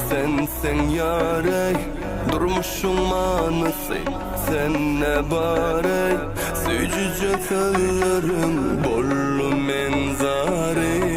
sensin yarey, durmuşum manası sen ne barey. Sücüce sözlerim bollu menzari.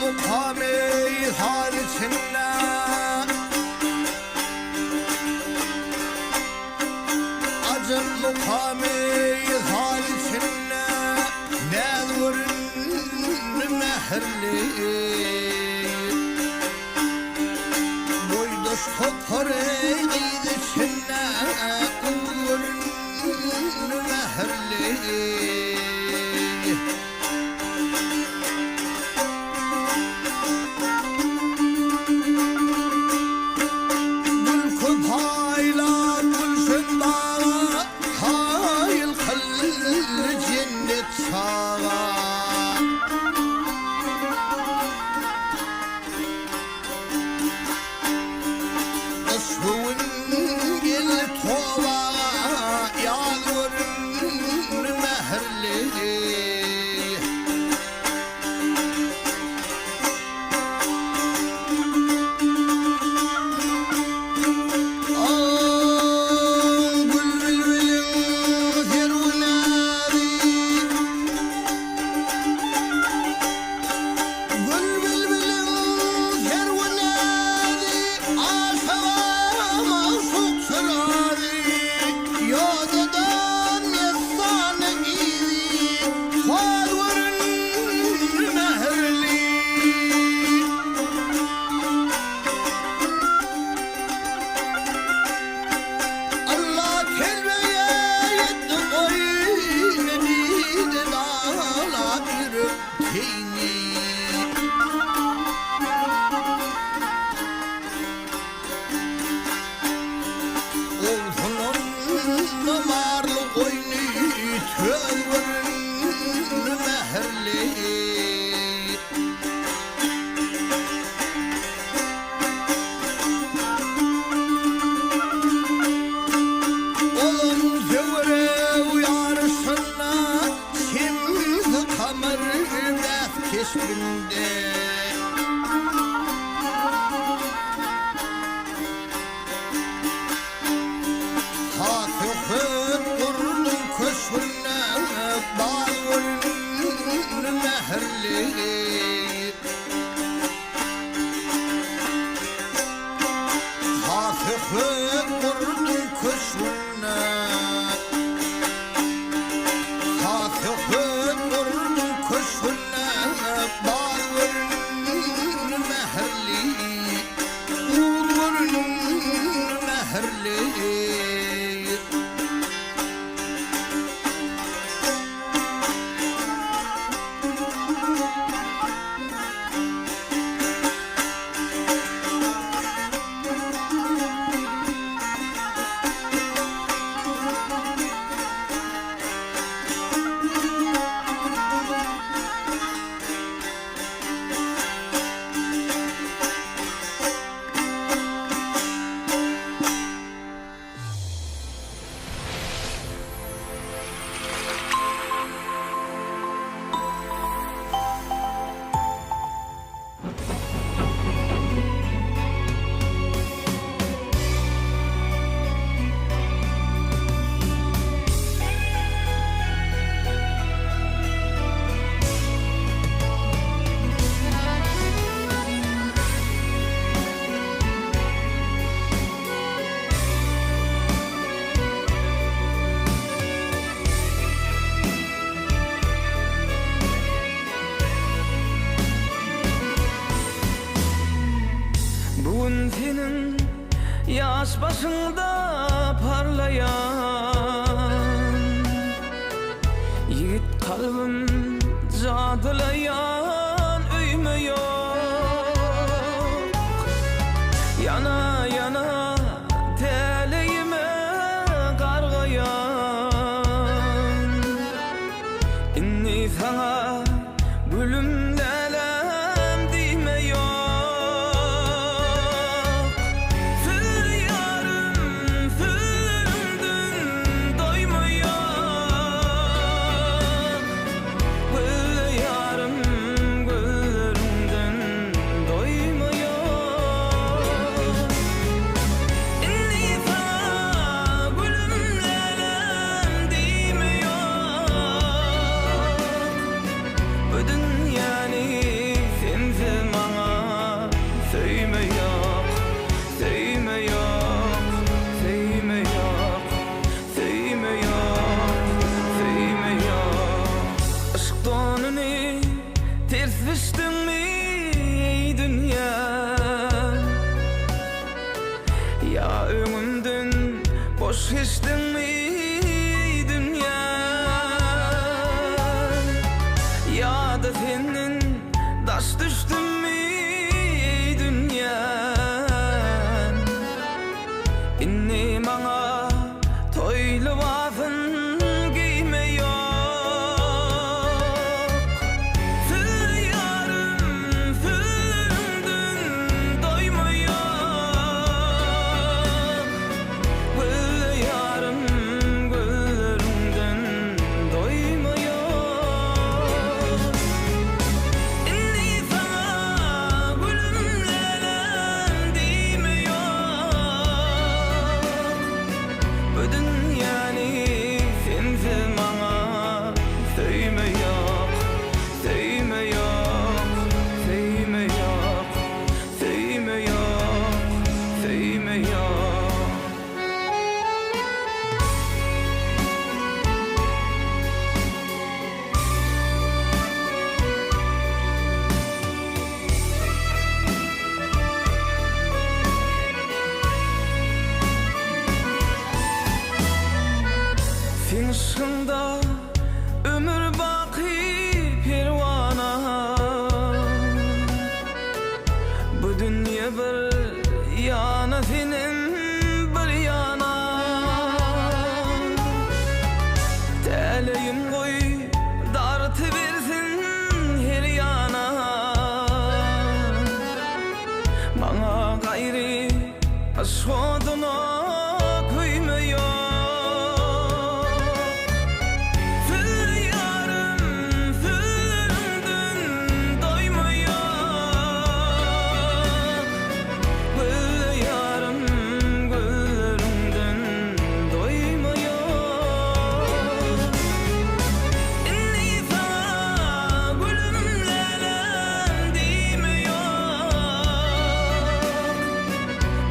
Mukami hal içinde acım mukami hal içinde ne vurun meherli boydoş topları giydi içinde vurun meherli. sensin yaş başında parlayan yiğit kalbim cadılayan üyme yok yana yana teleğime kargayan inni sana gülüm lelem dime yok Fül yarım fülümdün doymuyor Gül yarım gülümdün doymuyor İnni sana gülüm lelem dime yok Bu dünyani sensiz bana söyle yok, söyle yok, söyle yok, söyle yok, söyle yok. Aşk donunu ters düştün mü ey dünya? Ya ömrümden boş geçtin mi ey dünya? Ya da senin taş düştün mü ey dünya? İnni bana toylu vafın giyme yok Fül yarım fülümdün doymuyor Gül yarım gülümdün doymuyor İnni sana gülüm lelem dime yok Bu dünyani sensiz bana söyle yok, söyle yok, söyle yok, söyle yok, söyle yok Sen ışığında ömür baki pervana Bu dünya bir yana senin bir yana Teleğim koy dartı versin her yana Bana gayri aşk oduna kıyma yok Fül yarım fülümdün doymuyor Gül yarım gülümdün doymuyor İnni sana gülüm lelem dime yok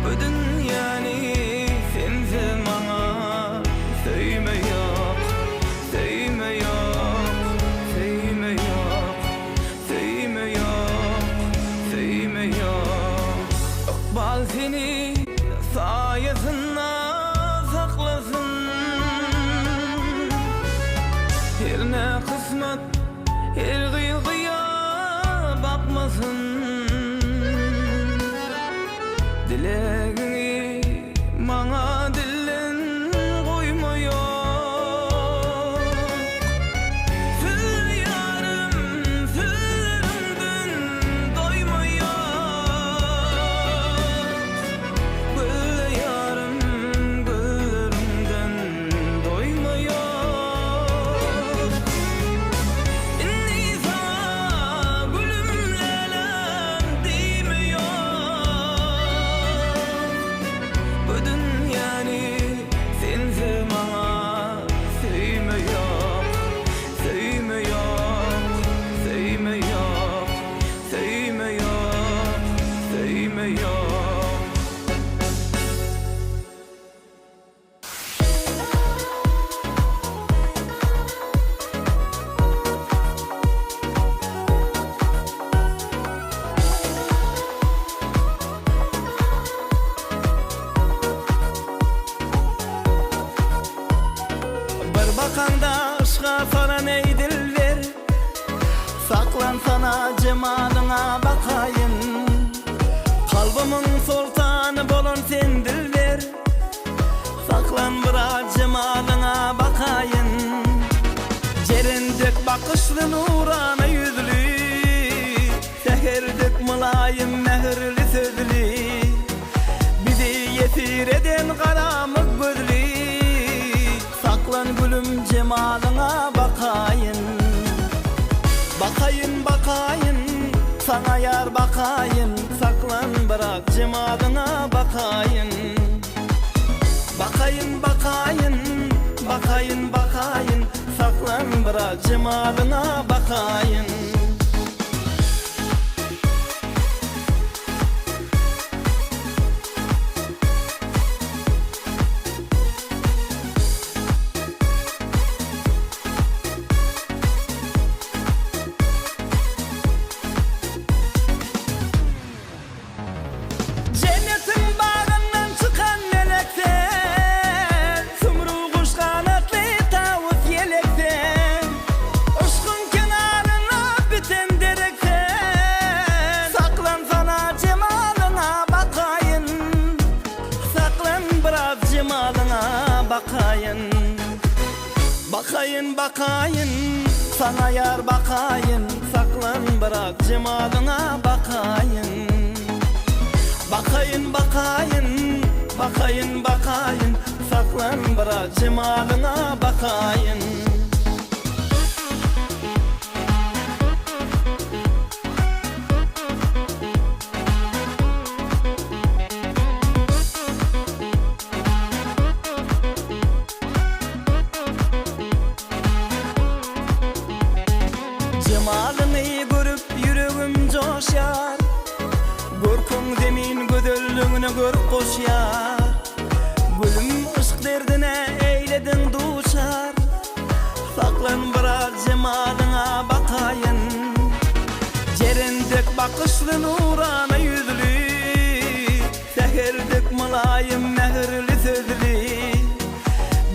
Bu dünyani sensiz bana söyle yok, söyle yok, söyle yok, söyle yok, söyle yok İkbal seni sayesinde saklasın Her ne kısmet her kıyıya bakmasın Dileğini bana dillen koymuyor Fül yarım fülümdün doymuyor Gül yarım bakanda ışığa saran ey dilber, saklan sana cemalına bakayın. Kalbimin sultanı bolun sen dilber, saklan bırak cemalına bakayın. Cerindek bakışlı nurana yüzlü, seherdek mülayim mehirli sözlü, bizi yesir eden karamık gözlü. Saklan gülüm cemalına bakayın. Bakayın bakayın, sana yar bakayın. Saklan bırak cemalına bakayın. Bakayın bakayın, bakayın bakayın. Saklan bırak cemalına bakayın. Cennetin bağından çıkan melekten, sumru kuş kanatlı tavus yelekten, ışkın kenarına biten derekten. Saklan sana cemalına bakayın, saklan biraz cemalına bakayın. Bakayın bakayın, sana yar bakayın. Saklan bırak cemalına bakayın. Bakayın bakayın, bakayın bakayın. Saklan bırak cemalına bakayın. Cemalını görüp yüreğim coşar, Görkün demin gödöllüğünü gör koşyar. Gülüm ışık derdine eyledin duşar, saklan bırak cemalına bakayın. Cerindek bakışlı nurana yüzlü, seherdek mülayim mehirli sözlü,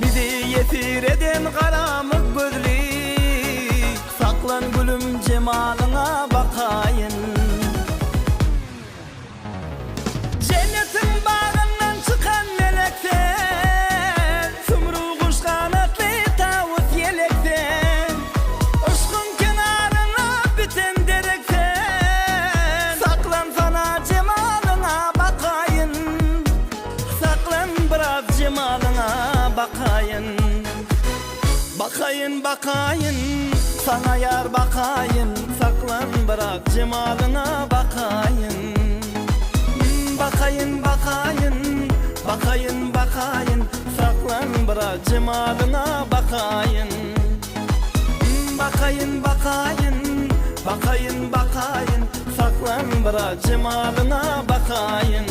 bizi yesir eden karamık gözlü. Saklan gülüm cemalına bakayın. Cennetin bağından çıkan melekten, sumru kuş kanatlı tavus yelekten, ışkın kenarına biten derekten. Saklan sana cemalına bakayın, saklan biraz cemalına bakayın. Bakayın bakayın, sana yar bakayın. Saklan bırak cemalına bakayın. Bakayın bakayın, bakayın bakayın. Saklan bırak cemalına bakayın. Bakayın bakayın, bakayın bakayın. Saklan bırak cemalına bakayın.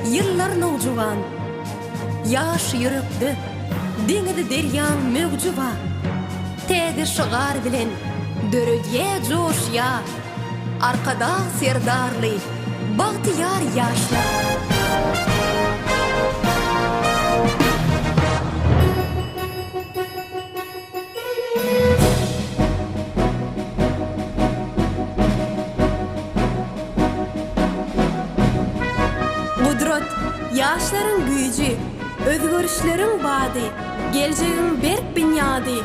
yıllar nowjuwan. Yaş yürekde, deňidi derýan mögjuwa. Täze şygar bilen, döredýe joşya. Arkada serdarly, bagtyar ýaşlar. Yaşların güýji, özgörüşlerin bady, geljegiň berk bünyady,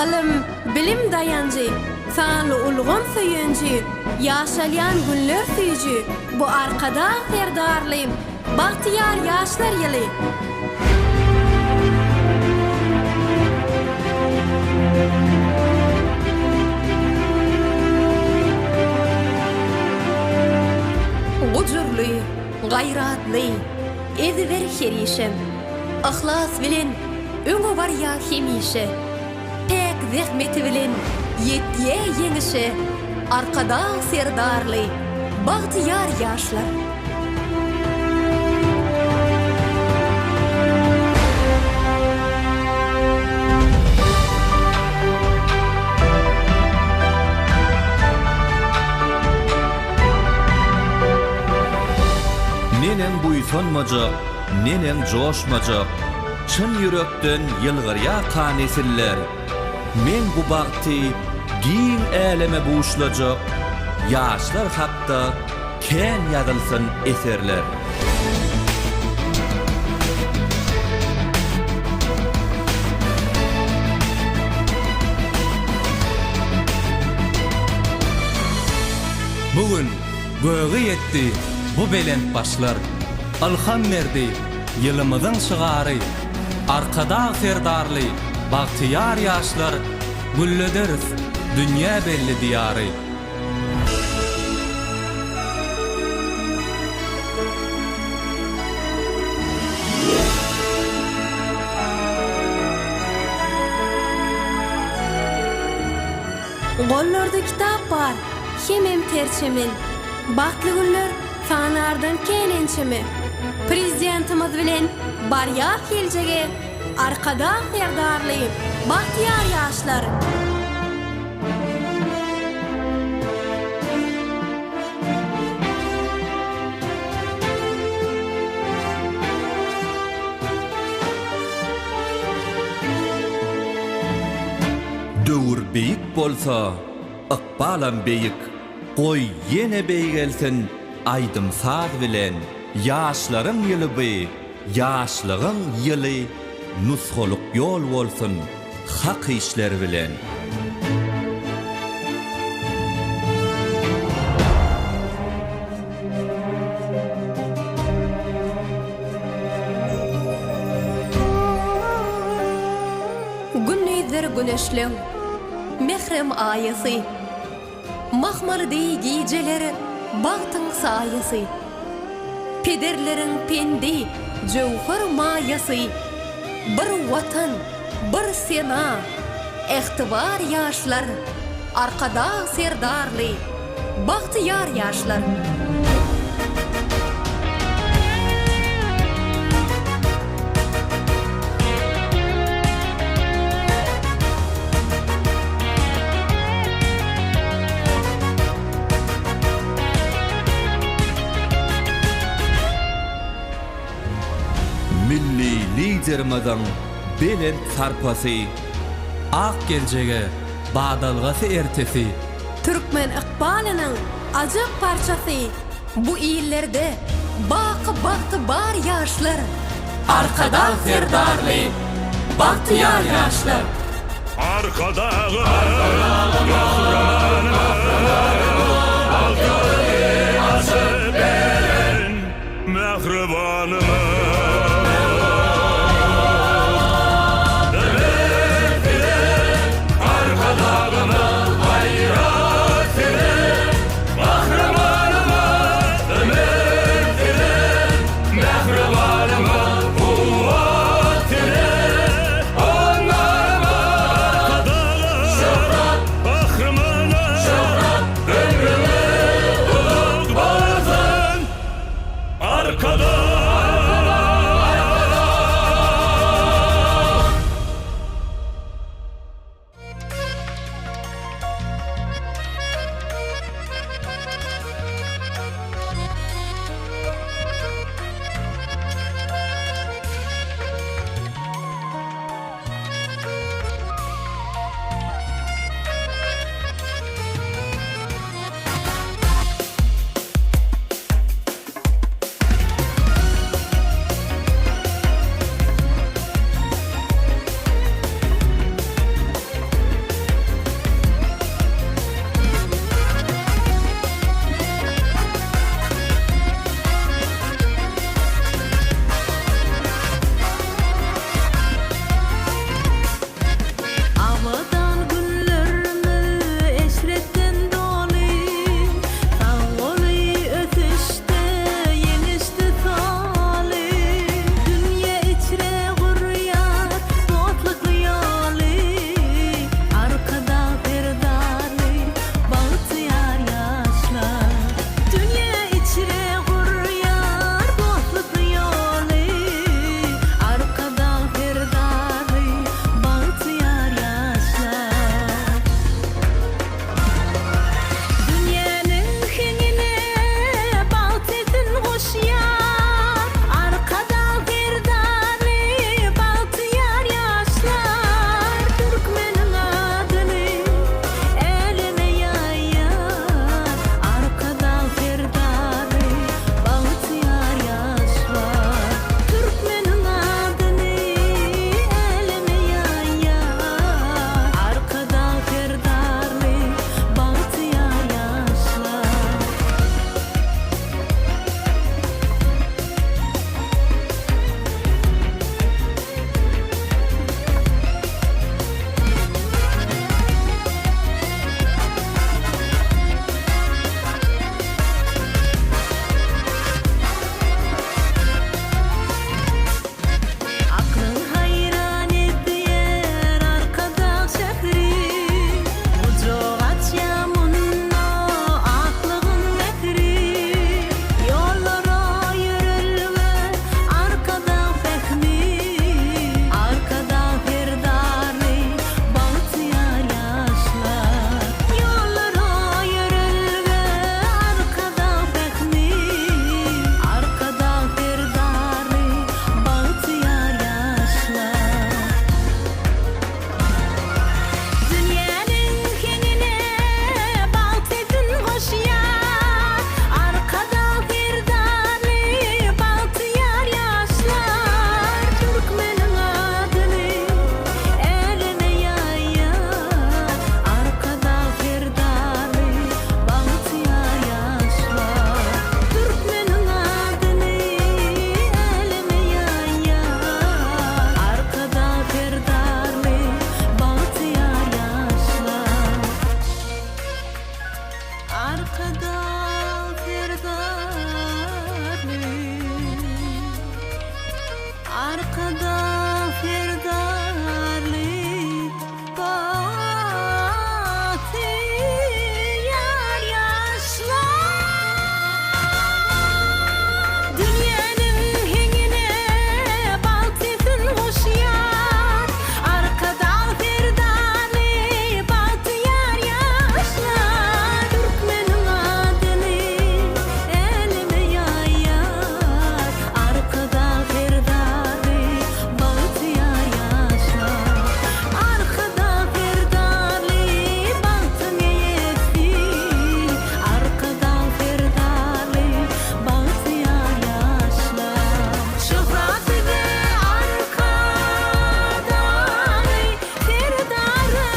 ilm, bilim dayanjy, sanly ulgun süýenji, ýaşalýan günler süýji, bu arkada serdarly, bagtyar ýaşlar ýyly. Gujurly, gayratly, ezber herişem, ahlas bilen öňe barýa hemişe, pek zähmeti bilen ýetýe ýeňişe, arkada serdarly, bagtyar ýaşlar. Nenen buýsanmajak, nenen joşmajak, çyn yürekden ýylgyrýa kanesiller. Men bu bagty giň äleme buşlajak, ýaşlar hakda kän ýazylsyn eserler. Bugün göğü yetti bu belent başlar. Alham berdi ýylymyzyň şygary. Arkada serdarly, bagtyar ýaşlar. Güllederis dünýä belli diýary. Gollarda kitap bar, hemem terçemin. Baktly günler sanardan kelençemi. Prezidentimiz bilen barýar geljege, arkada serdarly, bagtyar ýaşlar. Döwür beýik bolsa, ykbalam beýik. Goý ýene beýgelsin aýdym saz bilen. Ýaşlaryň ýyly, ýaşlygyň ýyly, nusholuk ýol bolsun hak işler bilen. Günnüýler güneşleň, mehrem aýasy, mahmardy gijeleri, bagtyň saýasy. Pederleriň pendi, jowhar maýasy. Bir watan, bir sena, ehtibar ýaşlar, arkada serdarly, bagtyar ýaşlar. Milli liderimizin belent sarpasy, Ak geljege badalgasy ertesi. Türkmen ykbalynyň ajak parçasy. Bu ýyllerde bagty bar ýaşlar, Arkada serdarly, bagtyar ýaşlar. Arkadağı mehribanım. Arkada arkada ferdarlı bahtiyar yaşlar. Dünyanın hengine baltifin hoşyar, arkada ferdarlı bahtiyar yaşlar. Türkmenin adını elime yayar, arkada ferdarlı bahtiyar yaşlar. Arkada ferdarlı bahtın yetsin, arkada ferdarlı bahtiyar yaşlar. Şöhreti de arkada ferdarım.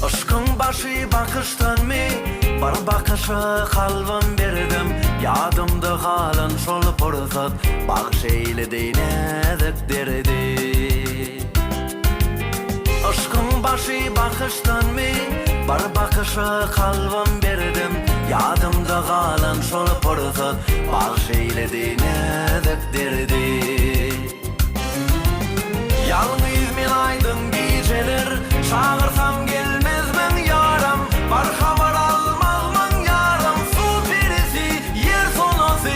Aşkın başı bakıştan mi? Bar bakışı kalbim berdim. Yadımda kalan şol pursat, bakış eyledi nezik derdi. Aşkın başı bakıştan mi? Bar bakışı kalbim berdim. Yadımda kalan şol pursat, bakış eyledi nezik derdi. Yalnız men aydın geceler, çağırsam gelmez men yaram. Bar haber almazman yaram, su perisi, yer sonası,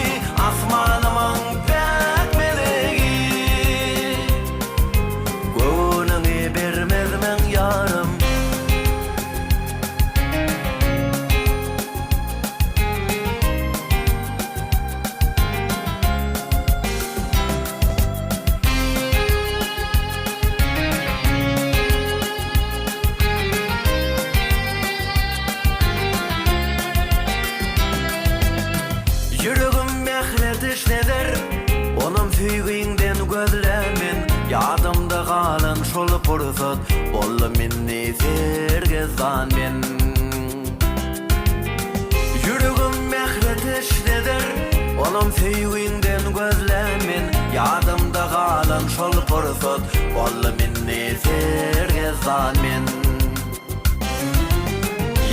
asmanımın pek meleği. Gönlünü vermez men yaram. Yüreğim mehretiş neder, onun süyüğünden gözlemin. Yadımda kalan şol pursat, bollu minni sergezan men. Yüreğim mehretiş neder, onun süyüğünden gözlemin. Yadımda kalan şol pursat, bollu minni sergezan men.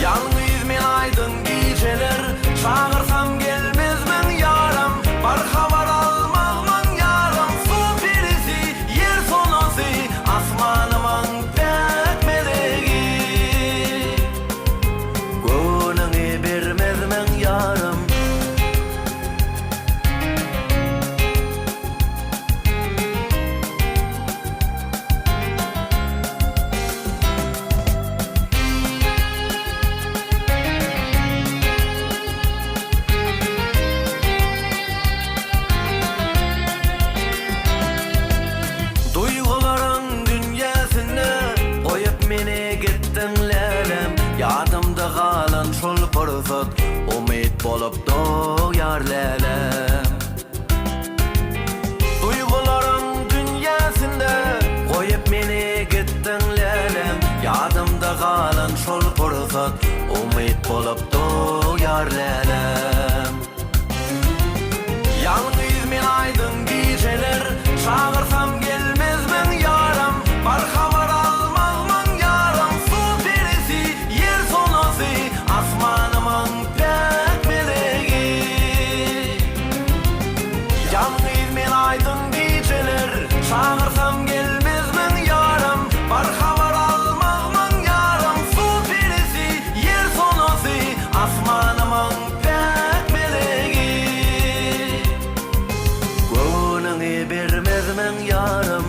Yalnız men aydın geceler, çağırsam gelmez men yaram. Bar haber almazman yaram, su perisi, yer sonası, asmanımın pek meleği. Gönlünü vermez men yaram. Duyguların dünyasını koyup meni gittin lelem. Yadımda kalan şol pursat, umit bolup doyar lelem. Duyguların dünyasında koyup meni gittin lelem. Yadımda kalan şol pursat, umit bolup doyar lelem. Yalnız men aydın geceler, çağırsam gelmez men yaram. Bar haber almazman yaram, su perisi, yer sonası, asmanımın pek meleği. Yalnız men aydın geceler, çağırsam gelmez men yaram. Bar haber almazman yaram, su perisi, yer sonası, asmanımın pek meleği. Gönlünü vermez men yaram.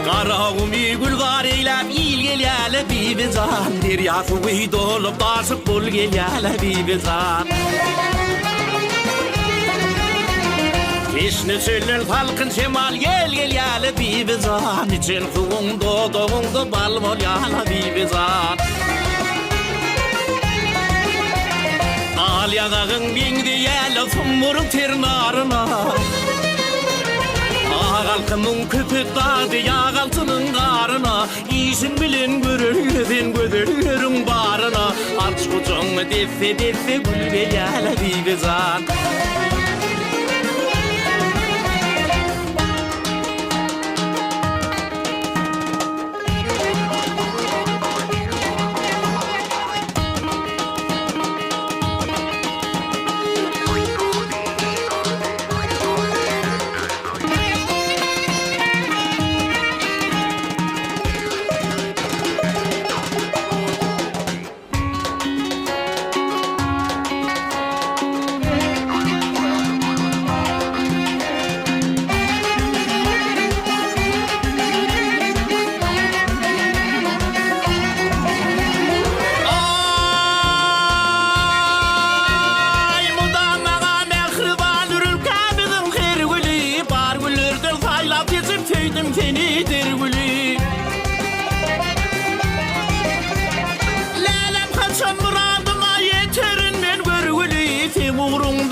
Qarağumi gülgar eylep il gelyələ bibizan Deryası uydolup daşıp bul gelyələ bibizan Eşni söylen halkın şemal gel gel yâle bibizan İçin kuvundu doğundu bal bol yâle bibizan Al yagağın bindi yâle summurun ternarına Ağalkımın köpük dağdı yağaltının qarına İşin bilin görürün gödürün barına Aç ucunu defe defe gül ve yâle bibizan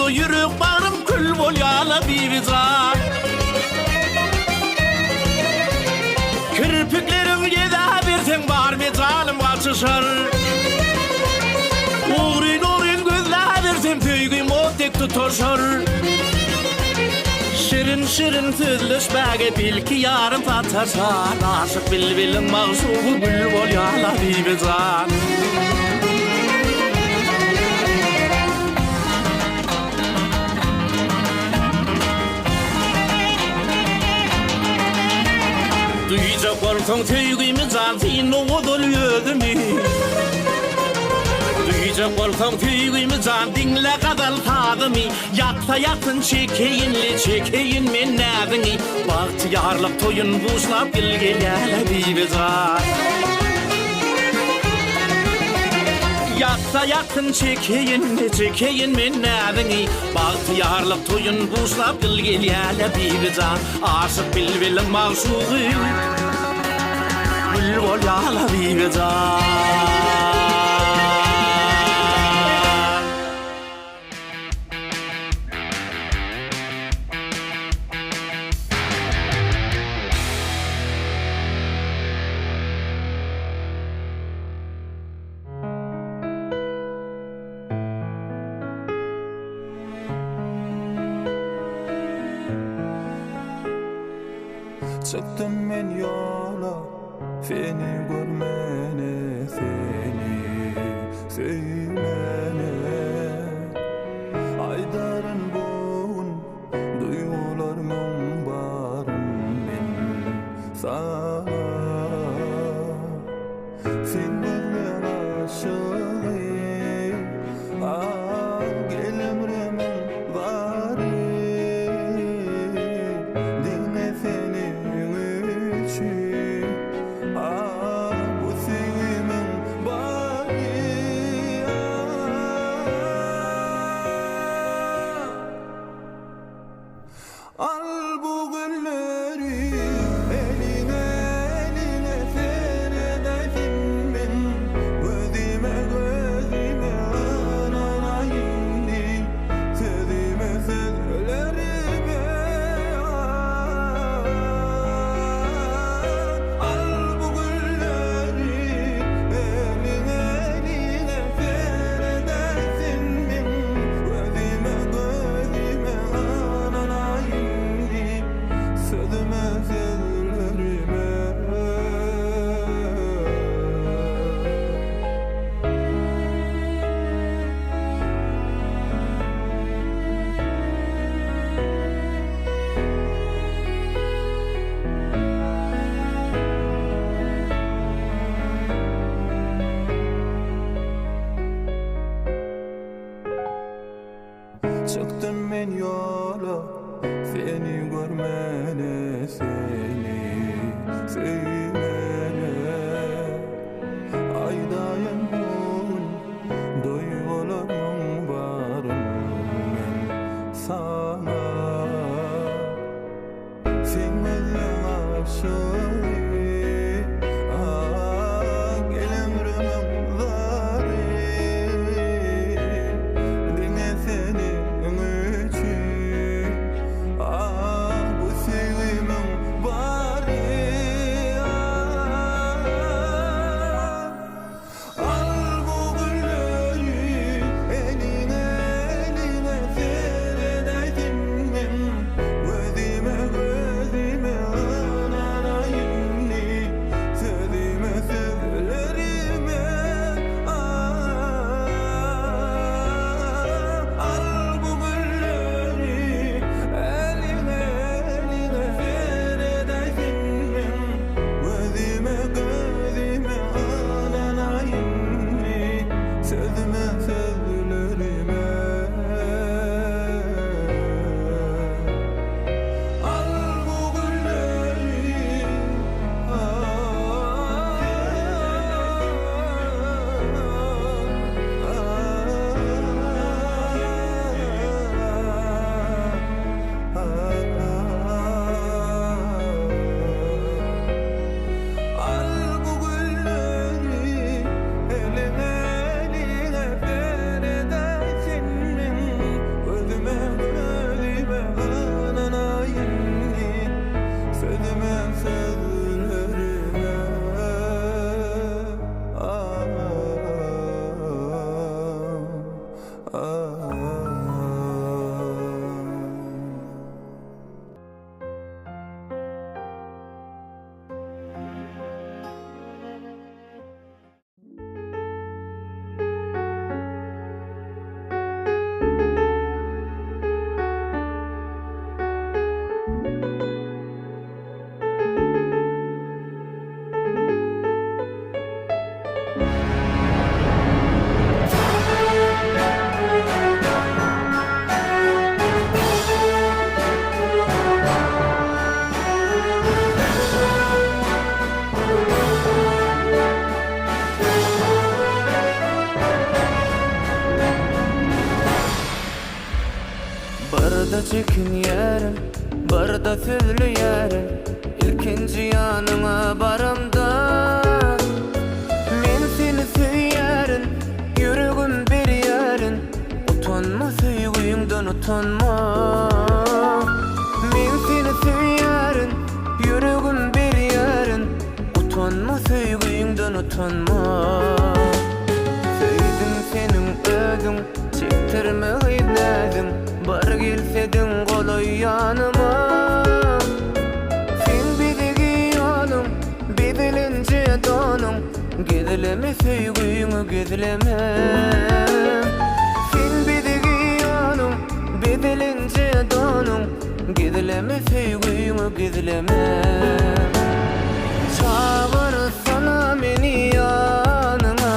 Yürük bağrım kül bol yâle bibizan Kirpiklerim yeda birsen bar mezalim kaçışar Uğrin uğrin gözler versem töygüm o tek tutuşar Şirin şirin tüzlüşbäge bilki yarım tatarsan Aşık bilbilin mağsubu gül bol yâle bibizan Duyacak olsang töygümü zan senin oğudul yögümü Duyacak olsang töygümü zan dinle kadal tadımı Yakta yakın çekeyinli çekeyin men nädini Bahtiyarlık toyun buşlap gel gel yâle bibizan Yakta yakın çekeyin men nädini Bahtiyarlık toyun buşlap gel gel yâle bibizan Aşık bilbilin mağsubu gül bol yâle bibizan Çıktım men yola seni görmene seni sevmene Aydarın boğun duygularımın barın ben sana Senden aşığı gel emremin bari Dinle seni bu sevgimin bari Al bu gülleri eline eline seredesin ben Gözüme gözüme anana indi Sözüme sözlerime Al bu gülleri eline eline seredesin ben Gözüme gözüme anana indi Sözüme sözlerime Çıktım men yola seni görmene seni sevmene Aydayan bol duygularımın barın ben sana Barda çekin yerim, barda sözlü yerim. İlkinci yanına baramda men seni söylerim, yüreğim bir yerin. Utanma sevgimden utanma. Men seni söylerim, yüreğim bir yerin. Utanma sevgimden utanma. Sevdim senin özün, çektirme gıydadın. Bar gelsedin kolay yanıma. Sen bedegi yolum, bedelince donum. Gizleme sevgimi gizleme. Sen bedegi yolum, bedelince donum. Gizleme sevgimi gizleme. Çağırsana meni yanına,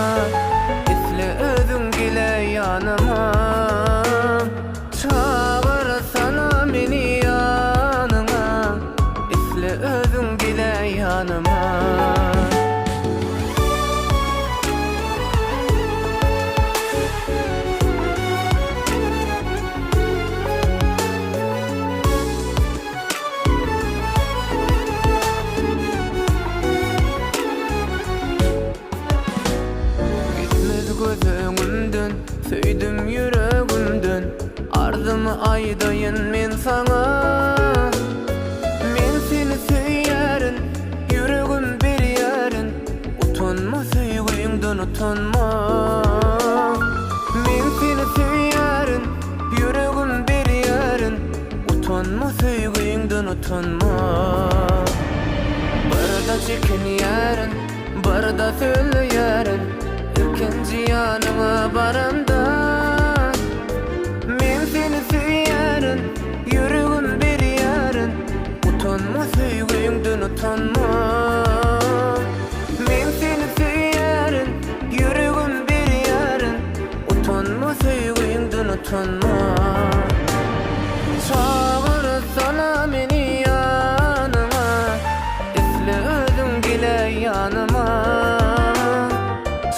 isle özün gile yanıma. Çağırsana meni yanına, isle özün gile yanıma. Gitmez gözümden, söyledim yüreğimden. Ardımı aydayın men sana. Men seni söylerim, yüreğim bir yerin. Utanma sevgimden utanma. Men seni söylerim, yüreğim bir yerin. Utanma sevgimden utanma. Barda çekin yerin, barda söyle yerin. İlkinci yanıma baramda men seni söylerim, yüreğim bir yerin. Utanma sevgimden utanma. Men seni söylerim, yüreğim bir yerin. Utanma sevgimden utanma. Çağırsana meni yanıma, isle özün gile yanıma.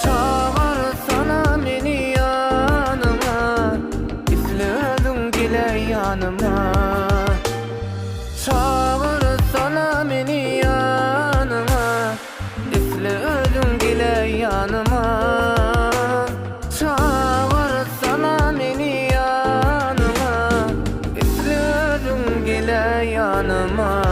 Çağırsana meni yanıma, isle özün gile yanıma. Çağırsana meni yanıma, isle özün gile yanıma. Çağırsana meni yanıma, isle özün gile yanıma.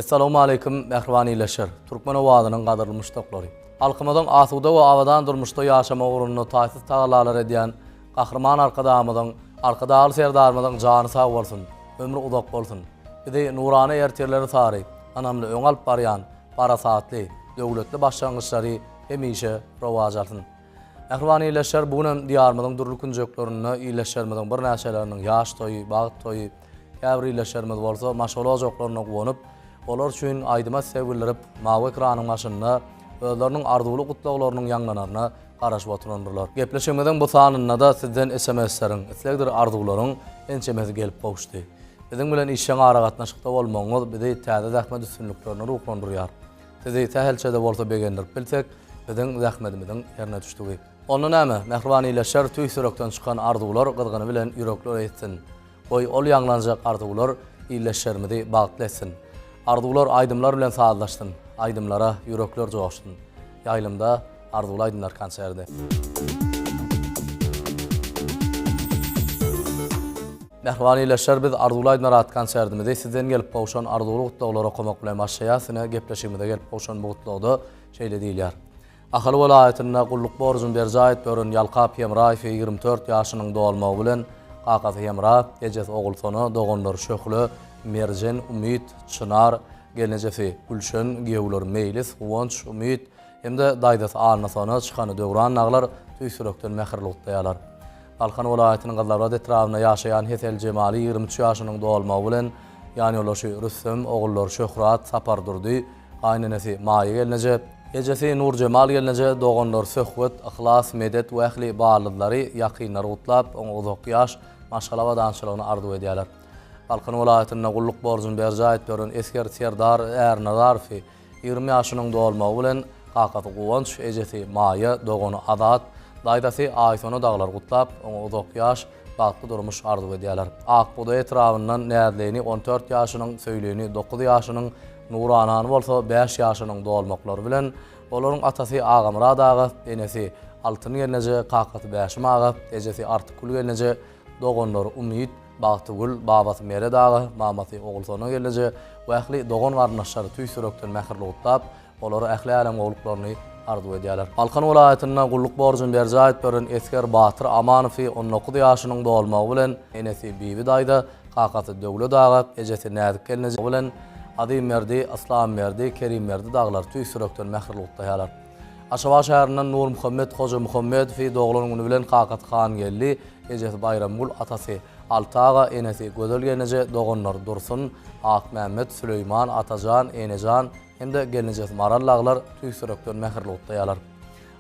Assalamu alaykum mehribaniyleşer. Türkmen owadynyň gadyrlymyş toklary. Alkymyzyň asuda we awadan durmuşda ýaşama ugrunda taýsys tagalar edýän gahrman arkadamyzyň, arkadaly serdarmyzyň jany sag bolsun, ömrü uzak bolsun. Bidi nurany erterleri sary, anamly öň alyp barýan, parasatly, döwletli başlangyçlary hemişe rowaj alsyn. Mehribaniyleşer bugun diýarmyzyň durly künjeklerini iýleşdirmediň bir näçeleriniň ýaş toýy, bagyt toýy, käbirleşdirmedi bolsa maşgala ojaklaryna gowanyp olar üçin aýdyma sevgillerip mawy ekranyň başynda özleriniň arzuly gutlaglarynyň ýanglanaryna garaşyp oturýarlar. Gepleşmeden bu sanyna da sizden SMS-leriň, islegdir arzularyň ençemesi gelip gowuşdy. Biziň bilen işe ara gatnaşykda bolmagyňyz bizi täze zähmet üstünliklerini ruhlandyrýar. Sizi tähelçede bolsa begendirip bilsek, biziň zähmetimiziň ýerine düşdügi. Onu näme? Mehribaniyleşer tüý sürekden çykan arzular gyzgyny bilen ýürekler etsin. Oy ol ýanglanjak arzular iýleşýärmidi bagtlasyn. Arzular aýdymlar bilen sazlaşsyn. Aýdymlara ýürekler joşsyn. Ýaýlymda arzuly aýdymlar konserde. Mehribaniyleşer biz arzuly aýdymlar at konserdimizi sizden gelip gowşan arzuly gutlaglara okumak bilen başlaýasyna gepleşigimizde gelip gowşan bu gutlagda şeýle diýilýär. Ahal welaýatyna gulluk borjun berjaýet görün Ýalkap Hemraýew 24 ýaşynyň dolmagy bilen Qaqasy Hemraýew gejesi ogulsony dogonlar şöhly Merjen, Umid, Çınar, gelenjesi Gülşen, Gewler, Meylis, Uwanç, Umid hemde daýdasy alnasana çykany döwran naglar tüý sürekden mähirli gutlaýarlar. Balkan welaýatynyň Gazawrad etrafynda ýaşaýan Hesel Jemali 23 ýaşynyň dolmagy bilen ýani olaşy Rüstem, ogullar Şöhrat, Sapar durdy, aýnanasy Maýa gelenje, gejesi Nur Cemal gelenje, dogonlar söhbet, ihlas, medet we ähli bağlylary ýakynlar gutlap, oňa uzak ýaş maşgala dançylygyny arzu edýärler. Balkan welaýatyna gulluk borjun berjaýet görün esker serdar Ernazarfi 20 ýaşynyň dolmagy bilen Qaqasy Guwanç, ejesi Maýa, dogony Adat, daýdasy Aýsony daglar gutlap, oňa uzak ýaş isbatly durmuş arzu edýärler. Akbuda etrafyndan nädleni 14 ýaşynyň söýleni 9 ýaşynyň nuranany bolsa 5 ýaşynyň dolmaklary bilen olaryň atasy Agamrad ağa, enesi Altyn gelneje Kakaty Bäşim ağa, ejesi Artykul gelneje dogonlar Umyt Bagtygul babasy Mered ağa, mamasy Ogulsona gelneje we ähli dogon garnaşlary tüýsürekden mähirli utlap, olary ähli alem ogluklaryny arzu edýärler. Balkan welaýatyna gulluk borjun berjayt beren Esker Batyr Amanowy 19 ýaşynyň dolmagy bilen enesi Bibi daýda Kakaty Döwlet ağa, ejesi Näzik gelneje bilen Ady Merdi, Aslan Merdi, Kerim Merdi dağlar tüýsürekden mähirli utlaýarlar. Aşgabat şäherinden Nur Muhammed Hoca Muhammedow doglaryny bilen Kakaty Xan geldi. Ejesi Bayramgul atasy Altağa, enesi Gödel gelneje dogonlar Dursun, Ak Mehmet, Süleyman, Atajan, Enejan hemde gelnejesi Marallaglar tüýsürekden mähirli utlaýarlar.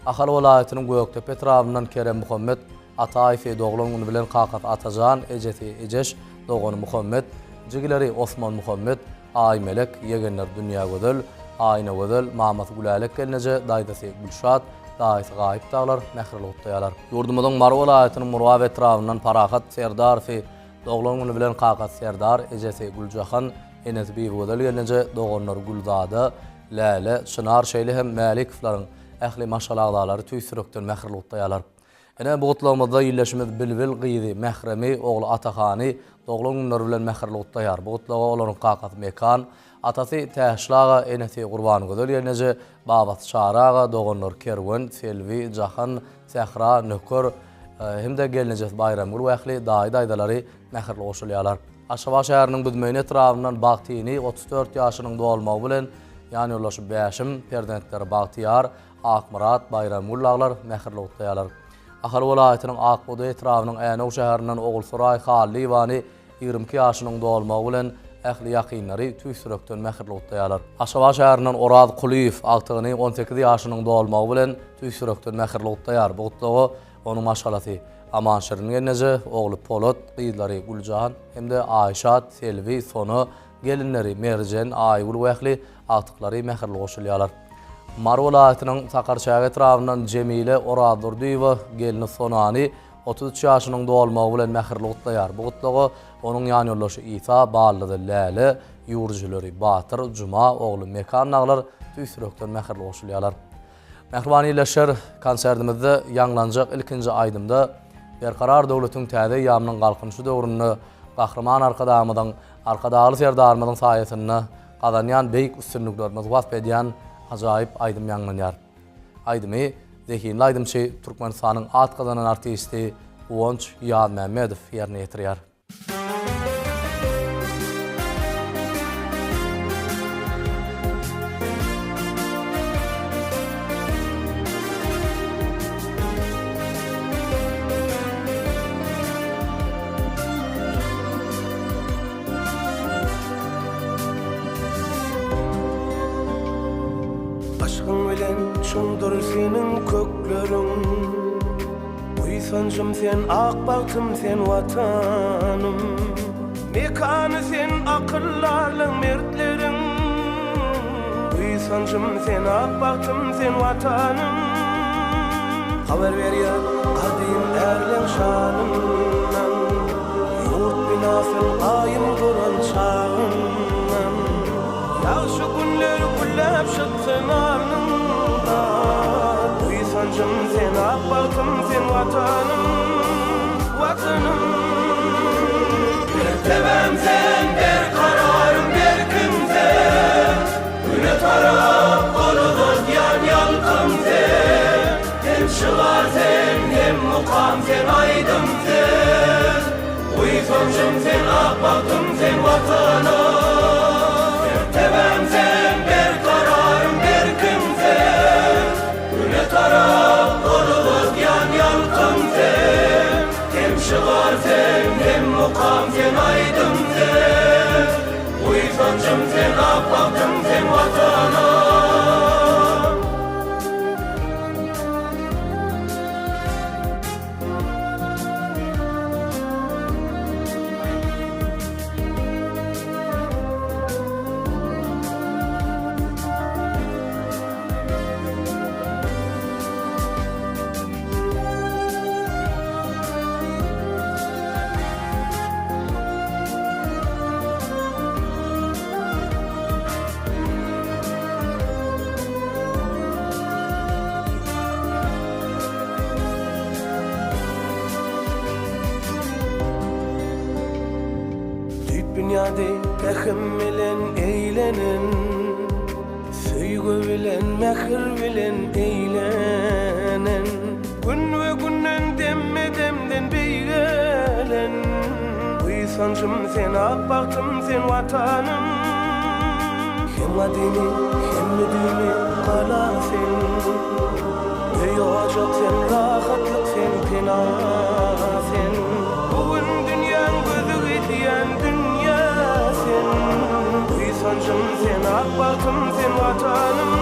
Ahal welaýatynyň Göktepe etrafyndan Kerem Muhammed Ataýew doglaryny bilen Kakaty Atajan, ejesi Ejeş dogony Muhammed, jigileri Osman Muhammed, Ay Melek, Yegenler Dünya Gödel, Ayna Gödel, Mamat Gülalek gelneje daýdasy Gülşat, daýsy gaýyp daglar mähirli utlaýarlar. Ýurdumyzyň Mar welaýatynyň Murwa etrafyndan Parahat Serdarow doglaryny bilen Kakaty Serdar, ejesi Güljahan, enesi Bibi Gödel gelneje dogonlar Gulzada, Lale, Şynar şeýle hem Malikowlaryň ähli maşalagdalary tüýsürekden mähirli utlaýarlar. Ene bu gutlamada ýyllaşymy Bilbil gyýdy, Mähremi ogly Atahany doglanlar bilen mähirli utlaýar. Bu gutlawa olaryň Kakaty Mekan, atasy Täşlaga, enesi Gurban Gödel ýerneje babasy Şaraga, dogonlar Kerwen, Selvi, Jahan, Sehra, Nökür hemde gelneje Bayramgul we ähli daýdalary mähirli goşulýarlar. Aşgabat şäheriniň büdmegini etrafyndan Bagtyny 34 ýaşynyň dolmagy bilen ýani ýollaşyp Bäşim, Perdentler Bagtyar, Akmurat, Bayramgul aglar mähirli utlaýarlar. Ahal welaýatynyň Akbuda etrafynyň Änew şäherinden Ogulsuray Hally Ýwany 22 ýaşynyň dolmagy bilen ähli ýakynlary tüýsürekden mähirli utlaýarlar. Aşgabat şäherinden Orad Kuliýew Altygyny 18 ýaşynyň dolmagy bilen tüýsürekden mähirli utlaýar. Bu gutlawa onuň maşgalasy Aman Şirin gelneje ogly Polat, gyýdlary Güljahan hemde Aýşat, Selvi, Sonu gelinleri Merjen, Aýgul we ähli atyklary mähirli goşulýarlar. Mar welaýatynyň Sakarçaýy etrafyndan Jemile Orad Durdyýew gelini Sonany 33 ýaşynyň dolmagy bilen mähirli utlaýar. Bu gutlawa onuň ýany ýoldaşy Isa, Ballydy Lale, ýurjulary Batyr, Juma ogly Mekan aglar tüýsürekden mähirli goşulýarlar. Mehribaniyleşer konsertimizde ýanglanjak ilkinji aýdymda berkarar döwletiň täze ýamynyň galkynşy döwründe gahrman arkadaly serdarmyň saýasynda gadanýan beýik üstünliklerimiz wasp edýän ajaýyp aýdym ýanglanýar. Aýdymy Zehinli aýdymçy Türkmenistanyň at gazanan artisti Uwonç Ýad Mämmedow ýerine ýetirýär. Şundur senin köklerin, uysancım sen ak baktım sen vatanım, mekanı sen akıllarla mertlerin, uysancım sen ak baktım sen vatanım, haber ver ya kadim erlen şanından, yurt binasın ayım duran çağından, yaşı günleri güllep şıtsın arnım. Uysancım sen ak baktım sen vatanım, vatanım. Bir tebem sen, bir kararım bir kimse, güne taraf oludun yan yalkım sen, hem şılar sen hem mukam sen aydım sen. Uysancım sen ak baktım sen vatanım. Bir tebem sen, bir kararım bir kimse, taraf olulur yan yalkım sen, hem şılar sen hem mukam sen aydım sen. Uysancım sen ak baktım sen vatana. Dünyada pehim bilen eğlenen, söygü bilen, mehir bilen eğlenen, gün ve günden demme demden beygelen. Uysancım sen, ak baktım sen vatanım, hem adini hem müdüğümü kala sen. Duyacak sen, rahatlık sen, pena sen. Bugün dünyanın gözü gidiyen dünya sen. Uysancım sen, ak baktım sen vatanım,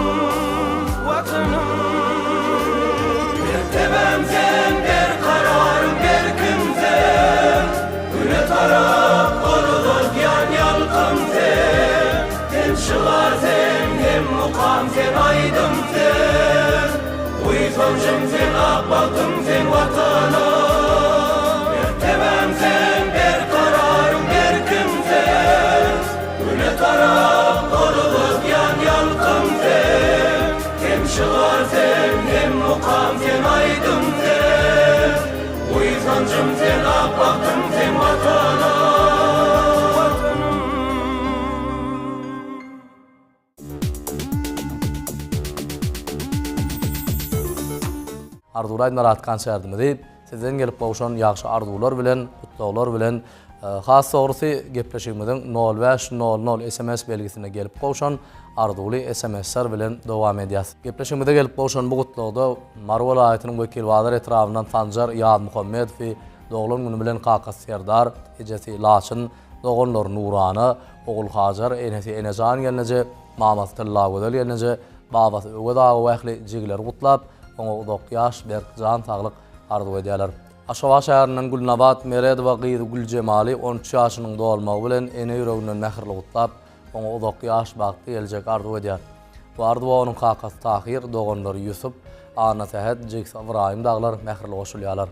vatanım. Bir tebem sen, bir kararım, bir kimsen. Güne taraf olulur yan yalkım sen. Hem şılar sen, hem mukam sen, aydım sen. Uysancım sen, ak baktım sen vatanım. Bir tebem sen, bir kararım, bir kimsen. Güne taraf olulur yan yalkım sen. Hem şılar sen, hem mukam sen, aydım sen. Uysancım sen, ak baktım sen vatanım. Arzular naratkan şerdimi deyip, sizden gelip boğuşan yaxşı arzular bilen, kutlaular bilen, has soğrusu gepleşimizin 0500 SMS belgisine gelip boğuşan arzuli SMS'ler bilen devam ediyaz. Gepleşimizde gelip boğuşan bu kutlauda Marwal ayetinin vekil vadır etrafından Tanjar Yad Muhammed fi doğulun günü bilen Qakas Serdar, ecesi Laçın, doğullar Nurana, oğul Hajar, enesi Enezan gelnece, Mamat Tilla Gödel gelnece, babası Ögedağı vekli cigler kutlap, ona udok yaş, berk, can, tağlık arzu ediyorlar. Aşava şehrinden Gülnabat, Mered ve Gıydı Gülcemali 13 yaşının doğulmağı bilen ene yüreğinden mehirli kutlap, ona udok yaş, baktı gelecek arzu ediyor. Bu arzu onun kakası Tahir, doğanları Yusuf, Ana Tehed, Ciksa İbrahim dağlar mehirli koşuluyorlar.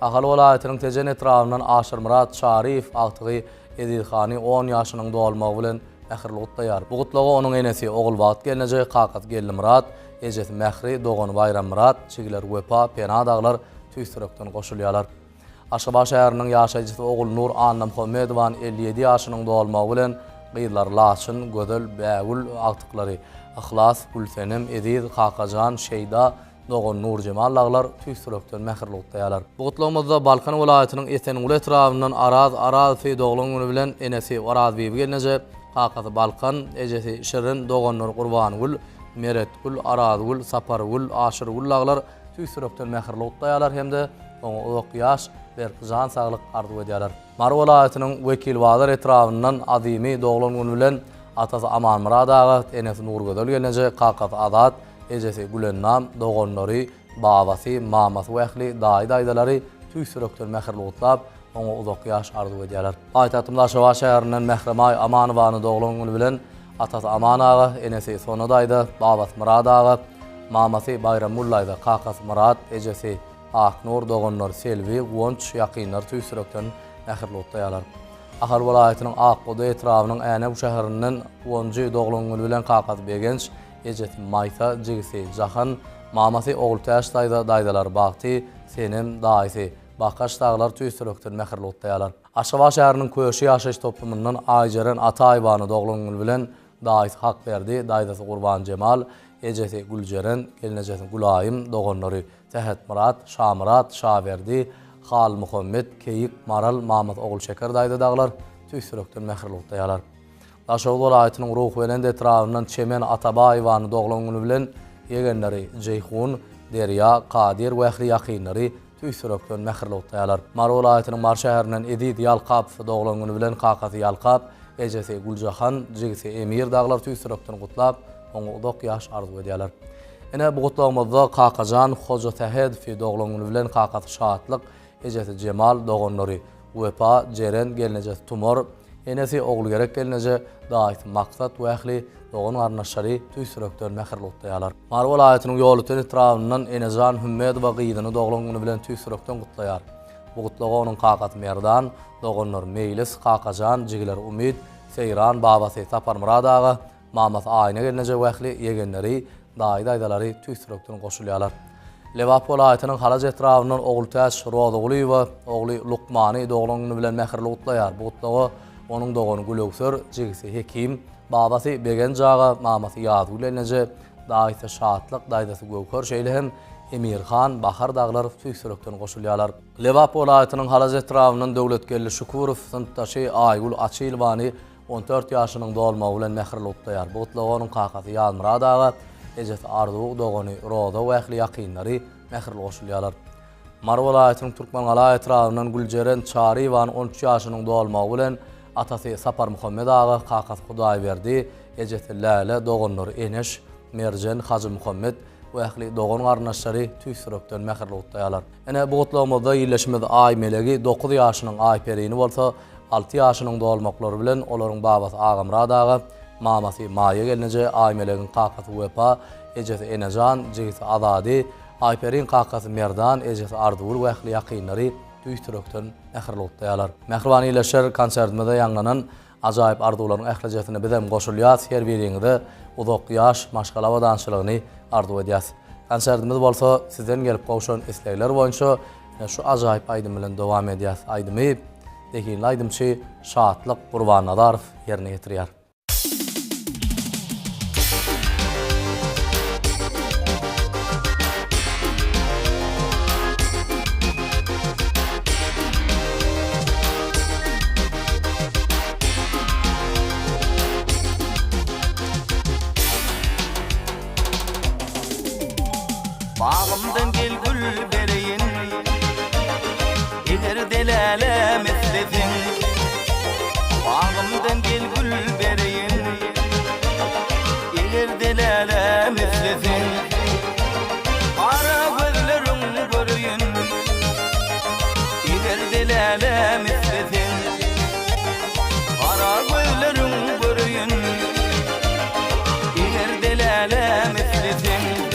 Ahal olayetinin tecen etrafından Aşır Murat, Şarif, Aktığı, Edilkhani 10 yaşının doğulmağı bilen mehirli kutlayar. Bu kutlağı onun enesi oğul Bat gelince Kakat Gelli Murat, Ecet Mehri, Doğan Bayram Murat, Çigiler Wepa, Pena dağlar tüystürökten koşuluyorlar. Aşaba şehrinin yaşayıcısı oğul Nur Anna Muhammedovan 57 yaşının doğulmağı bilen Gıydılar Laçın, Gödel, Bəgül, Aktıkları, Ihlas, Gülsenim, Edid, Kakacan, Şeyda, Doğan Nur Cemal dağlar tüystürökten mehirli kutlayalar. Bu kutlağımızda Balkan vilayetinin Esenul etrafından Araz fi doğulun günü bilen enesi Araz bibi gelince Kakası Balkan, Ecesi Şirin, Doğan Nur Kurbangül, Meretgül, Arazgül, Sapargül, Aşırgül dağlar tüysürökten mehirli kutlayalar hem de ona uzak yaş, berk, can sağlık arzu ediyorlar. Marwal ayetinin vekil vadır etrafından azimi doğulun günü bilen atası Aman Murad ağa, enesi Nur Gödel gelince Kakası Azat, ecesi Gülennam, Doğanları, babası, maması vekli, daydaları tüysürökten mehirli kutlap, ona uzak yaş arzu ediyorlar. Aytatımda Aşava şehrinden Mehremay Amanowanı doğulun günü bilen atası Aman ağa, enesi Sonadaydı, babası Murad ağa, maması Bayramullaydı, kakası Murad, ecesi Aknur, Doğanlar, Selvi, Gonç, yakınlar tüysürökten mehirli kutlayalar. Ahal vilayetinin Akkodu etrafının Ene bu şehrinden 10. doğulun günü bilen kakası Begenç, ecesi Maysa, Cigisi Cahan, maması Oğultaş dayda, daydalar Bakti, Senem, Daisi, Bakaş dağlar tüystürökten mehirli kutlayalar. Aşava şehrinin köşü yaşayış toplumundan Ayceren Ataybanı doğulun günü bilen Dayis hak verdi, daydası Kurban Cemal, ecesi Gülceren, gelinecesi Gülayim, doğanları Tehet Murat, Şah Murat, Şaverdi, Hal Muhammed, Keyik, Maral, Mahmut Oğul Şeker dayda dağlar tüystürökten mehirli kutlayalar. Daşoğlu olayetinin ruh veren de etrafından Çemen Atabayvanı doğulun günü bilen yegenleri Ceyhun, Derya, Kadir ve ehli yakınları tüystürökten mehirli kutlayalar. Marwal ayetinin Mar şehrinden Edid Yalqap doğulun günü bilen kakası Yalqap, ecesi Gülcahan, Cigisi Emir dağlar tüystürökten kutlap, ona uzak yaş arzu ediyorlar. Ene bu kutlağımızda Kakacan, Hoca Tehed fi doğulun günü bilen kakası Şahatlık, ecesi Cemal, Doğanları, Wepa, Ceren, gelinecesi Tumor, enesi oğlu gerek gelinece Dait Maksat ve ehli doğun arnaşları tüystürökten mehirli kutlayalar. Marwal ayetinin yoluten etrafından Enezan, Hümmed ve Gıydını doğulun günü bilen tüystürökten kutlayar. Bu kutlağı onun kakası Merdan, Doğanlar Meylis, Kakacan, Cigiler Umid, Seyran, babası Sapar Murad ağa, maması Ayna gelinece vekli yegenleri, daydaları tüystürökten koşuluyorlar. Levap vilayetinin Halac etrafından Oğultaş, Rodoğlu ve oğlu Lukmani doğulun günü bilen mehirli kutlayar. Bu kutlağı Onun doğunu Gülöksör, jigisi Hekim, babası Begen Jaga, maması Yazgül Enece, daýsa şatlyk, daýdasy Gökör şeýle hem Emirhan, Bahar dağlar süýsürekden goşulýarlar. Lewap welaýatynyň Halaz etrawynyň döwletgelli Şukurow sıntaşy Aýgul Açylwany 14 ýaşynyň dolmagy bilen mähirli utlaýar. Bu utlagynyň kakasy Ýalmyrad ağa, ejet arduw dogany Roda wähli ýakynlary mähirli goşulýarlar. Mar welaýatynyň Türkmengaly etrawynyň Güljeren Çarywan 13 ýaşynyň dolmagy bilen atasy Sapar Muhammed ağa kakasy Hudaýberdi, ejet Läle doganlary Eneş, Merjen, Hacı Muhammed wähli dogan garnaşlary tüýsürekden mähirli utlaýarlar. Ene bu utlagymyzda ýerleşmede Aý melegi 9 ýaşynyň Aýperini bolsa 6 ýaşynyň dolmaklary bilen olaryň babasy Agamrad ağa, mamasy Maýa gelneje Aý melegiň kakasy Wepa, ejesi Enejan, jigisi Azady, Aýperin kakasy Merdan, ejesi Arduwul wähli ýakynlary tüýsürekden mähirli utlaýarlar. Mehribany ýerleşer konsertimizde ýanglanan ajaýyp arduwlaryň ählijetine bizem goşulýar, her biriňizde uzak ýaş maşgala dançylygyny arzuw edýäs. Konsertimiz bolsa sizden gelip gowşan islegler boýunça şu ajaýyp aýdym bilen dowam edýäs. Aýdymy dekin aýdymçy Şatlyk Gurbanazarow ýerine getirýär. Bağımdan gel gül bereyin, eğer delale meslesin. Bağımdan gel gül bereyin, eğer delale meslesin. Ara gözlerin görüyün, eğer delale meslesin. Ara gözlerin görüyün, eğer delale meslesin.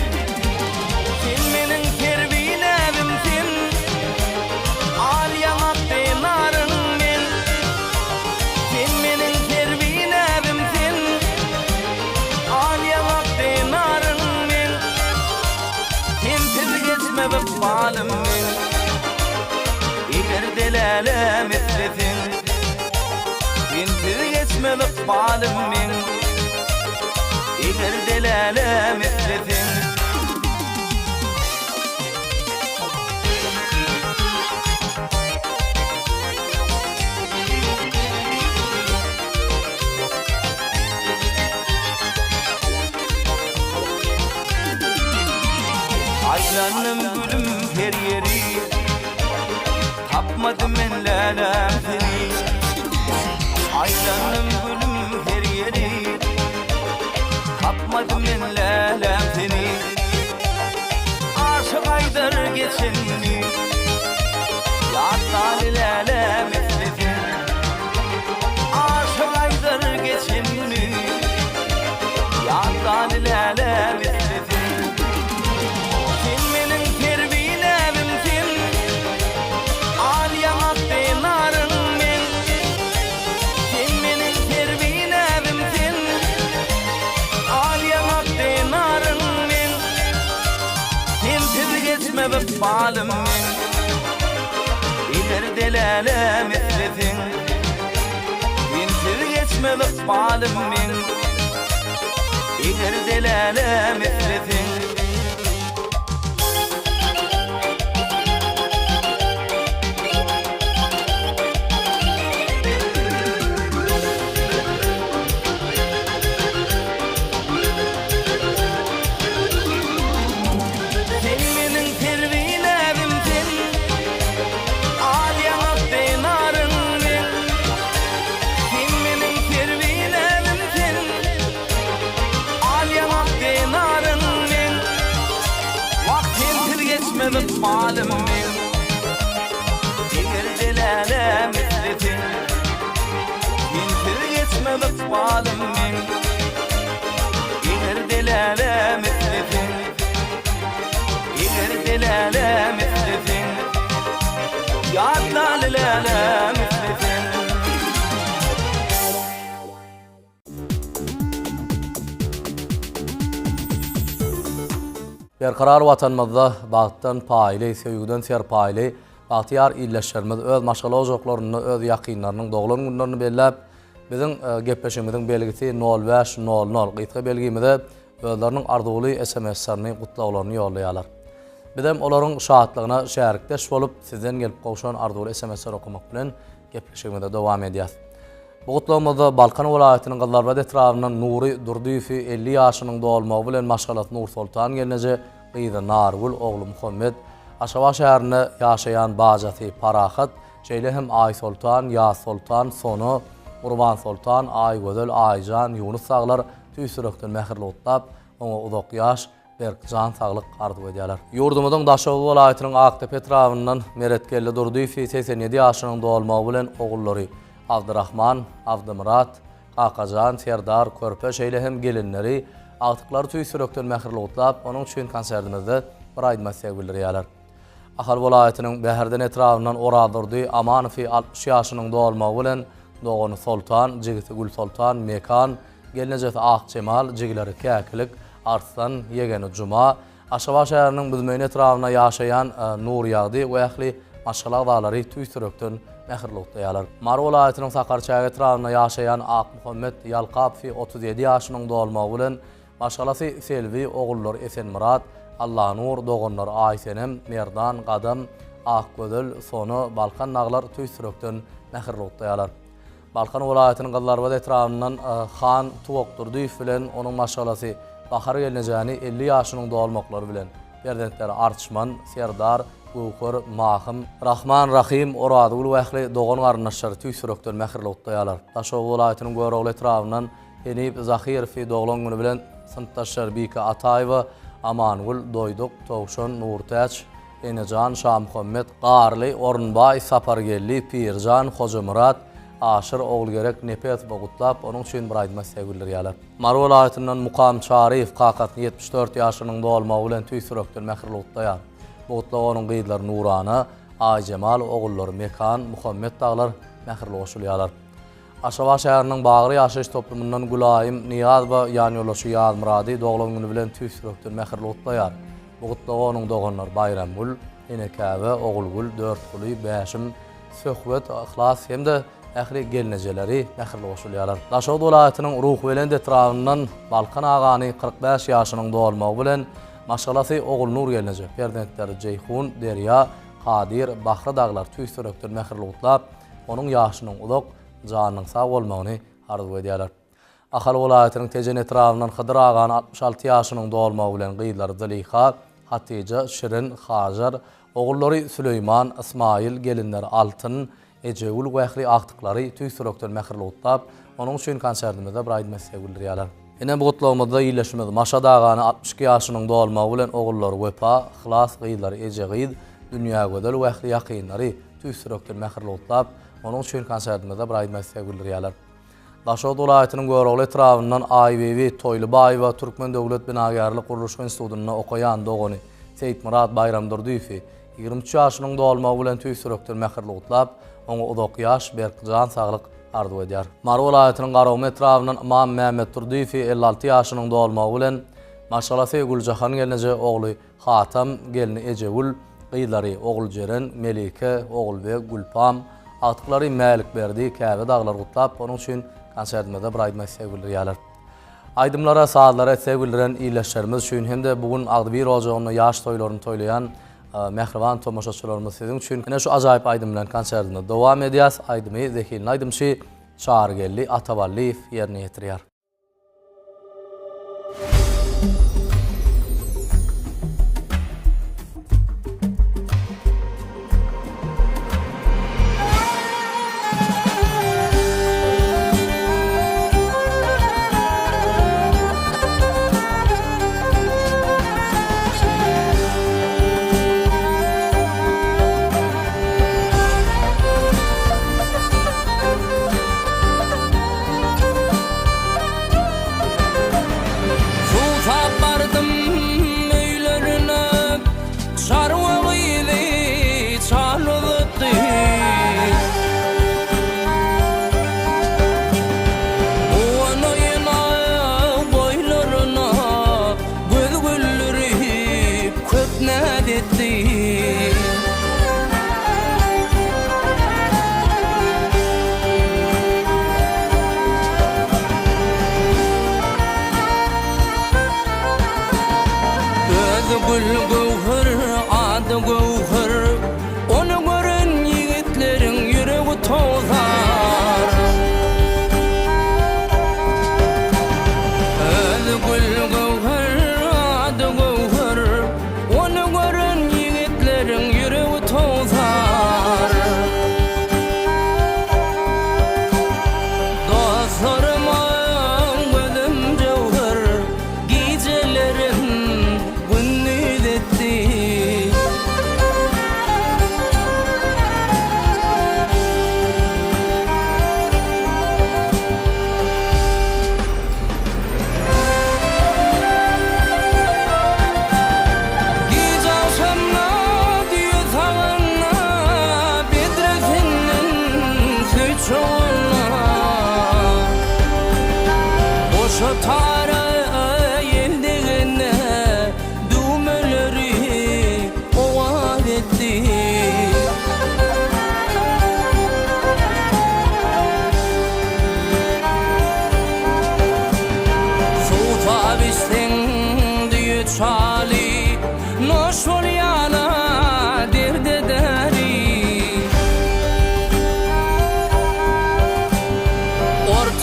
Balim min, eğer delale meslesin. Intir geçme balim min, eğer delale meslesin. Aylanım gülüm her yeri, tapmadım men lalem seni. Aylanım gülüm her yeri, tapmadım men lalem seni. Aşık aydar geçenini, yatlar lalem eslesin. Aşık aydar geçenini, yatlar lalem eslesin. Balim min, eğer delale meslesin. Intir geçme balim min, eğer delale meslesin. Balim min, eğer delale meslesin. Intir geçme balim min, eğer delale meslesin. Eğer delale meslesin, yatlar lale meslesin. Berkarar watanymyzda bagtdan paýly, söýgüden serpaýly, Bahtiyar illeşerimiz öz maşgala ojaklaryny, öz ýakynlarynyň doglan günlerini belläp, biziň gepleşigimiziň belgisi 0500 gytga belgimizde özleriniň arzuly SMS-lerini, gutlawlaryny ýollaýarlar. Bidem olaryň şahatlygyna şärikdeş bolup, sizden gelip gowşan arzuly SMS-ler okumak bilen gepleşigimizde dowam edýär. Bu gutlawmada Balkan welaýatynyň Gyllarbat etrawynyň Nuri Durdyýew 50 ýaşynyň dolmagy bilen maşgalat Nur Sultan gelneje gyzy Nargul ogly Muhammed Aşgabat şäherinde ýaşaýan bajaty Parahat, şeýle hem Ay Sultan, Ýa Sultan, Sonu, Urban Sultan, Aýgözel, Aýjan, Ýunus saglar tüýsürekden mähirli otlap, oňa uzak ýaş berkjan saglyk arzu edýärler. Ýurdumyzyň Daşowy welaýatynyň Aktepe etrawyndan Meretkelli Durdyýew 87 ýaşynyň dolmagy bilen ogullary Abdurrahman, Abdymyrat, Qaqajan, Serdar, Körpe şeýle hem gelinleri agtyklary tüýsürekden mähirli otlap, onuň üçin konsertimizde bir aýdma sevgildirýärler. Ahal welaýatynyň Bäherden etrawyndan Oradurdy Amanowy 60 ýaşynyň dolmagy bilen Doğany Sultan, Jigiti Gül Sultan, Mekan, gelnejeti Akçemal, Jigleri Käkilik, Arslan, Yegeni Cuma, Aşgabat şäheriniň Büzmeýin etrawyna ýaşaýan Nur ýagdy we ähli maşgala dağlary tüýsürekden mähirli otlaýarlar. Mar welaýatynyň Sakarçaý etrawyna ýaşaýan Ak Muhammed Yalqapow 37 ýaşynyň dolmagy bilen maşgalasy Selvi ogullary Esenmurat, Allah Nur, Doganlar Aýsenem, Merdan, Gadam, Akgözel, Sonu, Balkan naglar tüýsürekden mähirli otlaýarlar. Balkan welaýatynyň Gyllarbat etrawyndan Xan Tuwokdurdyýew bilen onuň maşgalasy Bahar gelnejäni 50 ýaşynyň dolmaklary bilen berdentleri Arçman, Serdar, Gowkur, Mahym, Rahman, Rahim, Oradygul we ähli dogan garyndaşlary tüýsürekden mähirli otlaýarlar. Daşowy welaýatynyň Görogly etrawyndan Henip Zahirow doglan güni bilen synpdaşlar Bika Ataýewa, Amangul, Doýduk, Towşan, Nurtaç, Enejan, Şah Muhammed, Garly, Orunbay, Sapargelli, Pirjan, Hojamurat, Aşyr Oğulgerek Nepet bogutlap, onuň üçin bir aýdma sevgildirýärler. Mar welaýatynyň Mukam Şarif Qaqatny 74 ýaşynyň dolmagy bilen tüýsürekden mähirli otlaýar. Bogutlawanyň gyýdlary Nurana, Aýjemal, ogullary Mekan, Muhammed daglar mähirli goşulýarlar. Aşgabat şäheriniň Bagry ýaşaýyş toplumyndan Gulaýym Niyaz we ýany ýoldaşy Ýaz Murady doglan güni bilen tüýsürekden mähirli otlaýar. Bogutlawanyň doganlar Bayramgul, Enekäwe, Ogulgul, Dörtguly, Bäşim, Söhbet, Ihlas hemde ähli gelnejeleri mähirli goşulýarlar. Daşowy welaýatynyň Ruh Welend etrawyndan Balkan agany 45 ýaşynyň dolmagy bilen maşgalasy Ogul Nur gelneje. Perdentleri Ceyhun, Derya, Qadir, Bahra daglar tüýsürekden mähirli otlap, onuň ýaşynyň uzak, janynyň sag bolmagyny arzu edýärler. Ahal welaýatynyň Tejen etrawyndan Hydyr agany 66 ýaşynyň dolmagy bilen gyýdlary Zeliha, Hatice, Şirin, Hajar, ogullary Süleyman, Ismail, gelinleri Altyn, Ejewul we ähli agtyklary tüýsürekden mähirli otlap, onuň üçin konsertimizde bir aýdma sevgildirýärler. Ene bu gutlawmada ýyleşmez Maşa dagany 62 ýaşynyň dolmagy bilen ogullary Wepa, Ihlas, gyýdlary Ejegyd, Dünýä gödel we ähli ýakynlary tüýsürekden mähirli otlap, onuň üçin konsertimizde bir aýdma sevgildirýärler. Daşowy welaýatynyň Görogly etrawyndan Aýbewi Toýlubaýewa Türkmen Döwlet Binagarlyk Guruluş Institutyna okaýan dogany Seyitmurat Bayram Durdyýew 23 ýaşynyň dolmagy bilen tüýsürekden mähirli otlap, oňa uzak ýaş berkjan saglyk arzu edýär. Mar welaýatynyň Garawy etrawyndan Imam Mämet Durdyýew 56 ýaşynyň dolmagy bilen maşgalasy Güljahan gelneje ogly Hatam, gelini Ejewul, gyýdlary Oguljeren, Melike, Ogulbek, Gulpam, agtyklary Mälikberdi, Käbe daglar gutlap, onuň üçin konsertimizde bir aýdma sevgildirýärler. Aýdymlara, saatlara sevgildiren ýyleşlerimiz üçin hem de bugün Agdyr ojagyny ýaş toýlaryny toýlayan mehriban tomoşaçylarymyz sizin üçin ene şu ajaýyp aýdym bilen konsertine dowam edýäs. Aýdymy Zekil aýdymçy Çağrıgelli Atavalliýew ýerine ýetirýär.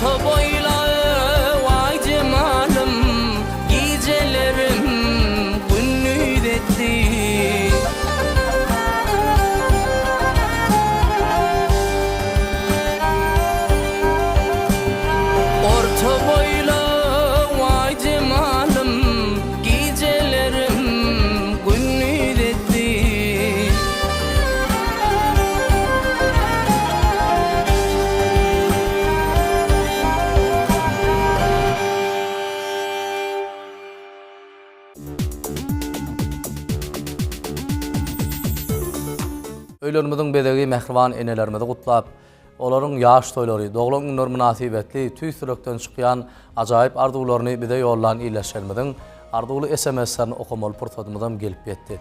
Orta boyla vay cemalım, gecelerim gündüz etti. Orta boyla vay cemalım, gecelerim gündüz etti. Öýlerimizin bedegi mehriban enelerimizi gutlap, olaryň ýaş toýlary, doglan günler münasibetli tüý sürekden çykýan ajaýyp arzuwlaryny bize ýollan iýleşýärmiziň arzuwly SMS-lerini okamaly pursatymyzam gelip ýetdi.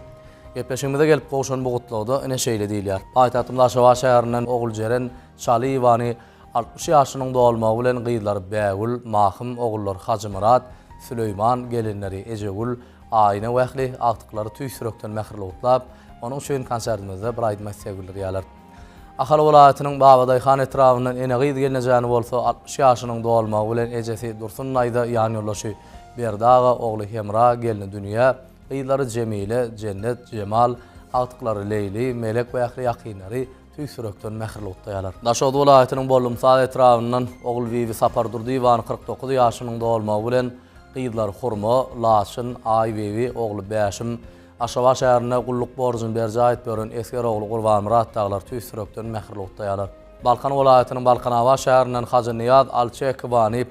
Gepleşigimize gelip goşan bu gutlawda ene şeýle diýilýär. Paýtagtymyz Aşgabat şäherinden Oguljeren Çalywany 60 ýaşynyň dolmagy bilen gyýdlary Bägül, Mahym ogullar Hajymyrat, Süleyman gelinleri Ejegül, aýyna wähli agtyklary tüý sürekden mährli gutlap, onun şeýin konsertimizde bir aýdym sevgili ýalar. Ahal welaýatynyň Babadaýhan etrafyndan ene gyýdy gelinejäni bolsa 60 ýaşynyň dolmagy bilen ejesi Dursun Naýda ýany ýollaşy Berdaga ogly Hemra gelini dünýä, gyýdlary Jemile, Cennet, Cemal, agtyklary Leyli, Melek wähli ýakynary tüý sürekden mährli gutlaýarlar. Daşod welaýatynyň Bolumsal etrafyndan ogul Bibi Sapar Durdyýwany 49 ýaşynyň dolmagy bilen gyýdlary Hurma, Laçyn, Aýbebi ogly Bäşim, Aşgabat şäherine gulluk borjyny berjäýet beren esker ogly Gurbanmurat daglar tüý sürekden mährli gutlaýarlar. Balkan welaýatynyň Balkanawa şäherinden Hazy Niyaz Alçekybany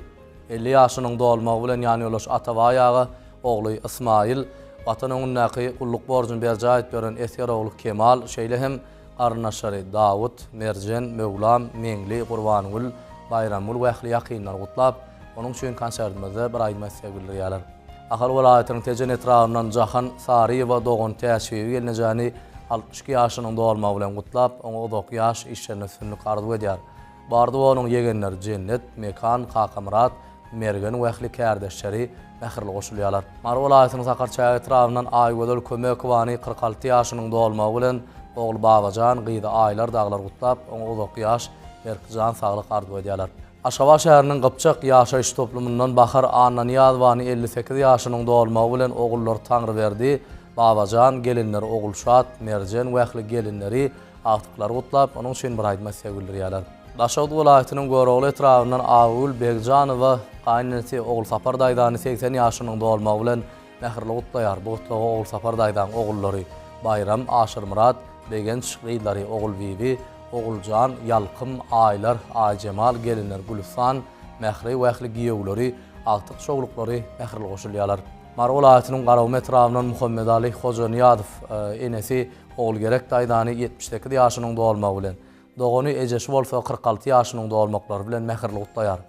50 ýaşynyň dolmagy bilen ýany ýolaş Ataba ýagy ogly Ismail, watanyň näki gulluk borjyny berjäýet beren esker ogly Kemal, şeýle hem arnaşary Dawud, Merjen, Mewlam, Mengli, Gurbanul, Bayramul wähli ýakynlar gutlap, onuň şeýin konsertimizde bir aýdym sevgili ýalar. Ahal welaýatynyň Tejen etrafyndan Jahan Saryýewa dogan täşebi gelinejäni 62 ýaşynyň dolmagy bilen gutlap, oňa 9 ýaş işlerine sünnik arzu edýär. Bardy onuň ýegenleri Cennet, Mekan, Kakamrat, Mergen wähli kärdeşleri mährli goşulýarlar. Mar welaýatynyň Sakarçay etrafyndan Aýgödel Kömekowany 46 ýaşynyň dolmagy bilen ogly Babajan gyýdy aýlar daglar gutlap, oňa 9 ýaş Berkjan saglyk arzu edýärler. Aşgabat şäheriniň Gypçak ýaşaýyş toplumundan Bahar Annaniyazwany 58 ýaşynyň dolmagy bilen ogullar Tanryberdi, Babajan gelinleri Ogulşat, Merjen wähli gelinleri agtyklary gutlap, onuň şeýin bir aýdym sevgili ýalar. Daşod welaýatynyň Görogly etrafyndan Agul Begjanowa gaýnysy ogul Sapar Daýdany 80 ýaşynyň dolmagy bilen mährli gutlaýar. Bu gutlagy ogul Sapar Daýdan ogullary Bayram, Aşyrmurat, Begenç gyýdlary ogul Bibi, Oguljan, Yalkym, Aýlar, Aýjemal gelinler Gülüstan, mähri wähli giýewleri, agtyk şogluklary mährli goşulýarlar. Mar welaýatynyň Garaw etrafyndan Muhammed Ali Hoja Niýazow enesi ogul Gerek Daýdany 78 ýaşynyň dolmagy bilen, dogany ejesi bolsa 46 ýaşynyň dolmaklary bilen mährli gutlaýar.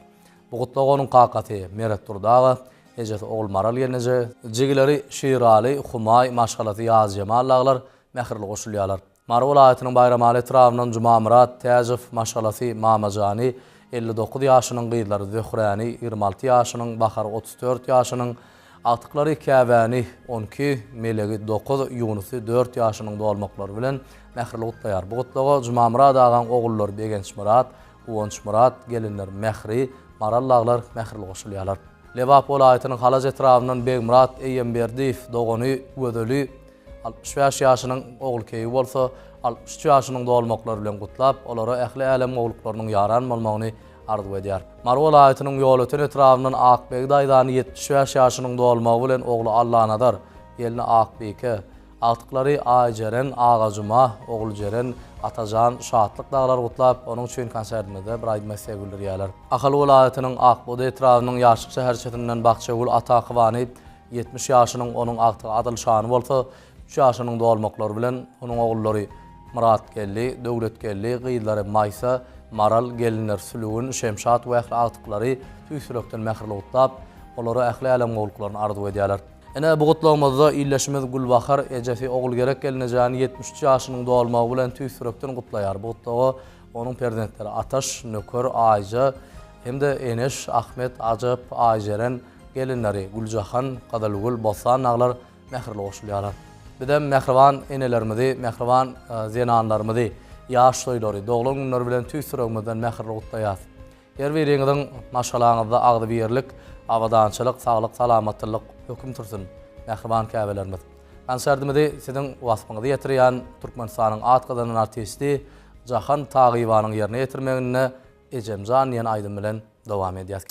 Bu gutlagy onuň kakaty Meret Turdaga, ejesi ogul Maral gelinje, jigileri Şirali, Humay, maşgalaty Ýazjemal laglar mährli goşulýarlar. Mar welaýatynyň Bayramaly etrafyndan Jumamurat, Täjif, maşgalaty Mamajany 59 ýaşynyň gyýdlary Zöhrani 26 ýaşynyň, Bahar 34 ýaşynyň, agtyklary Käbäni 12, Melegi 9, Ýunusy 4 ýaşynyň dolmaklary bilen mährli gutlaýar. Bu gutlagy Jumamurat agan ogullar Begenç Murat, Uwanç Murat gelinler Mähri, Maral laglar mährli goşulýarlar. Lebap welaýatynyň Halaj etrafyndan Begmurat Eýemberdiýew dogany Gödeli 65 ýaşynyň ogul keýi bolsa 63 ýaşynyň dolmaklary bilen gutlap, olara ähli alem ogluklarynyň ýaran bolmagyny arzu edýär. Mar welaýatynyň ýol etrafyndan Akbeg Daýdany 75 ýaşynyň dolmagy bilen ogly Allanadar, gelini Akbeke, agtyklary Aýjeren, Agajuma, Oguljeren, Atajan, Şatlyk daglar gutlap, onuň üçin konsertimizde bir aýdym sevgili ýalar. Ahal welaýatynyň Akbody etrafynyň ýaşlyk şäherçetinden Bakçagul Atakywany 70 ýaşynyň onuň agtygy Adylşany bolsa 3 ýaşynyň dolmaklary bilen onuň ogullary Murat gelli, Döwlet gelli, gyýdlary Maýsa, Maral gelinler Sülüwün, Şemşat wähli agtyklary tüý sürekden mährli gutlap, olary ähli alem ogluklaryny arzu edýärler. Ene bu gutlagymyzda illeşimiz Gulbahar ejesi ogul Gerek gelinejäni 73 ýaşynyň dolmagy bilen tüý sürekden gutlaýar. Bu gutlagy onuň perzentleri Ataş, Nökör, Aýja hemde Eneş, Ahmet, Ajap, Aýjeren gelinleri Guljahan, Gadalgul, Bosan aglar mährli goşulýarlar. Bidem mehriban enelerimizi, mehriban zenanlarimizi, ýaş toýlary, doglan günleri bilen tüý süregimizden mährli gutlaýar. Her biriňiziň maşgalaňyzda agdy birlik, awadançylyk, saglyk, salamatlyk höküm tursun. Mähriban käbelerimiz. Konserdimizi siziň wasfyňyzy ýetirýän Türkmenistanyň atgadan artisti Jahan Tagyýbanyň ýerine ýetirmegine Ejemjan ýen aýdym bilen dowam edýär.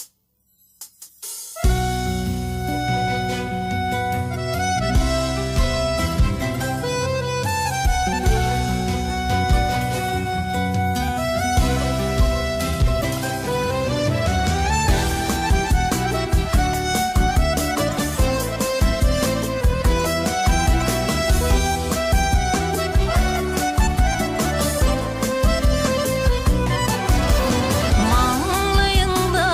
Mağlayında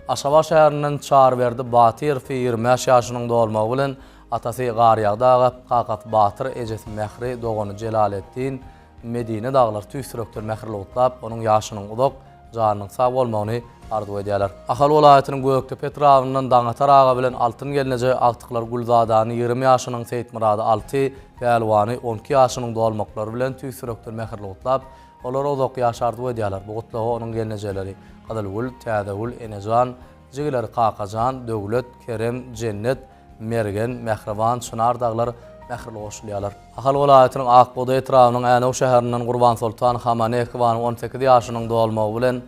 Aşgabat şäherinden Çarberdi Batyr 25 ýaşynyň dolmagy bilen atasy Garyagdaga Qakat Batyr ejesi Mehri dogany Jelaletdin Medine daglar tüýsürekdir Mehri utlap onuň ýaşynyň uzak janynyň sag bolmagyny arzu edýärler. Ahal welaýatynyň Gökte Petrawyndan Daňatar aga bilen altyn gelneje agtyklar Gulzadany 20 ýaşynyň Seyitmurady 6 Pälwany 12 ýaşynyň dolmaklary bilen tüýsürekdir Mehri utlap olar uzak ýaş arzu edýärler. Bu gutlagy onuň gelnejeleri Gadalgul, Tädegul, Enejan, Jigiler Qaqajan, Döwlet, Kerem, Cennet, Mergen, Mehriban, Çınar daglar mehirli goşulýarlar. Ahal welaýatynyň Akboda etrawynyň Änew şäherinden Gurban Sultan Hamanekowanyň 18 ýaşynyň dolmagy bilen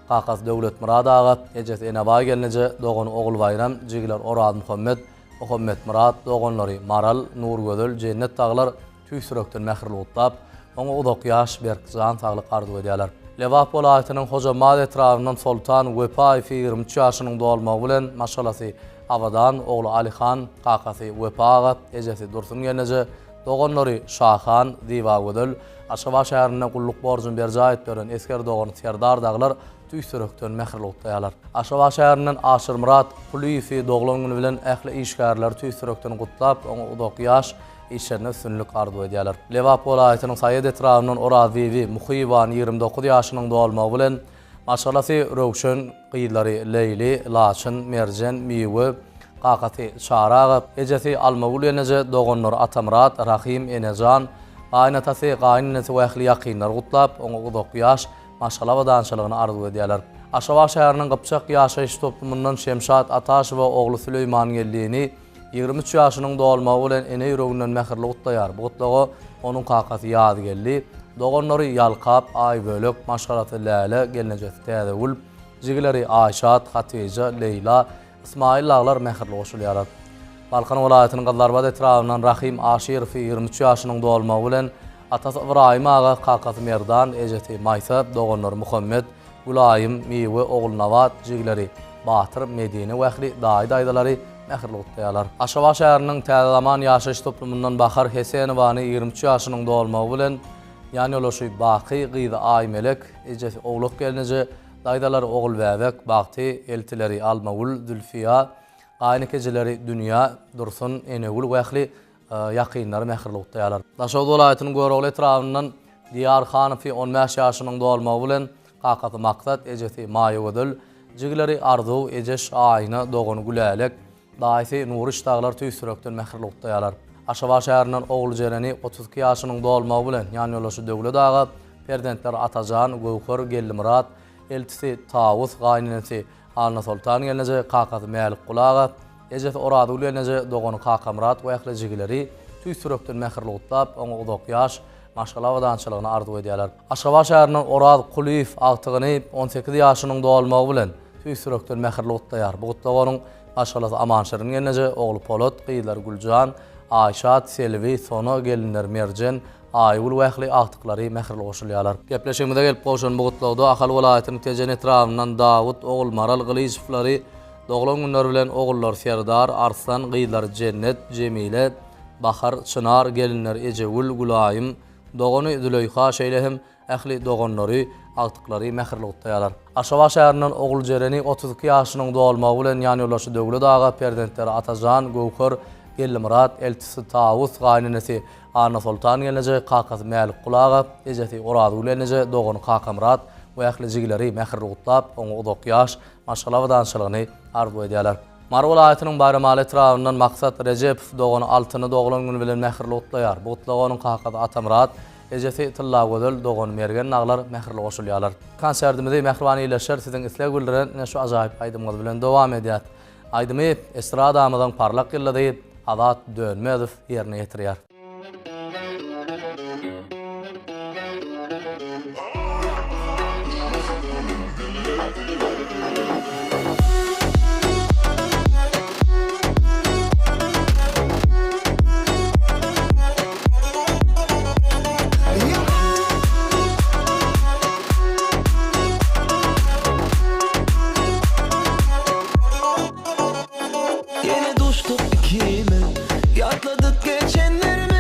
Qaqas Döwlet Murad aga ejesi Eneba gelneje dogany ogul bayram, Jigiler Orad Muhammed, Muhammed Murad doganlary Maral, Nurgözel, Cennet daglar tüýsürekden mehirli utlap, oňa uzak ýaş berkjan saglyk arzu edýärler. Lewap welaýatynyň Hojamad etrawynyň Sultan Wepaýew 23 ýaşynyň dolmagy bilen maşalasy Abadan ogly Alihan Qaqasy Wepaga ejesi Dursun gelneje doganlary Şahan Diwagödül Aşgabat şäherinden gulluk borjun berjaýet beren esker dogan Serdar daglar tüýsürekden mehirli utlaýarlar. Aşgabat şäherinden Aşyr Murat Puliýew doglan bilen ähli işgärler tüýsürekden gutlap oňa uzak ýaş işlerine sünlük arzu edýärler. Lewap welaýatynyň Saýed etrawynyň Oraziwi Muhyban 29 ýaşynyň dolmagy bilen maşalasy Rowşen gyýlary Leyli, Laçyn, Merjen, Miwe, Qaqaty Şaraga, ejesi Almagul ýene doganlar Atamrat, Rahim, Enejan, aýnatasy gaýnynysy wähli ýakynlar gutlap, oňa uzak ýaş maşala we danşalygyny arzu edýärler. Aşgabat şäheriniň Gypçak ýaşaýyş toplumundan Şemşat Ataşew ogly Süleyman geldiğini 23 ýaşynyň dolmagy bilen ene ýüreginden mehirli gutlaýar. Bu gutlagy onuň Qaqasy ýady geldi. Doganlary Yalqap, Aýbölek, Maşgaraty Läle, gelnejesi Tädegul, Jigileri Aýşat, Hatice, Leyla, İsmail daglar mehirli goşulýarlar. Balkan welaýatynyň Gazarbad etrawynyň Rahim Aşyrow 23 ýaşynyň dolmagy bilen atasy Ibrahim aga Qaqasy Merdan, ejesi Maýsa, doganlary Muhammed, Gulaýym, Miwe, ogul Nawat, Jigileri Batyr, Medine wähli daýdalary mehirli gutlaýarlar. Aşgabat şäheriniň Täzezaman ýaşaýyş toplumundan Bahar Hesenowany 23 ýaşynyň dolmagy bilen ýani olaşy Baqy gyzy Aýmelek ejesi ogluk gelneje daýdalary ogul Bäbek, Baqty, eltileri Almagul, Zülfiya, aýny kejeleri Dünýä, Dursun, Enegul wähli ýakynlary mehirli gutlaýarlar. Daşowut welaýatynyň Görogly etrawynyň Diyar Hanowy 15 ýaşynyň dolmagy bilen Qaqasy Maksat ejesi Maýagödül, Jigileri Arzu, ejes aýna dogany Gülälek, daýsy Nuruş daglar tüýsürekden mehirli gutlaýarlar. Aşgabat şäherinden ogly Jereni 32 ýaşynyň dolmagy bilen ýani ýolaşy Döwlet aga perdentler Atajan, Gowhar, Gellimrat, eltisi Tawus, gaýnynysy Alna Sultan gelneje Qaqasy Mälik Qulaga, ejesi Orady gelneje dogany Qaqamrat we jigileri tüýsürekden mehirli gutlap oňa uzak ýaş maşgala we dançylygyny arzu edýärler. Aşgabat şäherinden Orady Quliýew agtygyny 18 ýaşynyň dolmagy bilen tüýsürekden mehirli gutlaýar. Bu gutlagy onuň maşgalasy Amanşyryň gelneje ogly Polat, gyýlar Guljan, Aýşat, Selvi, Sona gelinler Merjen, Aýgul wähli agtyklary mehirli goşulýarlar. Gepleşigimizde gelip goşan bu gutlagda Ahal welaýatynyň Tejen etrawynyň Dawud, ogul Maral Gylyjewlary doglan günler bilen ogullar Serdar, Arslan, gyýlar Cennet, Jemile, Bahar, Çınar gelinler Ejegul, Gulaýym, dogany Züleyha şeýlehem ähli doganlary agtyklary mehirli gutlaýarlar. Aşgabat şäheriniň ogul Jereni 32 ýaşynyň dolmagy bilen ýani ýolaşy Döwlet aga perdentleri Atajan, Gowhar, Gellimrat, eltisi Tawus, gaýnynysy Alna Sultan gelneje Qaqasy Mälik Qulaga, ejesi Orady gelneje dogany Qaqamrat we ähli jigileri mehirli gutlap oňa uzak ýaş maşgala we dançylygyny arzu edýärler. Mar welaýatynyň Bayramaly etrawynyň Maksat Rejepow dogany altyny doglan güni bilen mehirli gutlaýar. Bu gutlagy onuň Qaqasy Atamrat, ejesi Tillagödül dogany mergen naglar mehirli goşulýarlar. Konsertimizi Mehriban ýyleşer siziň isleg bildiren şu ajaýyp aýdymyz bilen dowam edýär. Aýdymy estradamyzyň parlak ýyllady Azat Dönmezow ýerine ýetirýär. Yine düştük ikimiz, yatladık geçenlerin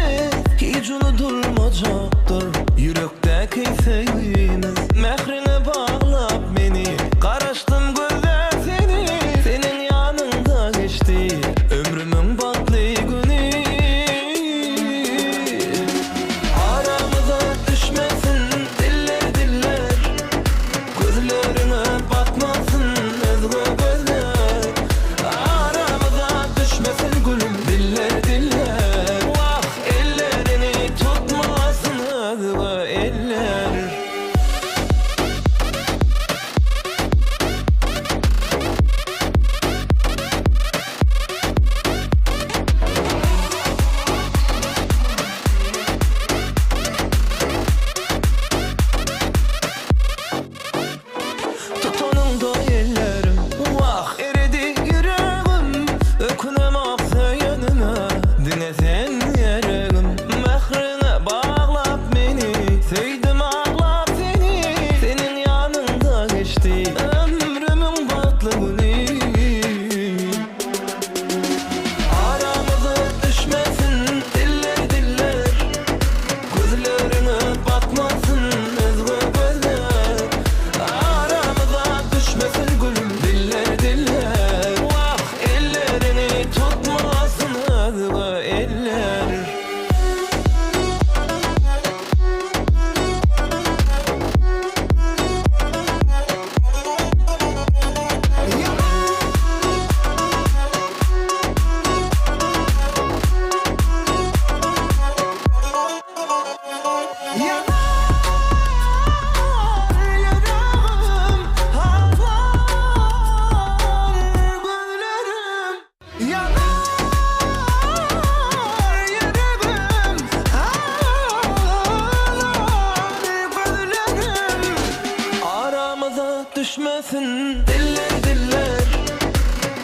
düşmesin. Diller diller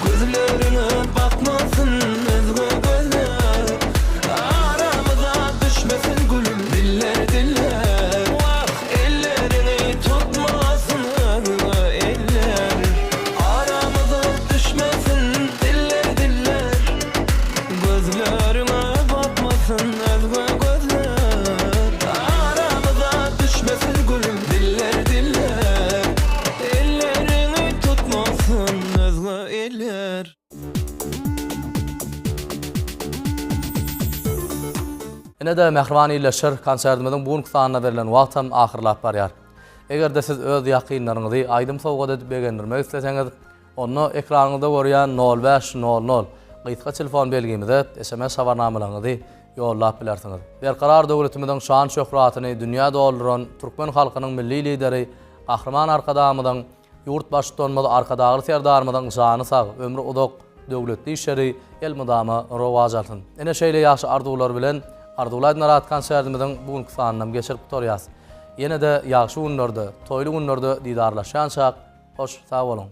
gözlerine bakmasın. Özgü gözler aramıza düşmesin gülüm. Diller diller vah ellerini tutmasın. Özgü eller aramıza düşmesin. Diller diller gözlerine bakmasın. Özgü gözler aramıza düşmesin gülüm. Diller diller ellerini tutmasın. Özgü eller. Ine de Mehribany illeşir konsertimizin bugünkü sanına berilen wagtam ahyrlap barýar. Egerde siz öz ýakynlaryňyzy aýdym sowgat edip begendirmek isteseňiz, onu ekranyňyzda görýän 0500 gyzga telefon belgimize SMS habarnamalaryňyzy ýollap bilersiňiz. Berkarar döwletimiziň şan şöhratyny dünýä dolduran türkmen halkynyň milli lideri Gahrman Arkadamyň ýurt başdanmaz arkadagy serdarmyň jany sag, ömrü uzak döwletli işleri el mudama rowaj alsyn. Ene şeýle ýaşy arzuwlar bilen Arzuwlar Narat konsertimizin bugünkü sanyny geçirip torýas. Ýene de ýagşy günlerde, toýly günlerde didarlaşançak, hoş sag bolun.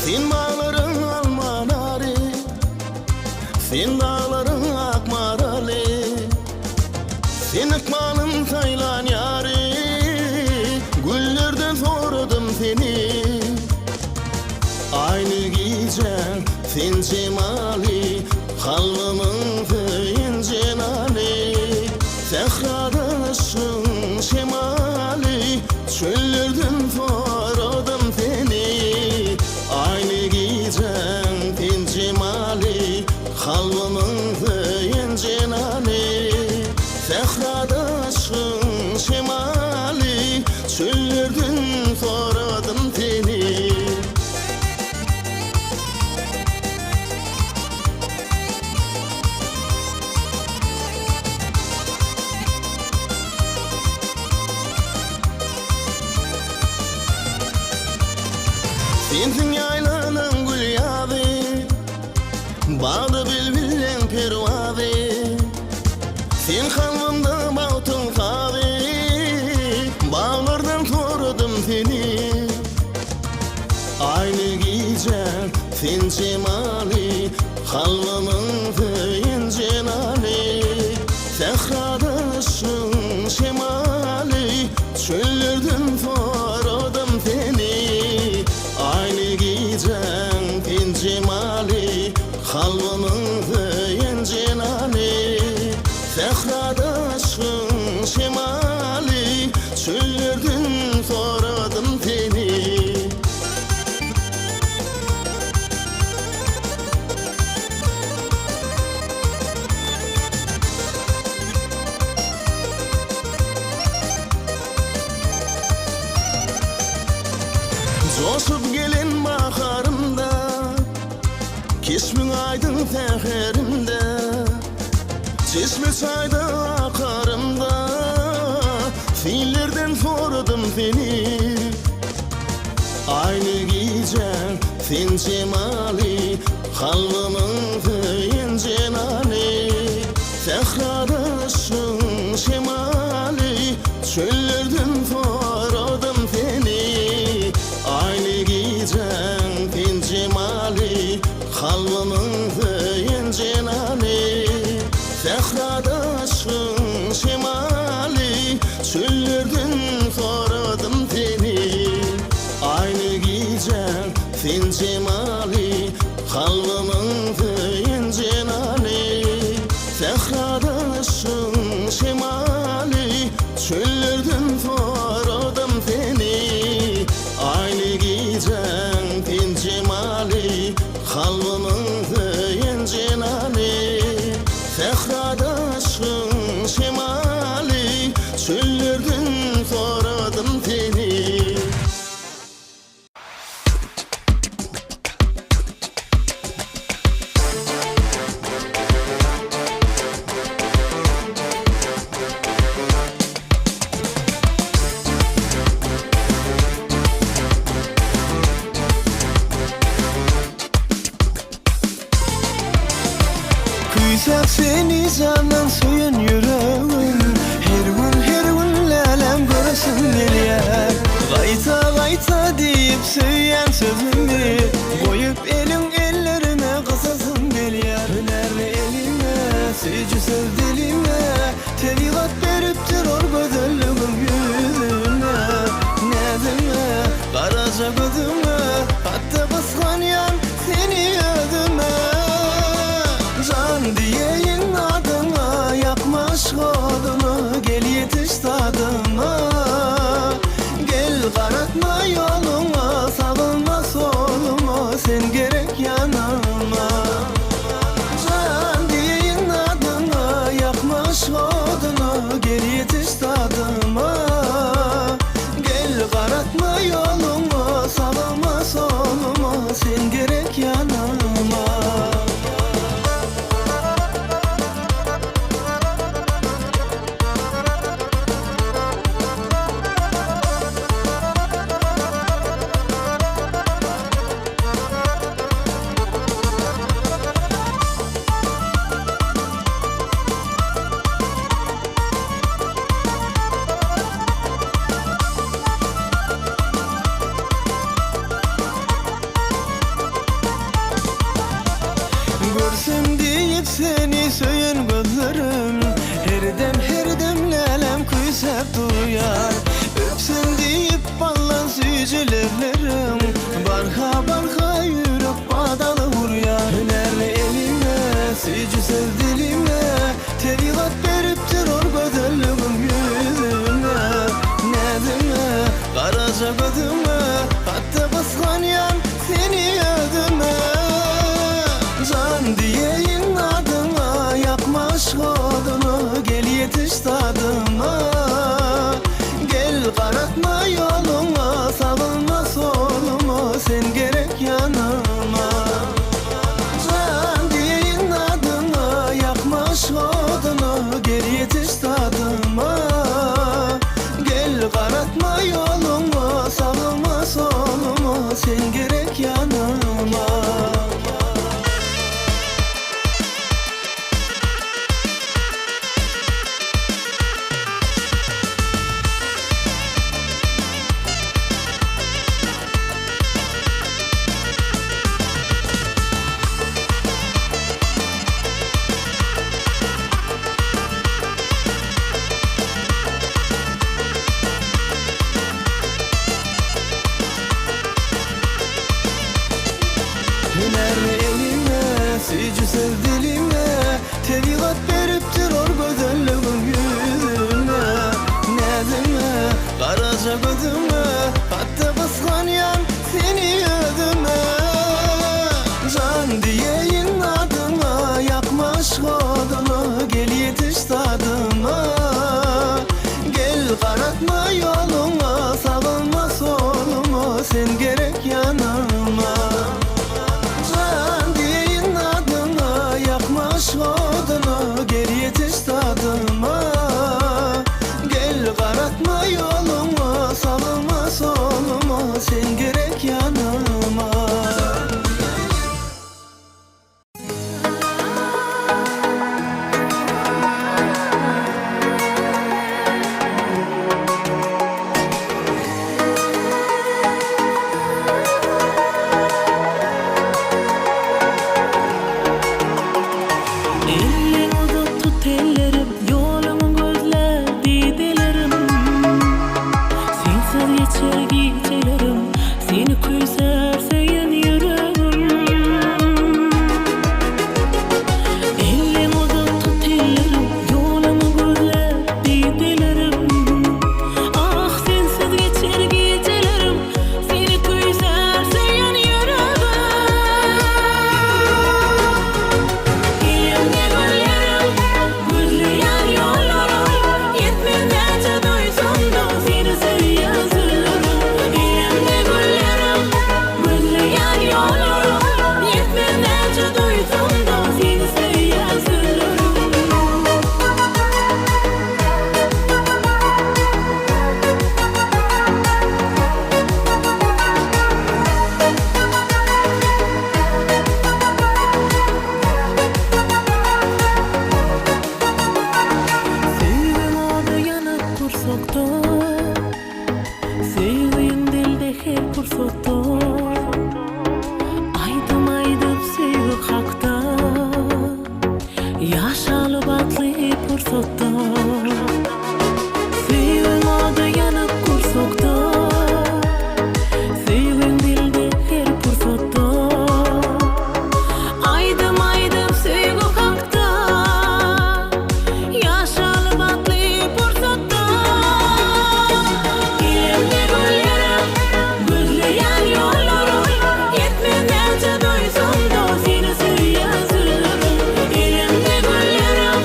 Sen bağların almanari, sen dağların akmarali, sen akmalın saylan yari, güllerden sordum seni. Aynı giyeceksin sen cemali, kalbimın feyin cenali. Sehradaşın şemali, çöllerden sordum seni. Aynı giyeceksin sen cemali, kalbimın feyin cenali. Sehradaşın şemali, çöllerden sordum seni. Sensin yaylanan gül yadı, bağda bilbilen pervadı. Sen kalbimde bağtın kadı, bağlardan sordum seni. Aynı giyeceksin sen cemali, kalbimın feyin cenali. Sehradaşın şemali, çöllerden sordum seni. Aynı giyeceksin sen cemali, kalbimın feyin cenali. Sehradaşın şemali, çöllerden sordum seni. Coşup gelin baharımda, kesmin aydın seherimde. Çeşme çayda akarımda fillerden sordum seni. Aynı gecen sen cemali kalbimın feyin cenani. Sehradasın şemali çöllerden sordum seni. Aynı gecen sen cemali kalbimın feyin cenani. Sehradasın şemali çöllerden sordum seni. Aynı gecen sen cemali kalbimın feyin cenani. Sehradasın şemali çöllerden sordum seni. Aynı gecen sen cemali kalbimın feyin cenani. Sehradasın şemali çöllerden sordum seni. Kıysak seni candan soyun yüreğim. Her gün lalem görsün geliyor. Gayta gayta deyip söyleyen sözümü koyup elin ellerine kısasın geliyor. Hünerli elime, sözcü söz dilime tevigat verip durur gözellüğüm yüzüme. Nedime, karaca gözüme hatta kıskan yan seni ödüme. Can diyeyin adına yakma aşkını gel yetiş tadıma. Gel karatma yoluma savunma soluma sen gerek yanıma. Can diyeyin adına yakma aşkını gel yetiş tadıma. Gel karatma yoluma savunma soluma sen gerek yanıma. Görsem deyip seni söyün gözlerim. Her dem lalem kuysap duyar. Öpsem deyip ballan sücülerlerim. Barha yürek badalı vuruyor. Hünerli elime, sücü söz dilime tevigat verip durur gözellüğüm yüzüme. Nedime, karaca gözüme hatta kıskan yan seni ödüme. Can diyeyin adına yakma aşkını gel yetiş tadıma. Gel karatma yoluma savunma soluma sen gerek yanıma. Can diyeyin adına yakma aşkını gel yetiş tadıma. Gel karatma yoluma savunma soluma sen gerek yanıma. ellerim, yolumu gözlerdi dilerim. Sensiz geçer gecelerim, seni kuyser seyen yüreğim. Ellim uzun tut ellerim, yolumu gözlerdi dilerim. Ah sensiz geçer gecelerim, seni kuyser seyen yüreğim. Elimde güllerim, gözleyen yollarım, yetmez duysam da seni seviyen sırlarım. Elimde güllerim, gözleyen yollarım, yetmez duysam da seni seviyen sırlarım. Sevgim orada yanıp kursakta, sevgim dilde her kursakta. Aydım aydıp sevgi hakta, yaşalıp atlayıp kursakta. Sevgim orada yanıp kursakta, sevgim dilde her kursakta. Aydım aydıp sevgi hakta, yaşalıp atlayıp kursakta. Elimde güllerim, gözleyen yollarım, yetmez duysam da seni seviyen sırlarım. Elimde güllerim,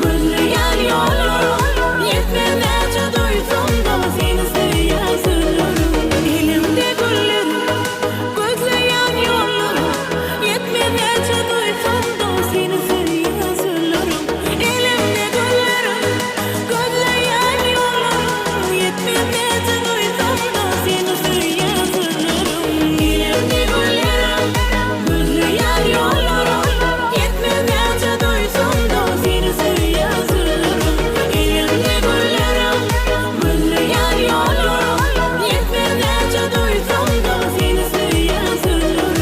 gözleyen yollarım, yetmez duysam da seni seviyen sırlarım. Elimde güllerim, gözleyen yollarım, yetmez duysam da seni seviyen sırlarım. Elimde güllerim, gözleyen yollarım, yetmez duysam da seni seviyen sırlarım. Elimde güllerim, gözleyen yollarım, yetmez duysam da seni seviyen sırlarım. Elimde güllerim, gözleyen yollarım, yetmez duysam da seni seviyen sırlarım.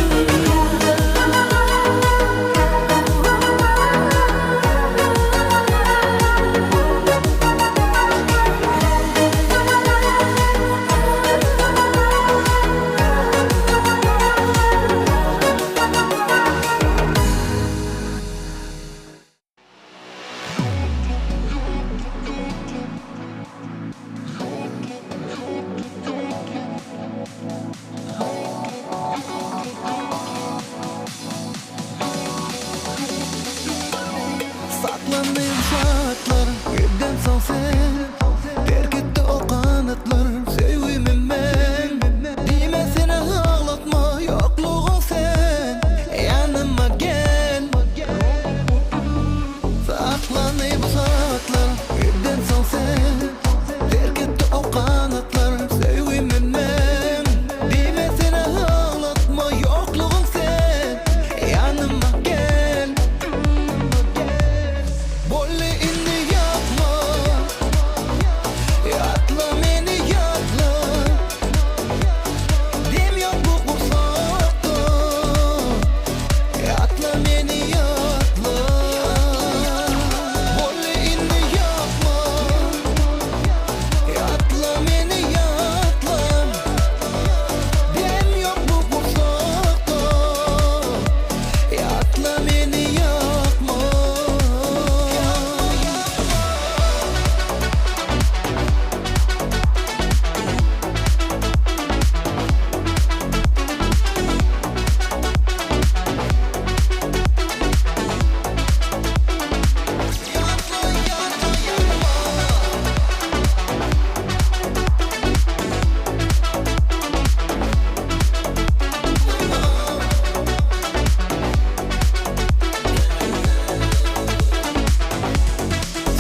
Saklandığım saatler birden son sen, terk etti o kanatlar sevgimin ben. Dime seni ağlatma, yokluğun sen, yanıma gel. Saklandığım saatler birden son sen, terk etti o kanatlar sevgimin ben. Dime seni ağlatma, yokluğun sen, yanıma gel. Bolle indi yapma, yatla beni yatla. Dem yok bu kursakta, yatla beni yatla. Bolle indi yapma, yatla beni yatla. Dem yok bu kursakta, yatla beni yakma.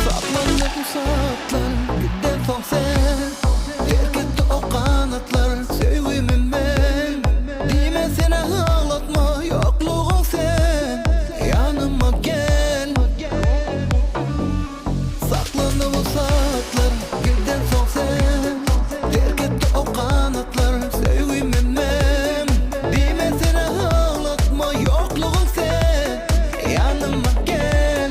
Saklandı bu saatler birden son sen, terk etti o kanatlar sevgimin ben. Dime seni ağlatma, yokluğun sen, yanıma gel. Saklandı bu saatler birden son sen, terk etti o kanatlar sevgimin ben. Dime seni ağlatma, yokluğun sen, yanıma gel.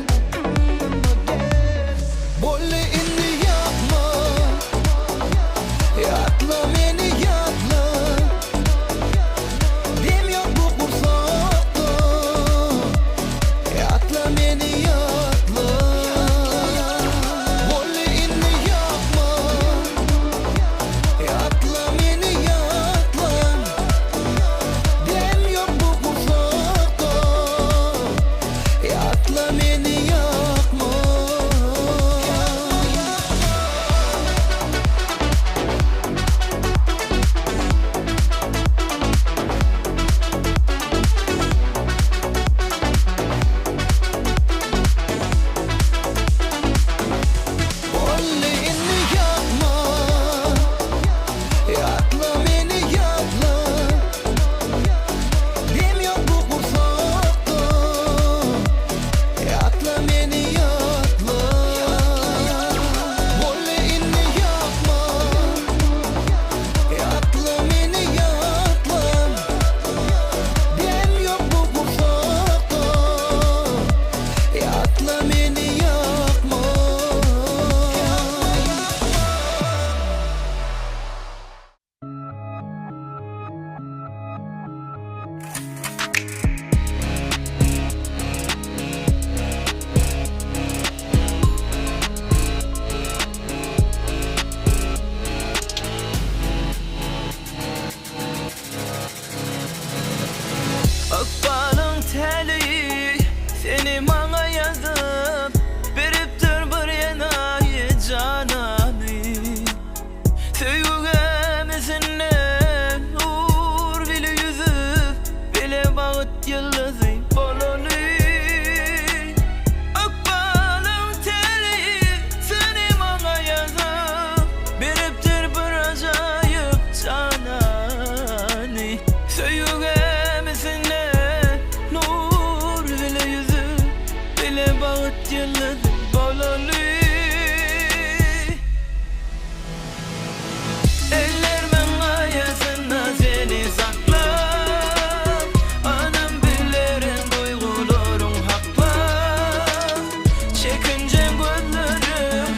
çekince gözlerim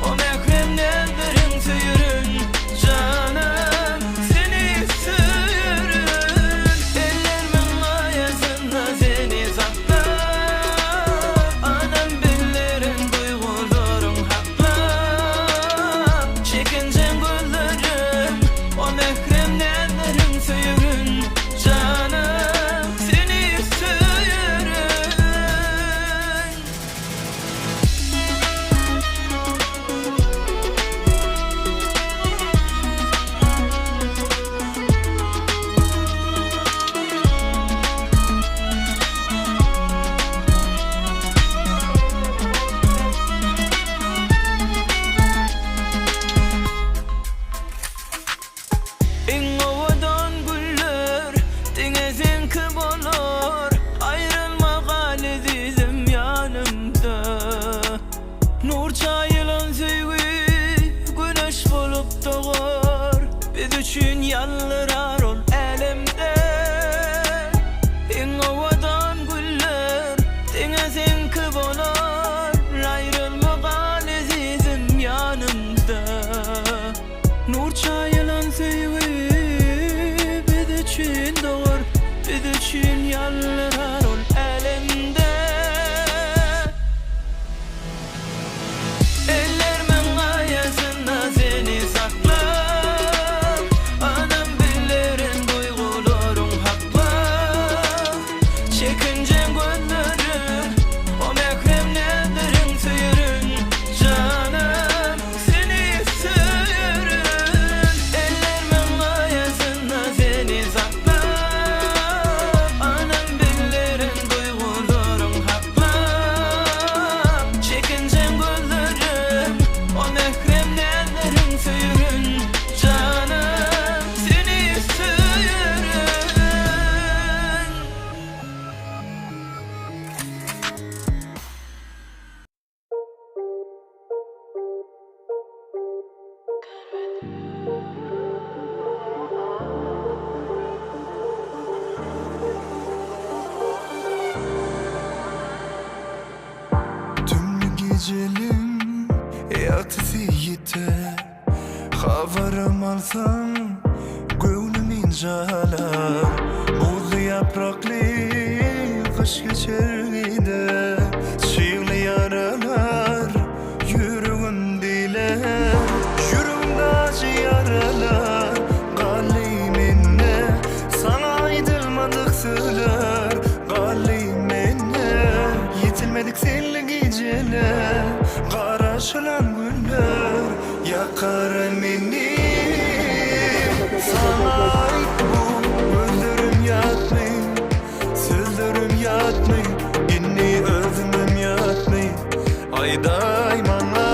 o mehrem nellerin tüyürün canım seni tüyürün ellerimin layasında seni saklar anam billerin duygularım haklar çekince gözlerim o mehrem nellerin tüyürün canım seni tüyürün. En ovadan güller denizin kıb olur ayrılma azizim yanımda nur çayılan sevgi güneş bulup doğar biz üçün yallırar ol elimde en ovadan güller denizin kıb olur ayrılma azizim yanımda nur çayılan sevgi biz için doğar biz için yallırar ol elimde ellerimin layasında seni saklar anam billerin duygularım haklar çekince gözlerim o mehrem nellerin tüyürün canım seni tüyürün ellerimin layasında seni saklar anam billerin duygularım haklar çekince gözlerim o mehrem nellerin tüyürün canım seni tüyürün. Tüm gecelim yatısı yite havarım alsam gönlüm incalar buzlu yapraklı kış geçer gider çiğli yaralar yüreğim diler yüreğimde acı yaralar galiminne sana aydılmadık söyler galiminne yetilmedik senli geceler karaşılan günler yakar beni sana ait bu gözlerim yatmay sözlerim yatmay inni özümüm yatmay ayday bana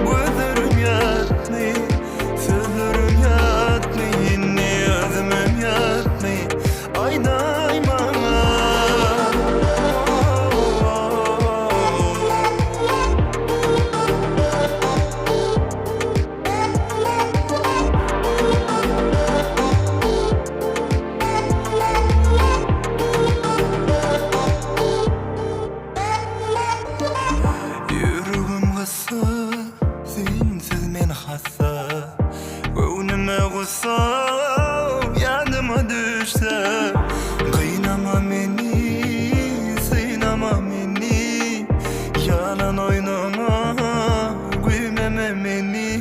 gözlerim yatmay sözlerim yatmay inni özümüm yatmay ayday bana. Yüreğim kısa, sensiz men hassa Gönlüme kussa, yanıma düşse Kıynama beni, sıynama beni Yalan oynama, güymeme beni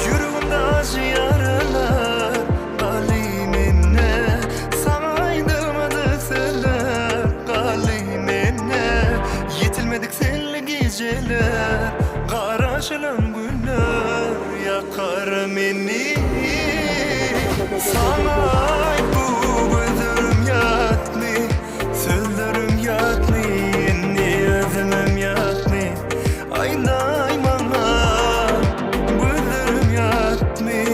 Yüreğimde acı yaralar, galiminne Sana aydılmadık söyler, galiminne Yetilmedik senli geceler karaşılan günler yakar beni sana ait bu gözlerim yatmay sözlerim yatmay inni özümüm yatmay ayday bana gözlerim yatmay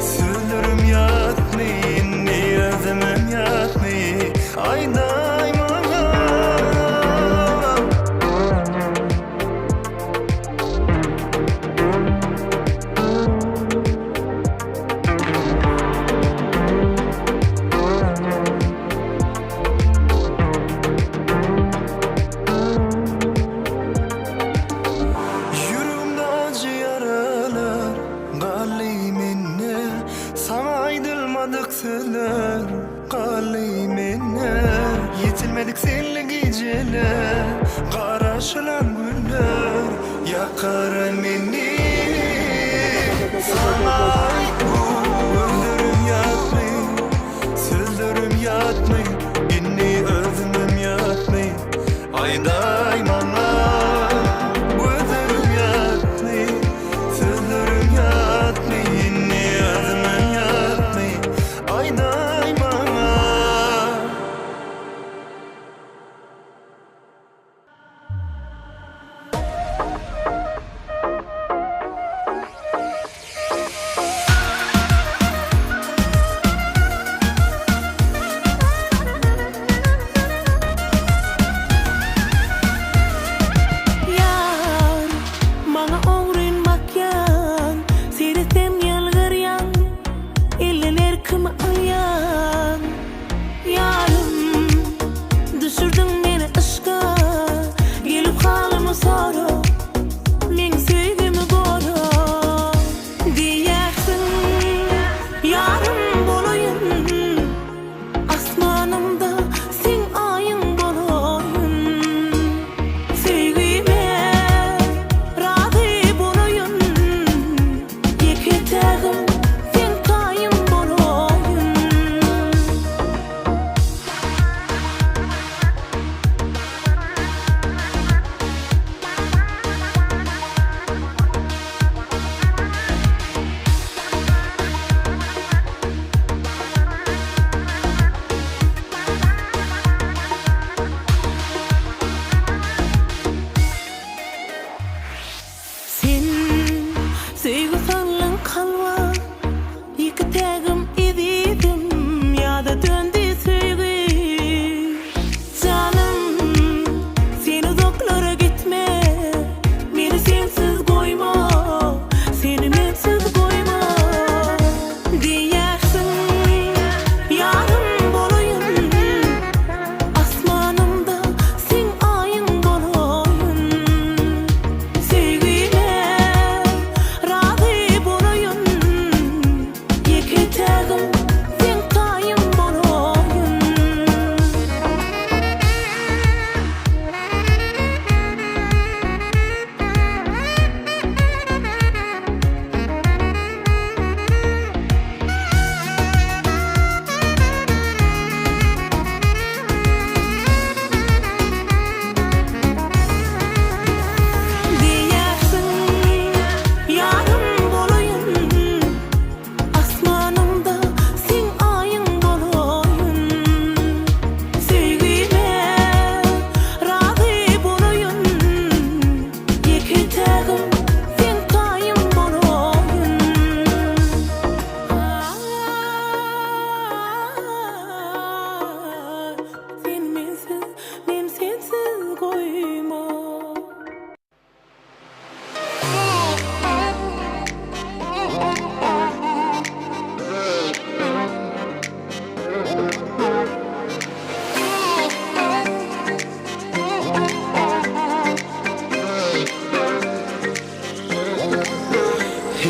sözlerim yatmay inni özümüm yatmay ayday bana.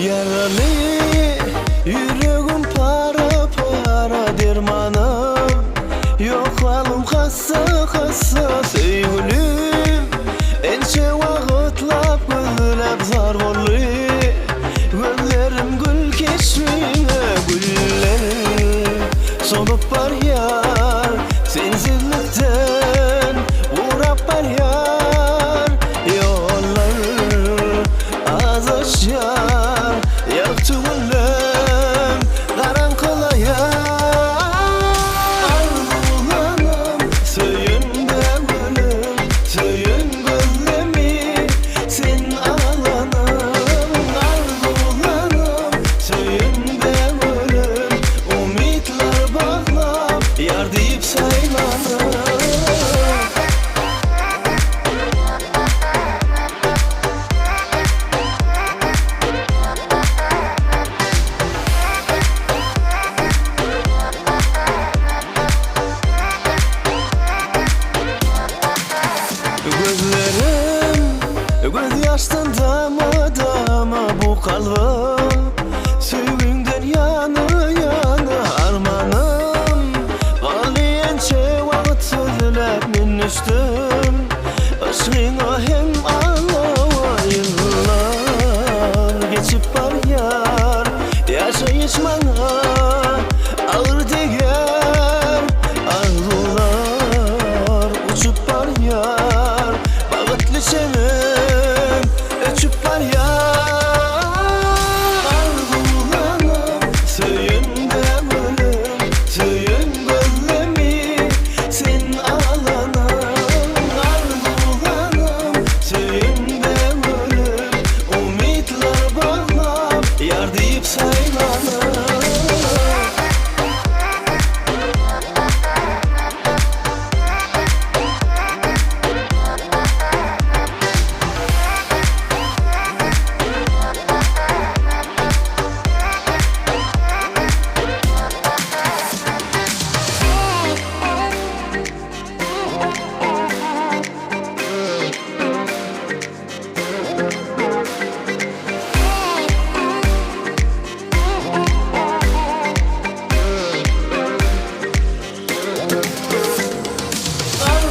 Yaralı yüreğim para para dermanım yok halım hassa hassa sevgilim ençe vakitlap gözlep zar bollu gözlerim gül keşmine güllerim sonup var yar sensizlikten uğrap var yar yollar az aşar yaktı gülüm karanlığa yar arzulanım söyünde gülüm söyün gülemi sen alanım arzulanım söyünde gülüm umutlar bağlap yar deyip saylanım. Gözlerim göz yaştan dama dama bu kalbim sevginden yanı yanı harmanım Galiyençe vakit sözler miniştim aşkına hem ağlava yıllar geçip var yar yaşayış bana ağır değer arzular uçup var yar bağıtlı senin öçüp var yar arzulanım söyünde gülüm söyün gözlemi sen alanım arzulanım söyünde gülüm umutlar bağlap yar deyip saylanım.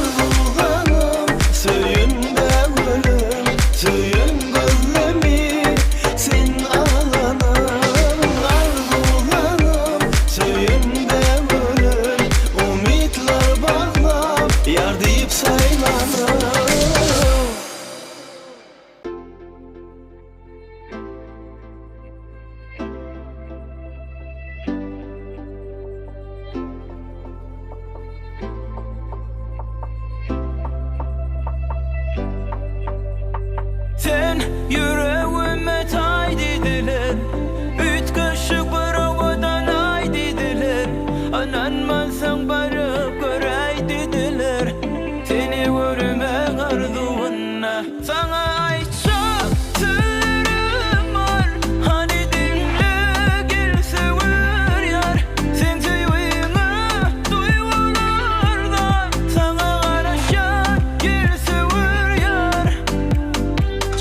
Arzulanım söyünde gülüm söyün gözlemi sen alanım arzulanım söyünde gülüm umutlar bağlap yar deyip saylanım. Sen yüreğime tay dediler Üç kaşık bir havadan ay dediler Ananmazsan barıp göray dediler Seni görmek arzuğuna Sana ait çok sırrım var Hani dinle gelse var yar Sen tüyüğüne duygulardan Sana karışan gelse var yar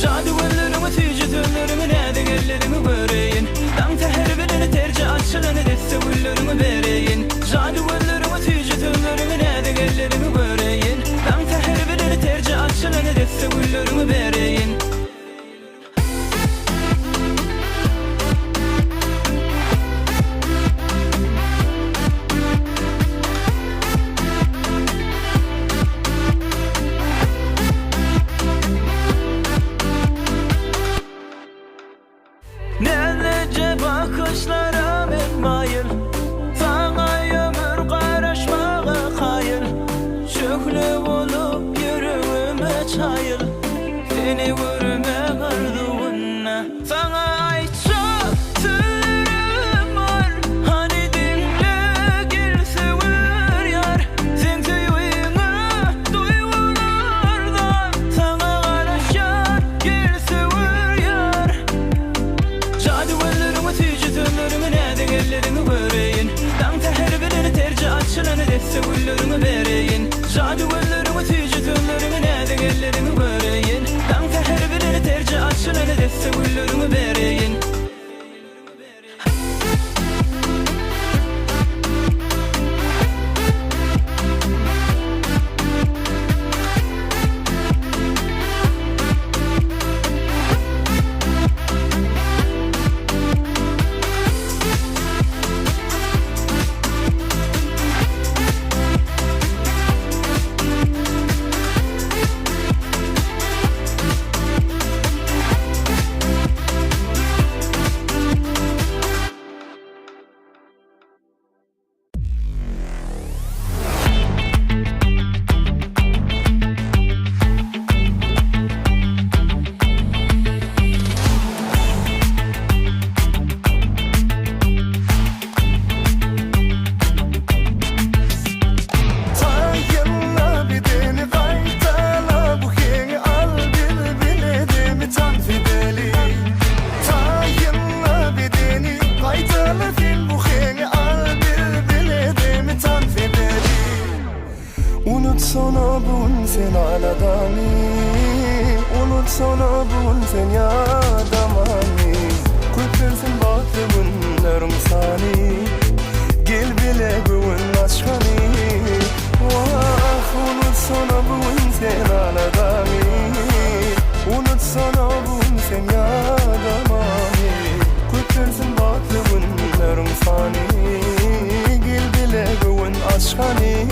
Caduvellerimi tüyücü töllerimi nerede ellerimi böreyin Dam teher bilini tercih açılanı desse güllerimi vereyin Caduvellerimi tüyücü töllerimi nerede ellerimi böreyin Dam teher bilini tercih açılanı desse güllerimi vereyin Nece bakışlarım etmayıl Sana ömür karışmağa kayıl Şüklü olup yüreğime çayıl Seni görmek arzuğuna Sana ait çok sırrım var Hani dinle gelse var yar Sen tüyüğüne duygulardan Sana karışan gelse var yar Caduvellerimi tüyücü töllerimi nerede ellerimi böreyin Dam teher bilini tercih açılanı desse güllerimi vereyin Caduvellerimi tüyücü töllerimi nerede ellerimi böreyin Dam teher bilini tercih açılanı desse güllerimi vereyin sen aladani unut sonra bugün sen yadamani köpürsün batı günlerim sani gel bile bugün aşkani vah unut sonra bugün sen aladani unut sonra bugün sen yadamani köpürsün batı günlerim sani gel bile bugün aşkani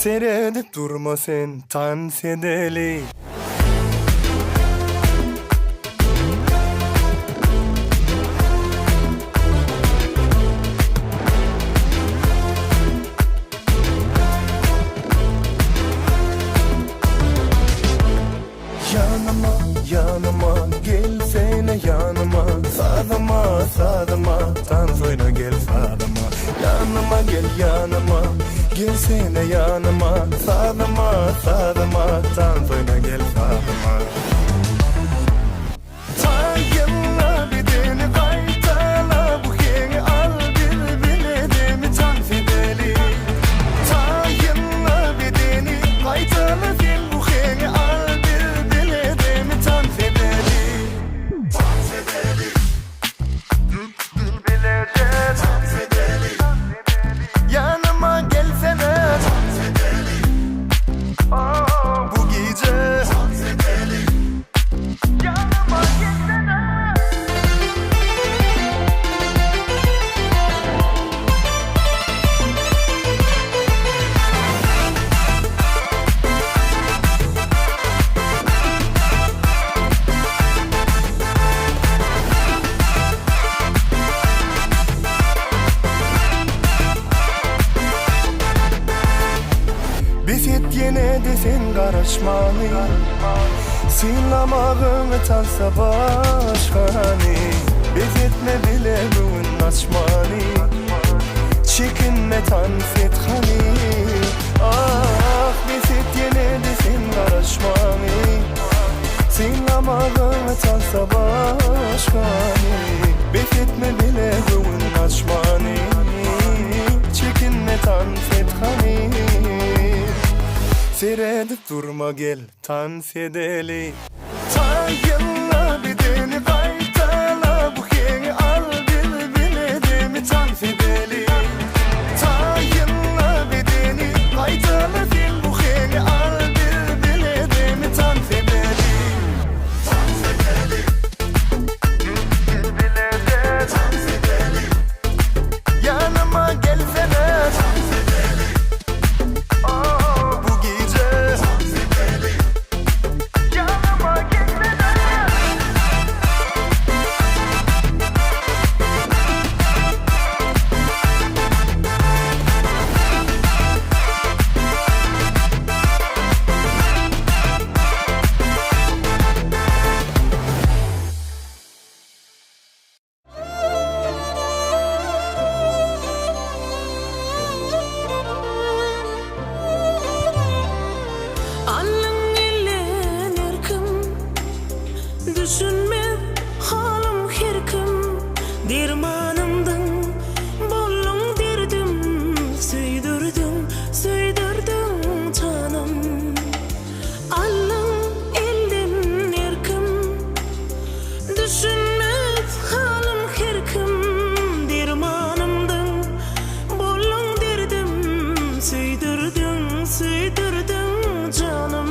seyredip durma sen tan sedeli yanıma gelsene yanıma sadıma tan soyna gel sadıma yanıma gel yanıma gelsene yanıma sadıma tan soyna gel sadıma tayınla bedeni kaytala bu kenge al bilbiledi tan fideli tayınla bedeni kaytala sen bu kenge al bilbiledi tan fideli yanıma gelsene bu gece yanıma gelsene Beset yine de sen karışmani Sinlamağını tansa başkani Bezetme bile bugün açmani Çekinme tanfet hani Ah beset yine de sen karışmani Sinlamağını tansa başkani Bezetme bile bugün açmani Çekinme tanfet hani seyredip durma gel tan sedeli tayınla bedeni kaytala bu kenge al bilbiledi mi tan fideli tayınla bedeni kaytala sen bu kenge al bilbiledi mi tan fideli bilbiledi yanıma gelsene düşünme halim herkim dermanımdan bollum derdim süydürdüm canım Allah'ım elden erkim düşünme halim herkim dermanımdan bollum derdim süydürdüm canım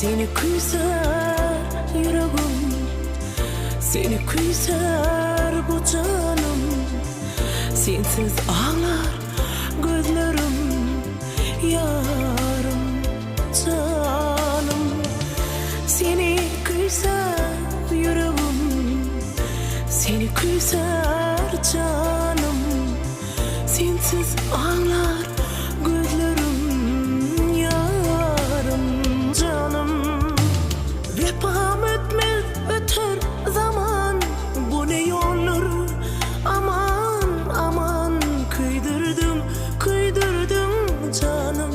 seni küser yüreğim seni küser bu canım sensiz ağlar gözlerim yarım canım seni küser yüreğim seni küser canım sensiz ağlar gözlerim yarım canım vefam etmez öter zaman bu ne yollar aman kıydırdım canım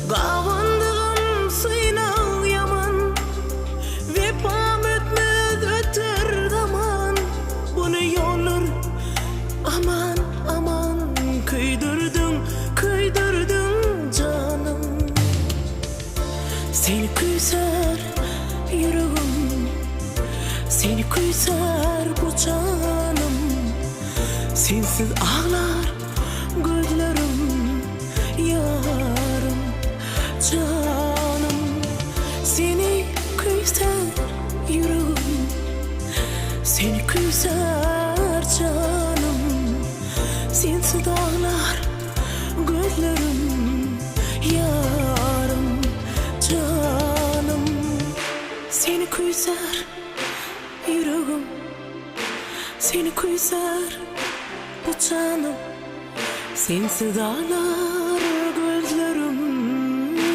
Gavandığım suyna yaman vefam etmez öter zaman bu ne yollar aman kıydırdım Seni küser yüreğim, seni küser bu canım. Sensiz ağlar gözlerim, yarım, canım. Seni küser yüreğim, seni küser canım. Sensiz ağlar gözlerim, yarım, canım. Seni küser yüreğim, seni küser bu canım. Sensiz ağlar gözlerim,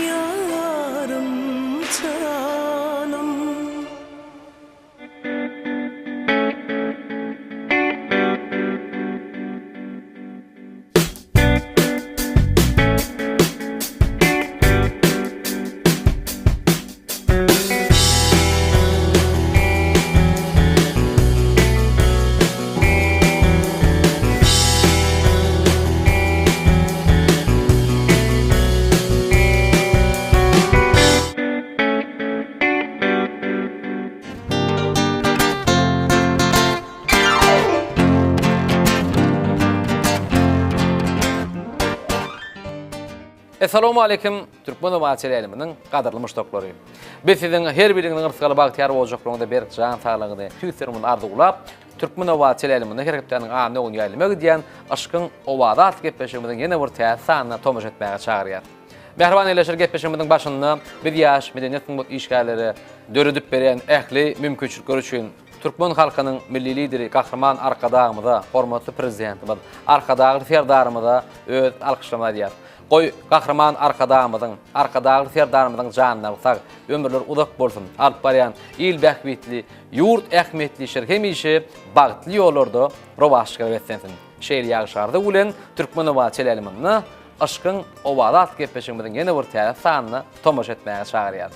yarım, canım. Assalamu alaykum. Türkmen Owatçyly elimiň gadarly muşdoklary. Biz siziň her biriniň yrskaly bagtyar boljaklarynda bir jan saglygyny tüýsürmün arzuglap, Türkmen Owatçyly elimiň hereketleriniň anyny oňy ýaýlamak diýen aşkyň owadat gepleşigimiň ýene bir täsirine tomuş etmäge çagyrýar. Mehriban eleşir gepleşigimiň başynda biz ýaş medeniýetiň bu işgärleri döredip beren ähli mümkinçilikler üçin Türkmen halkynyň milli lideri, gahrman arkadağymyza, hormatly prezidentimiz, arkadagy ferdarymyza öz alkyşlamalar diýär. Goý gahrman arkadagy ferdarymyzyň janyna sak, ömürler uzak bolsun. Alyp barýan il bähbitli, ýurt ähmetli şer hemişe bagtly ýollarda rowaşlyk etsensin. Şeýle ýaşardy bilen Türkmen Owatçyly elimiň aşkyň owadat gepleşigimiň ýene bir täsirine tomuş etmäge çagyrýar.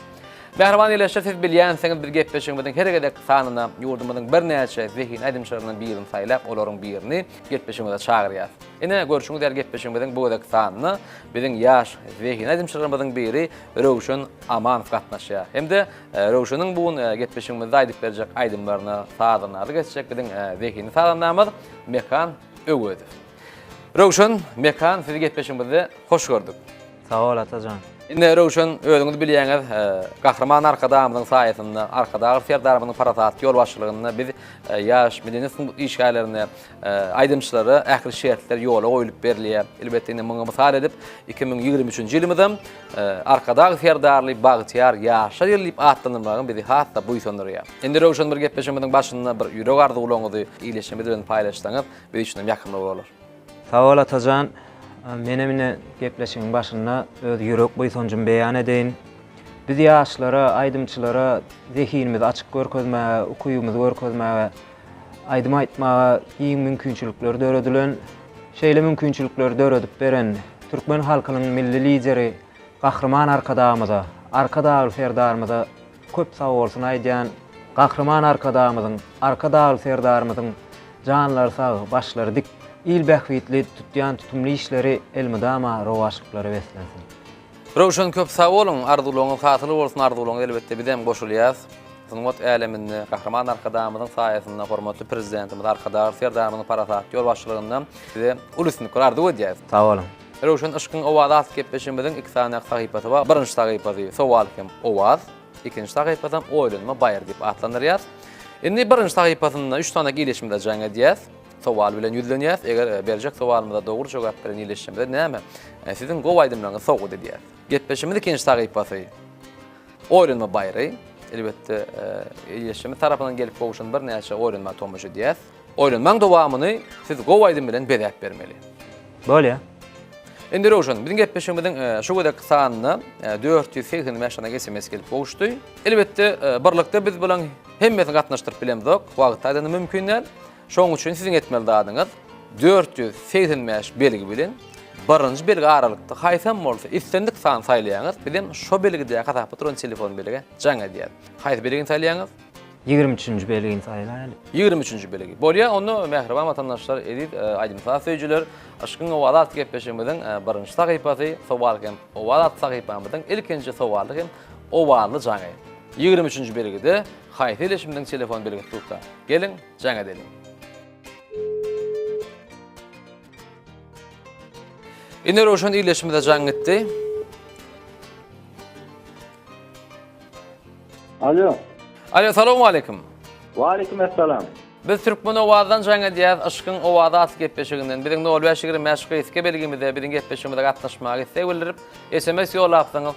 Mehriban eleşir siz bilýänsiňiz bir gepleşigimiň her gedek sanyna ýurdumyzyň bir näçe zehin aýdymçylarynyň birini saýlap, olaryň birini gepleşigimize çagyrýar. Ine görüşüňiz der gepleşigimiň bu gedek sanyny biziň ýaş zehin aýdymçylarynyň biri Rowşan Amanow gatnaşýar. Hemde Rowşanyň bu gepleşigimizde aýdyp berjek aýdymlaryny saýdanary geçecek biziň zehini saýdanamyz Mekan Öwödüw. Rowşan, Mekan sizi gepleşigimizde hoş gördük. Sağ ol Atacan. Indi Rowşan özüňiz bilýäňiz, gahrman arkadağymyzyň saýatynda, arkadagy ferdarymynyň parasat ýol başçylygyna biz ýaş medeniýet işgärlerini aýdymçylary ähli şertler ýola goýulyp berilýär. Elbetde indi muňa mysal edip 2023-nji ýylymyzda arkadagy ferdarly bagtyar ýaşar ýerlip atlanmagyň bizi hatda buýsandyrýar. Indi Rowşan bir gepleşigimiň başynda bir ýürek arzuwlaňyzy ileşmede bilen paýlaşsaňyz biz üçin ýakynly bolar. Sağ ol Atacan. Menemine gepleşiň başynda öz ýürek buýsanjym beýan edeýin. Biz ýaşlara, aýdymçylara zehinimizi açyk görkezmäge, ukuyumuzy görkezmäge, aýdym aýtmaga iň mümkinçilikler döredilen, şeýle mümkinçilikler döredip beren Türkmen halkynyň milli lideri, gahrman arkadağymyza, arkadagy ferdarymyza köp sag bolsun aýdýan, gahrman arkadagy ferdarymyzyň janlary sag, başlary dik, il bähbitli tutýan tutumly işleri elmidama rowaşlyklary beslensin. Rowşan köp sag bolun, arzuwlaryňyz hatyly bolsun, arzuwlaryňyz elbetde bizem goşulýar. Sunmat äleminde gahrman arkadağymyzyň saýasynda hormatly prezidentimiz, arkadagy ferdarymynyň parasat ýol başçylygyndan bize ulusny kurardy diýär. Sag bolun. Rowşan aşkyň owadat gepleşigimiň iki sany sahypasy bar. Birinji sahypasy sowal hem owaz, ikinji sahypasy oýlanma baýar diýip atlanýar. Indi birinji sahypasynda 3 tane gileşimde jaňa diýär. Sowal bilen ýüzlenýär. Eger berjek sowalymyza dogry jogap bilen ýyleşmede näme? Siziň gowy aýdymlaryňyz sowgudy diýär. Gepleşimiň ikinji sahypasy oýlanma baýry. Elbetde ýyleşme tarapyndan gelip gowuşan bir näçe oýlanma tomuşy diýär. Oýlanmaň dowamyny siz gowy aýdym bilen bedäp bermeli. Bolýa. Indi Rowşan, biziň gepleşigimiň şu gedek sanyny 480 meşana geçemes gelip gowuşdy. Elbetde birlikde biz bilen hemmesini gatnaşdyryp bilemdik. Wagt aýdany mümkinler. Şoň üçin siziň etmeli dadyňyz 480 meş belgi bilen birinji belgi aralykda haýsam bolsa istendik san saýlaýaňyz bilen şo belgide gatap turan telefon belgi jaňa diýär. Haýsy belgini saýlaýaňyz? 23-nji belgini saýlaýaly. 23-nji belgi. Bolýa onu mehriban watandaşlar edip aýdymsa söýjüler aşkyň owadat gepleşigimiň birinji sahypasy sowal hem owadat sahypamyzyň ilkinji sowaly hem owarly jaňy. 23-nji belgide haýty ileşimden telefon belgisi tutda. Gelin, jaň edelim. Ine Roşan ileşimde jaň etdi. Alo. Alo, salamu aleykum. Wa aleykum assalam. Biz Türkmen owadan jaň edýäs, aşkyň owada at gepleşiginden. Biziň 05 meşgul etke belgimizde, biziň gepleşigimizde gatnaşmagy istek bildirip SMS ýollapdyňyz.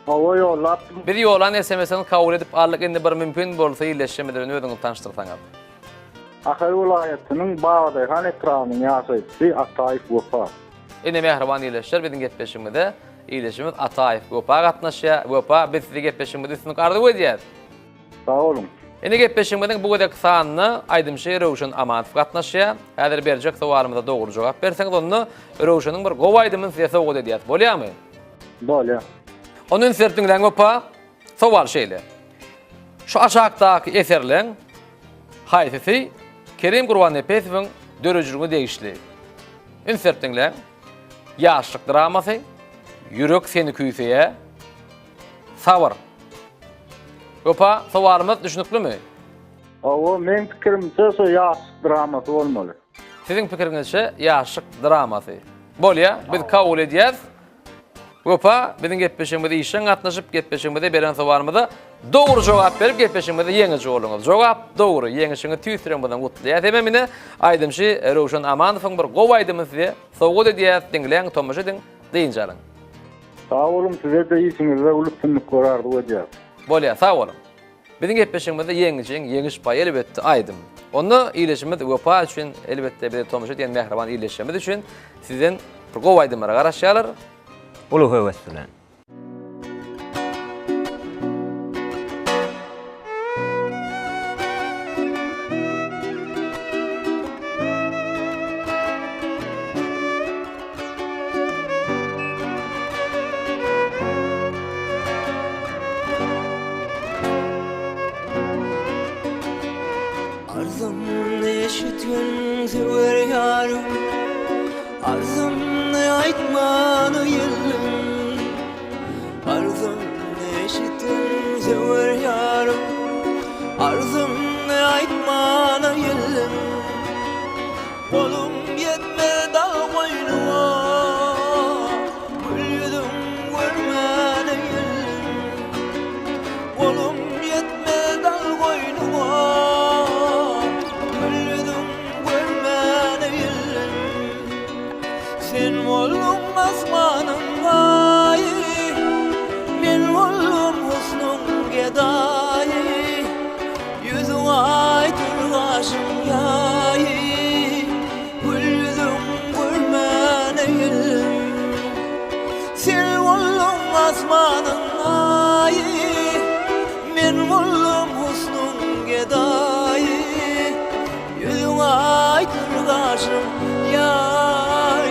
Owa ýollapdym. Bir ýolan SMS-ni kabul edip allyk indi bir mümkin bolsa ileşmeden öňüňizi tanıştyrsaňyz. Ahir vilayatynyň Bagdaý han etranyň ýaşaýçy Ataýew Gopa. Ine mehriban ileşler biziň gepleşigimizde ileşimiz Ataýew Gopa gatnaşýar. Gopa biz sizi gepleşigimizde üstüni gardy edýär. Sağ olun. Ine gepleşigimizden bu gedek sanyny Aýdymşy Rowşan Amanow gatnaşýar. Häzir berjek sowalymyza dogry jogap berseňiz onu Rowşanyň bir gowaýdymyň size sowgat edýär. Bolýarmy? Bolýar. Onun sertiňden Gopa sowal şeýle. Şu aşakdaky eserleň haýsy Kerim Gurban Epesowyň dörejiligi degişli. Insertiňden ýaşlyk dramasy, Ýürek seni küýseýe, Sabr. Gopa, sowalymyz düşünüklimi? Owa men pikirimçe so ýaşlyk dramasy bolmaly. Siziň pikiriňizçe ýaşlyk dramasy. Bolýa, biz kabul edýäs. Gopa, biziň gepleşigimizde işen gatnaşyp gepleşigimizde beren sowalymyza dogry jogap berip gepleşigimizde ýeňiş boluňuz. Jogap dogry, ýeňişiňi tüýsüren bilen gutlaýar. Hememine Aýdymşy Rowşan Amanowyň bir gowaýdymy size sowgat edýär, diňleň, tomaşa ediň, diýinjaryň. Sağ olun, size de iyisinize ulupsunluk gorardy edýär. Bolýar, sağ bolun. Biziň gepleşigimizde ýeňiş paý elbetde aýdym. Onu ileşimiz Gopa üçin elbetde bir tomaşa ediň mehriban ileşimiz üçin sizden bir gowaýdymara garaşýarlar. Ulu höwes bilen. Arzum eşitgün sever yarım, arzum aytmany ýelim. Arzum eşitgün sever yarım, arzum aytmany ýelim. Golum ýetme dal goýnuňa, gülýüdüm görmäni ýelim. Golum ýetme dal goýnuňa, sen boldum asmanyň gaýy, men boldum husnuň gedaýy. Ýüzüň aýdyrgaşym ýaý, gül ýüzüň görmäni ýelim. Sen boldum asmanyň gaýy, men boldum husnuň gedaýy. Ýüzüň aýdyrgaşym ýaý,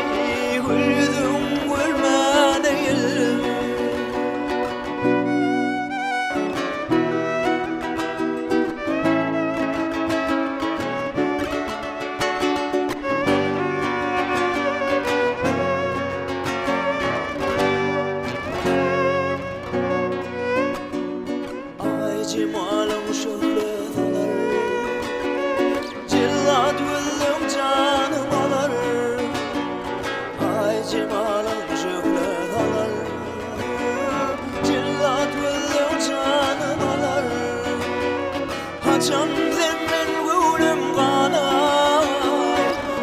Haçan zemmen gülüm kanay,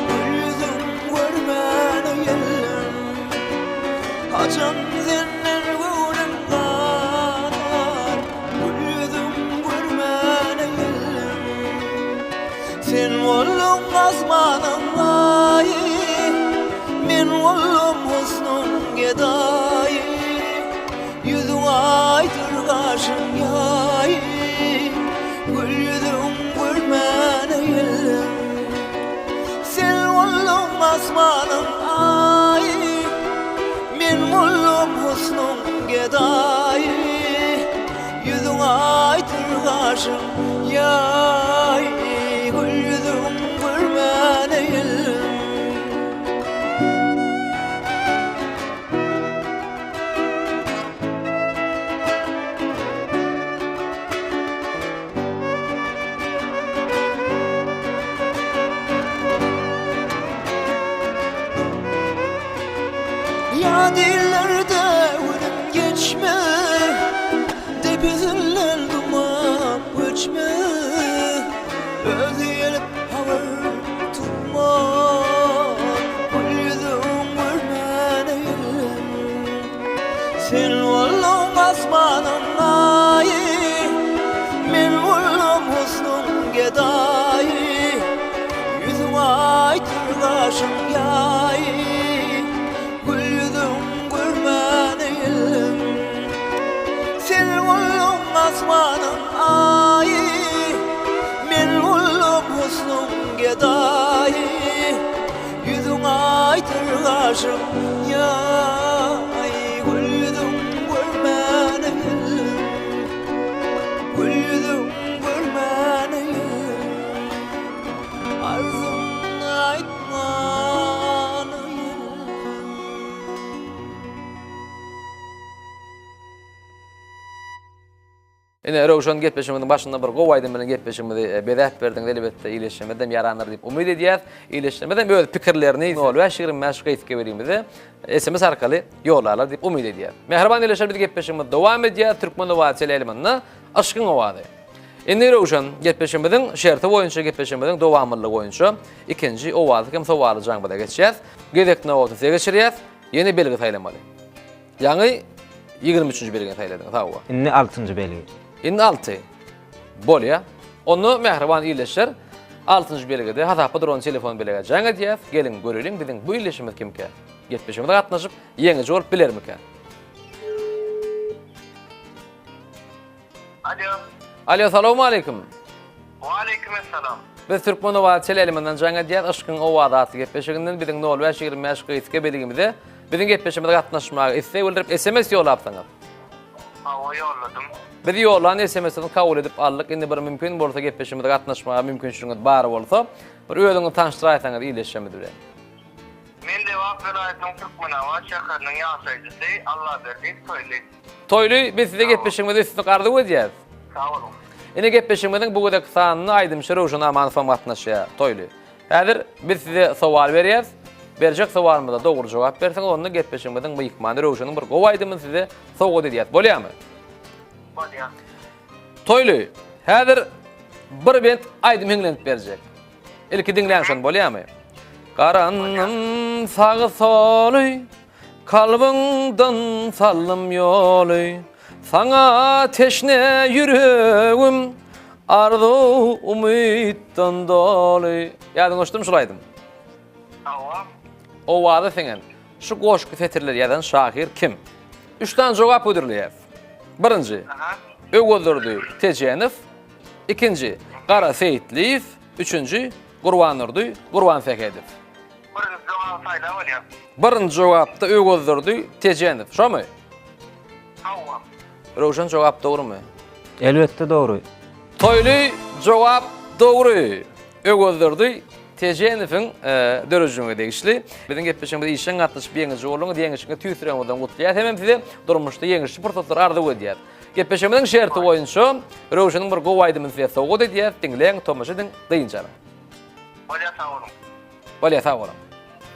gül yüzüm görmäni ýelim. Haçan zemmen gülüm kanay, gül yüzüm görmäni ýelim. Sen boldum asmanyň gaýy, men boldum husnuň gedaýy. Ýüzüň aýdyrgaşym ýaý, gül yüzüň görmäni ýelim. Sen boldum asmanyň gaýy, men boldum husnuň gedaýy. Ýüzüň aýdyrgaşym ýaý, gül yüzüň görmäni ýelim. asmanın ayı Men ullum husnum gedayı Yüzün aytır kaşım ya Güldüm görmeni Güldüm görmeni Arzum aytmanı Ene Rowşan gepleşiminin başında bir gowaydym bilen gepleşimini bedäp berdiň elbetde iýleşmeden ýaranlar diýip umyt edýär. Iýleşmeden öz pikirlerini nol we şirin meşguliyetke berýärmiz. SMS arkaly ýolarlar diýip umyt edýär. Mehriban iýleşer biz gepleşimimiz dowam edýär. Türkmen owady elmanna aşkyň owady. Ene Rowşan gepleşimimiň şerti boýunça gepleşimimiň dowamlyligi boýunça ikinji owady kim sowaly jaňbada geçýär. Gedekne owady geçirýär. Ýeni belgi taýlamaly. Ýani 23-nji belgi taýladyň tawa. Inni 6-njy belgi. İndi 6 bolya. Onu mehriban iyileşir. 6-njy belgede hatapy duran telefon belege jaňa diýip gelin görelim biziň bu iyileşimiz kimke? Gepleşimde gatnaşyp ýeňi jogap bilermiken? Alo. Alo, salamu alaykum. Wa alaykumussalam. Biz Türkmen owady telelinden jaňa diýip aşkyň owadaty gepleşiginden biziň 05 meşguliyetke beligimizde biziň gepleşimde gatnaşmagy istek bildirip SMS ýolapdyňyz. Ha, yolladım. Biz ýolan SMS-ini kabul edip aldyk. Indi bir mümkin bolsa gepleşimde gatnaşmagy mümkinçiligiňiz bar bolsa, bir özüňizi tanıştyraýsaňyz iýleşmedi. Men de Wagtlaýatyň Türkmen owady şäheriniň ýaşaýjysy Allah berdi toýly. Toýly biz size gepleşimde üstüne gardy edýäs. Sağ olun. Ine gepleşimden bu kadar kısanını Aydym Şerowşan amanfam gatnaşýar toýly. Häzir biz size sowal berýäs. Berjek sowalymyza dogry jogap berseň onu gepleşimden bu Ikman Rowşanyň bir gowaýdymy size sowgat edýär. Bolýarmy? Bolýar. Toýly. Häzir bir bent Aydym heňlenip berjek. Ilki diňlänşen bolýarmy? Garanym sagy soly, kalbyňdan sallym ýoly. Sana teşne yüreğim, arzu umutdan dolu. Ýadyň goşdum şulaýdym. Tamam. O wada seňen. Şu goşky fetirler ýadan şahyr kim? 3 tane jogap ödürlýär. Birinji, Ögöldürdi Tejenif. İkinji, Qara Seyitliýew. Üçünji, Gurban Nurdy, Gurban Fekedif. Birinji jogap saýla bolýar. Birinji jogapda Ögöldürdi Tejenif. Şomy? Tamam. Rowşan jogap dogrymy? Elbetde dogry. Toýly jogap dogry. Ögöldürdi Tejenif'in dörüjüňe degişli. Biziň gepleşigimizde işen gatnaşyp ýeňi jogluňy diýeňişiňe tüýsüreňizden gutlaýar. Hemem size durmuşda ýeňişli pursatlar ardy edýär. Gepleşigimiziň şerti boýunça Rowşanyň bir gowaýdymy size sowgat edýär. Diňleň, tomaş ediň, diýinçara. Bolýar, sağ olun. Bolýar, sağ olun.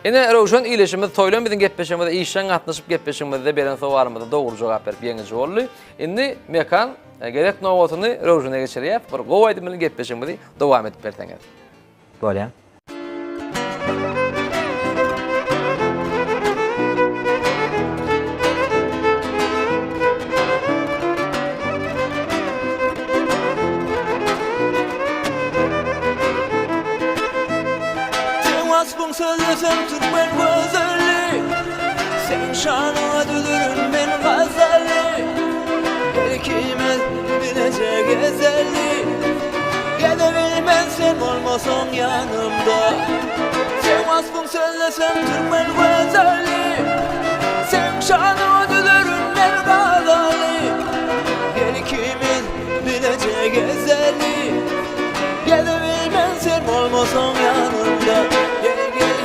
Ene Rowşan iýleşimiz toýlan biziň gepleşigimizde işen gatnaşyp gepleşigimizde beren sowalymyza dogry jogap berip ýeňi jogly. Indi mekan gerek nowatyny Rowşana geçirýär. Bir gowaýdymy bilen gepleşigimizi dowam edip berseňiz. Bolýar. Asbun söylesem Türkmen güzeli Senin şanına dülürüm ben gazeli Herkime bilecek ezeli Gedebilmez sen olmasan yanımda Sen asbun söylesem Türkmen güzeli Senin şanına dülürüm ben gazeli Herkime bilecek ezeli Gedebilmez sen olmasan yanımda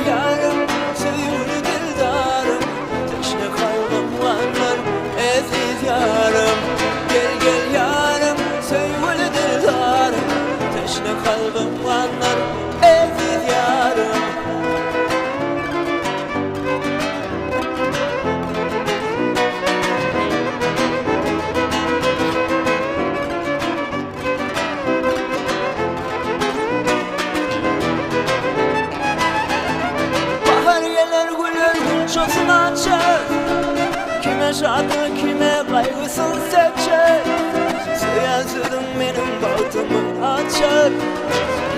Yarım, sevgili dildarım Teşne kalbim varlar, aziz yarım Gel yarım, sevgili dildarım Teşne kalbim varlar, aziz yarım Şosunu açar Kime şadı kime kaygısın seçer Süren sürdün benim bahtımı açar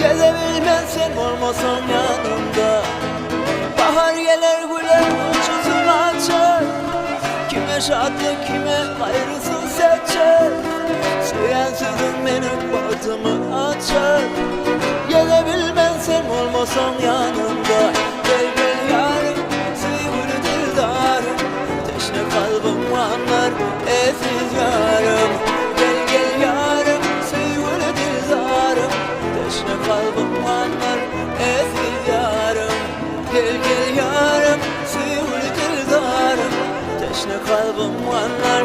Gezebilmezsen olmasan yanımda Bahar gelir güler şosunu açar Kime şadı kime kaygısın seçer benim bağrımı açar. Gelebilmezsem olmasan yanımda. Gel gel yarım, sevgili dildarım. Teşne kalbim anlar, eziz yarım. Gel gel yarım, sevgili dildarım. Teşne kalbim anlar, eziz yarım. Gel gel yarım, sevgili dildarım. Teşne kalbim anlar,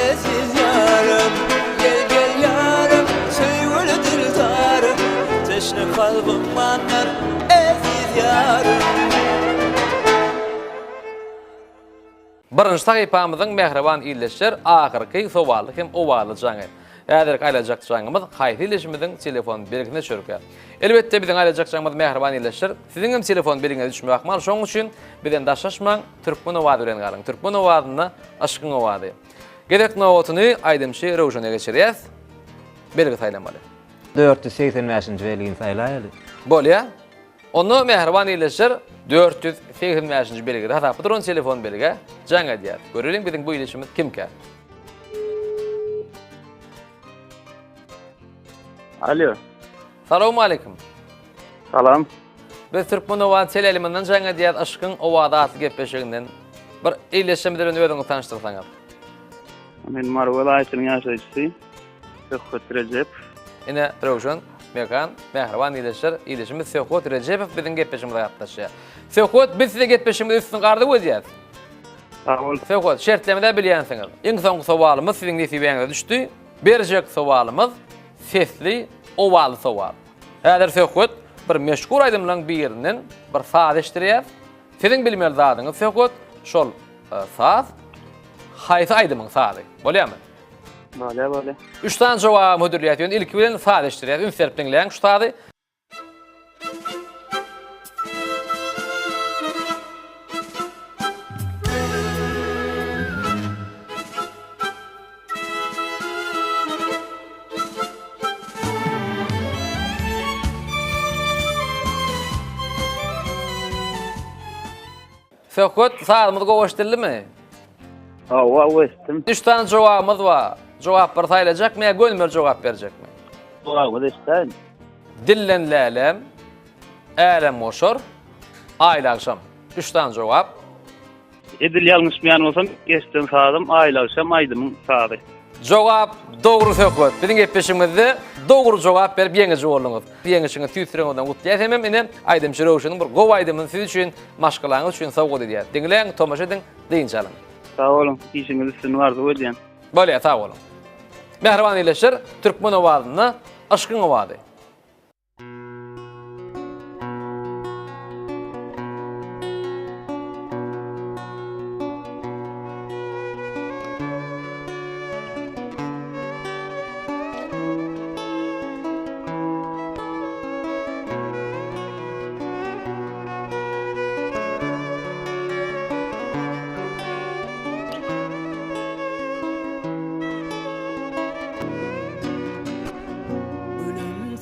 eziz yarım. Gel gel yarım, sevgili dildarım. Teşne kalbim anlar, eziz yarım. Birinci taýypamyzyň mehriban ýyllaşlar ahyrky sowaly hem owaly jaňy. Äderek aýlajak jaňymyz haýsy ýyllaşymyzyň telefon belgisine çörkä. Elbetde biziň aýlajak jaňymyz mehriban ýyllaşlar. Siziň hem telefon belgiňize düşmek ahmal. Şoň üçin bizden daşlaşmaň, türkmen owady bilen galyň. Türkmen owadyna aşkyň owady. Gerek nowatyny aýdymçy Rowjana geçirýäs. Belgi taýlamaly. 485-nji belgini saýlaýaly. Bolýa. Onu mehriban ýyllaşlar 485-nji belgide hatapy duran telefon belge jaňa diýär. Görelim biziň bu ýyllaşymyz kimkä? Alo. Salamu aleykum. Salam. Biz Türkmen owady teleliminden jaňa diýär aşkyň owady atly gepleşiginden bir ýyllaşym bilen özüňi tanıştyrsaňyz. Men Marwala aýtynyň ýaşaýçysy. Söhbet Recep. Ine Rowjan Mekan mehriban ýyllaşlar ýyllaşymy Söhbet Recepov biziň gepleşigimizde gatnaşýar. Söhbet biz size gepleşigimizi üstün gardy öýdýär. Sağol. Söhbet şertlemede bilýänsiňiz. Iň soňky sowalymyz siziň nesibeňize düşdi. Berjek sowalymyz sesli owaly sowal. Häzir Söhbet bir meşhur aýdymlaryň birinden bir saz eşdirýär. Siziň bilmeýän zadyňyz Söhbet şol saz haýsy aýdymyň sazy. Bolýarmy? Bale. 3 tane jogap müdüriyet ýön ilki bilen saz eşdirýär. Ün serp dinleýän şu sazy. Söhbet sazymyz gowaşdyrdymy? Westim. 3 tane jogabymyz bar. Jogap bir saýlajakmy, gönül jogap berjekmi? Westim. Dillen lälem, älem moşor, aýla akşam. 3 tane jogap. Edil ýalňyşmaýan bolsam, geçden sazym aýla akşam aýdymyň sazy. Jogap dogry Söhbet. Biziň gepleşigimizde dogry jogap berip ýeňiňiz bolňyz. Ýeňiňizi tüýtüreňizden gutlaýsam inem aýdymçy Rowjanyň bir gowy aýdymyny siz üçin, maşgalaňyz üçin sowgat edýär. Dinleň, tomaşa ediň, diýinçalym. Sağ olun. İşiniz üstün vardı ödeyen. Bolýa, sağ olun. Mehriban ýyllaşlar Türkmen owadyna aşkyň owady.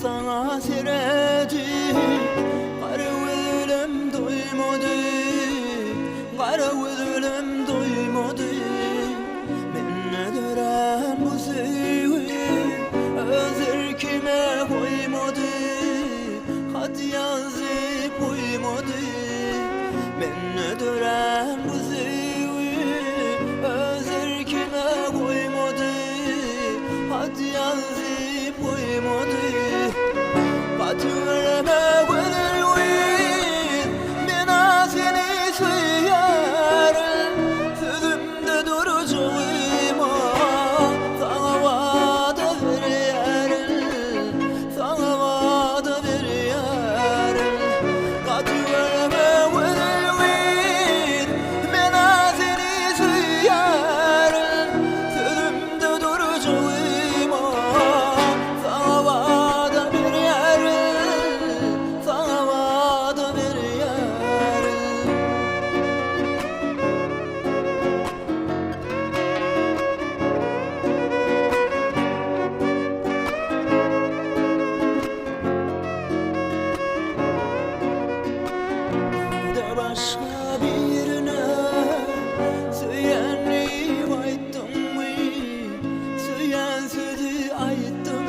Sana seredi, kara ölüm doymadı, kara ölüm doymadı. Menne dören bu sevgi, özür kime koymadı, hat yazıp koymadı. Menne dören bu sevgi, özür kime koymadı, hat yazıp koymadı. Batırma gönül men seni söylerim, sözümde duracağım, sana vaat veririm, sana vaat veririm. Batırma gönül men seni söylerim, sözümde duracağım, sana vaat veririm. Başka birine söylenip ayttım mı? Söylen sözü ayttım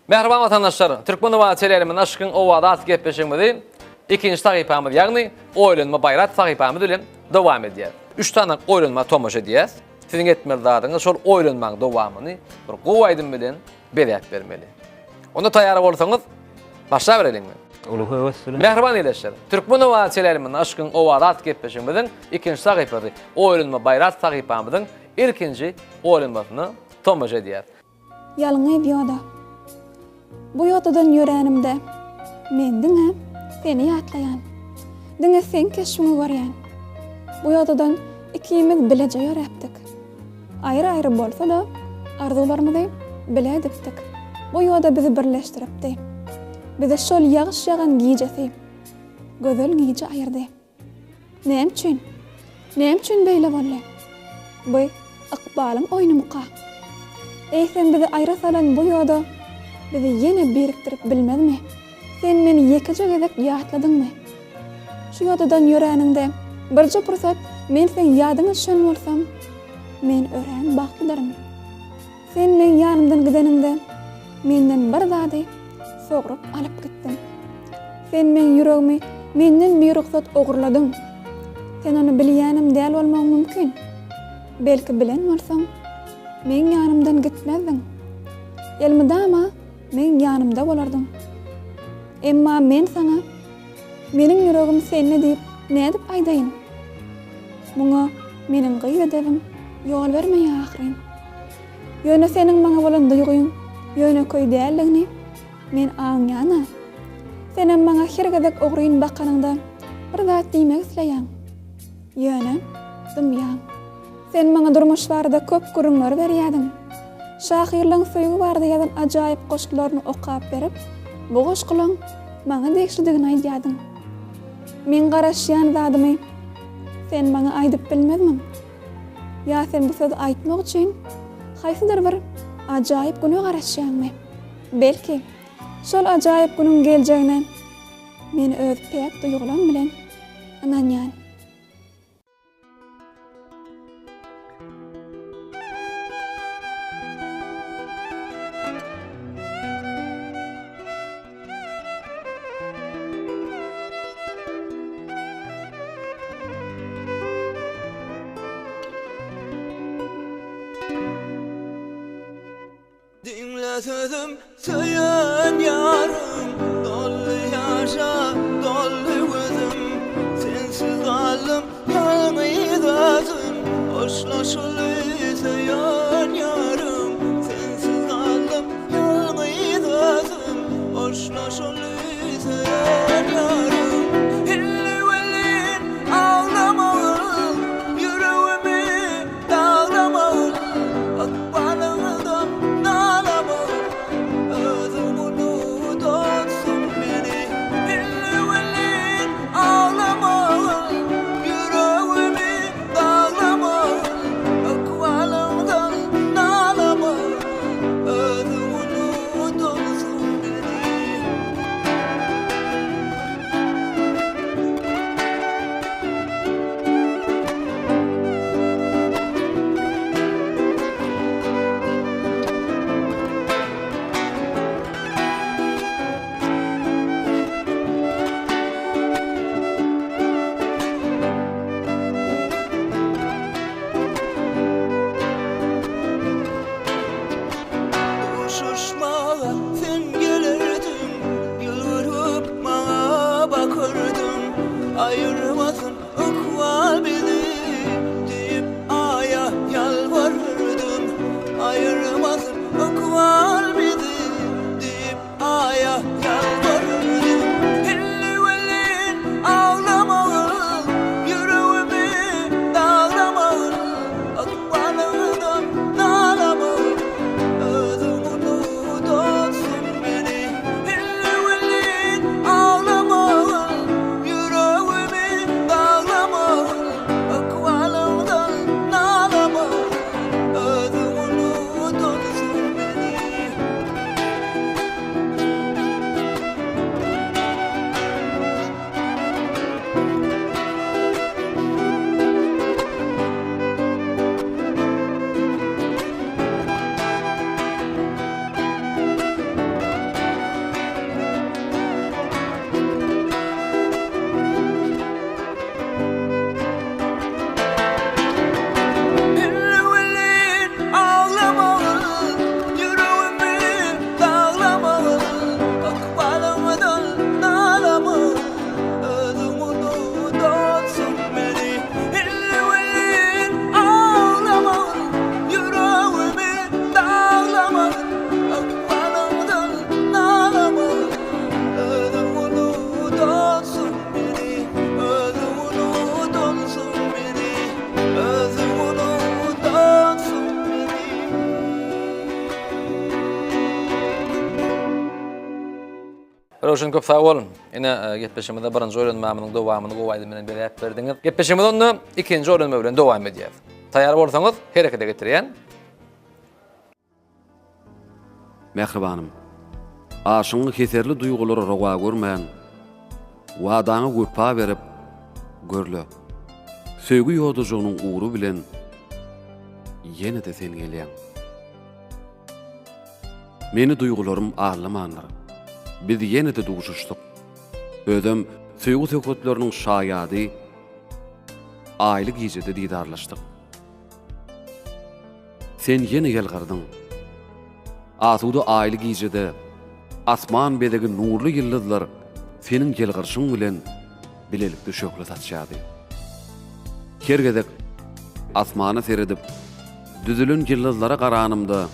Merhaba vatandaşlar. Türkmen Ova çelerimin aşkın ovada at gepleşmedi. İkinci sahipamız yani oylunma bayrat sahipamız bilen devam ediyor. 3 tane oylunma tomoşa diyez. Sizin etmerdadınız şol oylunmanın devamını bir qowaydın bilen berek vermeli. Onda tayyar bolsanız başla verelim mi? Mehriban eyleşler. Türkmen Ova çelerimin aşkın ovada at gepleşmedin. İkinci sahipamız oylunma bayrat sahipamızın ilkinci oylunmasını tomoşa diyez. Yalıngı biyoda. Bu yotadan yüreğimde men diňe seni ýatlaýan. Diňe sen keşmini görýän. Bu yotadan ikimiz bilece ýöräpdik. Ayrı-ayrı bolsa da arzularymyzy bile edipdik. Bu ýolda bizi birleşdiripdi. Bizi şol ýagyş ýagan gijesi, gözel gije aýyrdy. Näme üçin? Näme üçin beýle boldy? Bu ykbalyň oýnumyka. Sen bizi aýra salan bu ýolda bizi yine biriktirip bilmedimi? Sen meni yekeje gezek ýatladyňmy? Şu ýoldan ýöräňinde birje pursat men sen ýadyňa düşen bolsam, men ören bagtlylarym. Sen men ýanymdan gideninde menden bir zady sogrup alyp gitdin. Sen men ýüregimi menden bir ruhsat ogurladyň. Sen onu bilýänim däl bolmagy mümkin. Belki bilen bolsaň, men ýanymdan gitmezdiň. Elmidama men ýanymda bolardyň. Emma men sana meniň ýüregim seni diýip nädip aýdaýyn? Muňa meniň gıybedebim ýol bermeýär ahyryn. Ýöne seniň maňa bolan duýguň ýöne köý däldigini men aňýana. Senem maňa hergedek oguryn bakanynda bir zat diýmek isleýän. Ýöne dümýän. Sen maňa durmuş barada köp gurunlar berýädiň. Şahyrlyň söýgü barada ýazan ajaýyp goşgularyny okap berip, bu goşgulaň maňa degişligini aýdýadyň. Men garaşýan zadymy sen maňa aýdyp bilmedimiň? Ýa sen bu sözi aýtmak üçin haýsydyr bir ajaýyp güne garaşýanmy? Belki şol ajaýyp günüň geljegine men öz pek duýgularym bilen ananýan. Dinle sözüm söyleyen yarım, dolu yaşa, dolu gözüm. Sensiz kaldım yalnız özüm, hoşlaşılı söyleyen yarım. Sensiz kaldım yalnız özüm, hoşlaşılı söyleyen yarım. Hilli velin ağlamağın, yüreğimi dağlamağın, akbalığından ayırmasın ıkval bizi deyip aya yalvarırdım. Ayırmasın ıkval bizi deyip aya yalvarırdım. Hilli velin ağlamağın, yüreğimi dağlamağın, akbalığından ağlamağın, özüm unut olsun. Roşan köp sağ olun. Ine gepleşmede birinci öğrenmeminin dowamyny gowaýdy menen berýär berdiňiz. Gepleşmede onu ikinji öğrenme bilen dowam edýär. Taýýar bolsaňyz herekete getirýän. Mehribanym. Aşyňy keserli duýgulary rowa görmän. Wadaňy göpa berip görle. Söýgü ýodujugynyň uğru bilen ýene de sen gelýän. Meni duýgularym ağlamanlar. Biz ýene de duguşuşdyk. Özüm söýgü söketleriniň şaýady aýly gijede didarlaşdyk. Sen ýene gelgirdiň. Asuda aýly gijede asman bedegi nurly ýyldızlar senin gelgirşiň bilen bilelikde şökle saçýady. Kergedek asmana seredip düzülün ýyldızlara garanymda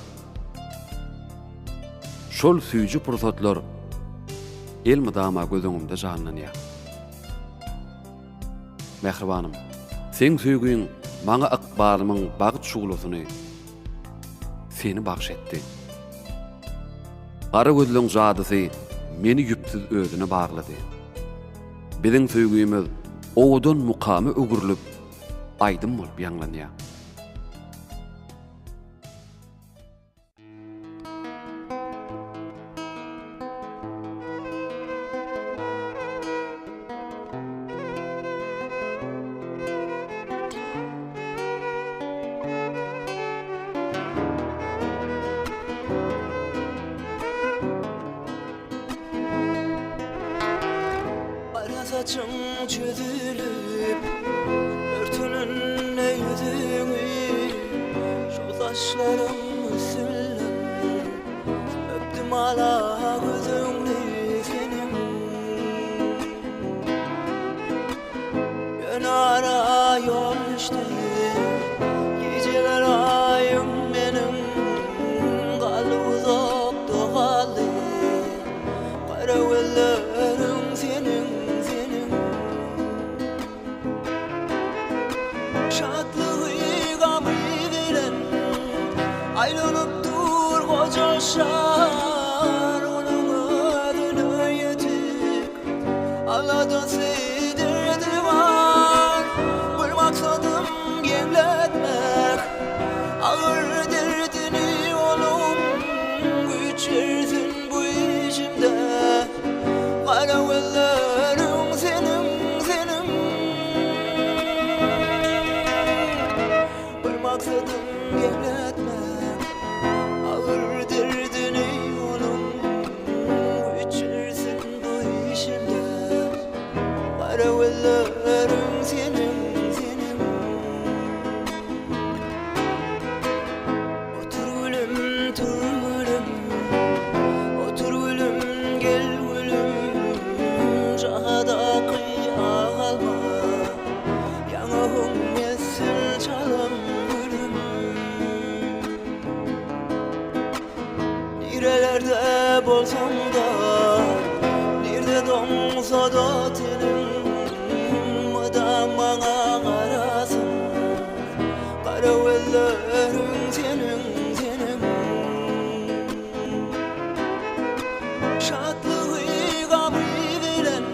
şol süýji pursatlar elmi dama gözüňimde janlanýar. Mehribanym, sen söýgüň maňa ykbalymyň bagyt şugulasyny seni bagş etdi. Gara gözlüň jadysy meni ýüpsiz özüne baglady. Biziň söýgüýimiz owdan mukamy ögürlüp aýdym bolup ýanglanýar. Saçım çözülüp örtünün yüzünü şu saçlarım üstünden öptüm hala gözünü senin yön ara yol işte geceler ayım benim kaldı uzakta kaldı kara gözlerim senin şatlığı gamı veren ayrılıp dur koca şar onun adını yetik Allah'tan sevdirdi var bir maksadım gemletmek ağır derdini oğlum güçersin bu içimde kara gözlerim senin maksadım gevletmek ağır derdini oğlum içersin bu işimde kara gözlerim senin otur gülüm gel gülüm cahada kıya kalma yanağım yesin çalım nerelerde bolsam da nerede donsa da tenim madam bana karasın kara gözlerim senin şatlığı gamı veren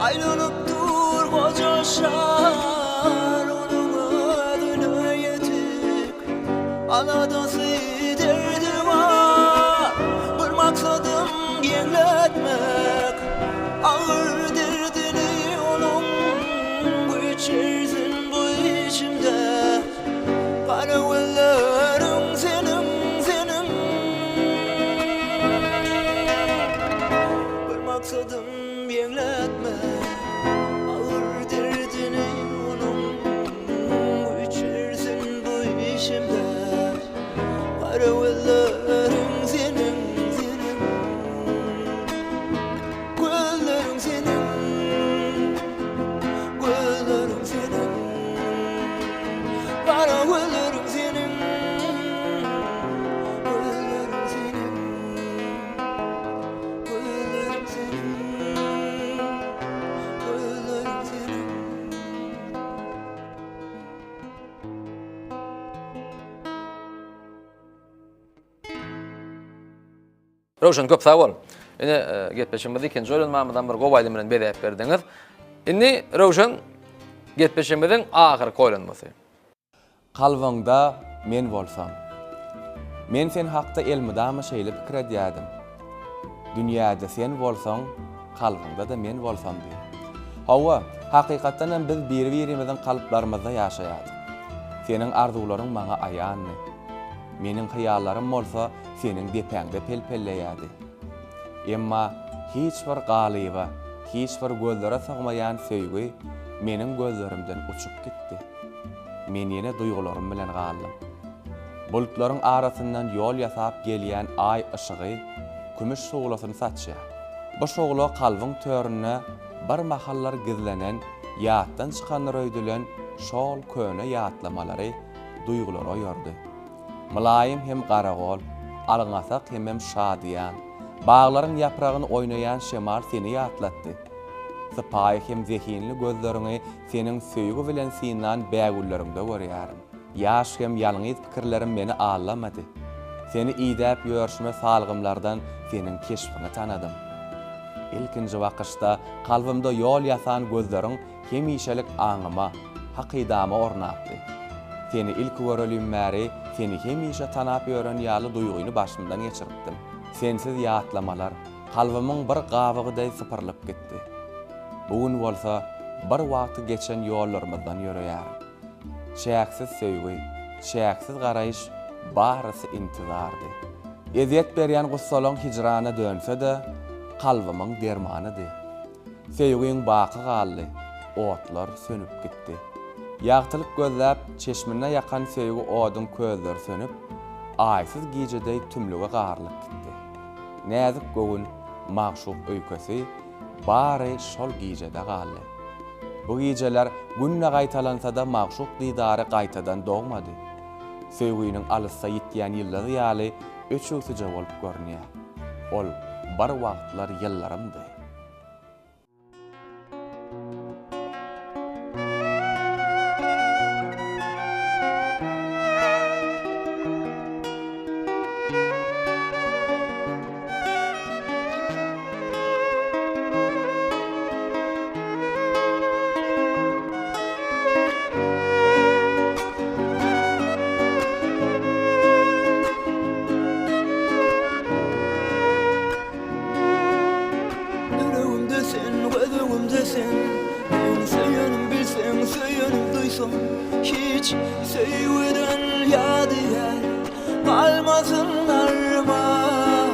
ayrılıp dur koca şar onun adını yetik Allah'tan sevdirdi var bir maksadım yeniletmek ağır derdini oğlum geçersin bu içimde kara gözlerim senin bir maksadım yeniletmek ağır derdini oğlum geçersin bu içimde kara gözlerim senin gözlerim senin kara gözlerim senin Roşan köp sağ olun. Ine getpeşimde ikinji öğrenmamdan bir gobaýly bilen berip berdiňiz. Indi Rowşan getpeşimden ahir koýlanmasy. Kalbyňda men bolsam. Men sen hakda elmidama şeýle pikir edýärdim. Dünýäde sen bolsaň, kalbyňda da men bolsam diýip. Hawa, hakykatdan biz bir-birimizin kalplarymyzda ýaşaýardyk. Senin arzularyň maňa aýandy. Meniň hyýallarym bolsa, senin depäňde pelpelleýärdi. Emma hiç bir galyba, hiç bir gözlere sagmaýan söýgü meniň gözlerimden uçup gitdi. Men ýene duýgularym bilen galdym. Bulutlaryň arasyndan ýol ýasap gelýän ay ışıgy kümüş şoglasyny saçýar. Bu şogla kalbyň törüne bir mahallar gizlenen, ýatdan çykan röýdülen şol köne ýatlamalary duýgulary oýardy. Mylaýym hem garagol, alňasak hem şadyan, bağlaryň ýapragyny oýnaýan şemal seni ýatlatdy. Sypaý hem zehinli gözleriňi seniň söýgü bilen synan bägullarynda görýärem. Ýaş hem ýalňyz pikirlerim meni allamady. Seni iýdäp ýörşme salgymlardan seniň keşfini tanadym. İlkinji wagtda kalbymda ýol ýasan gözleriň hemişelik aňyma, hakydama ornapdy. Seni ilk görelýüm märi seni hemişe tanap ýören ýaly duýguny başymdan geçiripdim. Sensiz ýatlamalar kalbymiň bir gawygyday sypyrlyp gitdi. Bugün bolsa bir wagty geçen ýollarymyzdan ýöreýär. Şäksiz söýgü, şäksiz garaýyş barysy intizardy. Eziyet berýän gussalaň hicrana dönse-de kalbymiň dermanydy. Söýgüň baky galdy, otlar sönüp gitdi. Ýagtylyk gözläp çeşmine ýakan söýgü oduň közleri sönüp, aýsyz gijedey tümlüge garlyk gitdi. Näzik göwün magşuk öýkesi bary şol gijede galdy. Bu gijeler günne gaýtalansa-da magşuk didary gaýtadan dogmady. Söýgüniň alyssa ýitýän ýyllary ýaly öçügüsije bolup görnýär. Ol bir wagtlar ýyllarymdy. Hiç söýgüden ýadyýar kalmasyn arman,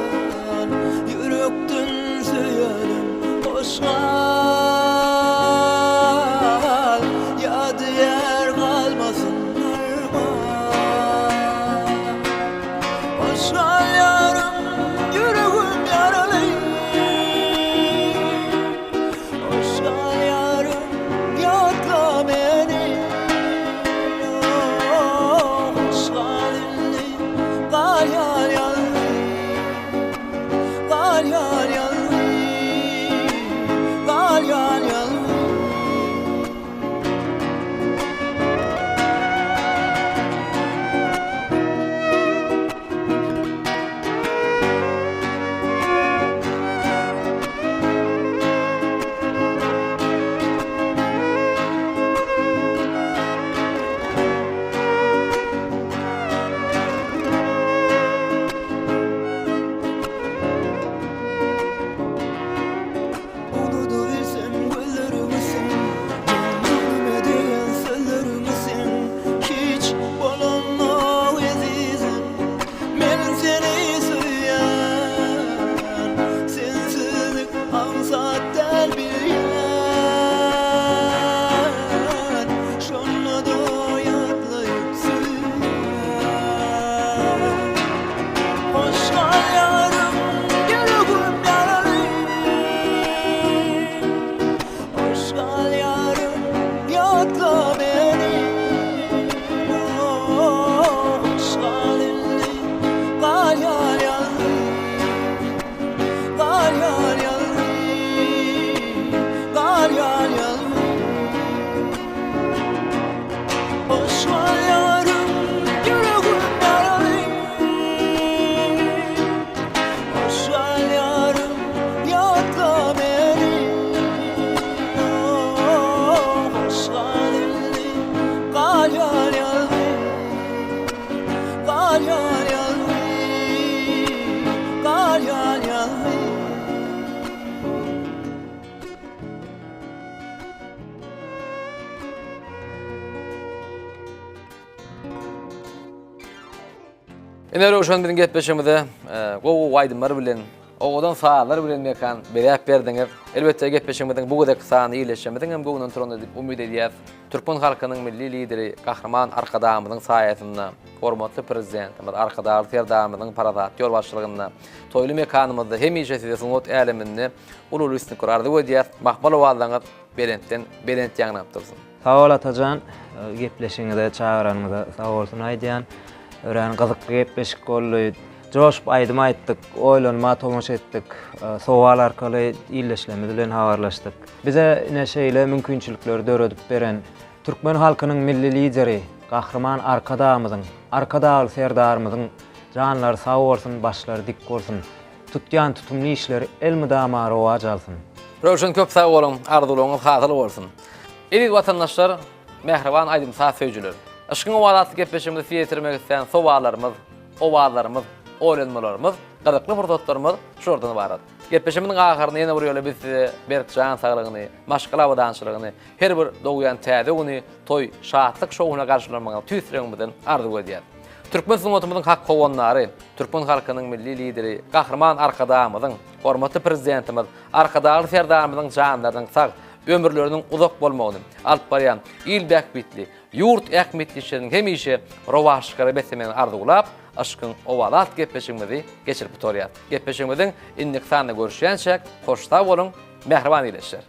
yürekden söýerim hoşgal, ýadyýar kalmasyn arman. Hoşgal ýarym, yüregim ýaraly, hoşgal ýarym, ýatla meni. Ene Röşen bilen gepleşimizde gowy waydymlar bilen, oğudan sağlar bilen mekan berep berdiňiz. Elbetde gepleşimizden bu kadar sany iyileşmeden hem goňdan turan edip umyt edýäs. Türkmen halkynyň milli lideri, Kahraman Arkadamyň saýasynda, hormatly prezident, Arkadar Serdamyň parazat ýol başçylygynda toýly mekanymyzda hemişe size suňat äleminde ulul üstün kurardy edýäs. Makbul owazlaňyz berent ýaňnap dursun. Sağ ol Atajan, gepleşiňizde çağıranňyza sağ bolsun aýdýan. Ören gyzykly gepleşik boldy. Joşup aýdym aýtdyk, oýlanma tomaş etdik. Sowal arkaly illeşlemi bilen habarlaşdyk. Bize näşeýle mümkinçilikler döredip beren Türkmen halkynyň milli lideri Kahraman Arkadaly serdarymyzyň janlary sağ bolsun, başlary dik bolsun. Tutýan tutumly işleri elmidama rowaj alsyn. Röşen köp sağ bolun, arzularyňyz hasyl bolsun. Eli watandaşlar, mehriban aýdym sağ söýjüler. Aşkın owalatly gepleşimde fiýetirmek isleýän sowalarymyz, oýlanmalarymyz, gyzykly fursatlarymyz şurdan ibarat. Gepleşimiň ahyryny ýene bir ýola biz berkjan saglygyny, maşgala wadançylygyny, her bir dogýan täze güni toy, şatlyk şowuna garşylanmagy tüýsüreňizden arzu edýär. Türkmen sunnatymyzyň hak kowanlary, Türkmen halkynyň milli lideri, Kahraman Arkadamyň, hormatly prezidentimiz, Arkadaly Serdamyň janlarynyň sag ömürleriniň uzak bolmagyny alyp barýan ilbäk bitli ýurt ähmetliçleriniň hemişe rowaşkara besemegini arzulap aşkın owalat gepleşigimizi geçirip oturýar. Gepleşigimiziň indik sany görüşýänçek hoşta bolun, mehriban ileşler.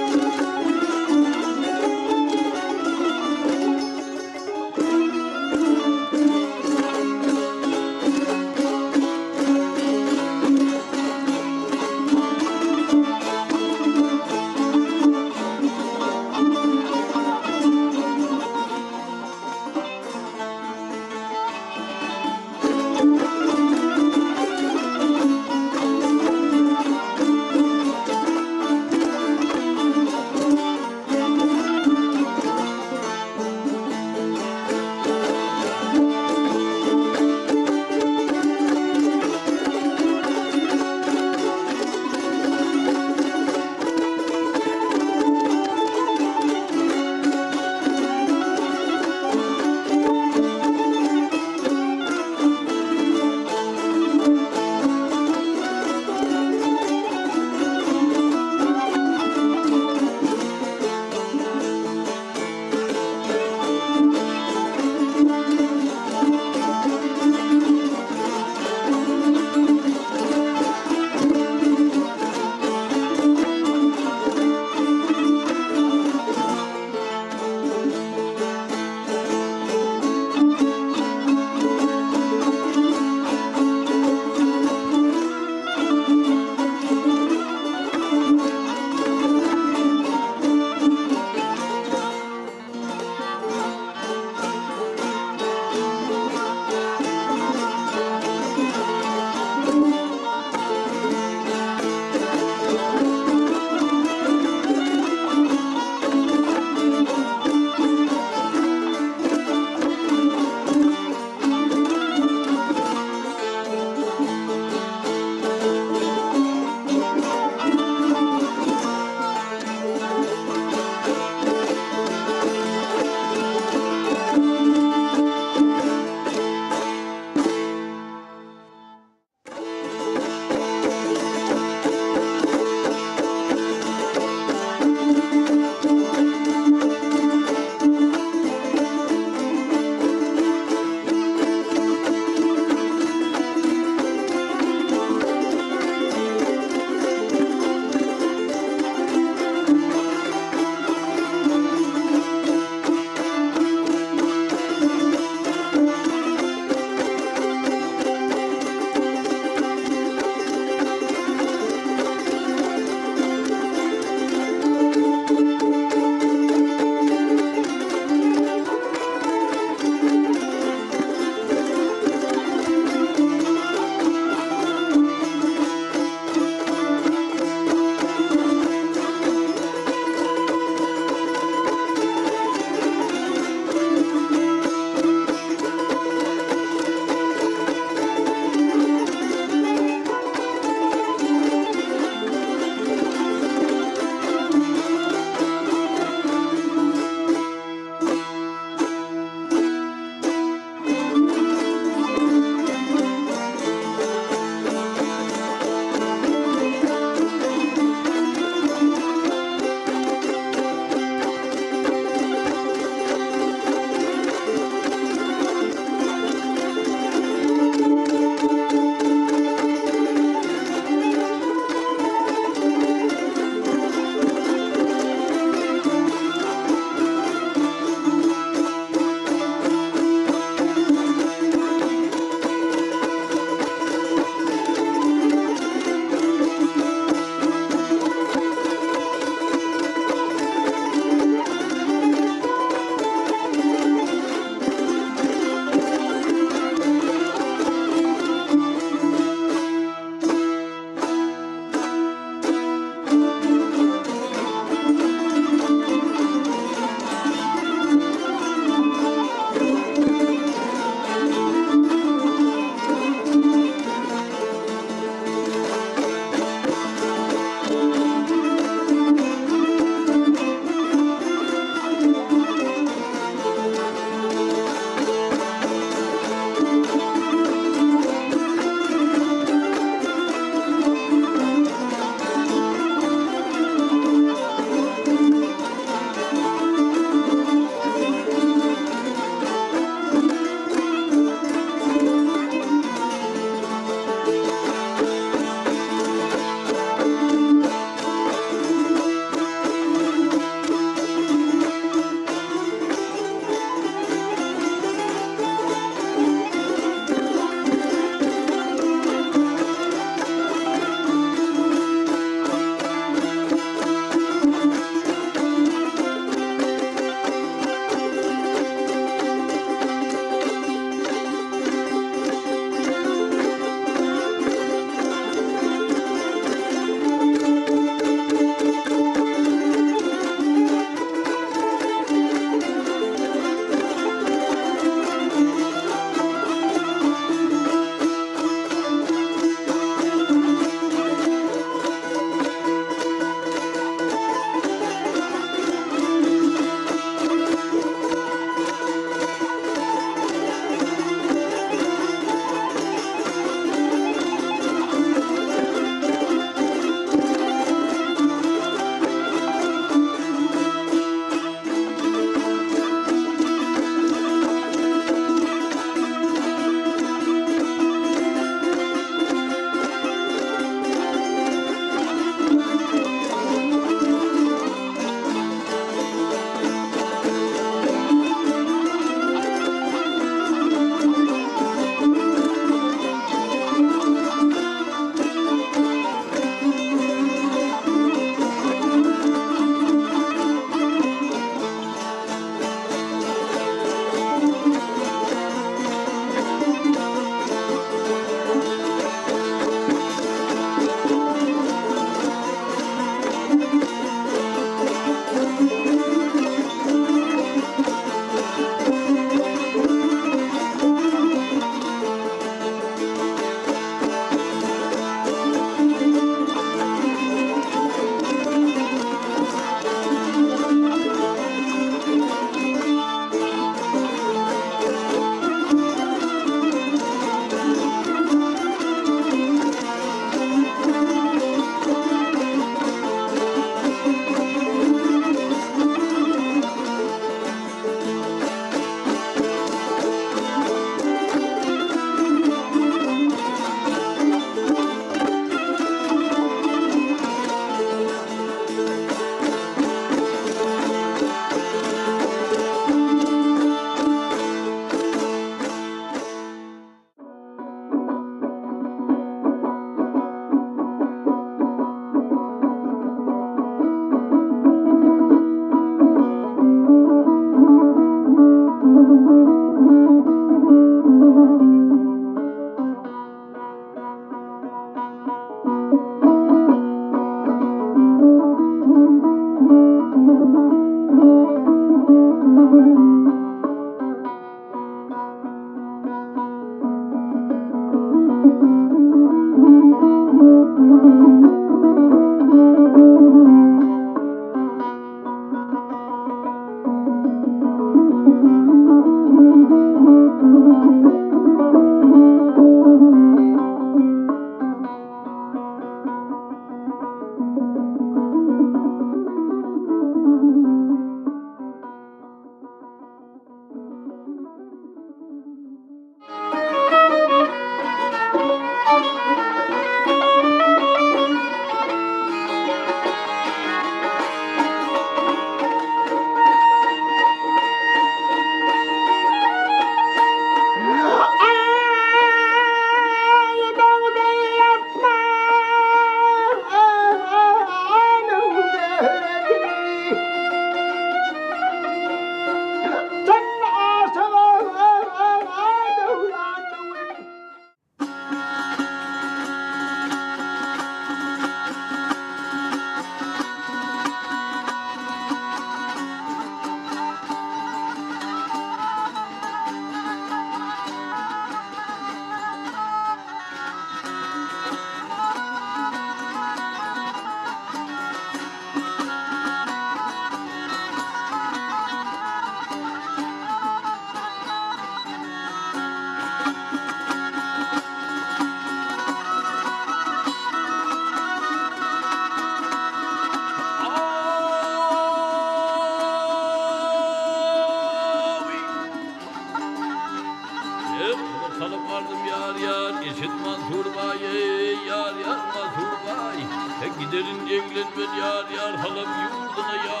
Giderin evlenmen yar yar halam yurduna ya.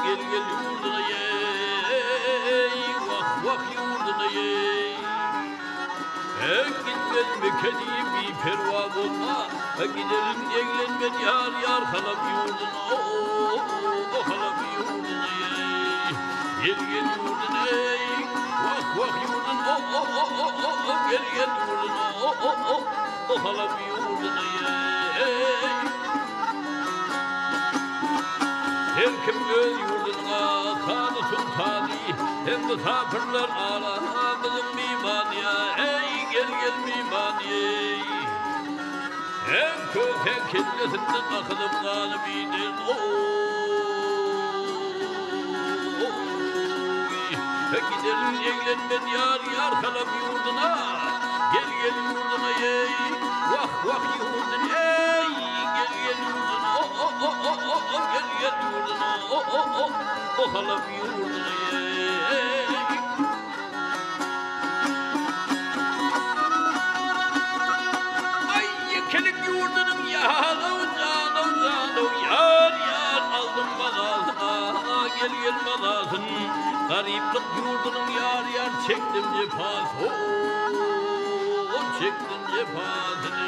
Gel gel yurduna ye. Vah vah yurduna ye. Gitmez mekediğim bir perva olma. Giderin evlenmen yar yar halam yurduna. Halam yurduna ye. Gel gel yurduna ye. Vah vah yurduna. Gel gel yurduna. Halam yurduna ye. Her kim öz yurduna kanı sultani hem misafirler ağlamızın mimaniye. Ey gel gel mimaniye. Hem köten kellesinden akılıp kanı bilir. Gidelim evlenmen yar yar kalam yurduna. Gel gel yurduna ey. Vah vah yurdun ey. Gel gel yurduna. Gel gel yurduna. Halam yurduna ey. Ay yekelik yurdunum ya. Yar yar aldım balazına. Gel gel balazın. Gariplik yurdunum yar yar çektim cefas. Çektim cefasını.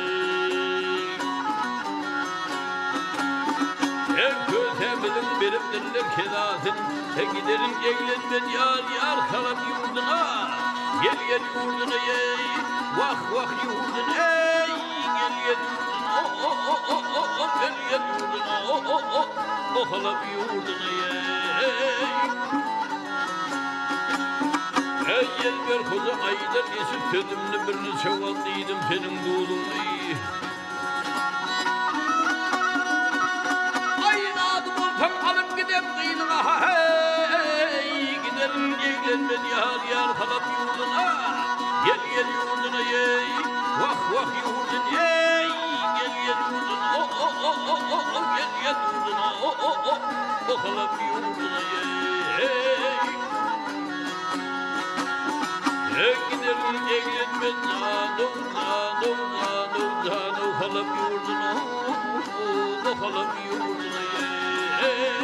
Her kötemizin berimdirler kedasın. Giderin evlenmen yar yar kalam yurduna. Gel gel yurduna ey. Vah vah yurdun ey. Gel gel yurduna. Gel gel yurduna. Kalam yurduna ey. Ey elber koza aylar geçip sözümle birini çavaldıydım senin buğulunla iyi. Ayın adım olsam alıp gidem kıyılına hey. Giderim evlenmen yar yar kalıp yurduna. Gel gel yurduna ey. Vah vah yurdun ey. Gel gel yurduna. Gel gel yurduna. Kalıp yurduna ey. Giderim evlenmen canım kalıp yurduna. Kalıp yurduna ey.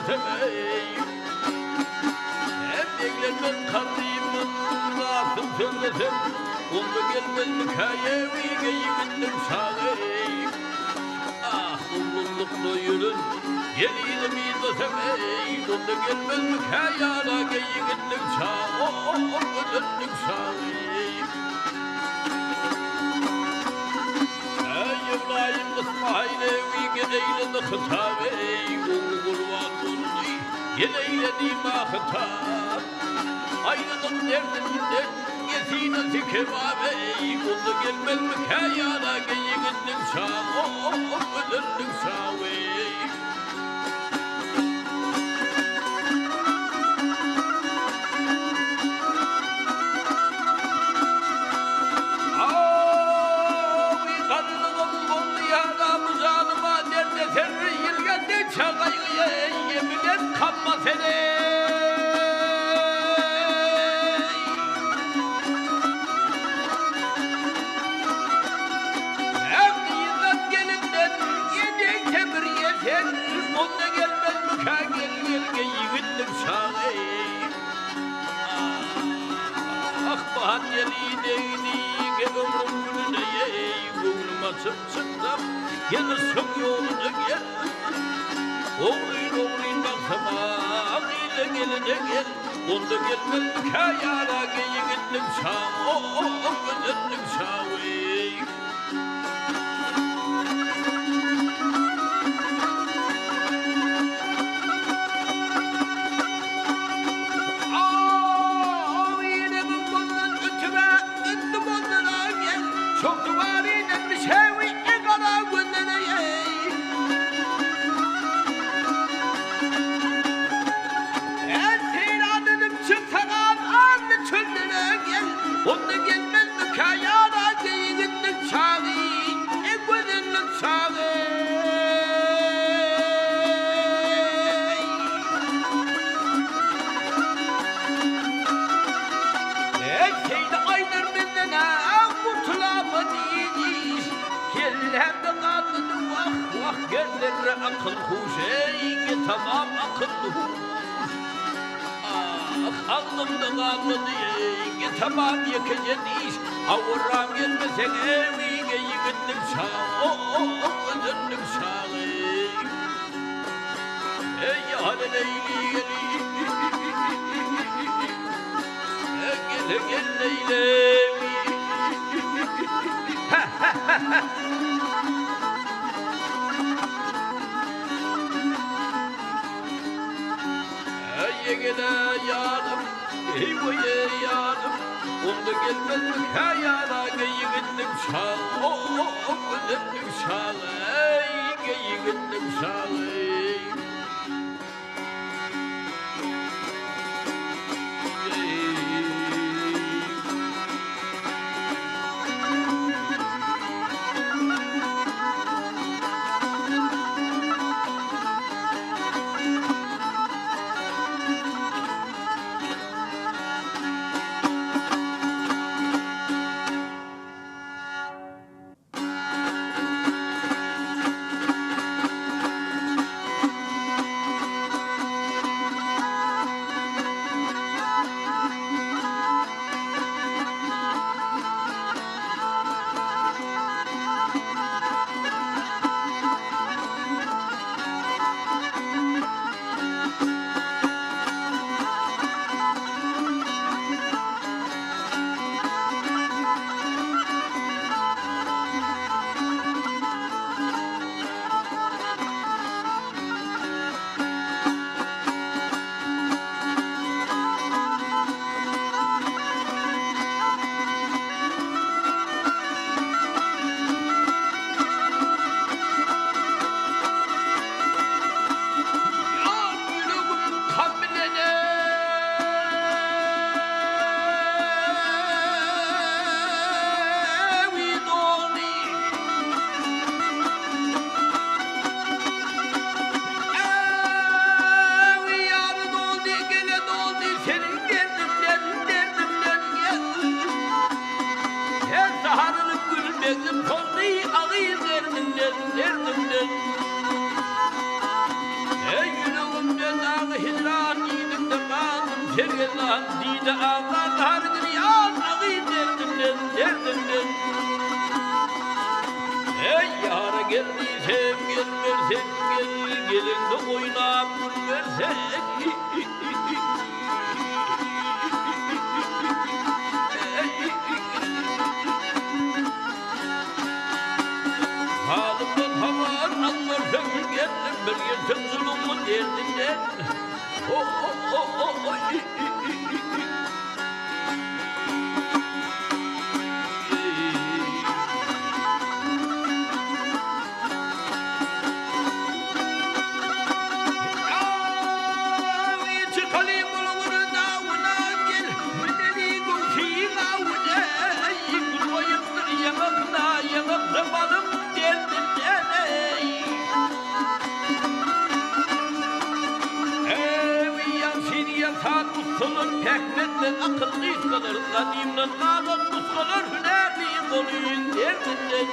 desem hem beklenmez kandıyımın nasıl söylesem onda gelmez mükayyevi geyimindim sağı ah mulluluk doyurun geliydim desem onda gelmez mükayyala geyimindim sağı gönlüm sağı İbrahim kısmayla eyledi hıtab Oğlu kurban oldu Yeneyledi ma hıtab Ayrılık derdinden Yesine zikemab Oldu gelmez mi kayana Geyigindin sağ Ölürdün sağ Çağayı yeminden kanma seni hem yıldan gelinden yedek temir yeter onda gelmez müka gel yiğitlim şağı ah bahat yelideydi ömrüm gününe gönlüm açıp çıktım gelirsin yolunu gel Oğlun baksana ağıyla geline gel onda gelmez mükayara geyigitlim şağı gönlüm şağı yine bu bundan ötüme öttüm onlara gel çok duvarıyla bir şey ekara gönlüne onda gelmez mi kayana geyigitlik çağı egvedenlik çağı Ekseydi aylar benden kurtulamadı Gel hem de kadını vah vah gözlerine akıl huş tamam akıllı huş Aklımda kalmadı tamam yakacak iş Avurram gelmesen evine yıkıtlık çağı Ödüllük çağı Ey hale leyli gel gel leyli Gele yanım, eyveye yanım Onda gelmez mi kayana geyigitlim şağı Gönlüm şağı, geyigitlim şağı Gözüm koldu ağıyı derdimden Ey yüreğimden tergelan dide ağlar hardır yan ağı derdimden Ey yara geldi sevgil versen gelin de oynap versen Halımdan havar anlar sevgil geldim bir yerden zulümün derdinden Pekmezden akıllıyız kalır, kadimden ağlar muskalır, hünerliyim oluyun derdinden.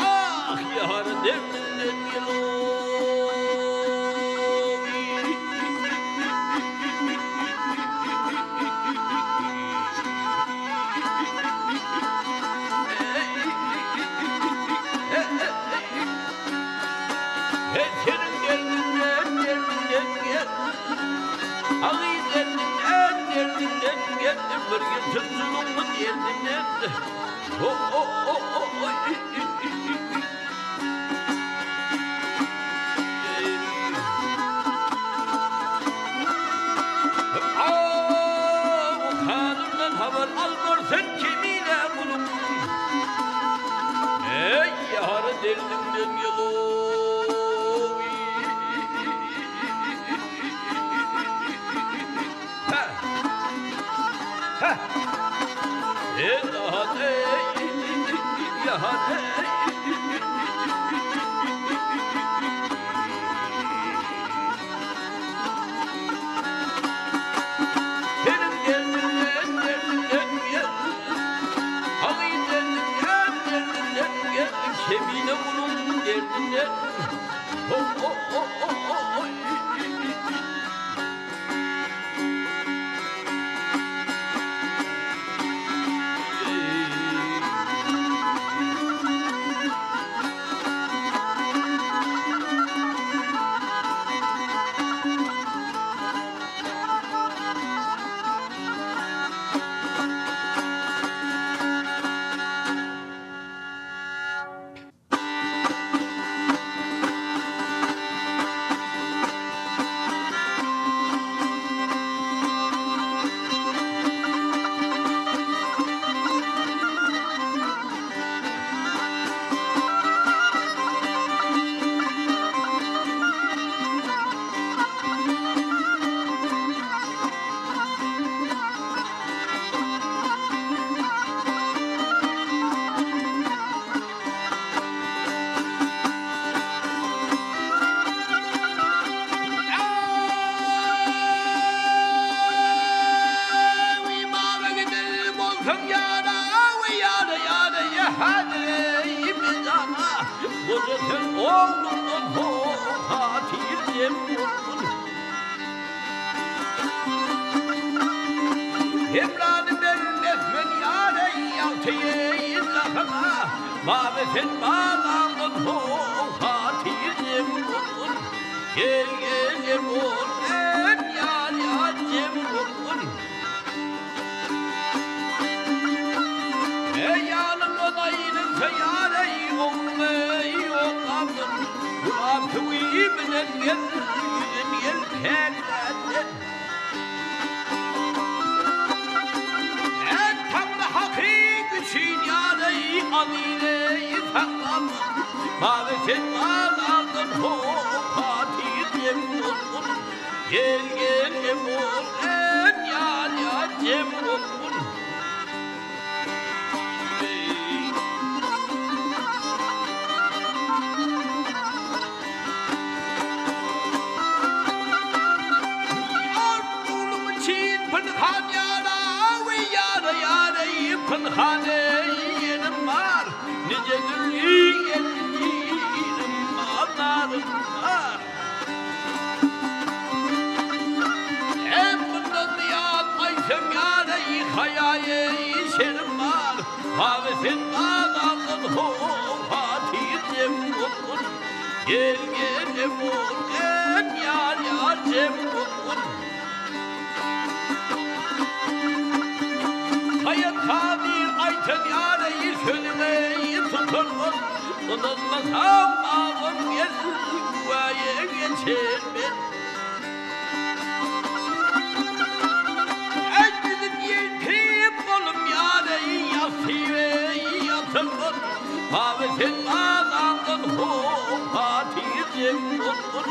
Ah yar derdinden bir gün zulümün derdinden Kanımdan haber almır sen kemiyle kulum Ey yarı derdimden yolu Kemine bunun derdinden Emranı benim etmen yâre yalteye izlahına Mabefet bağlamın hatiyem olun Gel gel olun en yâr yâcem olun Ey yanımın ayının feyâre olun ey oğlamın Kulağım tüvî bilen gel yüzüm gel perden Çiğnâneyi amileyi taklam Mabefet bağlamın hatiyem olun Gel gel olun en yâr yâcem olun Pınhaneyenim var Nice gülü yerim anlarım var geçerim var. Abi sen ağlandın ho Fatih'im vur. Gel gel vur en yar cem vur. Hayat tadir ayten yareyi sözüne tuturur. Unutmasam ağım gel güveye geçer ben. Abi sen ağlandın ho Fatih'im vur.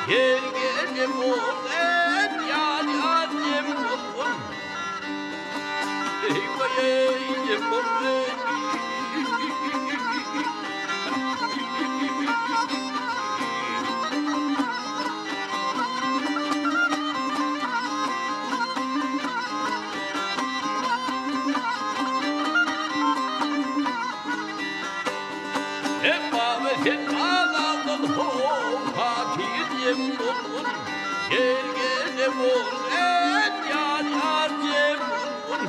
Gel gel vur en yar cem vur. Eyvah eyvah vur. Sen ağlandın ho Fatih'im vur. Gel gel vur en yar cem vur.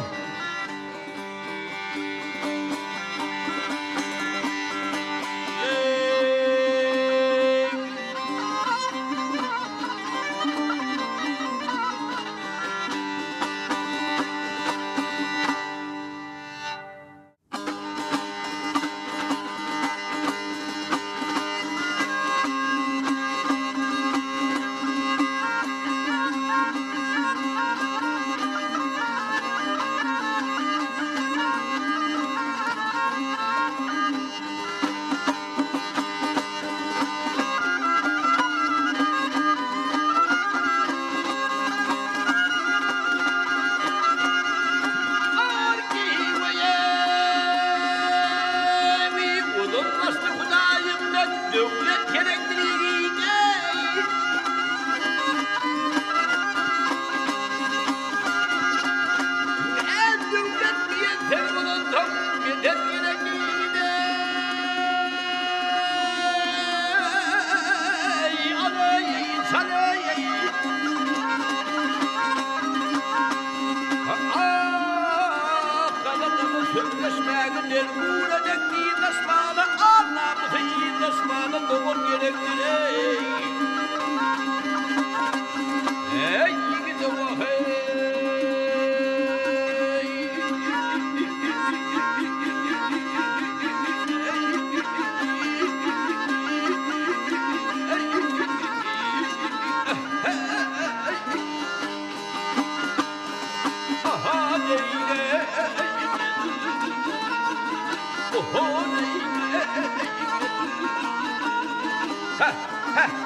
Devlet gerektirdiğine en devlet yeter bulundum yeter gerektirdiğine anayı sanayı kanadımı sözleşmeğinler uğrayacak değil nasmalı anlamı Osman'ın doğum gerektir ey yiğit o hey aha neyle oho neyle ha ha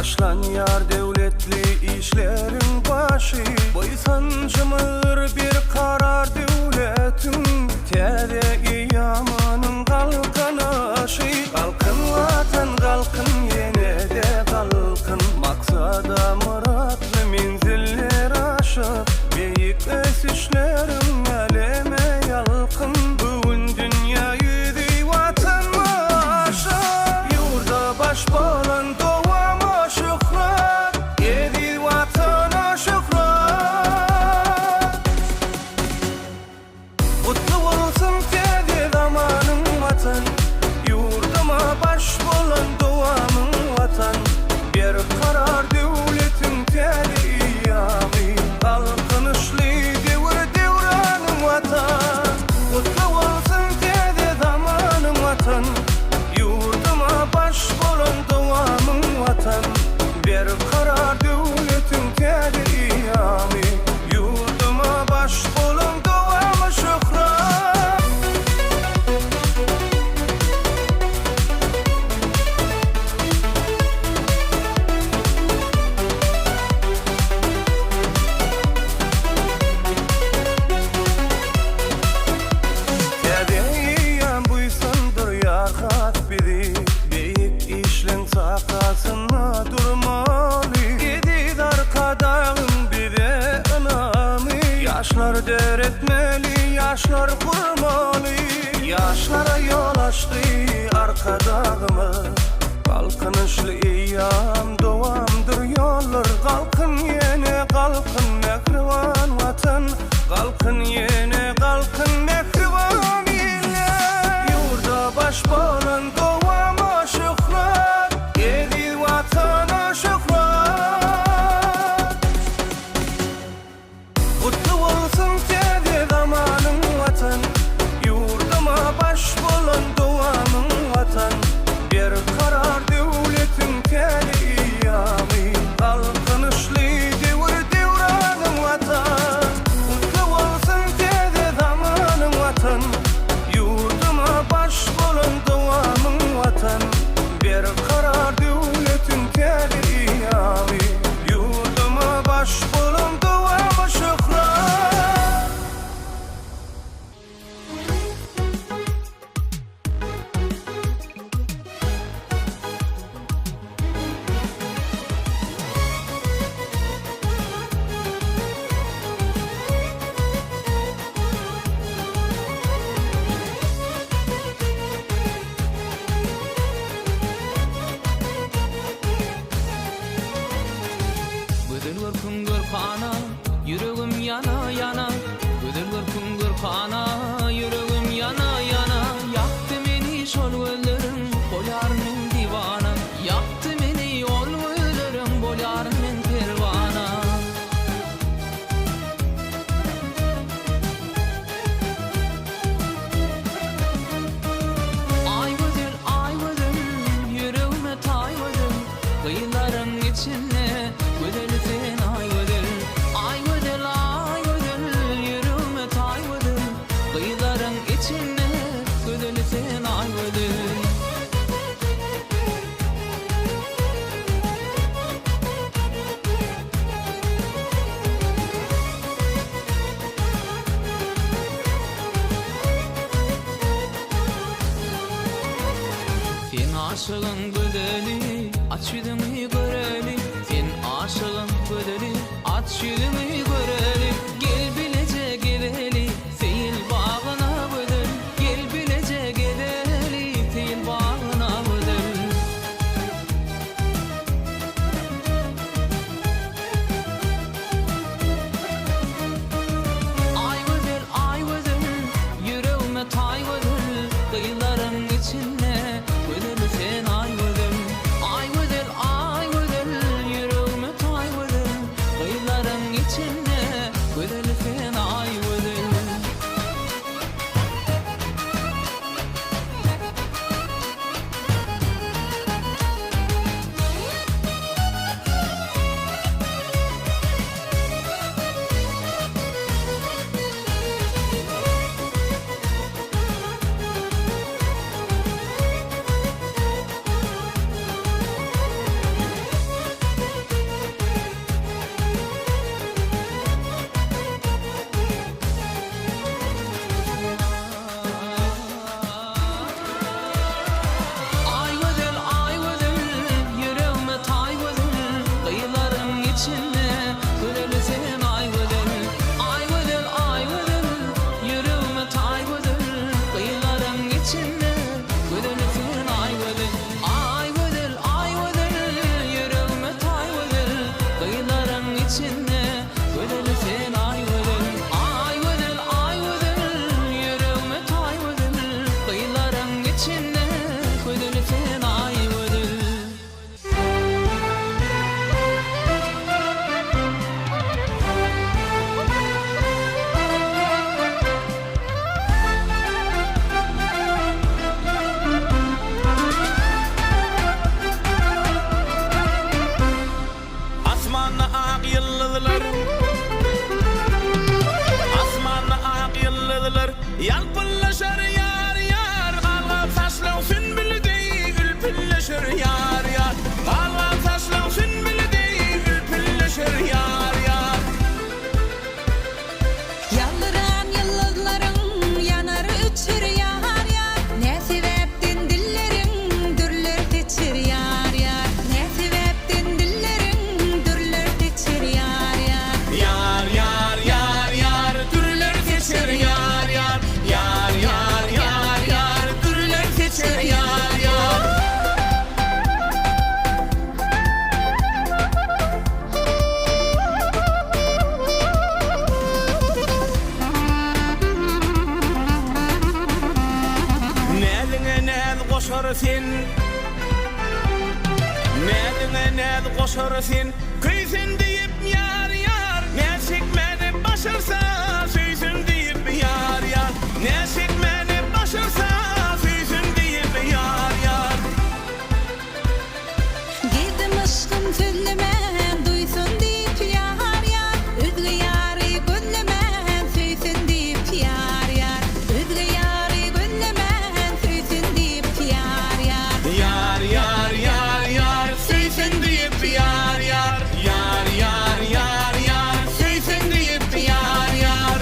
Başlan yar devletli işlerin başı Boysancımır bir karar devletin Tede yamanın kalkan aşı Kalkın vatan kalkın yine de kalkın Maksada muratlı menziller aşık Beyik esişlerin aleme yalkın Bugün dünya yüzü vatan aşık Yurda baş bağlan Yaşlar devretmeli, yaşlar kurmalı Yaşlara yol açtı arkadağımı Kalkınışlı eyyam doğamdır yollar Kalkın yine kalkın mekrivan vatan Kalkın yine kalkın mekrivan ile Yurda baş bağlan doğama şükran Yedi vatana şükran Kutlu olsun tedi zamanın vatan Yurduma baş bulan doğamın vatan Bir karar devletin tedi iyami Kalkınışlı devir devranın vatan Kutlu olsun tedi aşığın bedeli aç yüzünü göreli sen aşığın bedeli aç yüzünü göreli gel bilece geveli seyil bağına bedel gel bilece geveli seyil bağına bedel ay bedel yüreğime tay bedel kıyıların içinde bedel sen ay bedel yüreğime tay bedel kıyıların içinde bedel sen ay bedel ay bedel yüreğime tay bedel kıyıların içinde bedel sen ay bedel yüreğime tay bedel kıyıların içinde bedel sen ay bedel yüreğime tay bedel kıyıların içinde bedel sen ay bedel yüreğime tay bedel kıyıların içinde bedel sen ay bedel Asmanna ak yıldızlar Asmanna ak yıldızlar Yalpınlaşır yar yar Kalgan saçlan sünbülü değil Ülpünleşir yar yar Kalgan saçlan sünbülü değil Ülpünleşir yar yar Yaldıran yıldızların yanar uçur yar yar. Ne sebepten dillerin dürler teçir yar yar. Ne sebepten dillerin dürler teçir yar yar. Yar yar yar yar Dürler geçer yar yar Yar yar yar yar Dürler geçer yar yar Nädine näd goşar sen Nädine näd goşar sen Kıysen deyip yar yar Näsik meni başarsa Süysün deyip yar yar Näsik meni başarsa Süysün deyip yar yar Girdim aşkım söyleme duysun deyip yar yar. Özgü yarı gönlemen süysün deyip yar yar. Özgü yarı gönlemen süysün deyip yar yar. Yar yar yar yar Süysün deyip yar yar Yar yar yar yar Süysün deyip yar yar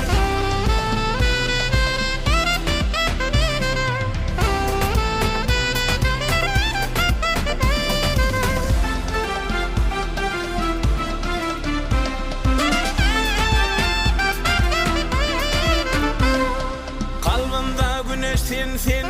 Kalbimda güneş sensin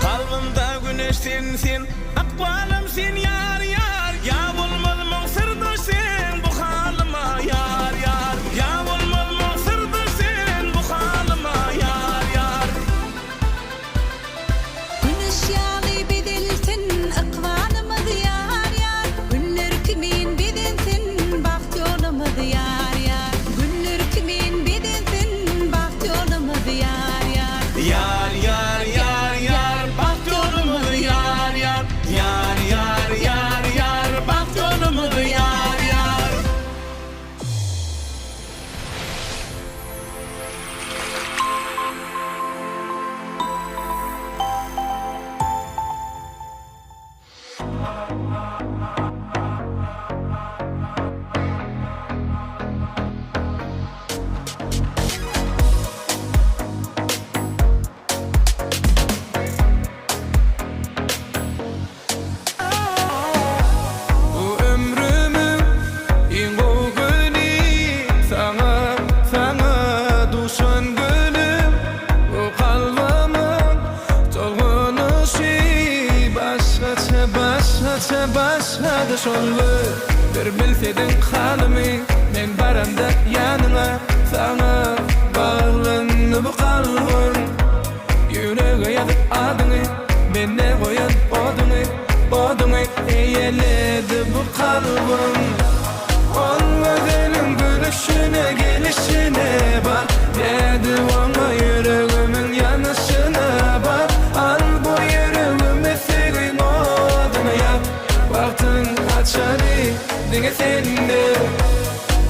Kalbimda güneş sensin Akbalım sen yar yar Ya olmaz mı sırdır sen bu halıma yar yar Ya olmaz mı sırdır sen bu halıma yar yar Güneş yalı bedelsin akvanımız yar yar. Günler kimin bedensin baht yolumuz yar yar. Günler kimin bedensin baht yolumuz yar yar. Yar yar yar yar Bak yolumuz yar yar Yar yar yar ýa-da şolgy bir bilsediň halymy men baramda ýanyňa sana baglanıp kalgın yüreğe yazıp adyny menne goýan oduny eýeledi bu kalbim ol gözüniň gülüşine gelişine bak dedi ona yüreğimin yanışına bak al bu yüreğimi sevgin oduny yak baktın açarı dine sende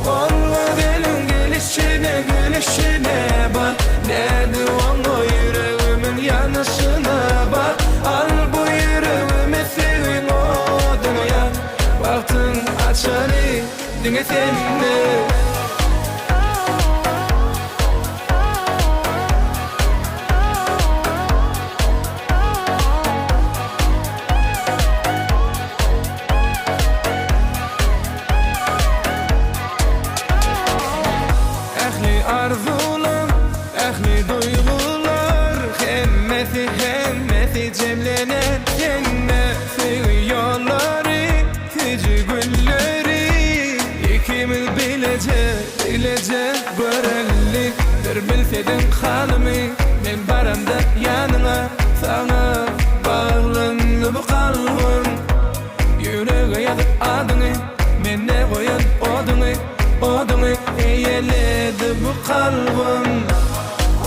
ol gözüniň gülüşine bak dedi ona yüreğimin yanışına bak al bu yüreğimi sevgin oduny yak baktın açarı dine sende arzular, ehli duygular hemmeti cemlenen senne seviyorları küçü gülleri ikimiz bilecek görellik bir bilsedin halimi men baramda yanına sana bağlanıp kalgın yüreğe yazıp adyny menne goýan oduny eýeledi bu kalbim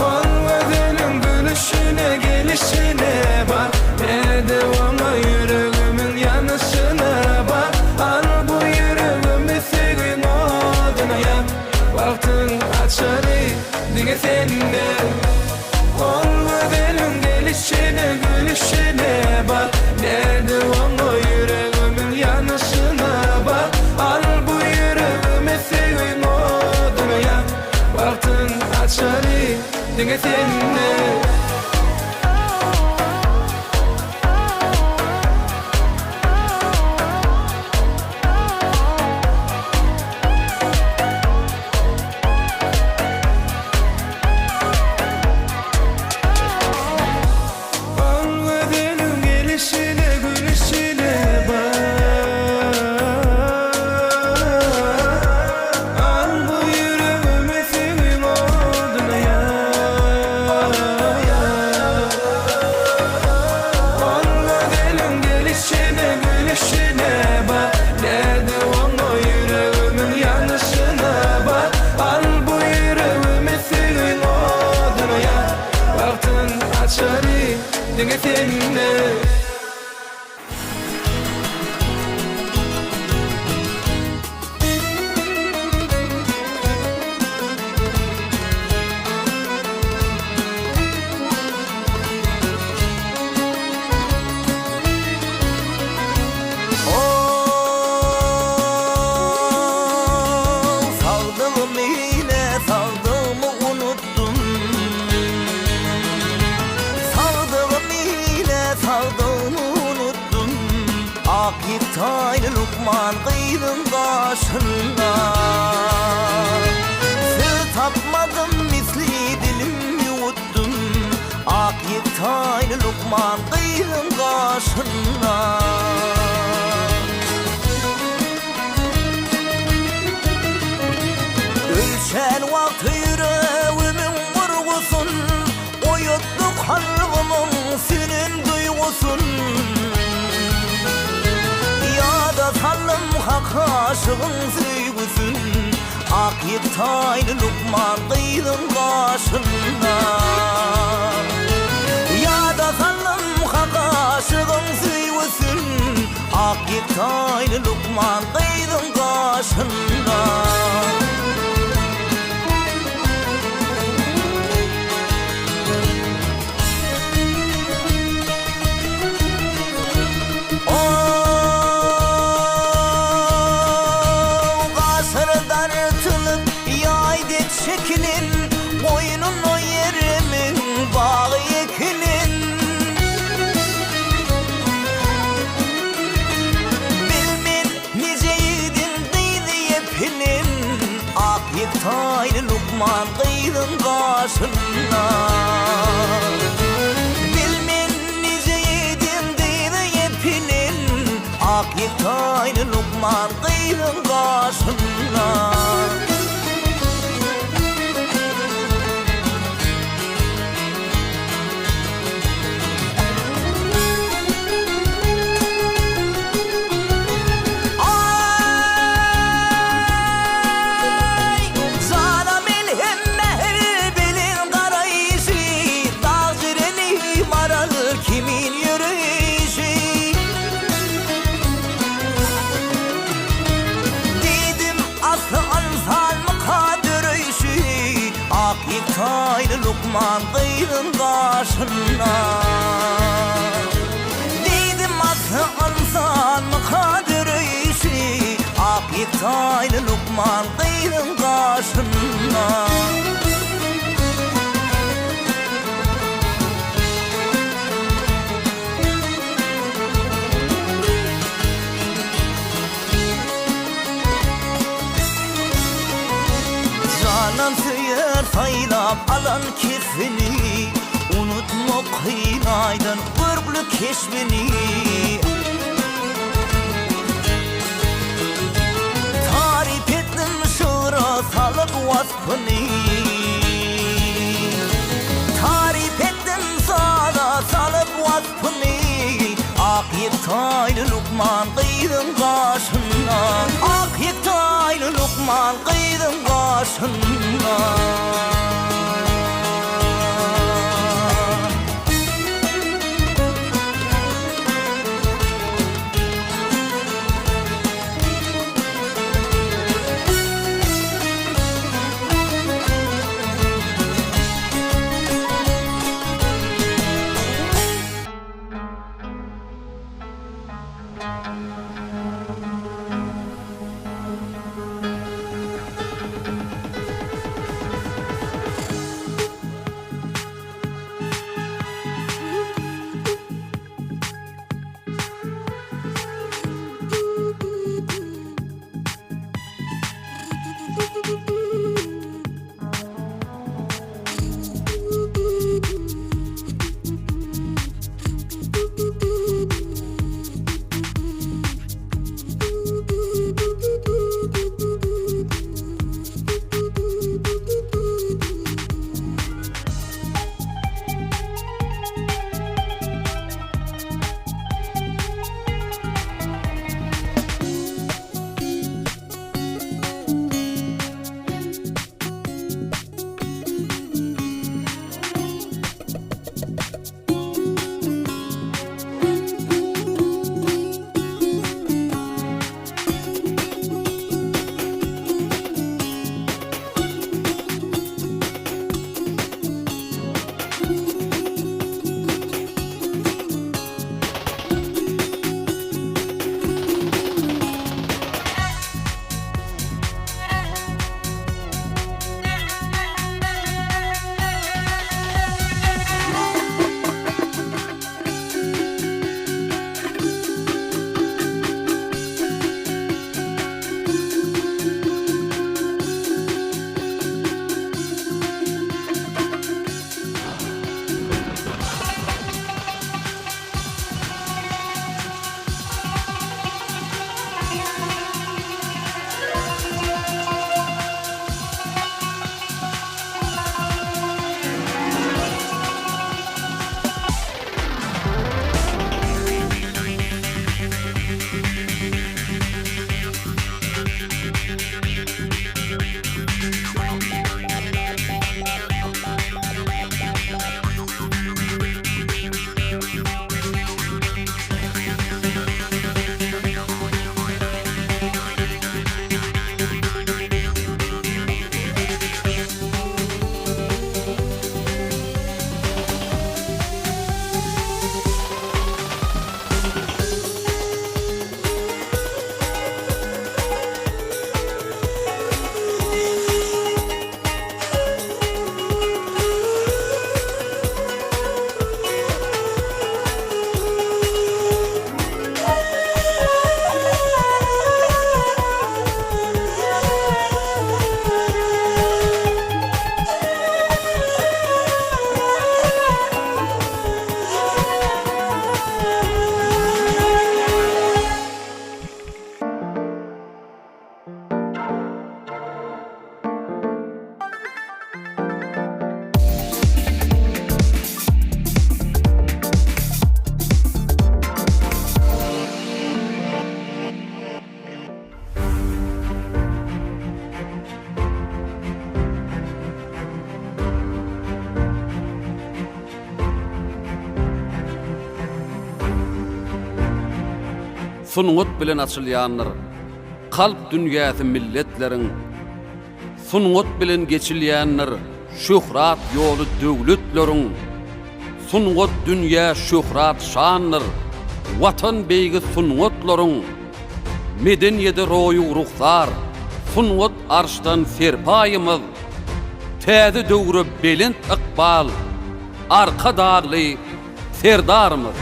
ol gözüniň gülüşine gelişine bak dedi ona yüreğimin yanışına bak al bu yüreğimi sevgin oduny yak baktın açarı dine sende ol gözüniň gülüşine bak dedi ona yüreğimin yanışına bak al bu yüreğimi sevgin oduny yak baktın açarı dine sende dine sende Taylı Lukman kıydın başına Sır tapmadım misli dilim yuttum Ak taylı Lukman kıydın başına Ölçen vakti yüreğimin vurgusun Oyuttu kalbimin senin duygusun Sallım hak aşığın sevgüsün Ak taylı Lukman kıydın başına Ya da sallım hak aşığın sevgüsün Ak taylı Lukman kıydın başına Çekilin boynun o yerimin bağı ekilin Bilmin niceydin deydi yepinin Ak taylı Lukman kıydın başına Bilmin niceydin deydi yepinin Ak taylı Lukman kıydın kaşından. Taylı Lukman kıydın kaşından. Dedim atı alsan mı kadir işi, ak yek taylı Lukman kıydın kaşından. Canan söyler saylap alan kefini, unutma kıyınaydan örgülü keşmini. Tarif ettim şura salıp vasfını, tarif ettim sana salıp vasfını. Ak yek taylı Lukman kıydın kaşından, ak yek taylı Lukman kıydın kaşından. sungut bilen açylýanlar. Kalp dünýäsi milletleriň sungut bilen geçilýänler. Şöhrat ýoly döwletleriň sungut dünýä şöhrat şanlar. Watan beýgi sungutlaryň medeniýeti roýu ruhsar. Sungut arşdan serpayymyz. Täze döwre belent ykbal. Arka dagly serdarmyz.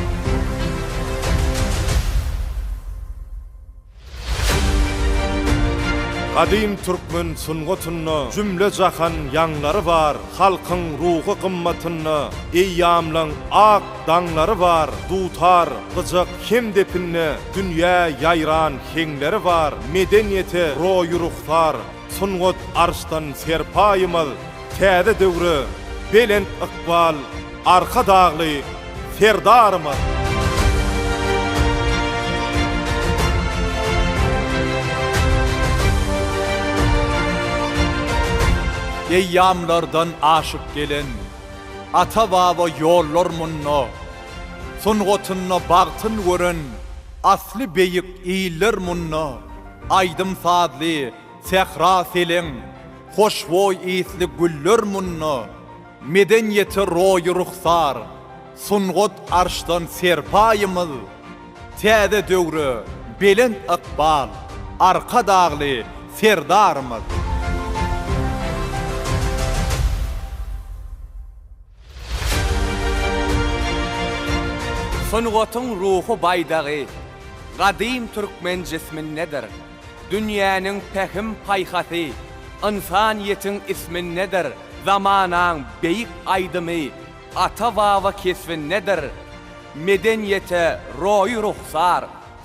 Qadim Türkmen sungutyny cümle jahan ýanglary bar. Halkyň ruhy gymmatyny eýýamlaň ak daňlary bar. Dutar, gyjak hem depinni dünýä ýayran heňleri bar. Medeniýeti roýy ruhsar. Sungut arşdan serpayymyz. Täze döwre belent ykbal. Arka dagly serdarmyz. Eyyamlardan aşık gelen ata baba yollar munno sungutunna bagtın görün asli beyik iyiler munno aydım sadli sehra selin hoşvoy isli güller munno medeniyeti royu ruhsar sungut arştan serpayımız täze döwre belent ykbal arka dagly serdarmyz. Sungutyň ruhu baýdagy, gadim türkmen cisminnedir. Dünýäniň pehim paýhasy, insaniýetiň isminnedir. Zamanaň beýik aýdymy, ata baba kesminnedir. Medeniýete roýy ruhsar,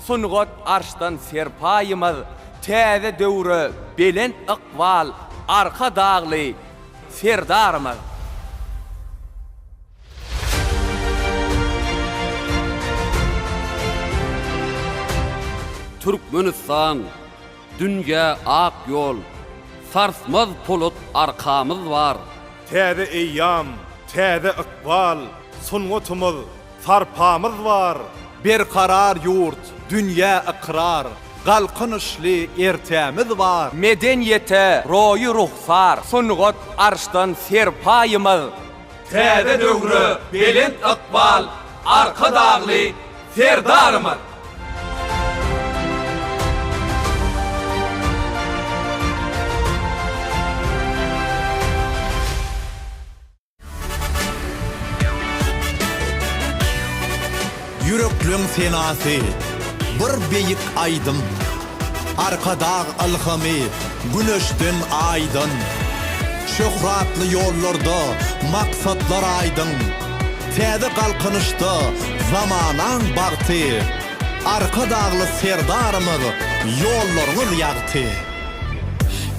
sungut arşdan serpayymyz. Täze döwre belent ykbal, arka dagly serdarmyz. Türkmenistan, dünýä ak ýol, sarsmaz polut arkamyz bar. Täze eýýam, täze ykbal, sungutymyz, sarpamyz bar. Bir karar yurt, dünýä ikrar, galkynışly ertämiz bar. Medeniýete roýy ruhsar, sungut arşdan serpayymyz. Täze döwre belent ykbal, arka dagly serdarmyz. Yürekliň senasy, bir beýik aýdym. Arka dag alhamy, güneşden aýdyn. Şöhratly ýollarda maksatlar aýdyn. Täze galkynışda zamanaň bagty. Arka dagly serdarmyz, ýollaryňyz ýagty.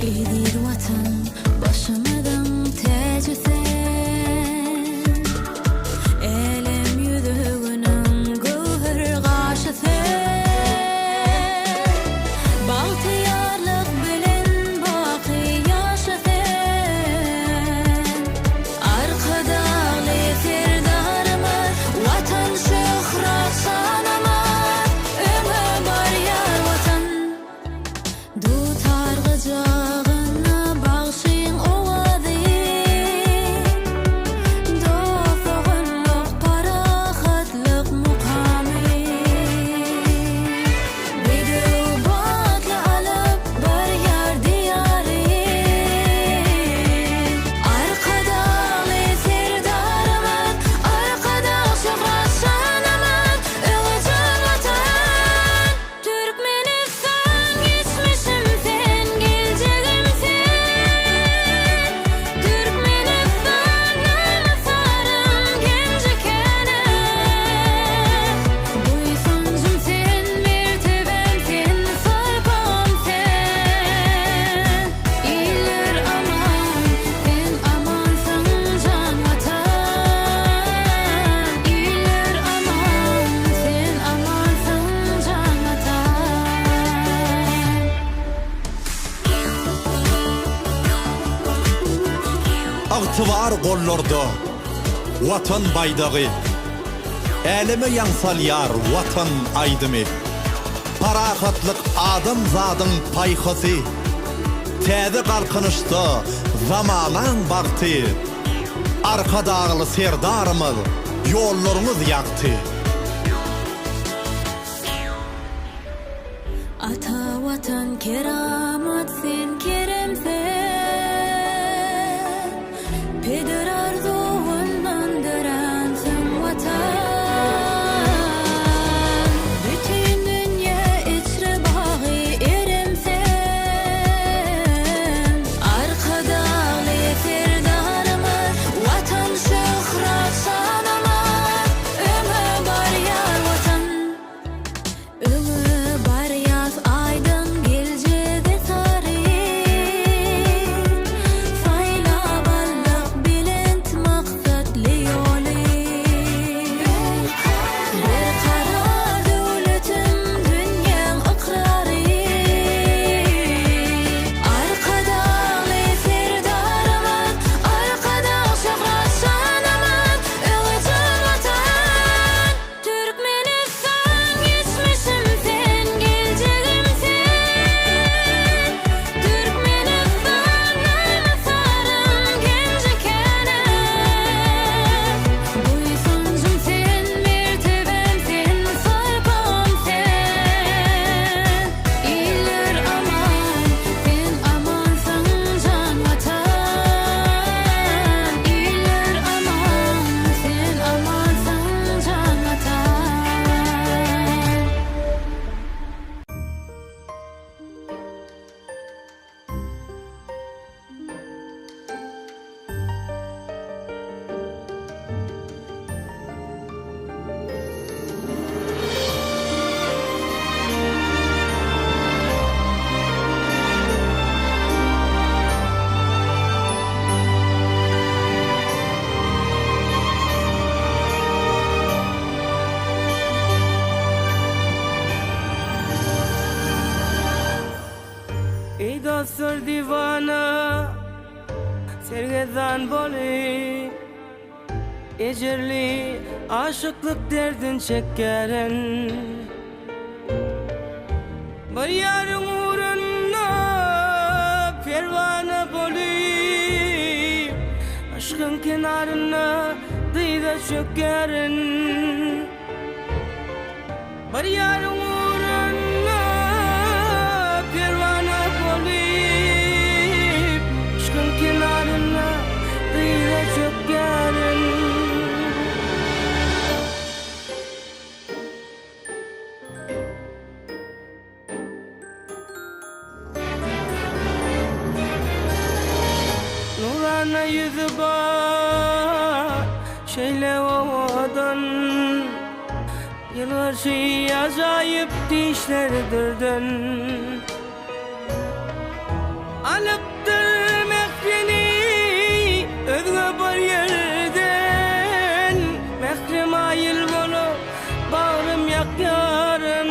Edir watan başymyň täjesi. Agtybar gollarda watan baýdagy, elime ýaňsalýar watan aýdymy. Parahatlyk adam zadın payhasy. Täze galkynışda zamanyň bagty. Arkadagly serdarymyz ýollarymyz ýakty. Ata vatan keramat sen keremsen. Peder arzuğundan dören sen vatan. Bütün dünya içre bağı eremsen. Arkadalı serdarımız vatan şöhret sanamaz. Ömür var yar vatan. Ömür var yaz aydın geleceğe tarih. Sayla ballık bilent maksatlı yolu. Bir karar devletim dünyanın ikrarı. Arkadalı serdarımız, arkada şöhret sanamaz. Öğütün vatan, Türkmenistan geçmişim sen, geleceğim sen. Türkmenistan nalmasarım gencekene. Buysuncum sen, mertebem sen, sarpam sen. İller aman, sen amansan can vatan. İller aman, sen amansan can vatan. Ey dostlar divana, sergezan boli. Ecerli aşıklık derdin çekeren. Bir yarın uğruna pervane boli. Aşkın kenarına dıyda çökerin. Bir yarın uğruna pervane boli. Aşkın kenarına dıyda çökerin. Nurana yüzü var, şeyle ovadan. Yıllar şey acayip dişlerdirden. Alıptır mekreni özgü bir yerden. Mekrim ayıl bunu bağrım yak yarın.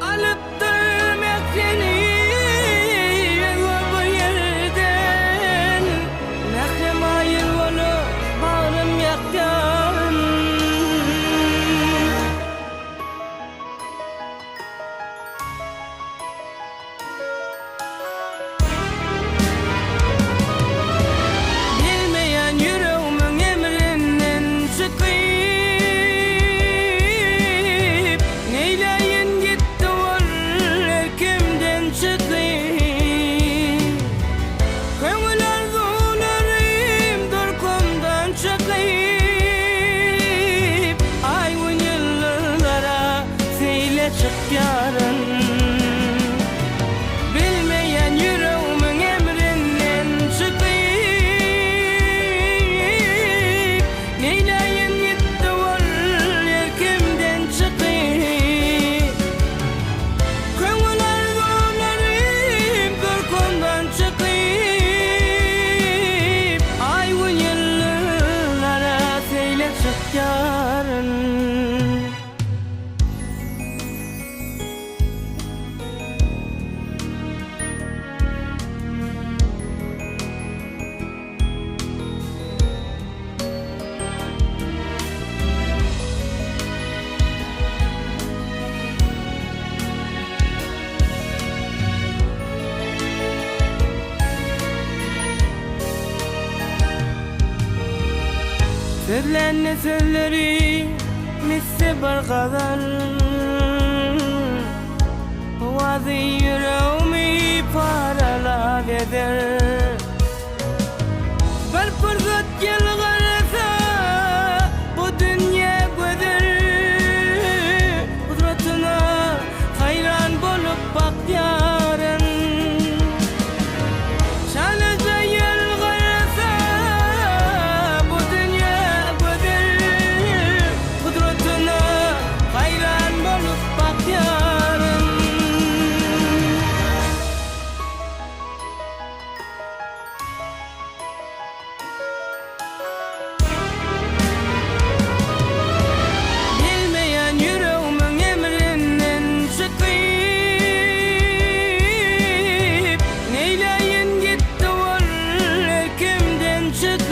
Alıptır mekreni özgü bir yerden. Mekrim ayıl bunu bağrım yak yarın. Bilmeyen yüreğimin emrinden çıkıp neyleyin gitti var erkimden çıkıp Köngül arzularım dorkumdan çıkıp Aygın yıllara seyle çık yarın. Bilmeyen yüreğimin emrinden çıkıp neyleyin gitti var erkimden çıkıp Köngül arzularım dorkumdan çıkıp Aygın yıllara seyle çık yarın. Sözlerine sözleri misli bir kadar Vazı yüreğimi paralar eder Bir fırsat gelirse bu dünya güzel Kudretine hayran bolup bak yarın Şanlıca yelgirse bu dünya güzel Kudretine hayran bolup bak yarın Bilmeyen yüreğimin emrinden çıkıp Neyleyin gitti ol kimden çıkıp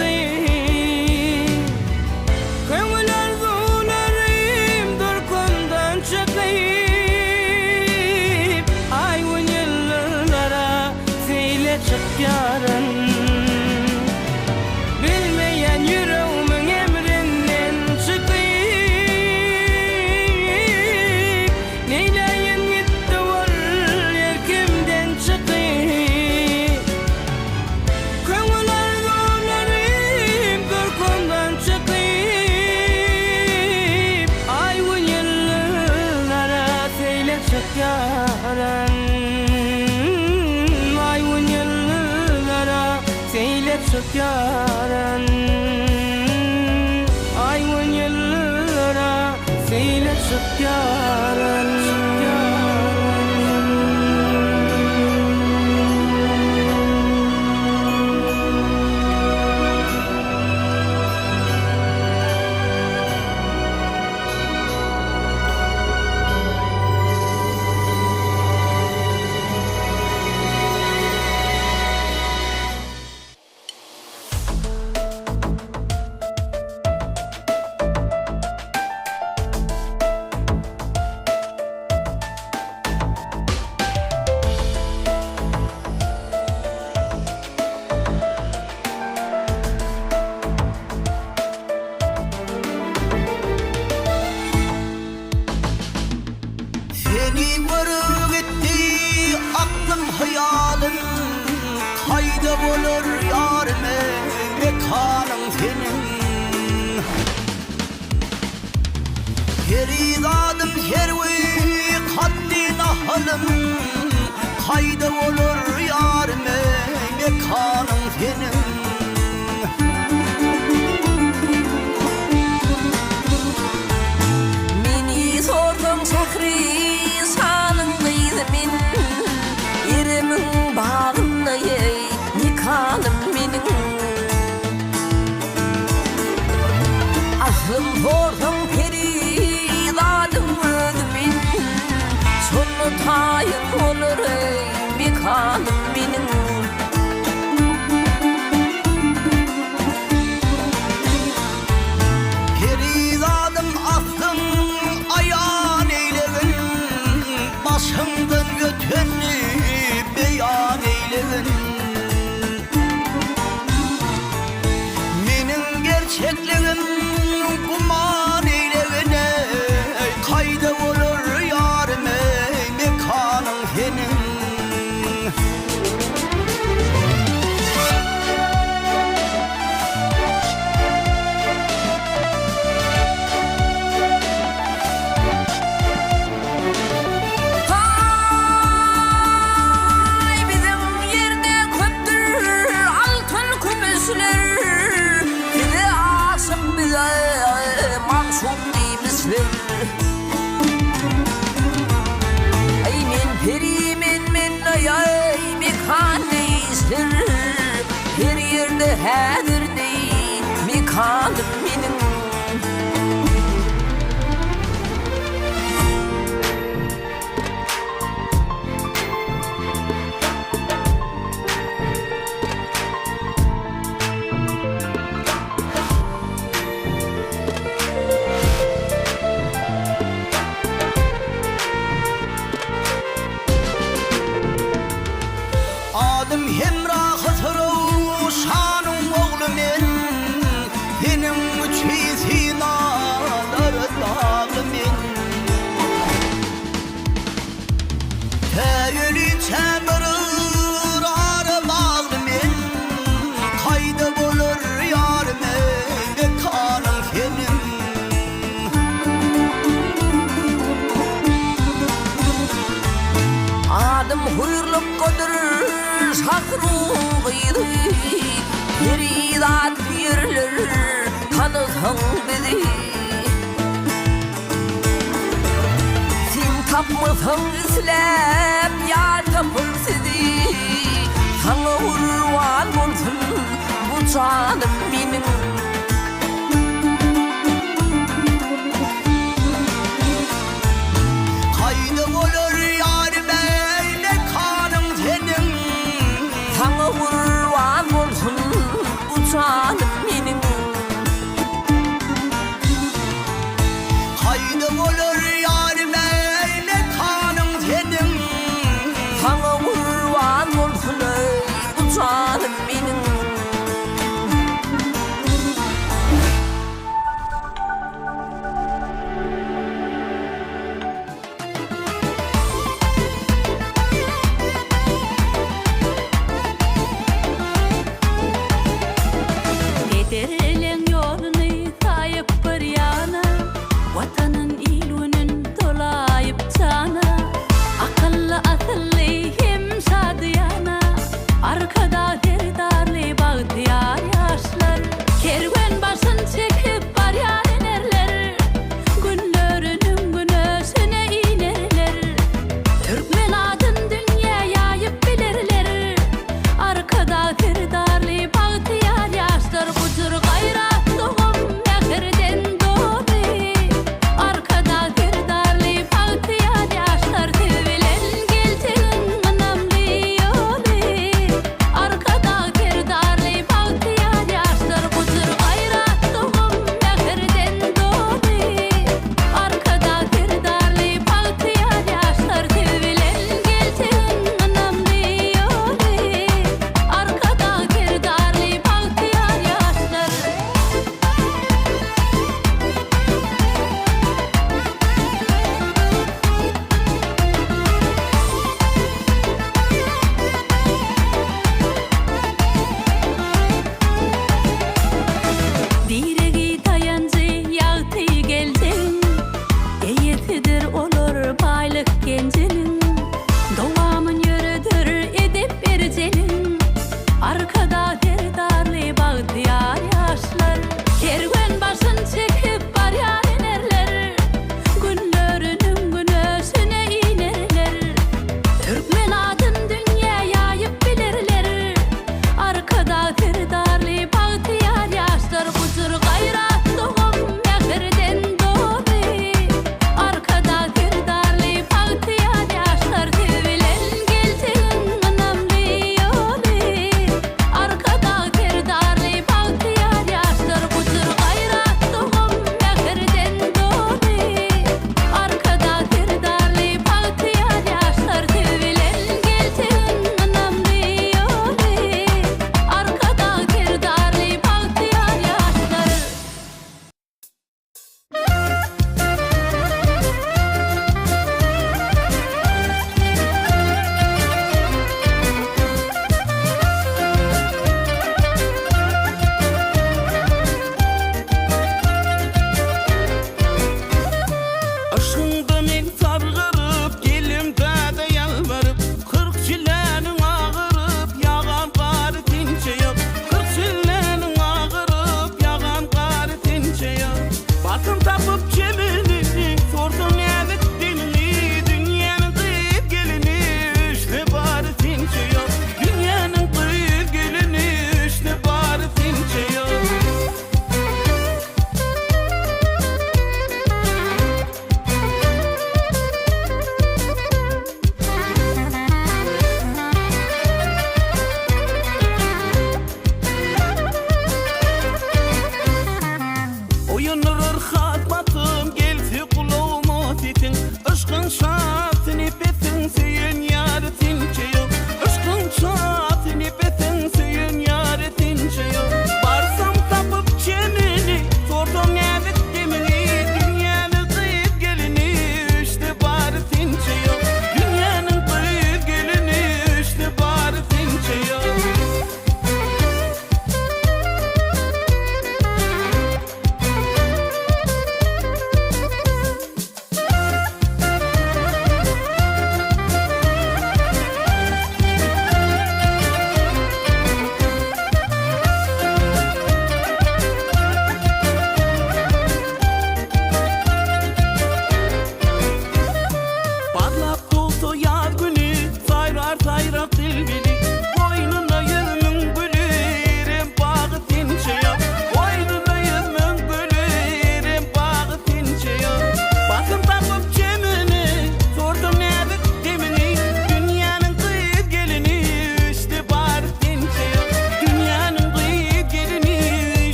Köngül arzularım durkundan çıkıp Ayvın yıllara seyle çık yarın Bilmeyen yüreğimin emrinden çıkıp Neyleyin gitti ol kimden çıkıp Köngül arzularım durkundan çıkıp Ayvın yıllara seyle çık yarın Ayvın yıllara seyle çık yarın Ayvın yıllara seyle çık yarın Seni vurur gitti aklım hayalın Kayda olur yarime mekanın senin Feridadım hervi kaddi nahalım Kayda olur yarime mekanın senin Meni sordum şehri sanın kıydı min Yerimin bağımda yey nikanım benim Aklım sordum peridadım ödümün Sonu tayın olur ey nikanım benim Feridadım aklım ayağın eylerin Başımdan götünü beyan eylerin Benim gerçekliğim kuman eylerin Kayda olur yarime mekanın senin Ay bizim yerde köptür altın kümüsler Bize aşık bize mahşum demişler Ay men perimin men ay mekan değiştir Her yerde hedir değil mekanım benim Adım hemrah hatırı şanım oğlum en Benim için tapmasan islep yar tapılsidi Sana urvan olsun bu canım benim Kaydı olur yarime ne kanım senin Sana urvan olsun bu canım benim Kaydı olur yarime ne kanım senin Sana urvan olsun bu canım benim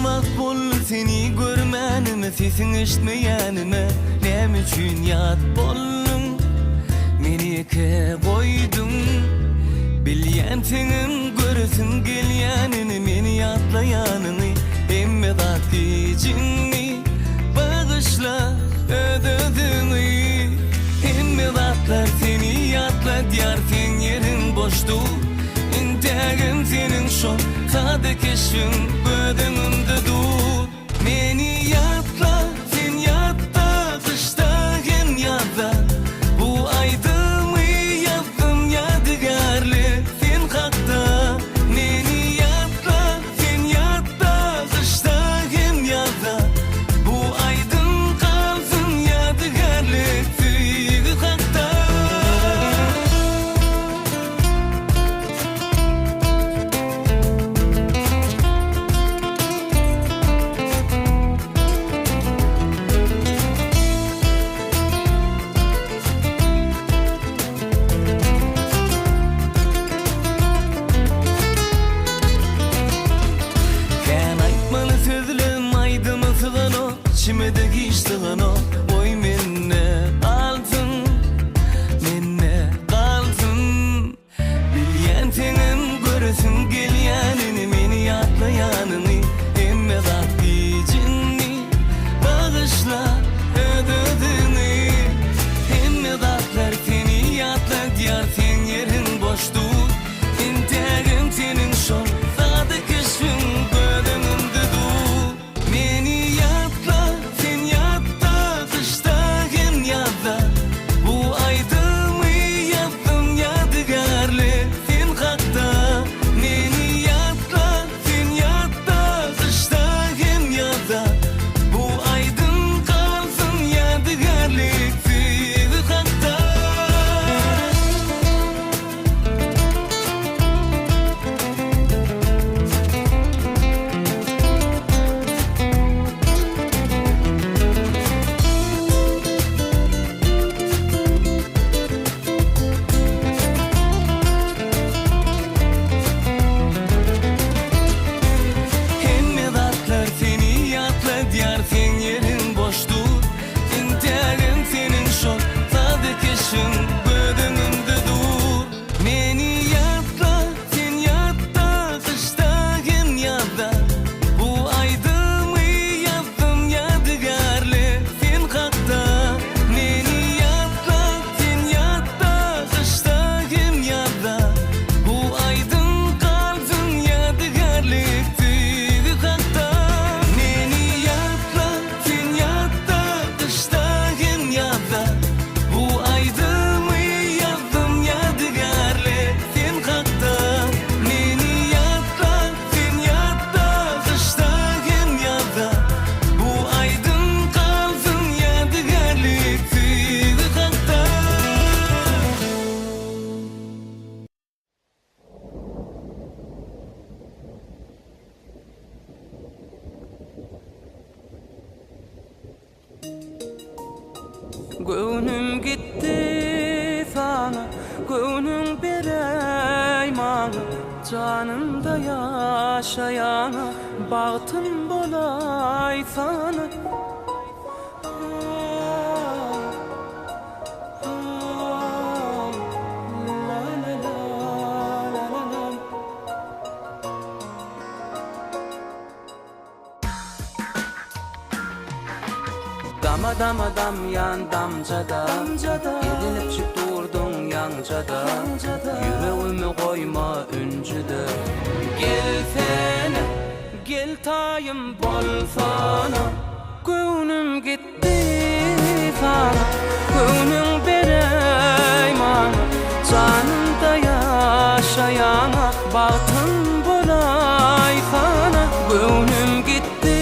vakt bollu seni görmänime, sesin eşitmeýänime, näme üçin ýat bollum? Meni eke koydum. Bilýän senin göresin gelýänini, meni ýatlaýanyny, emme zat gijinni bağışla ödödüňi. Emme zatlar seni ýatla diýär, sen ýerin boşdu. İntagim senin şol sade keşfin ödüňümde dur. Meni ýatla, sen ýatda, kışda hem ýazda. Bu aýdymy ýazdym ýadygarly sen hakda. Meni ýatla, sen ýatda, kışda hem ýazda. Bu aýdym kalsyn ýadygarly süýgi hakda. İçime de geçtiğin o, oy minne aldın, minne kaldın. Bilýän senin göresin gelýänini, meni ýatlaýanyny, emme zat gijinni bağışla ödödüňi. Emme zatlar seni ýatla diýär, sen ýerin boşdur. Intagim senin şol sade keşfin ödüňümde dur. Meni ýatla, sen ýatda, kışda hem ýazda. Bu aýdymy ýazdym ýadygarly sen hakda. Meni ýatla, sen ýatda, kışda hem ýazda. Bu aýdym kalsyn ýadygarly süýgi hakda. Emme zatlar seni ýatla diýär, sen ýerin boşdur. Intagim senin şol sade keşfin ödüňümde dur. Meni ýatla, sen ýatda, kışda hem ýazda. Bu aýdymy ýazdym ýadygarly sen hakda. Meni ýatla, sen ýatda, kışda hem ýazda. Bu aýdym kalsyn ýadygarly süýgi hakda. Meni ýatla, sen ýatda, kışda hem ýazda. Bu aýdymy ýazdym ýadygarly sen hakda. Meni ýatla, sen ýatda, kışda hem ýazda. Bu aýdym kalsyn ýadygarly süýgi hakda. Gönlüm gitti sana, gönlüm berey mana. Canımda yaşayana, bahtım bolay sana. La la la la la la. Dama dama dam yan damcada, edinip çık durdun yancada. Yüreğimi koyma üncüde. Gel sene, gel tayım bolsana. Gönlüm gitti sana, gönlüm bereyman. Canımda yaşayana, bahtım bolay sana. Gönlüm gitti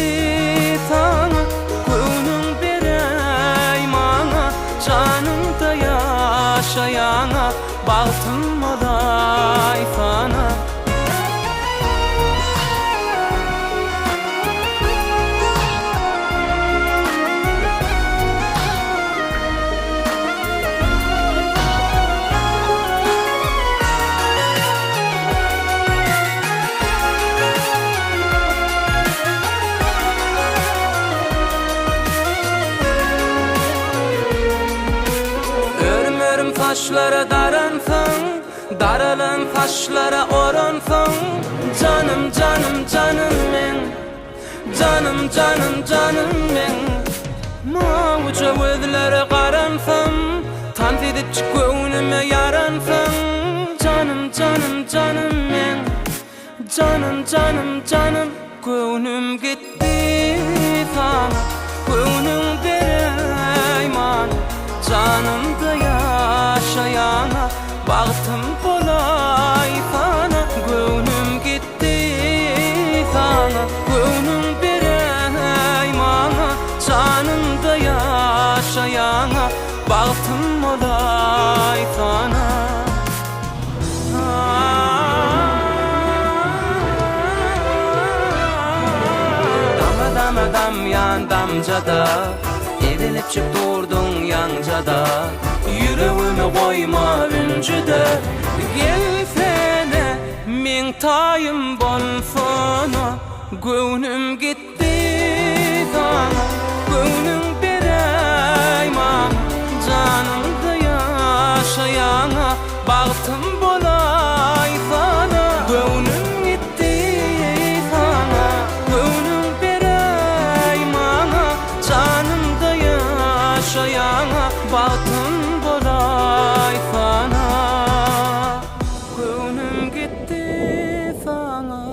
sana, gönlüm bereymana. Canımda yaşayana, bahtım bolay sana. taşlara daransın, daralan taşlara oransın. Canım canım canım men, canım canım canım men. Mavca gözlere qaransın, tant edip göwnüme yaransın. Canım canım canım men, canım canım canım. Göwnüm gitti sana, göwnüm bereyman. Canımda yaşayana, baktım bolay sana. Göwnüm gitti sana, göwnüm bereyman. Canımda yaşayana, baktım bolay sana. Dam yan damcada, erilip çık durdun yancada. Yüreğimi koyma üncüde, gelsene min tayım bolsana. Göwnüm gitti sana, göwnüm bereyman. Canımda yaşayana, baktım bolay sana. Göwnüm gitti sana, göwnüm canımda yaşayana, baktım bolay sana. Göwnüm gitti sana.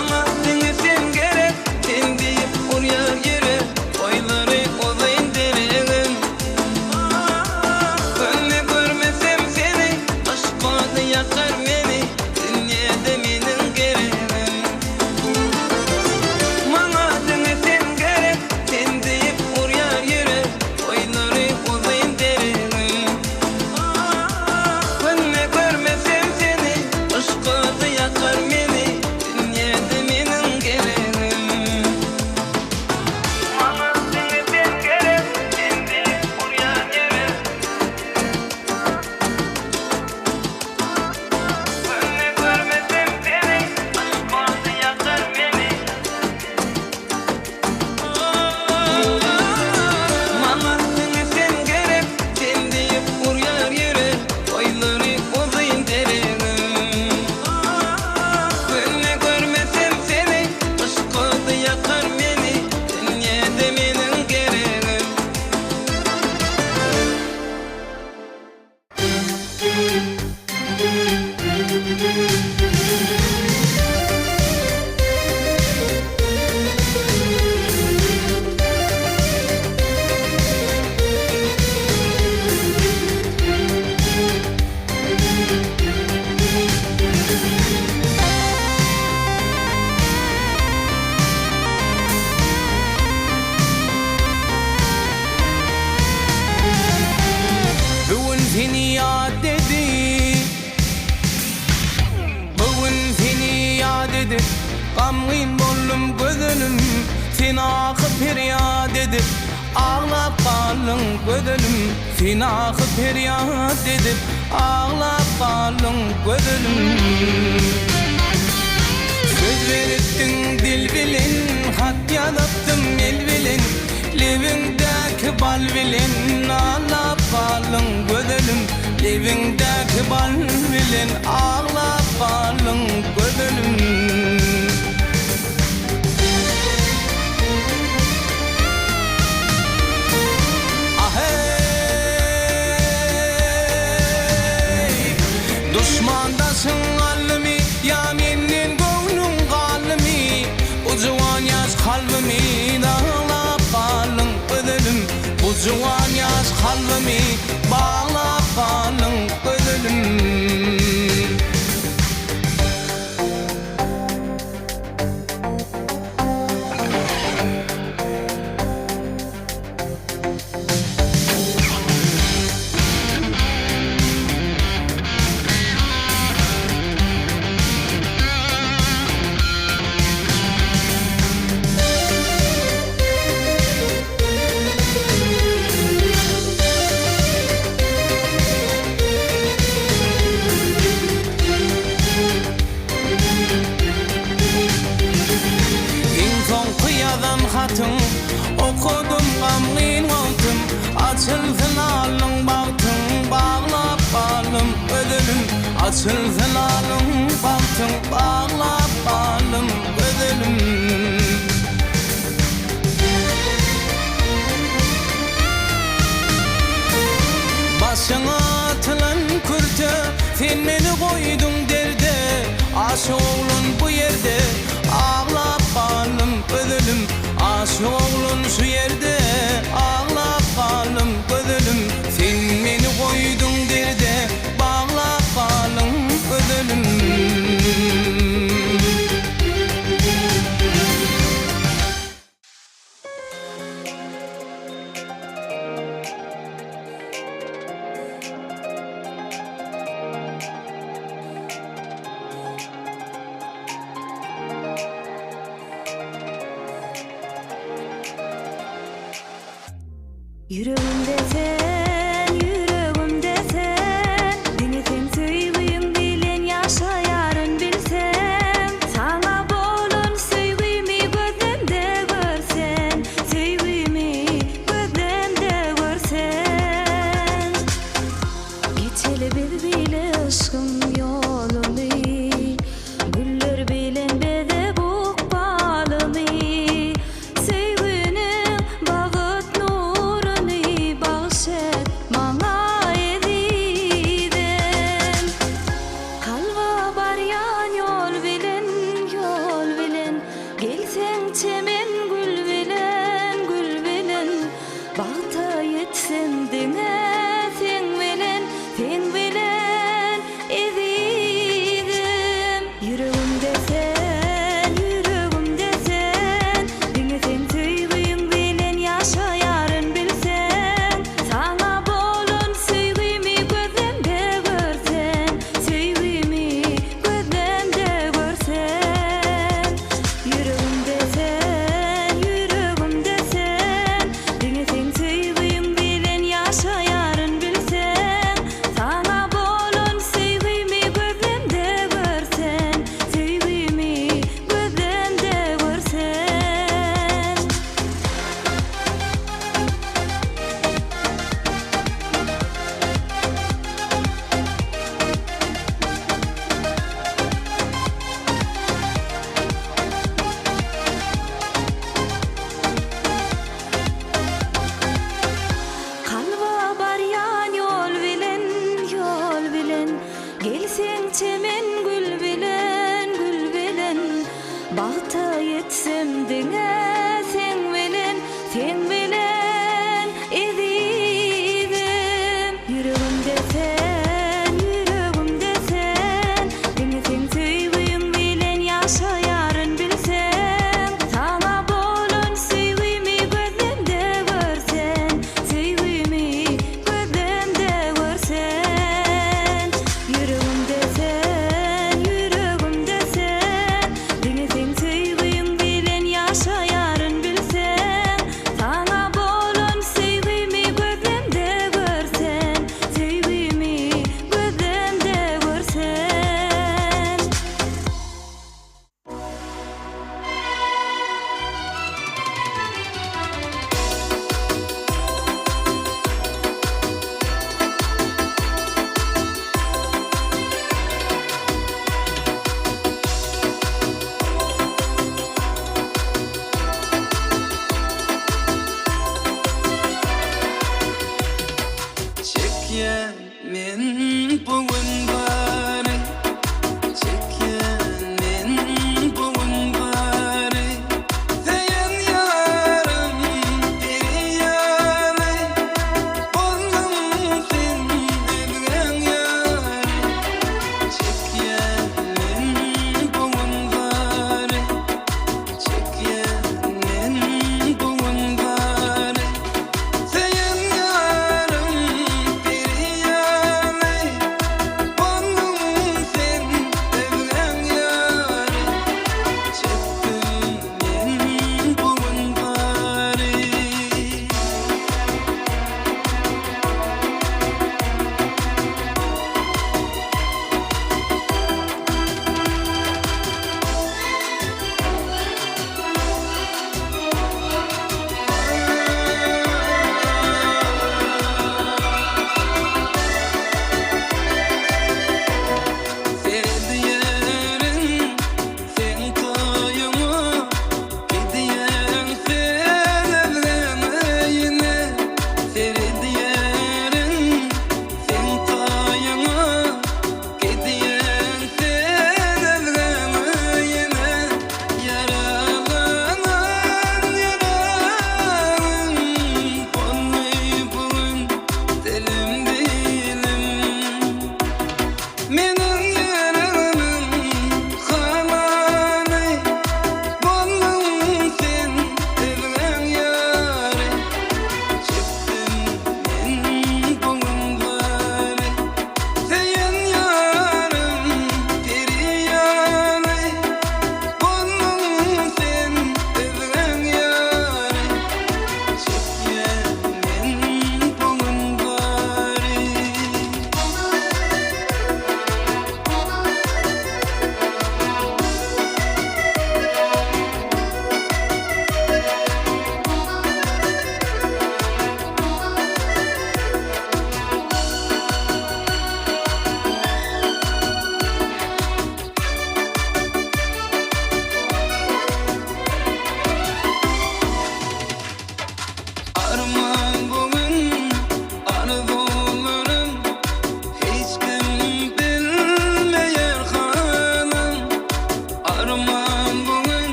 Maňa diňe sen gerek, sen diýip urýar ýere, oýlary ozaýyn deregim. Önne görmesem seni, aşkady ýakar meni, dünýede meniň geregim. Maňa diňe sen gerek, sen diýip urýar ýere, oýlary ozaýyn deregim. Önne görmesem seni, aşkady ýakar meni, dünýede meniň geregim. Maňa diňe sen gerek, sen diýip urýar ýere, önne görmesem seni, aşkady ýakar meni. Maňa diňe sen gerek, sen diýip urýar ýere, oýlary ozaýyn deregim. Önne görmesem seni, aşkady ýakar meni, dünýede meniň geregim. Bugün seni yad edip, bugün seni yad edip, gamgyn boldum gözünüm, seni akyp feryat edip, ağlap galyň gözünüm, seni akyp feryat edip, ağlap galyň gözünüm. Söz beretdiň dil bilen, hat ýazypdym el bilen, lebingdäki bal bilen, ağlap galyň gözünüm, lebingdäki bal bilen, ağlap galyň gözünüm. Düşmandasyň almy, ya menden göwnüm galmy, bu jwan ýaş kalbymy, ağlap galyň gözünüm, bu jwan ýaş kalbymy, bağlap galyň gözünüm. Hatın okudum gamgyn oltum, açılsın alyň bagtyň, bağlap galym gözünüm, açılsın alyň bagtyň, bağlap galym gözünüm. Başyňa atylan kürte, sen meni goýdun derde, aşyk oglun bu ýerde, ağlap galym gözünüm, aşyk oglun şu ýerde, ağlap galym gözünüm, sen meni goýdun derde, bağlap galym gözünüm. Yüreğimde sen, yüreğimde sen, beni sen söýgüýüň bilen ýaşaýaryn bilsem, sana bolun söýgümi gözlemde görsen, söýgümi gözlemde görsen. Geçeli bir bile aşkım ýolumy, güller bilen bede bukbalymy, söýgüniň bagyt nuruny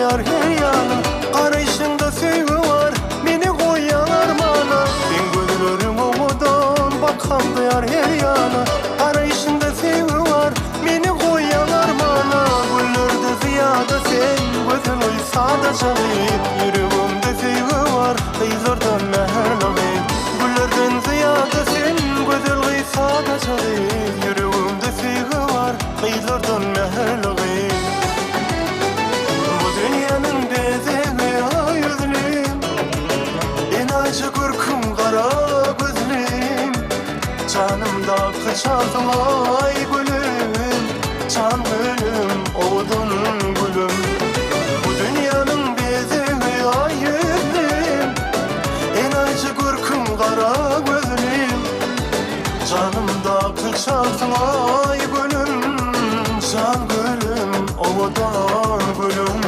yar her yana. Karışında sevgi var, beni koyan armana. Ben gözlerim oğudan bakamda yar her yana. Karışında sevgi var, beni koyan armana. Güllerde ziyada sen, gözün uysada çalayım. Yüreğimde sevgi var, kıyzırdan meherlağayım. Güllerden ziyada sen, gözün uysada çalayım. Yüreğimde sevgi var, kıyzırdan meherlağayım. Bu dünyanın bezemi yüzlüm, en acı korkum kara gözlüm. Canımda kıçaltım ay gülüm, can gülüm, odun gülüm. Bu dünyanın bezemi yüzlüm, en acı korkum kara gözlüm. Canımda kıçaltım ay gülüm, can gülüm, odun gülüm.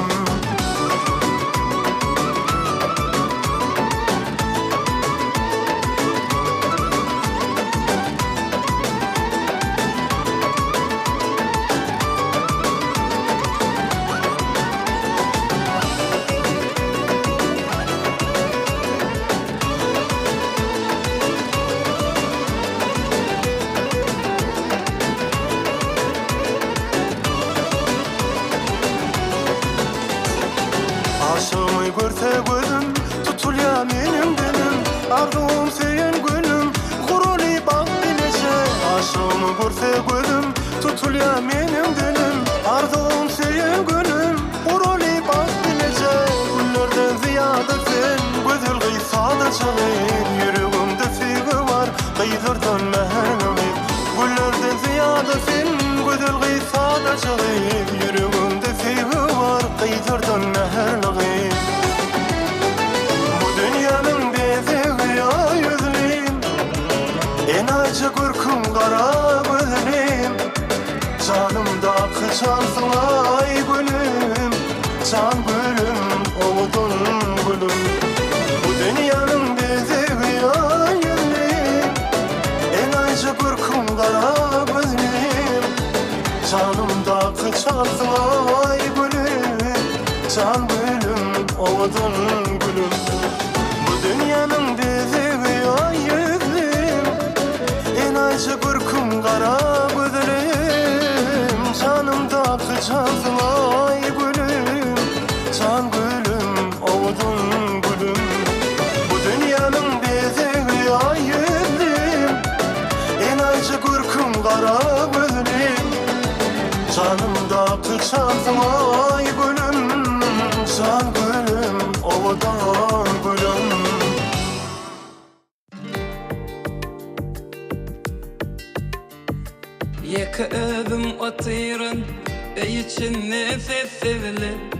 Aşığımı görse gözüm, tutulya benim dilim. Ardığım seyen gönlüm, kuruli bak bilece. Aşığımı görse gözüm, tutulya benim dilim. Ardığım seyen gönlüm, kuruli bak bilece. Güllerden ziyade sen, gözül gıysada çalayım. Yüreğimde sevgi var, kıyzırdan meherlağayım. Güllerden ziyade sen, gözül gıysada çalayım. Yüreğimde sevgi var, kıyzırdan meherlağayım. Bu dünyanın bezemi yüzlüm, en acı korkum kara gözlüm. Canımda kıçansın ay gülüm, can gülüm, odun gülüm. Bu dünyanın bezemi yüzlüm, en acı korkum kara gözlüm. Canımda kıçansın ay gülüm, can gülüm, odun gülüm. Bu dünyanın bezemi yüzlüm, en acı korkum kara gözlüm. Canımda kıçansın ay gülüm, can gülüm, odun gülüm. Bu dünyanın bezemi yüzlüm, en acı korkum kara gözlüm. Canımda kıçansın ay gülüm, can gülüm, odan gülüm. Yeka ödüm otyran, için nefes sevilik.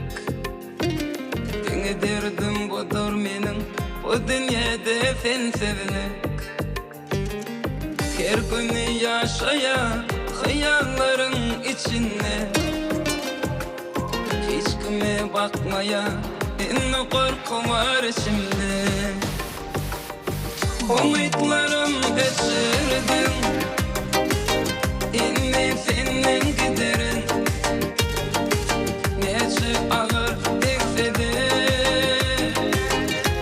Dini derdim budur menin, bu dünyada sen sevilik. Her günü yaşaya, hayallerin içinde. Hiç kime bakmaya, en korkum var şimdi. Umutlarım geçirdim, inni senin giderin. Nece ağır ekse de,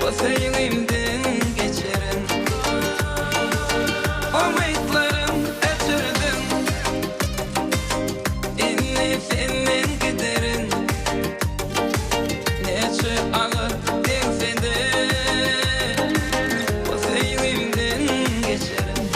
o sevgimden geçerin. Umutlarım geçirdim, inni senin giderin. Nece ağır ekse de, o sevgimden geçerin.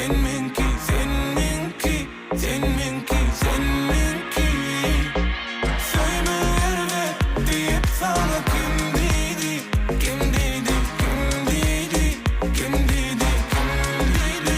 sen menki, sen menki, sen menki, sen menki. Söyle verme deyip sana kim dedi, kim dedi, kim dedi, kim dedi, kim dedi.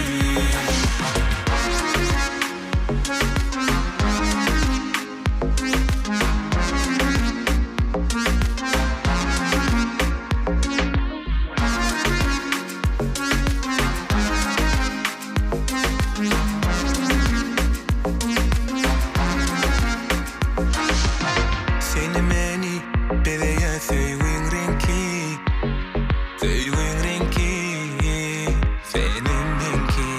Seni meni beveya söyleyün renki, söyleyün renki, senin renki.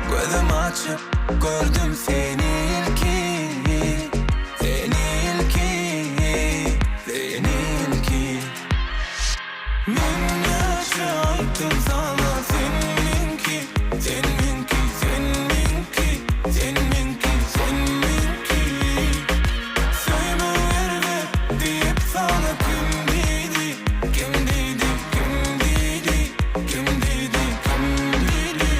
Gözüm açıp gördüm seni ilki, seni ilki, seni ilki. Men yaşaydım sana seninki, seninki, seninki, seninki, seninki. Söyle verme deyip sana kim dedi, kim dedi, kim dedi, kim dedi, kim dedi.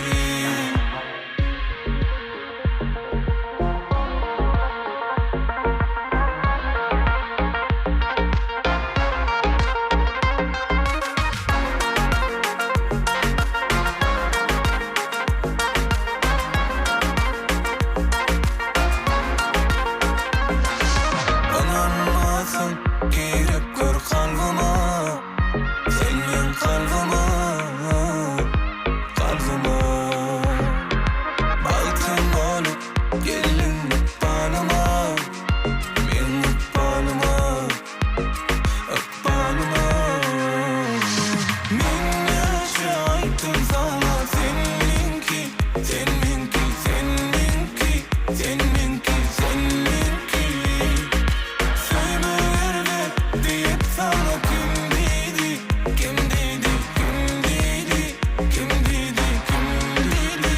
Ananmasın girip gör kalbıma, senin kalbıma, kalbıma. Balkın olup gelin mutbanıma, min mutbanıma, mutbanıma. Min yaşaydım sana seninki, seninki, seninki, seninki, seninki. Söyle verme deyip sana kim dedi, kim dedi, kim dedi, kim dedi, kim dedi.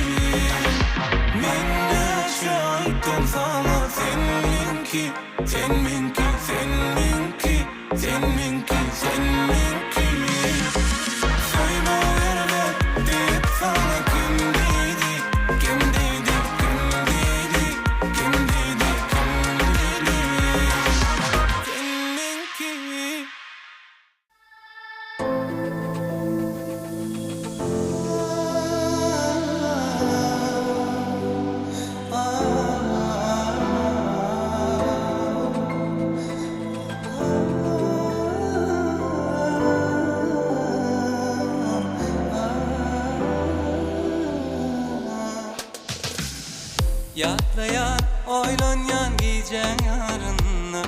Men yaşaydım sana seninki, seninki, seninki, seninki, seninki. Söyle verme deyip sana kim dedi, kim dedi, kim dedi, kim dedi, kim dedi. Seninki. Yatlayan, oylanyan giyeceğin yarınla.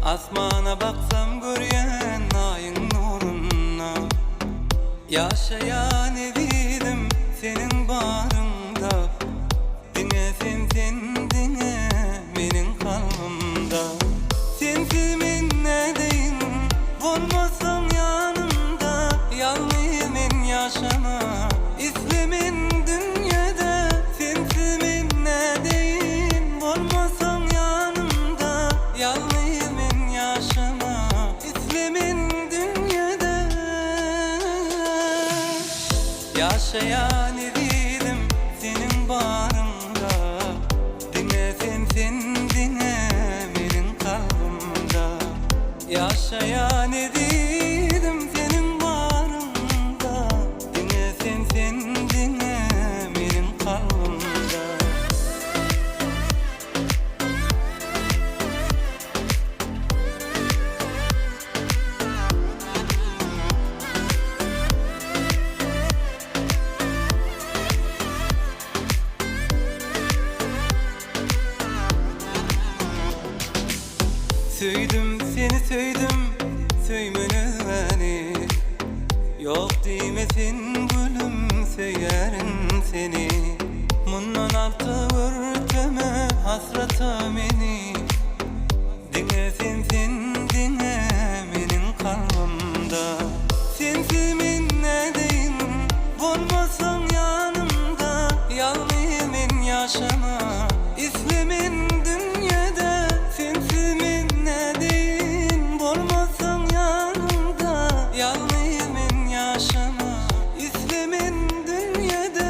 Asmana baksam göryen ayın nurunla. Yaşayan evidim senin bağrımda. Dine sen dine benim kalbimda. Sensiz ne deyim, olmasam yanımda. Yalnızım yaşama, İslam'ın dünyada. Sensiz ne deyim, olmasam yanımda. Yalnızım yaşama, İslam'ın dünyada. Yaşayan evidim senin bağrımda. Dine sen dine benim kalbimda. Yaşayan evidim senin bağrımda. Dine sen dine benim kalbimda. Söydüm seni söydüm, söymünü beni. Yok demesin gülüm, söylerim seni. Bundan altı örteme hasrata beni. Dine sen dine benim kalbimda. Sensiz ne deyim, olmasam yanımda. Yalnızım yaşama, İslam'ın dünyada. Sensiz ne deyim, olmasam yanımda. Yalnızım yaşama, İslam'ın dünyada.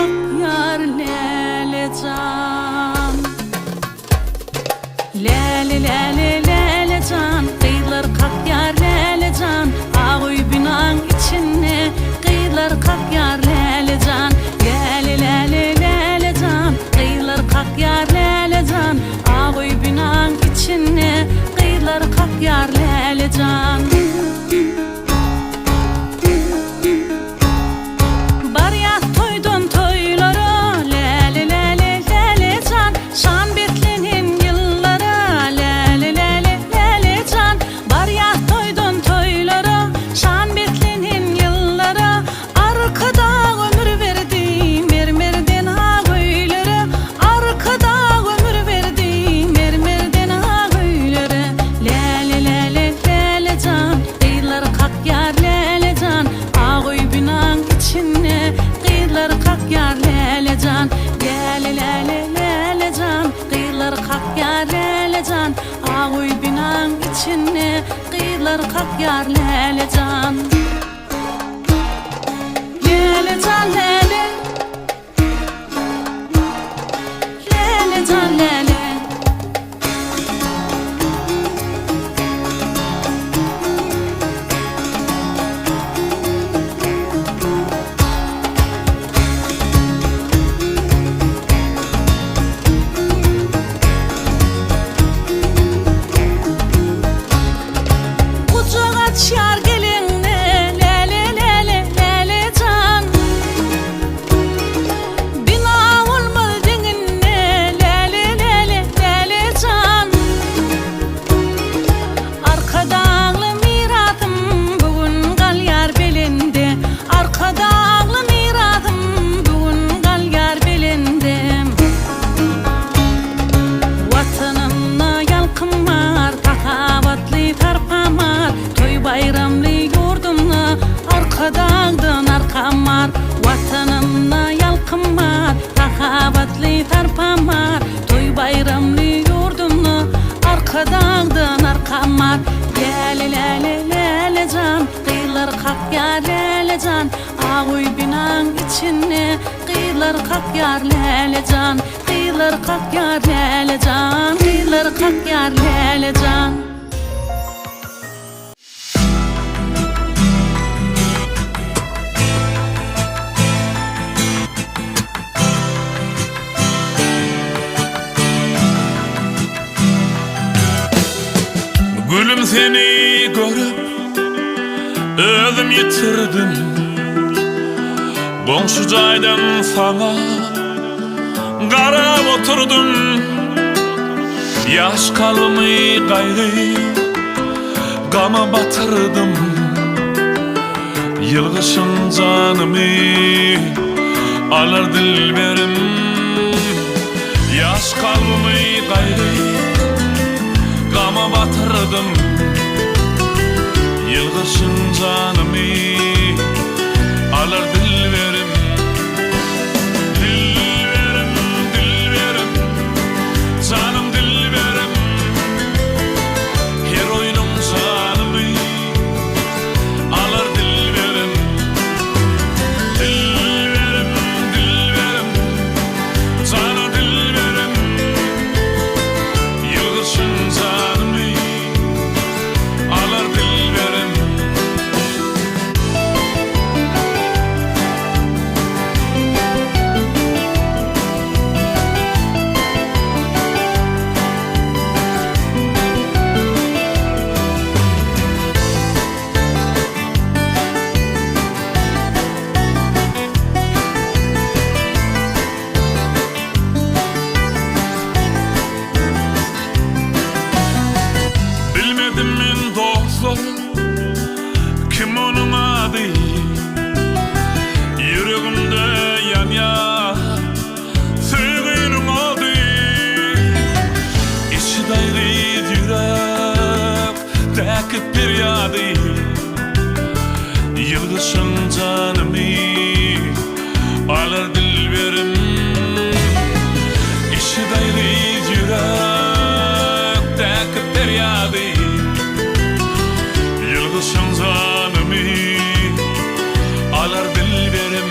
kak yar lele can. Lele lele lele can, kıyılar kak yar lele can. Ağuy binan içine kıyılar kak yar lele can. Lele lele lele can, kıyılar kak yar lele can. Ağuy binan içine kıyılar kak yar lele can. Bar ya toydun toylara, lele lele lele can. Şan Betlenin yıllara, lele lele lele can. Bar ya toydun toylara, şan Betlenin yıllara. Arkada ömür verdim mermerden ağaylere. Arkada ömür verdim mermerden ağaylere. Lele lele lele can, kıyılar kak yar lele can. Ağoy binan içine kıyılar kak yar lele can. Lele lele lele can, kıyılar kak yar lele can. Ağoy binan içine kıyılar kak yar lele can. Lele can lele, lele can lele. Kucak açar gelinle, lele lele lele can. Bina olmaz dinginle, lele lele lele can. Arkadağlı miradım bugün gal yar belinde. Arkadağlı miradım bugün gal yar belinde. Vatanımna yalkınmar, takavatlı tarpamar. Toy bayramlı yurdumna, arkadağdan arkamar. Vatanımna yalkınmar, takavatlı tarpamar. Toy bayramlı yurdumna, arkadağdan arkamar. Lele lele lele can, kıyılar kak yar lele can. Ağuy binan içine kıyılar kak yar lele can. Kıyılar kak yar lele can, kıyılar kak yar lele can. Gülüm seni görüp özüm yitirdim. Komşu jaydan sana qarab oturdum. Yaş kalmay gayrı gama batırdım. Yılgışın canımı alır dilberim. Yaş kalmay gayrı gama batırdım. Yılgışın canımı alır dilberim. Dilberim, dilberim, canım dilberim. Her oyunum canımı alır dilberim. Dilberim, dilberim, canım dilberim. Yılgışın canımı alır dilberim. Bilmedim men dostlar, kim onun adı. Yüreğimde yanıyor sevginin adı. İçi daydı yürek takip bir yadı. Yılgışın canımı alır dilberim. İçi daydı yürek takip bir yadı. Yılgışın canımı alır dilberim.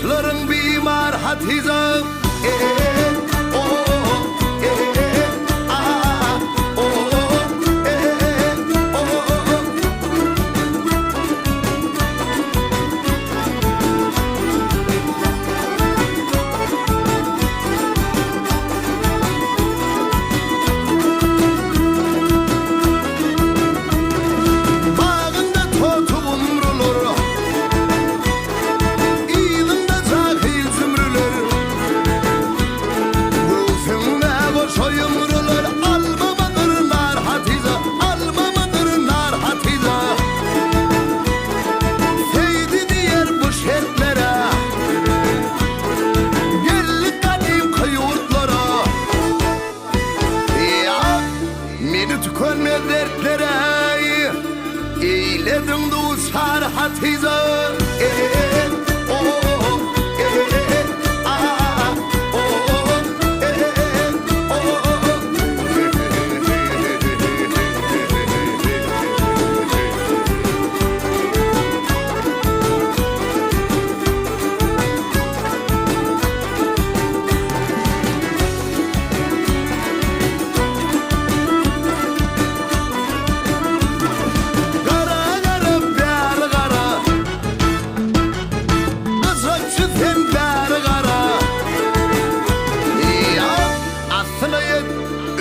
Başların bimar hatiza eyledim dostlar hatiza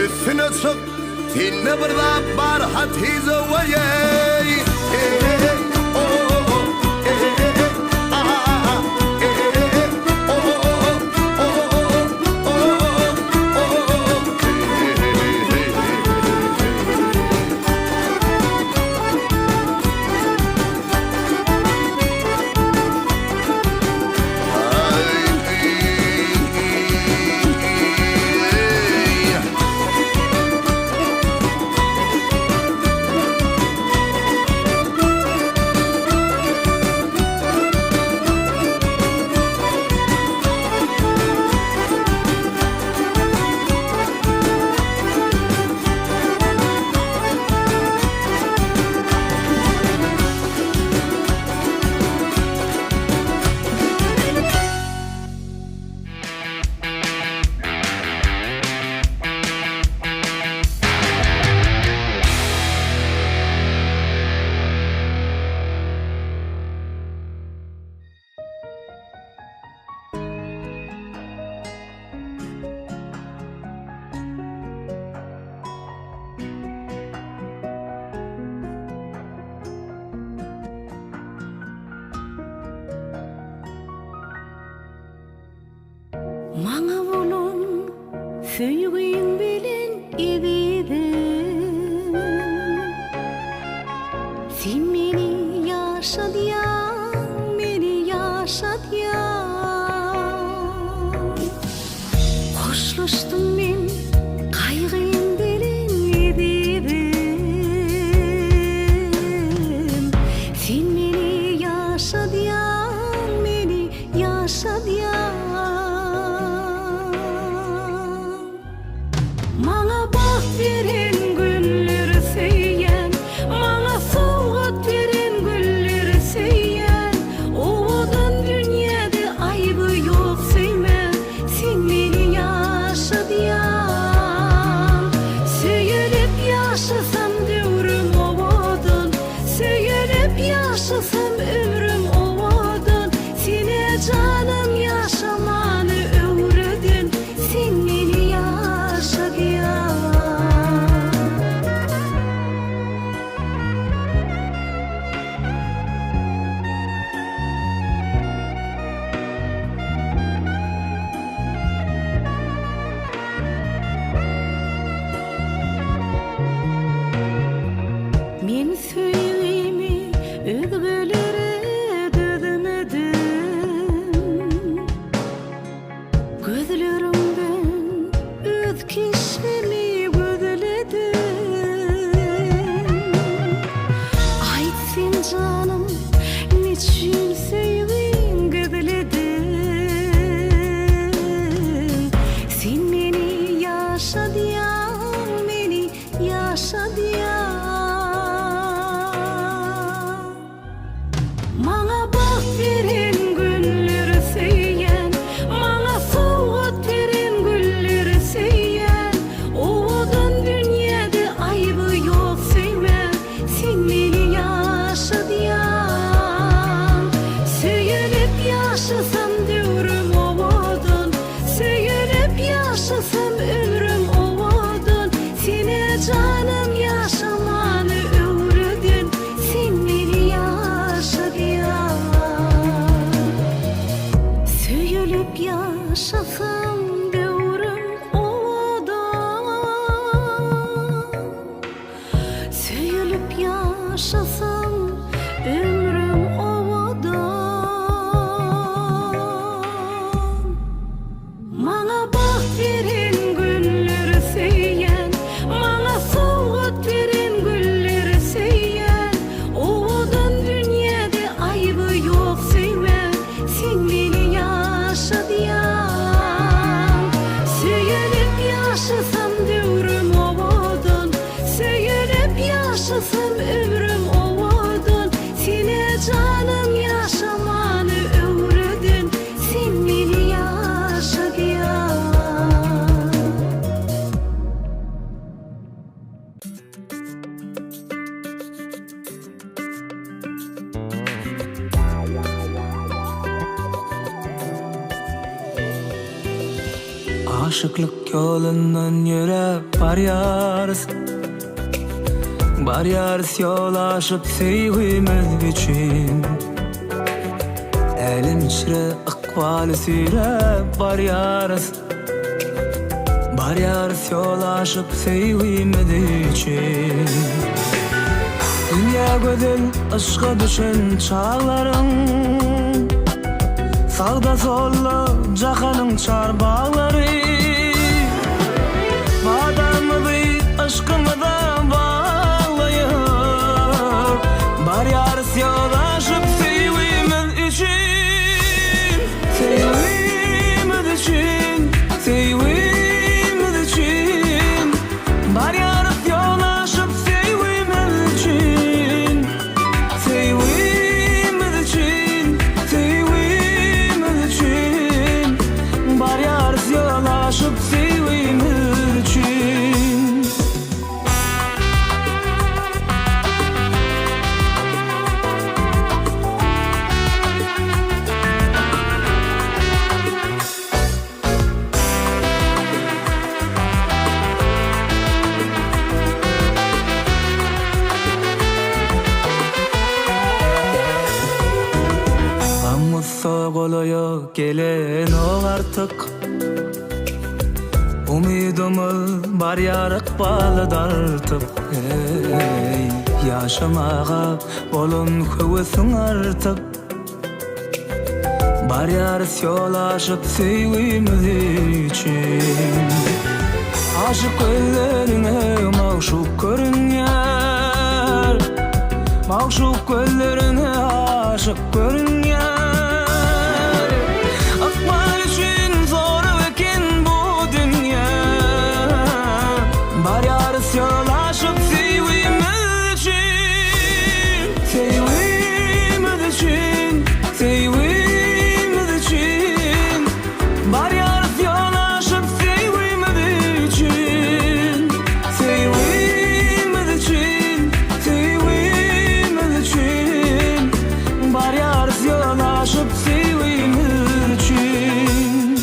üstüne çık dinle burada bar hatiza vayey Maňa bolun söýgüň bilen egidim Sen meni yaşadyan, meni yaşadyan Hoşlaşdym men kaýgym bilen egidim Sen meni yaşadyan, meni yaşadyan Maňa baht beren güller söýýän, maňa sowgat beren güller söýýän, owadan dünýäde aýby ýok söýme, sen meni ýaşadyan. Söýelip ýaşasam döwrüm owadan, söýelip ýaşasam ömrüm owadan, sene canım ýaşa Söyülüp yaşasam dövrüm ovadan, söyülüp yaşasam ömrüm ovadan. Mana baht verin güller söyyen, mana soğut verin güller söyyen. Ovadan dünyada aybı yok söyme, sen beni yaşa diyan. Söyülüp yaşasam dövrüm ovadan, söyülüp yaşasam ömrüm ovadan. Sine canım yaşamanı öğredin, sen beni yaşa diyan. Aşıklık yolundan yürep Baryarız yol aşıp sevgimiz için. Elim içre ıkbalı sürep baryarız yol aşıp sevgimiz için. Dünya gödül aşka düşen çağların, sağda sollu cahanın çarbağları. Badamı bir aşkımıza bağlayıp baryarız yol aşıp sevgimiz için. Sevgimiz için, sevgimiz için. Baryarız yol aşıp sevgimiz için. Sevgimiz için, sevgimiz için. Baryarız yol aşıp sevgimiz için. Ammussa goloyo gelen o artık. Umidumuz baryarık balı dartıp. Hey, yaşamağa bolun kövüsün artık. Baryarız yol aşıp sevgimiz için. Aşık göllerine mavşuk görünýär, mavşuk göllerine aşık görünýär. Akmal için zor ekin bu dünya. Baryarız yol aşıp sevgimiz için. Sevgimiz için, sevgimiz için. Baryarız yol aşıp sevgimiz için. Sevgimiz için, sevgimiz için. Baryarız yol aşıp sevgimiz için.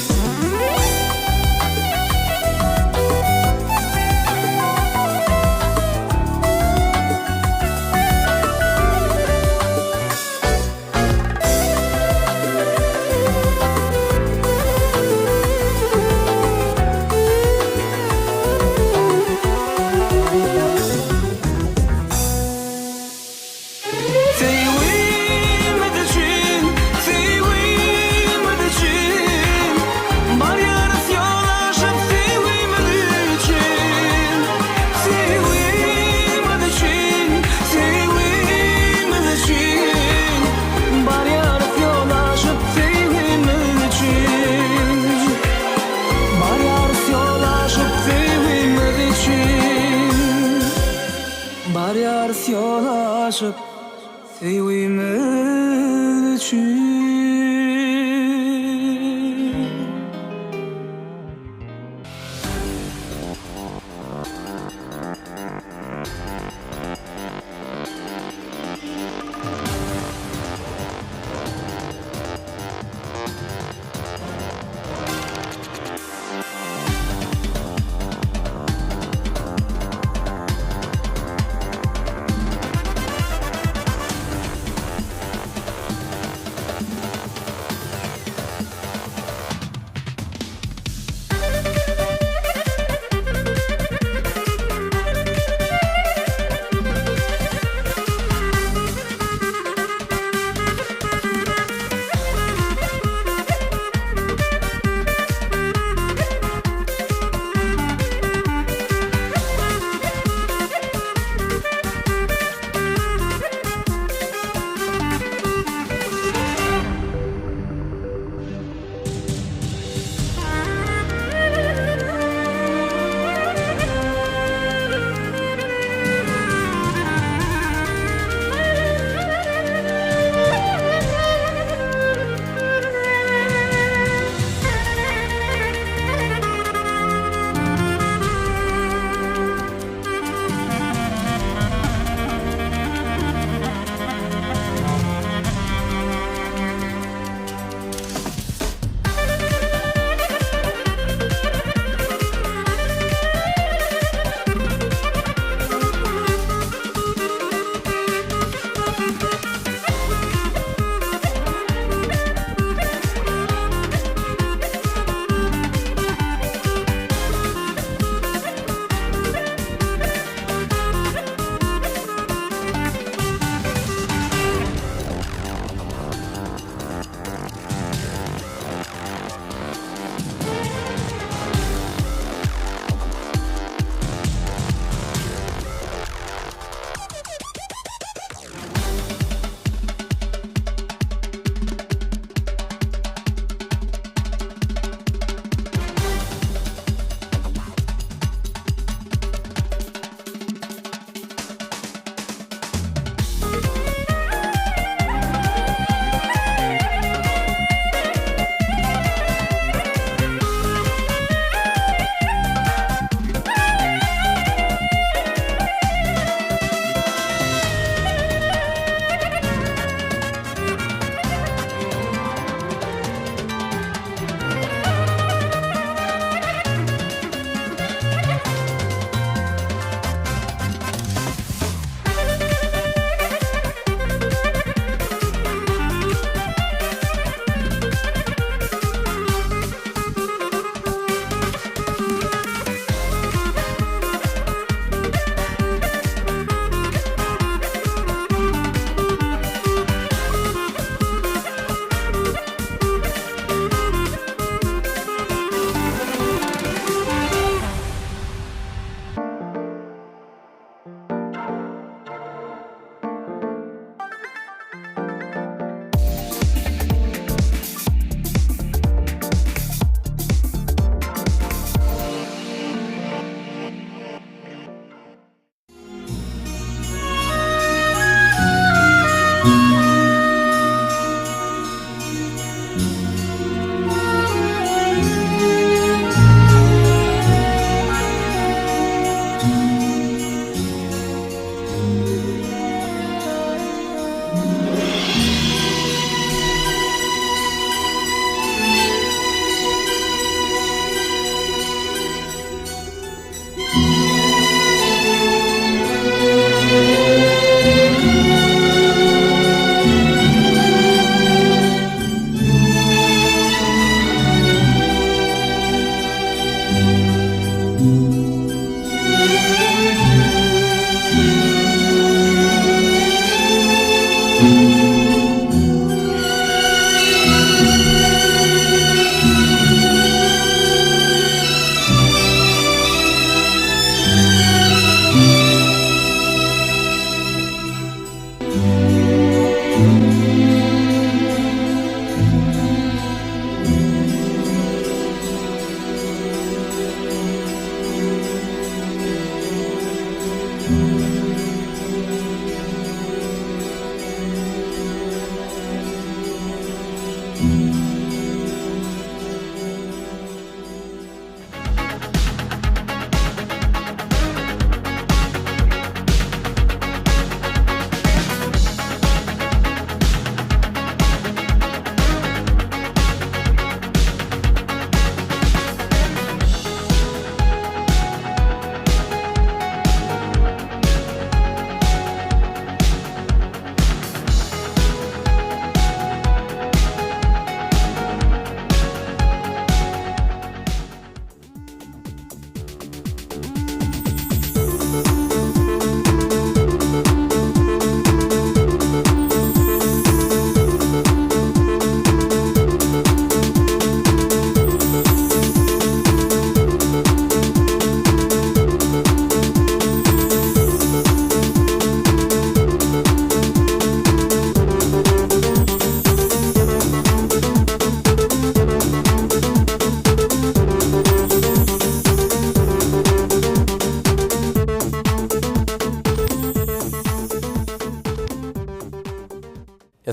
Sevgimiz için, sevgimiz için. Baryarız yol aşıp sevgimiz için. Sevgimiz için, sevgimiz için. Baryarız yol aşıp sevgimiz için. Baryarız yol aşıp sevgimiz için. Baryarız yol aşıp sevgimiz için.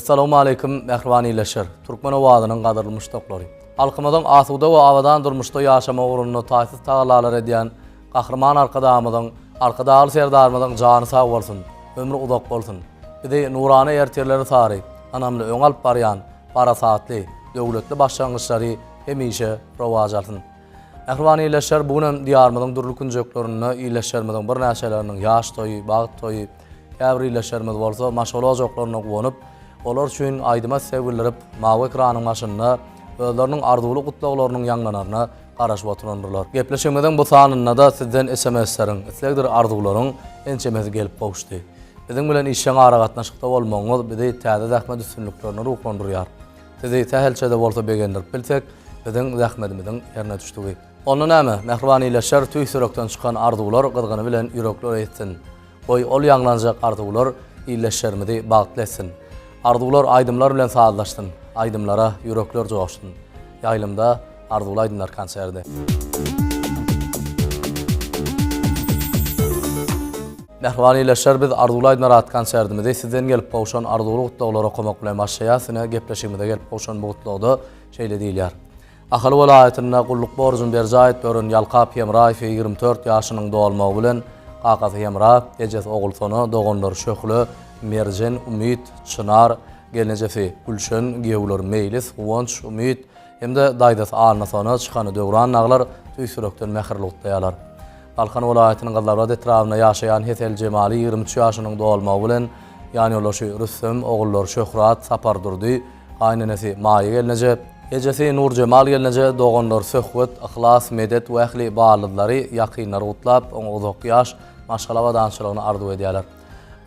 Assalamu alaykum mehriwanyleşer. Türkmen owadynyň gadyrlymyş toklary. Halkymyzyň asuda we awadan durmuşda ýaşama uğrunda taýsız tagalalar edýän gahrman arkadamyzyň, arkadaly serdarmyzyň jany sag bolsun, ömrü uzak bolsun. Bide nurany erterleri sary, anamly öň alyp barýan, parasatly, döwletli başlangyçlary hemişe rowaj alsyn. Mehriwanyleşer bugun diýarmyzyň durly künjeklerini iýleşdirmeden bir näçelerini ýaş toýy, bagyt toýy, käbirleşermez bolsa maşgala joklaryna gowunyp, olar üçin aýdyma sevgillerip mawy ekranyň başynda özleriniň arzuly gutlaglarynyň ýanglanaryna garaşyp oturýarlar. Gepleşmeden bu sanyna da sizden SMS-leriň, islegdir arzularyň ençemesi gelip gowuşdy. Biziň bilen işe ara gatnaşykda bolmagyňyz bizi täze zähmet üstünliklerini ruhlandyrýar. Sizi tähelçede bolsa begendirip bilsek, biziň zähmetimiziň ýerine düşdigi. Onu näme? Mehriwanyleşer tüýsürekden çykan arzular gydgyny bilen ýürekler etsin. Oy ol ýanglanjak arzular iýleşlermidi bagtlesin. Arzular aýdymlar bilen sazlaşdyn. Aýdymlara ýürekler joşdyn. Ýaýlymda arzuly aýdymlar konserdi. Mehriwanyleşer biz arzuly aýdymlar at konserdimizi sizden gelip gowşan arzuly gutlaglara komak bilen başlaýasyna gepleşigimizde gelip gowşan bu gutlagda şeýle diýilýär. Ahal welaýatyna gulluk borjun berjayt börün Ýalkap Hemraýew 24 ýaşynyň dowalmagy bilen Qaqaz Hemra, ejes ogulsony, dogonlar şöhly, Merjen, Umit, Çınar, gelenjesi Gülşen, Gewler, Meylis, Uwanç, Umit, hemde daýdas alnasana çykany döwran naglar tüýsürekden mähirli gutlaýarlar. Balkan welaýatynyň gazlary etrawyna ýaşaýan Hesel Jemali 23 ýaşynyň dowalmagy bilen ýani olaşy Rüstem, ogullar Şöhrat, Sapar durdy, aýnanysy Maýy gelenje, ejesi Nur Cemal gelenje, dogonlar Söhwet, Ihlas, Medet we ähli baýlylary ýakynlary gutlap, oňa uzak ýaş maşgala dançylygyny arzu edýärler.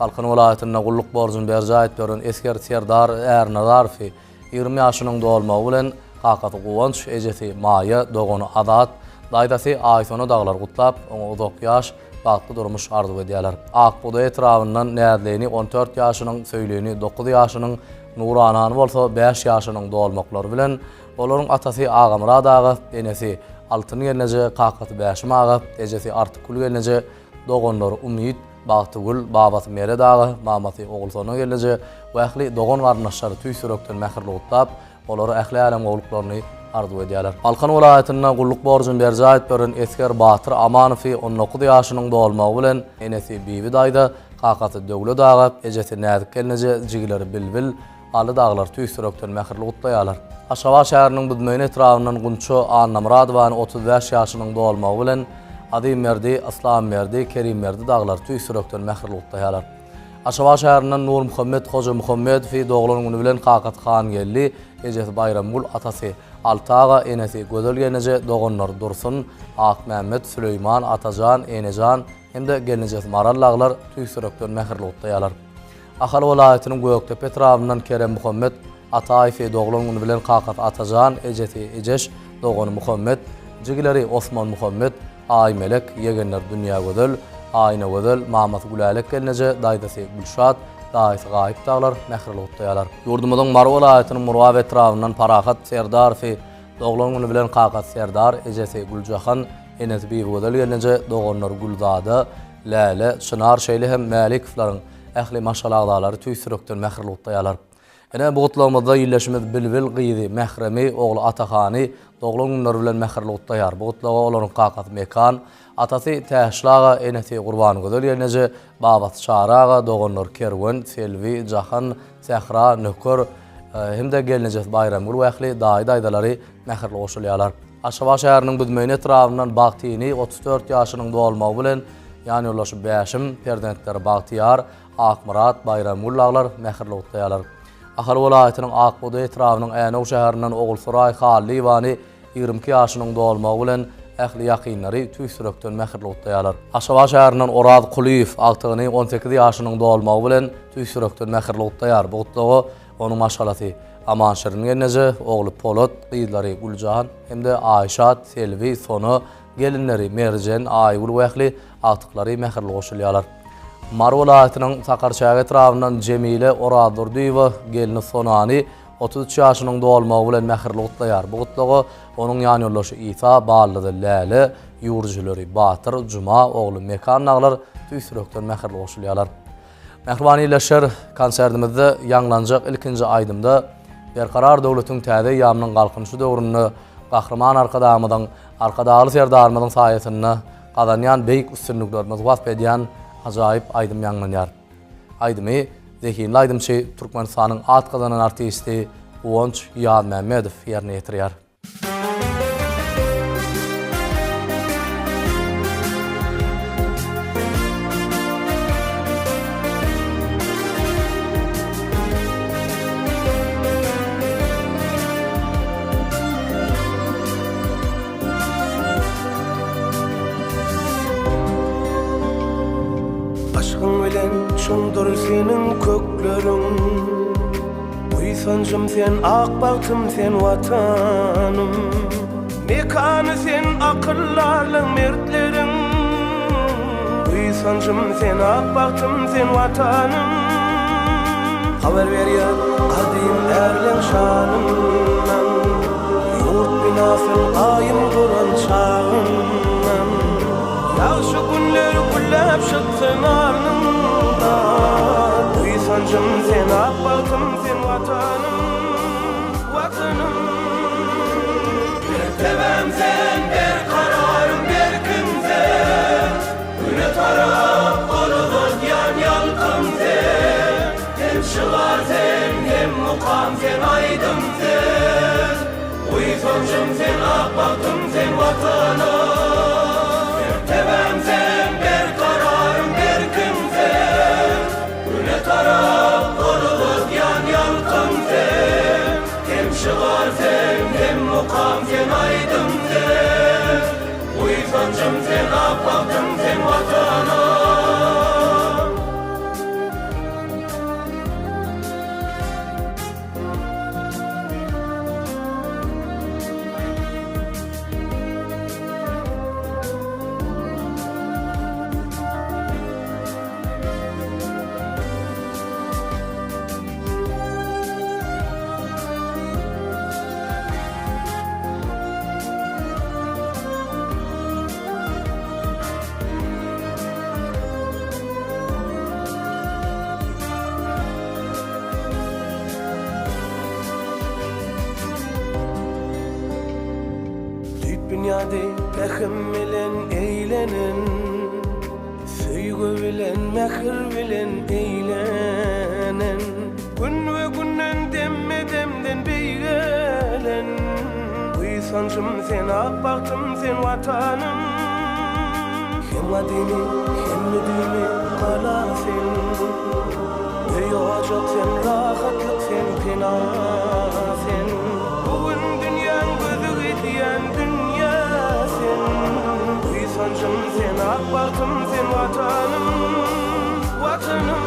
Balkan welaýatyna gulluk borjun berjayt börün esker serdar Ernazarfi 20 ýaşynyň dowalmagy bilen Qaqat Uwanç, ejesi Maýy, dogony Adat, daýdasy Aýsony daglar gutlap, oňa uzak ýaş bagtly durmuş arzu edýärler. Akbuda etrawyndan nädleni 14 ýaşynyň söýleni 9 ýaşynyň Nuranany bolsa 5 ýaşynyň dowalmaklary bilen olaryň atasy Agamrad ağa, enesi Altyn gelenje Qaqat Bäşim ağa, ejesi Artkul gelenje dogonlar Umit, Bagtygül, babasy Mered ağa, mamasy Ogulsony gelenje we ähli dogon garnaşlary tüýsürekden mähirli gutlap, olary ähli alem gowluklaryny arzu edýärler. Balkan welaýatyna gulluk borjun berjayt börün esker Batyr Amanowy 19 ýaşynyň dowalmagy bilen enesi Bibi daýda Qaqat Döwlet ağa, ejesi Näzik gelenje jigleri Bilbil, aly daglar tüýsürekden mähirli gutlaýarlar. Aşgabat şäheriniň büdmegine etrawynyň Gunço Annamradowaň 35 ýaşynyň dowalmagy bilen Adim Merdi, Aslan Merdi, Kerim Merdi daglar tüýsürekden mähirli gutlaýarlar. Aşgabat şäherinden Nur Muhammed, Hoja Muhammed fi doglaryny bilen Qaqat Xan geldi, ejesi Bayramgul atasy Altağa, enesi Gözel gelenje dogonlar Dursun, Ak Mehmet, Süleyman, Atajan, Enejan hemde gelenjesi Marallaglar tüýsürekden mähirli gutlaýarlar. Ahal welaýatynyň Göktepe etrawyndan Kerem Muhammed, Ataýew doglaryny bilen Qaqat Atajan, ejesi Ejeş, dogony Muhammed, jigleri Osman Muhammed, Ay Melek, Yegenler Dünya Gödel, Ayna Gödel, Mamat Gülalek gelenje, daýdasy Gülşat, daýsy gaýyp daglar mähirli gutlaýarlar. Ýurdumyzyň Mar welaýatynyň Murwa etrawyndan Parahat Serdar fi doglaryny bilen Qaqat Serdar, ejesi Güljahan, enesi Bibi Gödel gelenje, dogonlar Gulzada, Lale, Çınar şeýle hem Malikowlaryň ähli maşgalagdalary tüýsürekden mähirli gutlaýarlar. Ene bu gutlagymyzda ýyleşimiz Bilbil gyzy, Mähremi, ogly Atahany doglanlar bilen mähirli gutlaýar. Bu gutlaga olaryň Qaqat Mekan, atasy Täşlaga, enesi Gurban Gödel ýerneje, babasy Şaraga, dogonlar Kerwen, Selvi, Jahan, Sehra, Nökür, hemde gelenje Bayramgul we ähli daýdalary mähirli goşulýarlar. Aşgabat şäheriniň büdmegine etrawyndan Bagtyny 34 ýaşynyň dowalmagy bilen ýani ulaşy Bäşim, Perdentler Bagtyar, Akmurat, Bayramgul daglar mähirli gutlaýarlar. Ahal welaýatynyň Akbuda etrawyndan Änew şäherinden Ogulsuray Hally Ýwany 22 ýaşynyň dowalmagy bilen ähli ýakynlary tüýsürekden mähirli gutlaýarlar. Aşgabat şäherinden Orad Quliýew Altygyny 18 ýaşynyň dowalmagy bilen tüýsürekden mähirli gutlaýar. Bu gutlagy onuň maşgalasy Aman Şirin gelenje, ogly Polat, gyzlary Güljahan hemde Aýşat, Selvi, Sonu, gelinleri Merjen, Aýgul we ähli atyklary mähirli goşulýarlar. Mar welaýatynyň Sakarçaýa etrawyndan Jemile Orad Durdyýew gelini Sonany 33 ýaşynyň dowalmagy bilen mähirli gutlaýar. Bu gutlagy onuň ýany ýoldaşy Isa, balydy Lale, ýurjulary Batyr, Juma, ogly Mekan naglar tüýsürekden mähirli goşulýarlar. Mehrbanyleşer konsertimizde ýanglanjak ilkinji aýdymda berkarar döwletiň täze ýamynyň galkynşy döwründe gahrman arkadamyň arkadaly serdarmyň saýasyny gadanýan beýik üstünliklerimiz wasp edýän ajaýyp aýdym ýanglanýar. Aýdymy zehinli aýdymçy Türkmenistanyň at gazanan artisti Uwonç Ýazmammedow ýerine ýetirýär. Şundur senin köklerin Uysancım sen akbaktım sen vatanım Mekanı sen akıllarlın mertlerin Uysancım sen akbaktım sen vatanım Haber ver ya kadim erlen şanından Yurt binasın ayım duran çağından Yağşı günler güllep şıksın arnım Uysancım sen akbaktım sen vatanım Vatanım Bir tebem sen bir kararım bir kimse Güne taraf olulur yan yalkım sen Hem şılar sen hem mukam sen aydım sen Uysancım sen akbaktım sen vatanım Bir tebem sen bir kararım bir kimse taraf olulur yan yalkım sen Hem şıgar sen hem mukam sen aydım sen Uysancım sen akbaktım sen vatanım Dünyada pehim bilen eğlenen Süygü bilen mehir bilen eğlenen Gün ve günden demme demden beygelen Uysancım sen akbaktım sen vatanım Hem adini hem müdimi kala sen Duyacak sen rahatlık sen pena sen Bugün dünyanın gözü gidiyen Uysancım sen akbaktım sen vatanım Vatanım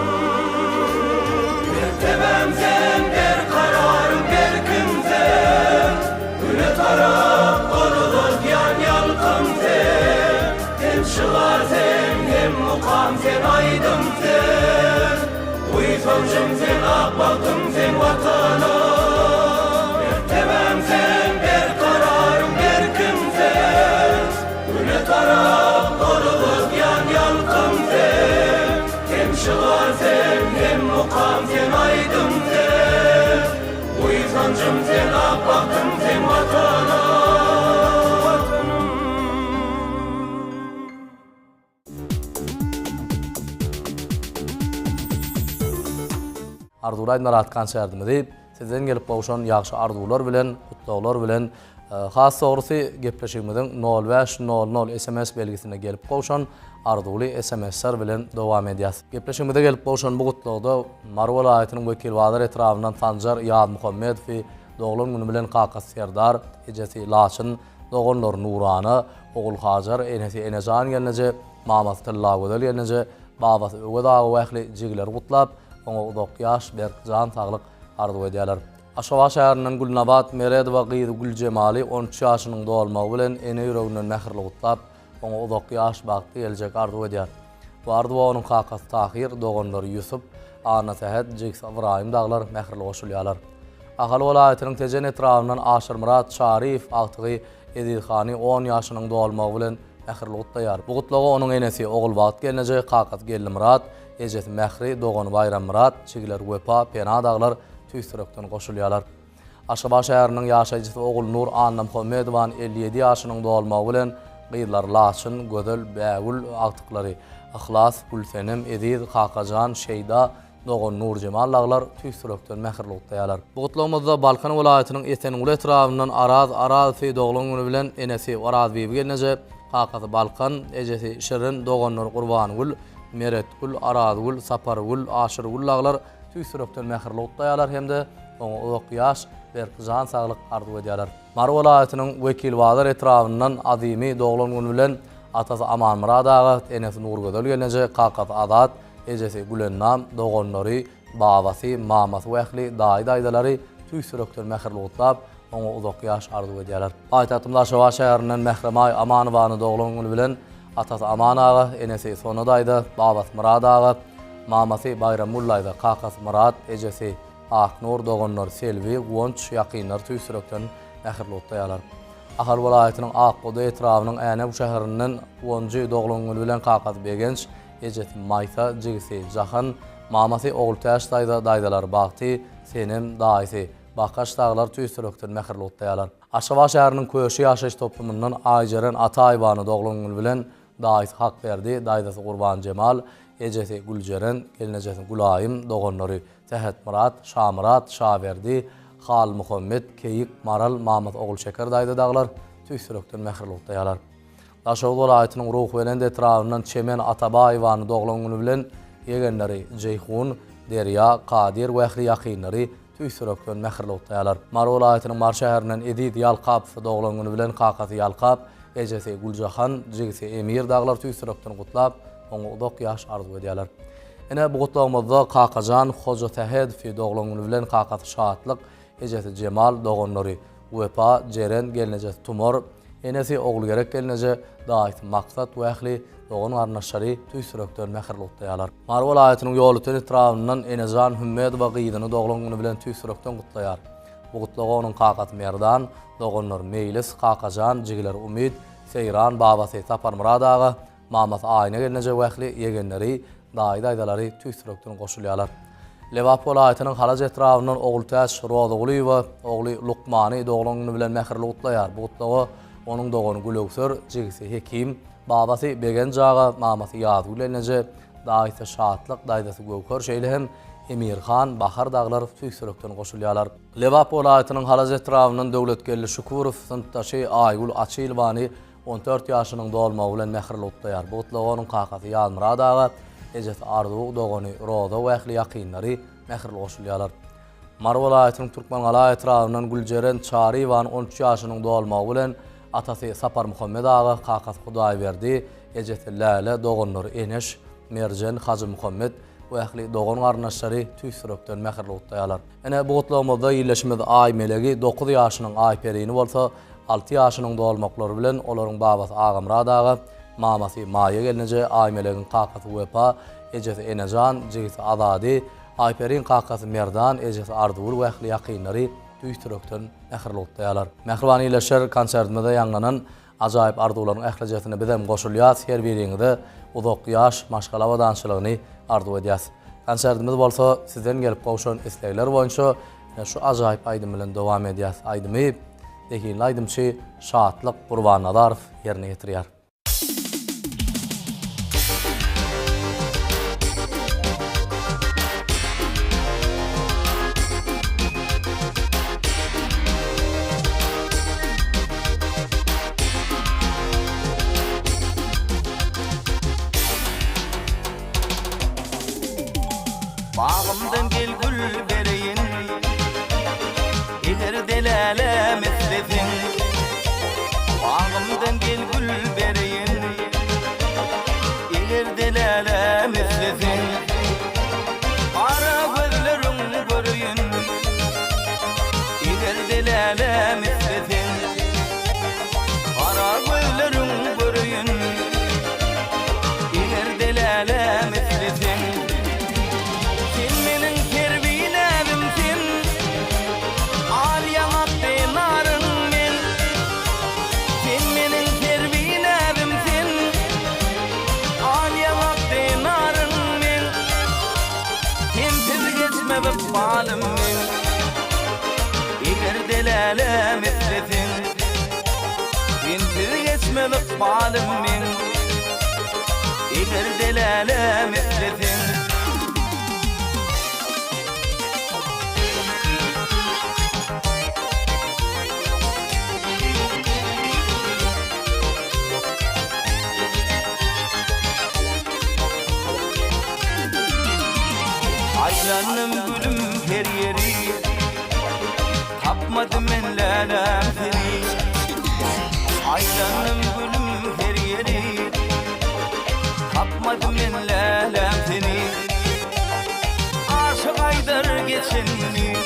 Bir tebem sen bir kararım bir kimse Güne taraf olulur yan yalkım sen Hem şılar sen hem mukam sen aydım sen Uysancım sen akbaktım sen vatanım Bir tebem sen bir kararım bir kimse Güne taraf olulur yan yalkım sen Hem şıgar sen hem mukam sen aydım sen Uysancım sen akbaktım sen vatanım Arzular narat konsertimizi sizden gelip bolşan ýagşy arzular bilen, kutlaglar bilen has sorusu gepleşigimizin 0500 SMS belgisine gelip bolşan arzuly SMS'ler bilen dowam edýäs. Gepleşigimizde gelip bolşan bu kutlagda Marwa vilayatynyň wekil wazir etrafyndan Sanjar Ýazmammedow doglan günü bilen Qakas Serdar, ejesi Laçyn, doganlar Nurana, ogul Hajar, enesi Enejan gelneje, Mamat Tillagödel gelneje, babasy Ögeda wähli jigler gutlap, oňa uzak ýaş berk jan saglyk arzu edýärler. Aşgabat şäheriniň Gülnabat Meredowa gyzy Gülcemali 13 ýaşynyň dolmagy bilen ene ýüreginden mähirli gutlap, oňa uzak ýaş bagty geljek arzu edýär. Bu arzu onuň Qakas Tahir, doganlar Ýusup, Ana Sehet, Jeks Ibrahim daglar mähirli goşulýarlar. Ahal welaýatynyň tejen etrafyndan Aşyr Murat Şarif agtygy Edilhany 10 ýaşynyň dolmagy bilen mähirli gutlaýar. Bu gutlagy onuň enesi ogul Bat gelneje Qakas Gelli Murat, Ejet Mehri, Doğan Bayram Murat, Çigiler Wepa, Pena dağlar tüýsürekden goşulýarlar. Aşgabat şäheriniň ýaşaýjysy ogul Nur Anna Muhammedowan 57 ýaşynyň dolmagy bilen gyýlar Laçyn, Gödel, Bägül agtyklary, Ihlas, Gülsenem, Ediz, Kakajan, Şeýda, Doğan Nur Cemal dağlar tüýsürekden mähirlikdaýarlar. Bu gutlamada Balkan welaýatynyň Esenguly etrafyndan Araz Feýdoğluň güni bilen enesi Araz beýi gelneje Kakasy Balkan, ejesi Şirin, Doğan Nur Gurbangul, Meretgul, Arazgul, Sapargul, Aşyrgul dağlar tüýsürekden mähirlikdaýarlar hemde oňa uzak ýaş berkizan saglyk arzu edýärler. Mar welaýatynyň wekil wazir etrafyndan azymy Doğan güni bilen atasy Aman Murad ağa, enesi Nurgödel gelneje Kakasy Azat, ejesi Gülennam, Doğanlary, babasy, mamasy wähli, daýdalary tüýsürekden mähirliklap oňa uzak ýaş arzu edýärler. Aýtatymda Aşgabat şäherinden Mähremay Amanowany Doğan güni bilen atasy Aman ağa, enesi Sonudaýda, babasy Murad ağa, mamasy Bayramullaýda, kakasy Murad, ejesi Aknur, Doğanlar, Selvi, Gonç ýakynlar tüýsürekden mähirlikdaýarlar. Ahal welaýatynyň Akgoda etrafynyň äne bu şäherinden 10-njy Doğan güni bilen kakasy Begenç, ejesi Maysa, jigisi Jahan, mamasy Ogultaşdaýda, daýdalar Bagty, Senem, daýsy Bakaş dağlar tüýsürekden mähirlikdaýarlar. Aşgabat şäheriniň köşe ýaşaýyş toplumundan Aýjaren Ataýbany Doğan güni bilen daýsy hak berdi, daýdasy Gurban Cemal, ejesi Güljeren, gelinejesi Gulaýym, Doğanlary Tehet Murat, Şamrat, Şaberdi, Hal Muhammed, Keyik, Maral, Mamat Ogulşeker daýda dağlar tüýsürekden mähirlikdaýarlar. Daşoğlu welaýatynyň Ruh welen etrafyndan Çemen Atabaýwany Doğan güni bilen yegenleri Jeyhun, Derya, Kadir wähli ýakynlary tüýsürekden mähirlikdaýarlar. Mar welaýatynyň Mar şäherinden Edid Ýalkap Doğan güni bilen kakasy Ýalkap, ejesi Guljahan, jigisi Emir dağlar tüýsürekden gutlap oňa uzak ýaş arzu edýärler. Ene bu gutlamada Kakajan, Hoja Tehed Feýdoğluň güni bilen kakasy Şatlyk, ejesi Cemal, Doğanlary Wepa, Jeren gelneje Tumor, enesi ogul gerek gelneje daýy maksat wähli Doğan arnaşary tüýsürekden mähirlikdaýarlar. Mar welaýatynyň ýolutyny etrafyndan Enejan Hümmedowa gyýdyny Doğan güni bilen tüýsürekden gutlaýar. Bu gutlagy onuň kakasy Merdan, Doğanlar Meylis, Kakajan, jigiler Umid, Seyran, babasy Sapar Murad ağa, mamasy Aýna gelneje wähli yegenleri, daýdalary tüýsürekden goşulýarlar. Lewap welaýatynyň Halaj etrafyndan Ogultaş, Rozagulywa, ogly Lukmany Doğan güni bilen mähirlikdaýar. Bu gutlagy onuň dogany Gülöksür, jigisi Hekim, babasy Begenç ağa, mamasy Ýazgul gelneje daýsy Şatlyk, daýdasy Göwker şeýle hem Emirhan, Bahar dağlar tüýsürekden goşulýarlar. Lewap welaýatynyň Halaj etrafyndan Döwletgelli Şukurow, synpdaşy Aýgul Açylwany 14 ýaşynyň dolmagy bilen mähirlikdaýar. Bu gutlagy onuň kakasy Ýalmurad ağa, ejesi Ardu Doğany Roza wähli ýakynlary mähirlik goşulýarlar. Mar welaýatynyň Türkmengaly etrafyndan Güljeren Çarywan 13 ýaşynyň dolmagy bilen atasy Sapar Muhammed ağa, kakasy Hudaýberdi, ejesi Lale, Doğanlary Eneş, Merjen, Hacı Muhammed wähli Doğan garnaşlary tüýsürekden mähirlikdaýarlar. Ene bu gutlamada ýerleşmede Aý melegi 9 ýaşynyň Aýperini bolsa, 6 ýaşynyň dolmaklary bilen olaryň babasy Agamrad ağa, mamasy Maýa gelneje Aý melegiň kakasy Wepa, ejesi Enejan, jigisi Azady, Aýperin kakasy Merdan, ejesi Ardul wähli ýakynlary tüýsürekden mähirlikdaýarlar. Mähribany ýerleşer konsertmede ýanglanan ajaýyp ardularyň ählijetine bizem goşulýar, her biriňizde uzak ýaş maşgala dançylygyny arzu edýäs. Konsertimiz bolsa sizden gelip gowşan islegler boýunça şu ajaýyp aýdym bilen dowam edýäs. Aýdymy dekin aýdymçy Şatlyk Gurban Nadarow ýerine getirýär. Bağımdan gel gül bereyin, gider delale meslesin. Bağımdan gel gül bereyin. balım men Eger delalem etlesin Aylanım gülüm her yeri Tapmadım men lalem seni Aylanım gülüm her yeri Tapmadım men lalem seni Aşık aydar geçenini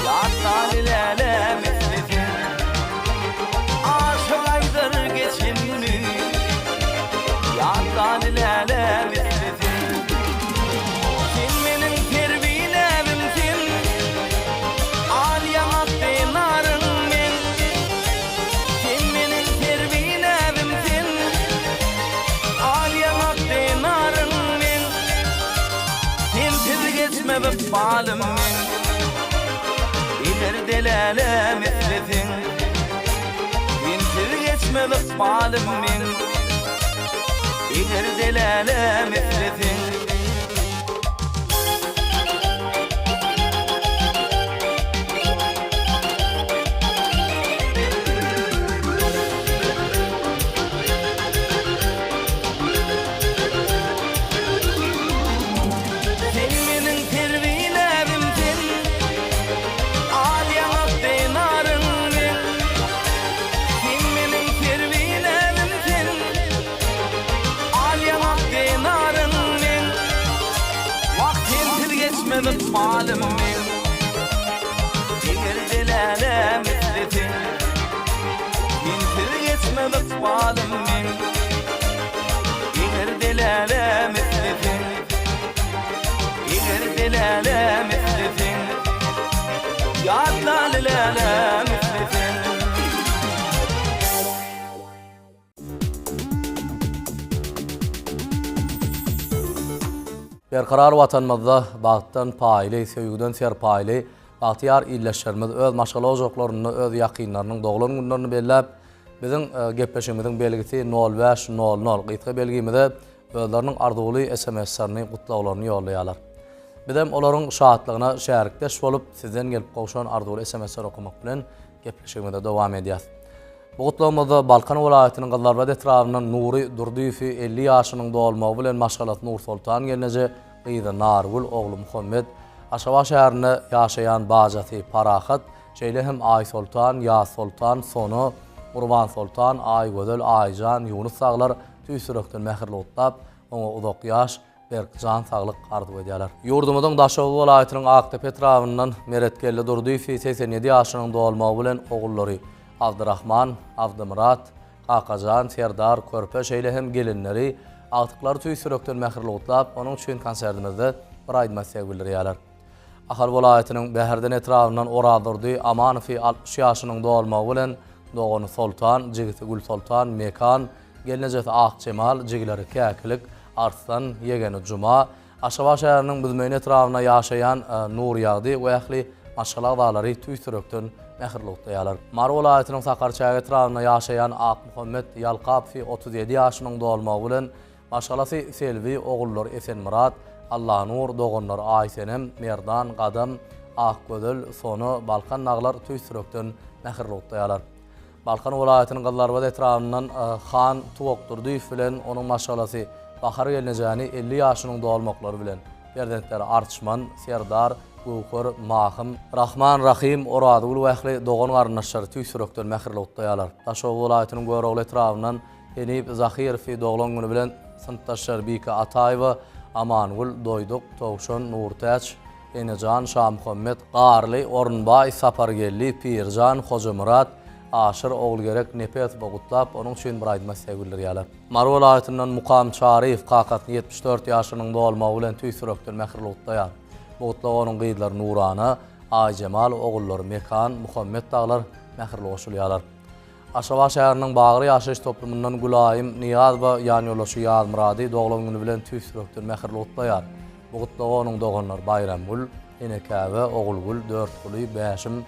Yattan lalem etlesin Aşık aydar geçenini Yattan lalem etlesin Balım men İler delalem etlesin Dintir geçme balım men İler delalem etlesin Balım men Eger delalem etlesin Dintir geçme balım men Eger delalem etlesin Eger delalem etlesin Yatlan lalem etlesin Berkarar watanymyzda bagtdan paýly, söýgüden serpaýly, bahtiyar illeşlerimiz öz maşgalawjyklaryny, öz ýakynlarynyň doglan günlerini belläp, biziň gepleşigimiziň belgisi 0500 gytga belgimizde özleriniň arzuly SMS-lerini, gutlawlaryny ýollaýarlar. Bizem olaryň şahatlygyna şärikdeş bolup, sizden gelip gowşan arzuly SMS-ler okumak bilen gepleşigimizde dowam edýäs. Bu gutlawmyzda Balkan welaýatynyň Gyllarbat etrawynyň Nuri Durdyýew 50 ýaşynyň dowalmagy bilen maşgalat Nur Sultan gelneje gyýda Nargul ogly Muhammed Aşgabat şäherinde ýaşaýan bajaty Parahat, şeýle hem Ay Sultan, Ýa Sultan, Sonu, Urban Sultan, Ay Gödel, Ayjan, Yunus saglar tüýsürekden mähirli utlap, oňa uzak ýaş berkjan saglyk arzu edýärler. Ýurdumyzyň Daşowy welaýatynyň Aktepe etrawyndan Meretgelli Durdyýew 87 ýaşynyň dowalmagy bilen ogullary Abdurrahman, Abdymrat, Qaqajan, Serdar, Körpe şeýle hem gelinleri agtyklary tüýsürekden mähirli utlap, onuň üçin konsertimizde bir aýdmasy bildirýärler. Ahal welaýatynyň Bäherden etrawyndan Oradurdy Amanowy 60 ýaşynyň dowalmagy bilen Dogony Sultan, Jigiti Gül Sultan, Mekan, gelnejeti Akçemal, Jigleri Käkilik, Arslan, Yegeni Juma, Aşgabat şäheriniň Büzmeýin etrawyna ýaşaýan Nur ýagdy we ähli maşgalak dağlary tüýsürekden mähirli utlaýarlar. Mar welaýatynyň Sakarçaý etrawyna ýaşaýan Ak Muhammed Yalqapow 37 ýaşynyň dowalmagy bilen maşgalasy Selvi ogullary Esenmurat, Allah Nur dogonlar Aysenem, Merdan, Gadam, Ak Gödel, Sonu, Balkan naglar tüýsürekden mähirli utlaýarlar. Balkan welaýatynyň Gyllarbat etrawyndan Xan Tuwokturdyýew bilen onuň maşgalasy Bahar gelnejäni 50 ýaşynyň dowalmaklary bilen berdentleri Artşman, Serdar, Gowkur, Mahym, Rahman, Rahim, Oradygul we ähli dogon garyndaşlary tüýsürekden mähirli utlaýarlar. Daşowy welaýatynyň Görogly etrawyndan Enip Zahirow doglan güni bilen sınıfdaşlar Bika Ataýewa, Amangul, Doýduk, Towşan, Nurtaç, Enejan, Şah Muhammed, Garly, Orunbay, Sapargelli, Pirjan, Hojamurat, Aşyr Oğulgerek, Nepet Bogutlap, onuň üçin bir aýdmasy bildirýärler. Mar welaýatynyň Mukam Şarif, Qaqatny 74 ýaşynyň dowalmagy bilen tüýsürekden mähirli utlaýar. Bu utlagynyň gyýdlary Nurana, Aýjemal, ogullary Mekan, Muhammed daglar mähirli goşulýarlar. Aşgabat şäheriniň Bagry ýaşaýyş toplumyndan Gulaýym, Niyaz we ýany ýoldaşy Ýaz Murady doglan güni bilen tüýsürekden mähirli utlaýar. Bu utlagynyň doganlar Bayramgul, Enekäwe, Ogulgul, Dörtguly, Bäşim,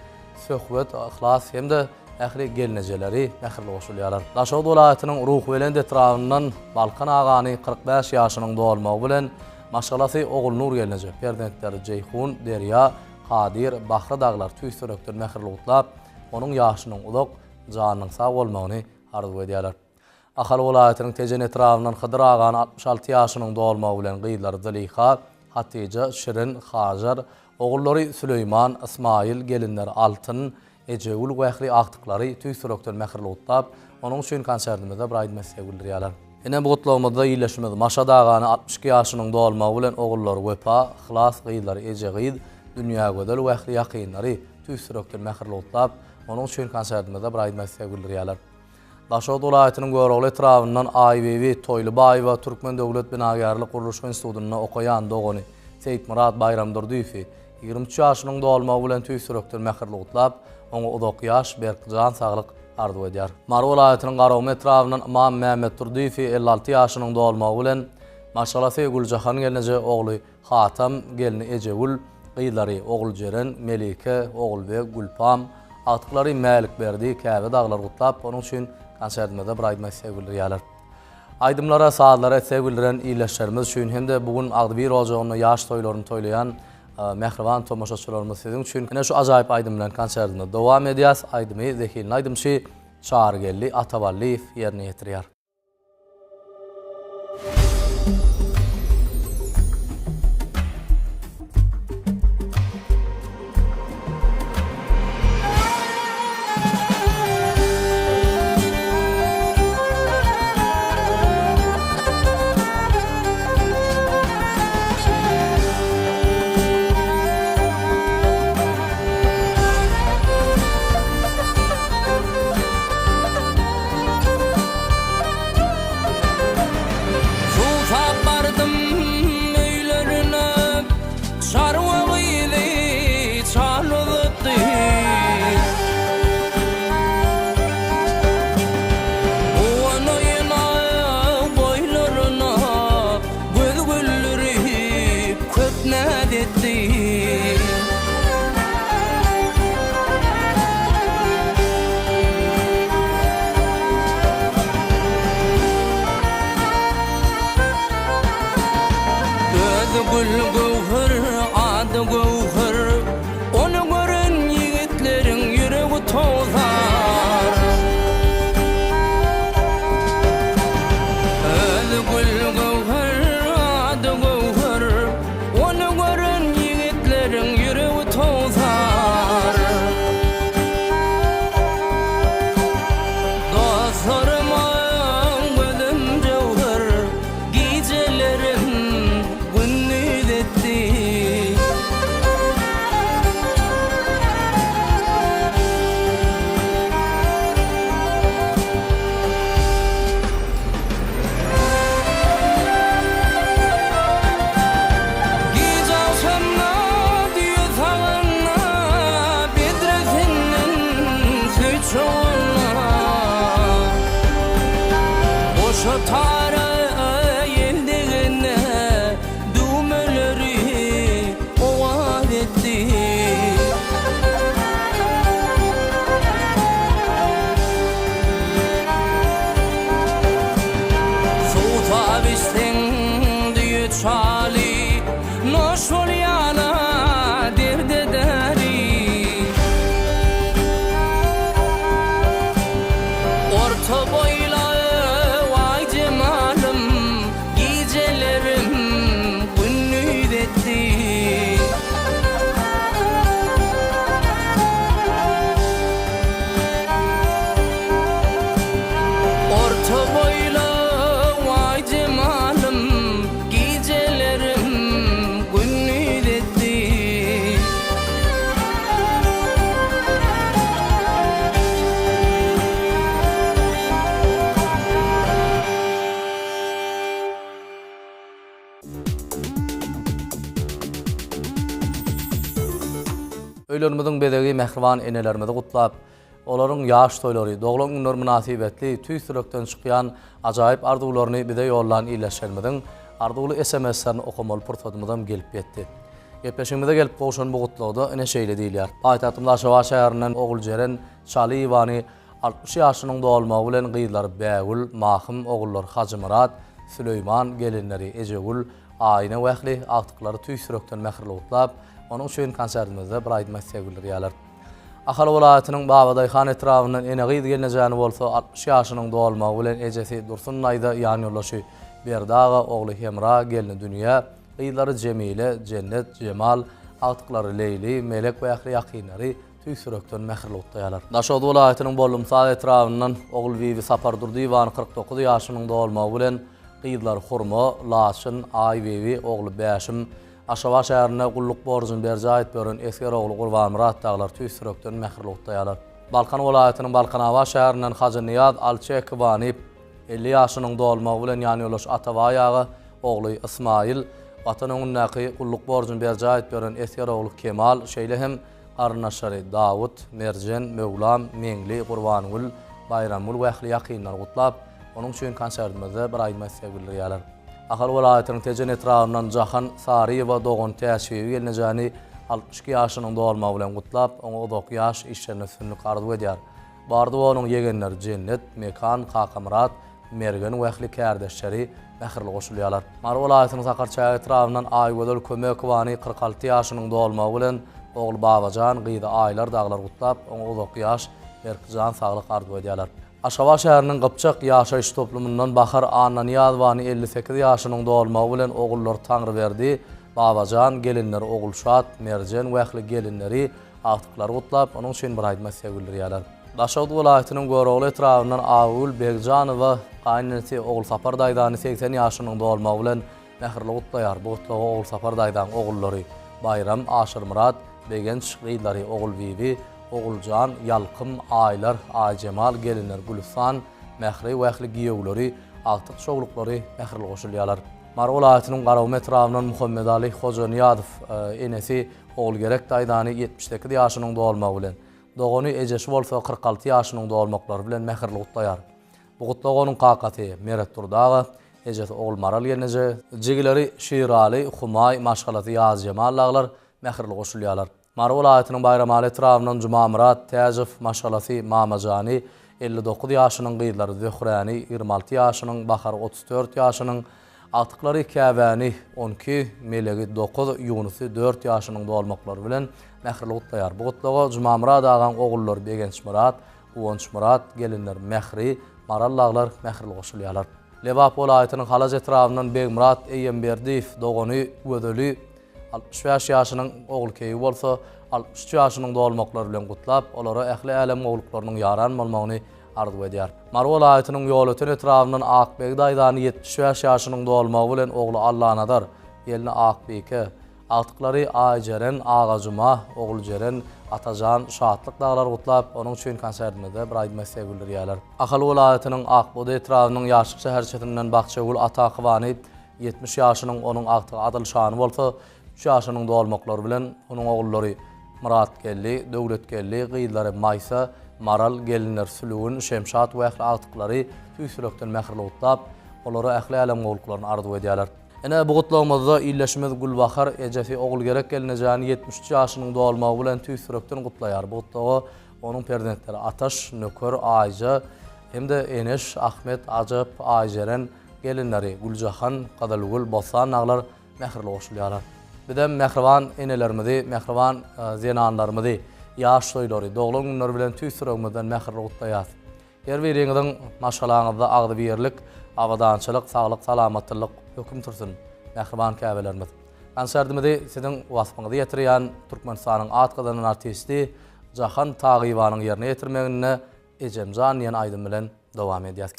Söhbet, Ihlas hemde ähli gelnejeleri mähirli goşulýarlar. Daşod welaýatynyň Ruhwelen etrafyndan Balkan agany 45 ýaşynyň dolmagy bilen maşgalasy Ogul Nur gelneje. Perdentler Ceyhun, Derya, Kadir, Bahra daglar tüýsürekden mähirli gutlap, onuň ýaşynyň ulak, janynyň sag bolmagyny arzu edýärler. Ahal welaýatynyň Tejen etrafyndan Hydyr agany 66 ýaşynyň dolmagy bilen gyýlar Zaliha, Hatice, Şirin, Hajar, ogullary Süleyman, İsmail, gelinler Altın, Ecevul wähli aktyklary tüýsürekden mähirli gutlap, onuň üçin konsertimizde bir aýdym sevgildirýärler. Ene bu gutlamada iyileşmedi. Maşa dağanı 62 yaşının dolmağı bilen oğulları Vefa, Hılas, Gıylar, Ece Gıyd, Dünya Gödel ve Ehli Yakınları tüysüröktür mehirli utlap, onun üçün konsertimizde bir aýdym sevgildirýärler. Daşod welaýatynyň Görogly etrafyndan AYBV, Toylubaýewa, Türkmen Döwlet Binagarlyk Guruluş Institutyna okaýan dogany Seyit Murat Bayram Durduýew 23 yaşının dolmağı bilen tüysüröktür mehirli utlap, oňa uzak ýaş, berkjan saglyk arzu edýär. Mar welaýatynyň Garawy etrafyndan Imam Mehmet Durduýew 56 ýaşynyň dolmagy bilen maşgalasy Güljahan gelneje ogly Hatam gelini Ecevul, gyýlary ogul Jeren, Melike, Ogulbek, Gulpam, atklary Mälik berdi, Käbe daglar gutlap, onuň üçin konsertimizde bir aýdym sevgildirýärler. Aýdymlara, saatlara sevgildiren iýleşlerimiz üçin hem de bugün Agdyr ojagyny ýaş toýlaryny toýlayan mehriban tomaşaçylarymız sizin üçin ene şu ajaýyp aýdym bilen konsertine dowam edýäs. Aýdymy Zekilin aýdymçy Çağrıgelli Atavalliýew ýerine ýetirýär. Öýlerimizin bedegi mehriban enelerimizi gutlap, olaryň ýaş toýlary, doglan günler münasibetli tüýsürekden çykýan ajaýyp arzuwlaryny bize ýollan iýleşenmizin arzuwly SMS-lerini okamaly pursatymyzam gelip ýetdi. Gepleşigimizde gelip goşan bu gutluğda ene şeýle diýilýär. Paýtagtymyň Aşgabat şäherinden Oguljeren Şaly Ivany 60 ýaşynyň dolmagy bilen gyýdlary Bägül, Mahym ogullar Hajymyrat, Süleyman gelinleri Ejegül, aýyna wähli agtyklary tüýsürekden mähirli gutlap, onuň şeýin konsertimizde bir aýdym sevgili ýalar. Ahal welaýatynyň Babadyhan etrafyndan ene gyýdy gelenjäni bolsa 60 ýaşynyň dolmagy bilen ejesi Dursun aýda ýany ýolaşy Berdaga ogly Hemra gelini dünýä, gyýdlary Jemile, Cennet, Cemal, agtyklary Leyli, Melek wähli ýakynlary tüýsürekden mähirli gutlaýarlar. Daşod welaýatynyň Bolumsal etrafyndan ogul Bibi Sapar Durdy Iwan 49 ýaşynyň dolmagy bilen gyýdlary Hurma, Laçyn, Ay Bibi ogly Bäşim, Aşgabat şäherine gulluk borjun berjayt beren esker ogly Gurban Murat daglar tüýsürekden mähirli gutlaýarlar. Balkan welaýatynyň Balkanawa şäherinden Haji Niyaz Alçekybany 50 ýaşynyň dolmagy bilen ýany ýolaş Ataba ýagy ogly Ismail, watanyň näki gulluk borjun berjayt beren esker ogly Kemal, şeýle hem Arnaşary Dawud, Merjen, Mewlam, Mengli, Gurbangul, Bayramul wähli ýakynlar gutlap, onuň üçin konsertimizde bir aýdym sevgili ýalar. Ahal welaýatynyň Tejen etrafyndan Jahan Saryýewa dogan täşewi gelenjäni 62 ýaşynyň dolmagy bilen gutlap, oňa 9 ýaş işlerine sünnik arzu edýär. Bardy onuň yegenleri Cennet, Mekan, Kakamrat, Mergen wähli kärdeşleri mähirli goşulýarlar. Mar welaýatynyň Sakarçay etrafyndan Aýgödel Kömekowany 46 ýaşynyň dolmagy bilen ogul Babajan gyýdy aýlar daglar gutlap, oňa 9 ýaş Berkjan saglyk arzu edýärler. Aşgabat şäheriniň Gypçak ýaşaýyş toplumundan Bahar Annaniyazwany 58 ýaşynyň dolmagy bilen ogullar Taňryberdi, Babajan gelinleri Ogulşat, Merjen wähli gelinleri agtyklary gutlap, onuň üçin bir aýdym sevgili ýalar. Daşod welaýatynyň Gorogly etrafyndan Agul Begjanowa gaýnysy ogul Sapar daýdany 80 ýaşynyň dolmagy bilen mähirli gutlaýar. Bu gutlagy ogul Sapar daýdan ogullary Bayram, Aşyr Murat, Begenç gyýdlary ogul Bibi, Oguljan, Yalkym, Aýlar, Aýjemal gelinler Gülüstan, Mähri wähli giýewleri, agtyk şowluklary mähirli goşulýarlar. Mar welaýatynyň Garawy etrafyndan Muhammed Ali Hoja Niýazow enesi ogul Gerek daýdany 78 ýaşynyň dolmagy bilen, dogany ejeşi bolsa 46 ýaşynyň dolmaklary bilen mähirli gutlaýar. Bu gutlagy onuň kakaty Meret Turdaga, ejesi ogul Maral gelenje, jigileri Şirali, Humay, maşgalaty Ýaz Jemal laglar mähirli goşulýarlar. Mar welaýatynyň Bayramaly etrafyndan Juma Murat, Täjew, maşgalaty Mamajany 59 ýaşynyň gyýdlary Zöhrani 26 ýaşynyň, Bahar 34 ýaşynyň, agtyklary Käbäni 12, Melegi 9, Yunusy 4 ýaşynyň dolmaklary bilen mähirli gutlaýar. Bu gutlagy Juma Murat agan ogullar Begenç Murat, Uwanç Murat gelinler Mähri, Maral laglar mähirli goşulýarlar. Lebap welaýatynyň Halaj etrafyndan Beg Murat Eýemberdiýew dogany Gödeli 65 ýaşynyň ogul keýi bolsa 63 ýaşynyň dolmaklary bilen gutlap, olara ähli älem ogluklarynyň ýaran bolmagyny arzu edýär. Mar welaýatynyň ýol öten etrafyndan Akbeg daýdany 75 ýaşynyň dolmagy bilen ogly Allanadar, gelini Akbeke, agtyklary Aýjeren, Agajuma, ogul Jeren, Atajan, Şatlyk daglar gutlap, onuň üçin konsertimizde bir aýdym sevgili ýalar. Ahal welaýatynyň Akbody etrafynyň ýaşlyk şäher çetinden Bakçagul Atakywany 70 ýaşynyň onuň agtygy Adil Şany bolsa 3 ýaşynyň dolmaklary bilen onuň ogullary Murat gelli, Döwlet gelli, gyýdlary Maýsa, Maral gelinler Sülüwün, Şemşat wähli agtyklary tüýsürekden mähirli gutlap, olary ähli älem ogluklaryny arzu edýärler. Ene bu gutlagymyzda illeşmez Gulbahar ejesi ogul Gerek gelinejäni 73 ýaşynyň dolmagy bilen tüýsürekden gutlaýar. Bu gutlagy onuň prezidentleri Ataş, Nöker, Aýja hemde Eneş, Ahmet, Ajap, Aýjeren gelinleri Guljahan, Gadalgul, Bosan aglar mähirli goşulýarlar. Bidem mähriban enelerimizi, mähriban zenanlarymyzy, ýaş soýlary, doglan günler bilen tüýsüregimizden mähirli gutlaýar. Her biriňiziň maşgalaňyzda agdy birlik, awadançylyk, saglyk, salamatlyk höküm tursun. Mähriban käbelerimiz. Konsertimizi siziň wasfyňyzy ýetirýän Türkmenistanyň atgydan artisti Jahan Tagyýewanyň ýerine ýetirmegine Ejemjan ýene aýdym bilen dowam edýär.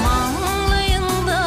Mağlayında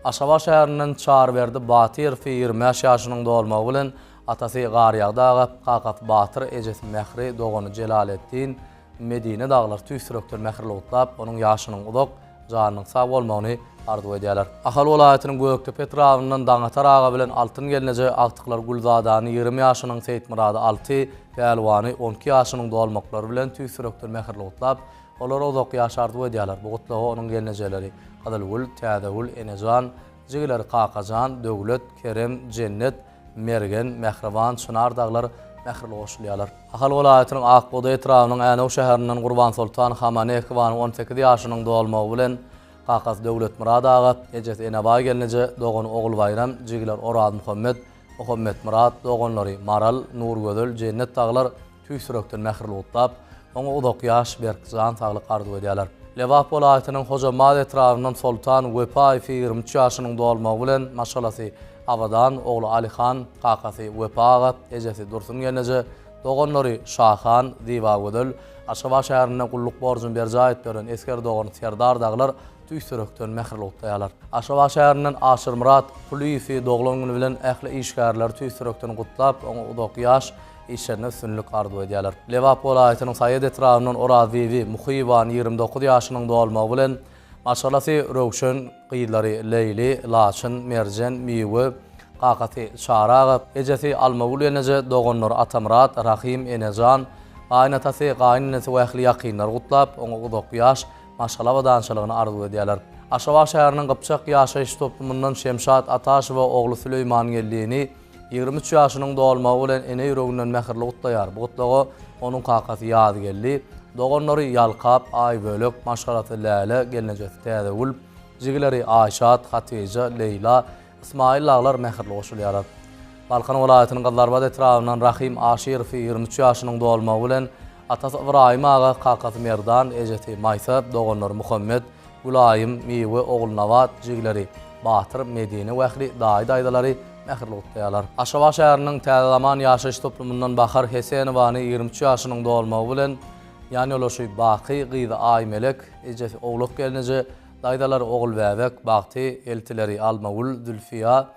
Aşaba şäheriniň Çarberdi Batyr 25 ýaşynyň dolmagy bilen atasy Garyagdaga Qakat Batyr ejesi Mehri dogany Jelaletdin Medine daglar tüýsürekdir Mehri utlap onuň ýaşynyň uzak janynyň sag bolmagyny arzu edýärler. Ahal welaýatynyň Göktepe etrawynyň Daňataraga bilen altyn gelneje agtyklar Gulzadany 20 ýaşynyň Seyitmurady 6 Pälwany 12 ýaşynyň dolmaklary bilen tüýsürekdir Mehri utlap olar uzak ýaş arzu edýärler. Bu gutlagy onuň gelnejeleri Adalgul, Tädegul, Enejan, Jigiler Qaqajan, Döwlet, Kerem, Cennet, Mergen, Mehriban, Çınar daglar Mehri goşulýarlar. Ahal welaýatynyň Akboda etrawynyň Änew şäheriniň Gurban Sultan Hamane Ekwan 18 ýaşynyň dolmagy bilen Qaqas Döwlet Murad aga ejesi Enaba gelneje dogan ogul bayram Jigiler Orad Muhammed, Muhammed Murad doganlary Maral, Nurgözel, Cennet daglar tüýsürekden Mehri utlap oňa uzak ýaş berkjan saglyk arzu edýärler. Lewap welaýatynyň Hojamad etrawynyň Sultan Wepaýew 23 ýaşynyň dolmagy bilen maşalasy Awadan ogly Alihan Qaqasy Wepaga ejesi Dursun gelneje doganlary Şahan, Diwagödel, Aşgabat şäherine gulluk borjun berjayet beren esker dogan Serdar daglar tüýsürekden Mehri utlaýarlar. Aşgabat şäheriniň Aşyr Murat Kuliýew doglaryny bilen ähli işgärler tüýsürekden gutlap oňa uzak ýaş işlerine sünlük arzu edýärler. Lewap welaýatynyň Saýed etrawynyň Oraziwi Muhyban 29 ýaşynyň dolmagy bilen maşalasy Rowşen gyýlary Leyli, Laçyn, Merjen, Miwe, Qaqaty Şaraga, ejesi Almagul ýeneje doganlar Atamrat, Rahim, Enejan, aýnatasy gaýnynysy wähli ýakynlar gutlap oňa uzak ýaş maşala we danşalygyny arzu edýärler. Aşgabat şäheriniň Gypçak ýaşaýyş toplumyndan Şemşat Ataşew ogly Süleyman geldiğini 23 ýaşynyň dolmagy bilen ene ýüreginden Mehri utlaýar. Bu gutlagy onuň Qaqasy ýadygelli, doganlary Ýalqap, Aýbölek, Maşgaraty Läle, gelnejesi Tädegul, Jigileri Aýşat, Hatice, Leyla, Ismail daglar Mehri goşulýarlar. Balkan welaýatynyň Gazarbad etrawynyň Rahim Aşyrow 23 ýaşynyň dolmagy bilen atasy Ibrahim aga Qaqasy Merdan, ejesi Maýsa, doganlary Muhammed, Gulaýym, Miwe, ogul Nawat, Jigileri Batyr, Medine wähli daýdalary Mehri utlaýarlar. Aşgabat şäheriniň Täzezaman ýaşaýyş toplumundan Bahar Hesenowany 23 ýaşynyň dolmagy bilen ýani olaşy Baqy gyzy Aýmelek ejesi ogluk gelneje daýdalary ogul Bäbek, Baqty, eltileri Almagul, Zülfiya,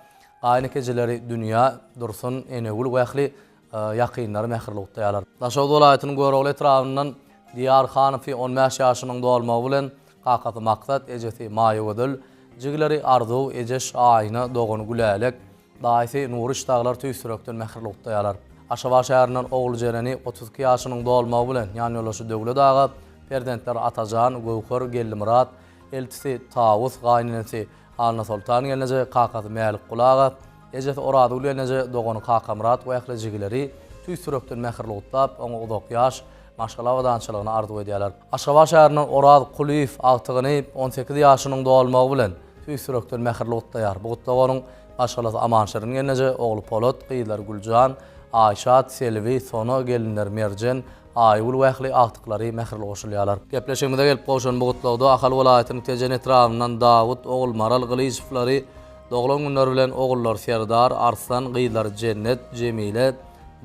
aýny kejeleri Dünýä, Dursun, Enegul wähli ýakynlary Mehri utlaýarlar. Daşawd welaýatynyň Görogly etrawynyň Diyar Hanowy 15 ýaşynyň dolmagy bilen Qaqaty Maksat ejesi Maýagödel, Jigileri Arzu, ejes aýna dogan Gülälek, daýsy Nuruş daglar tüýsürekden Mehri utlaýarlar. Aşgabat şäheriniň ogul Jereni 32 ýaşynyň dolmagy bilen ýani ýolaşy Döwlet aga perdentler Atajan, Gowkar, Gellimurat, eltisi Tawus, gaýnynysy Alna Sultan gelneje Qaqasy Mälik Qulaga, ejesi Orady gelneje dogany Qaqamrat we ähli jigileri tüýsürekden Mehri utlap oňa uzak ýaş maşgala we dançylygyny arzu edýärler. Aşgabat şäheriniň Orady Kuliýew agtygyny 18 ýaşynyň dolmagy bilen tüýsürekden Mehri utlaýar. Bu gutlagy onuň maşgalasy Amanşyryň gelneje ogly Polat, gyýlar Guljan, Aýşat, Selvi, Sono, gelinler Merjen, Aýgul wähli agtyklary Mehri goşulýarlar. Gepleşigimizde gelip goşan bu gutlagda Ahal welaýatynyň Tejen etrawynyň Dawud, ogul Maral Gylyjewlary doglan günler bilen ogullar Serdar, Arslan, gyýlar Cennet, Jemile,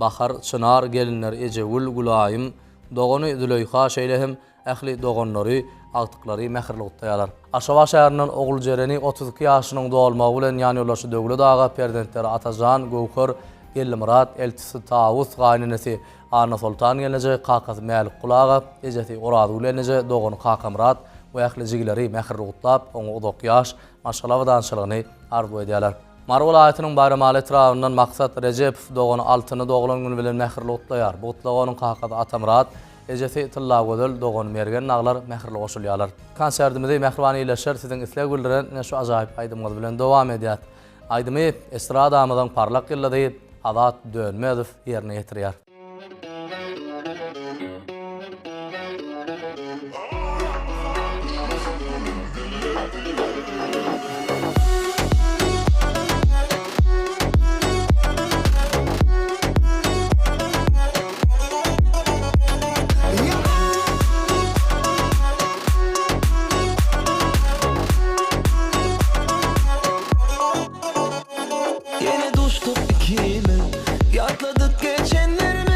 Bahar, Çınar, gelinler Ejegul, Gulaýym, dogany Züleyha şeýlehem ähli doganlary agtyklary Mehri utlaýarlar. Aşgabat şäheriniň ogul Jereni 32 ýaşynyň dolmagy bilen ýani ýolaşy Döwlet aga perdentleri Atajan, Gowkar, Gellimurat, eltisi Tawus, gaýnynysy Alna Sultan gelneje Qaqasy Mälik Qulaga, ejesi Orady gelneje dogany Qaqamrat we ähli jigileri Mehri utlap oňa uzak ýaş maşgala we dançylygyny arzu edýärler. Mar welaýatynyň Bayramaly etrawynyň Maksat Rejepow dogany altyny doglan güni bilen Mehri utlaýar. Bu gutlagy onuň Qaqasy Atamrat, ejesi Tillagödel dogany Mergen naglar Mehri goşulýarlar. Konsertimizi Mehriwany ýeşer siziň isleg bildiren şu ajaýyp aýdymlar bilen dowam edýär. Aýdymy estradamyzyň parlak ýyllady Azat Dönmezow ýerine ýetirýär. Yine düştük ikimiz, yatladık geçenlerin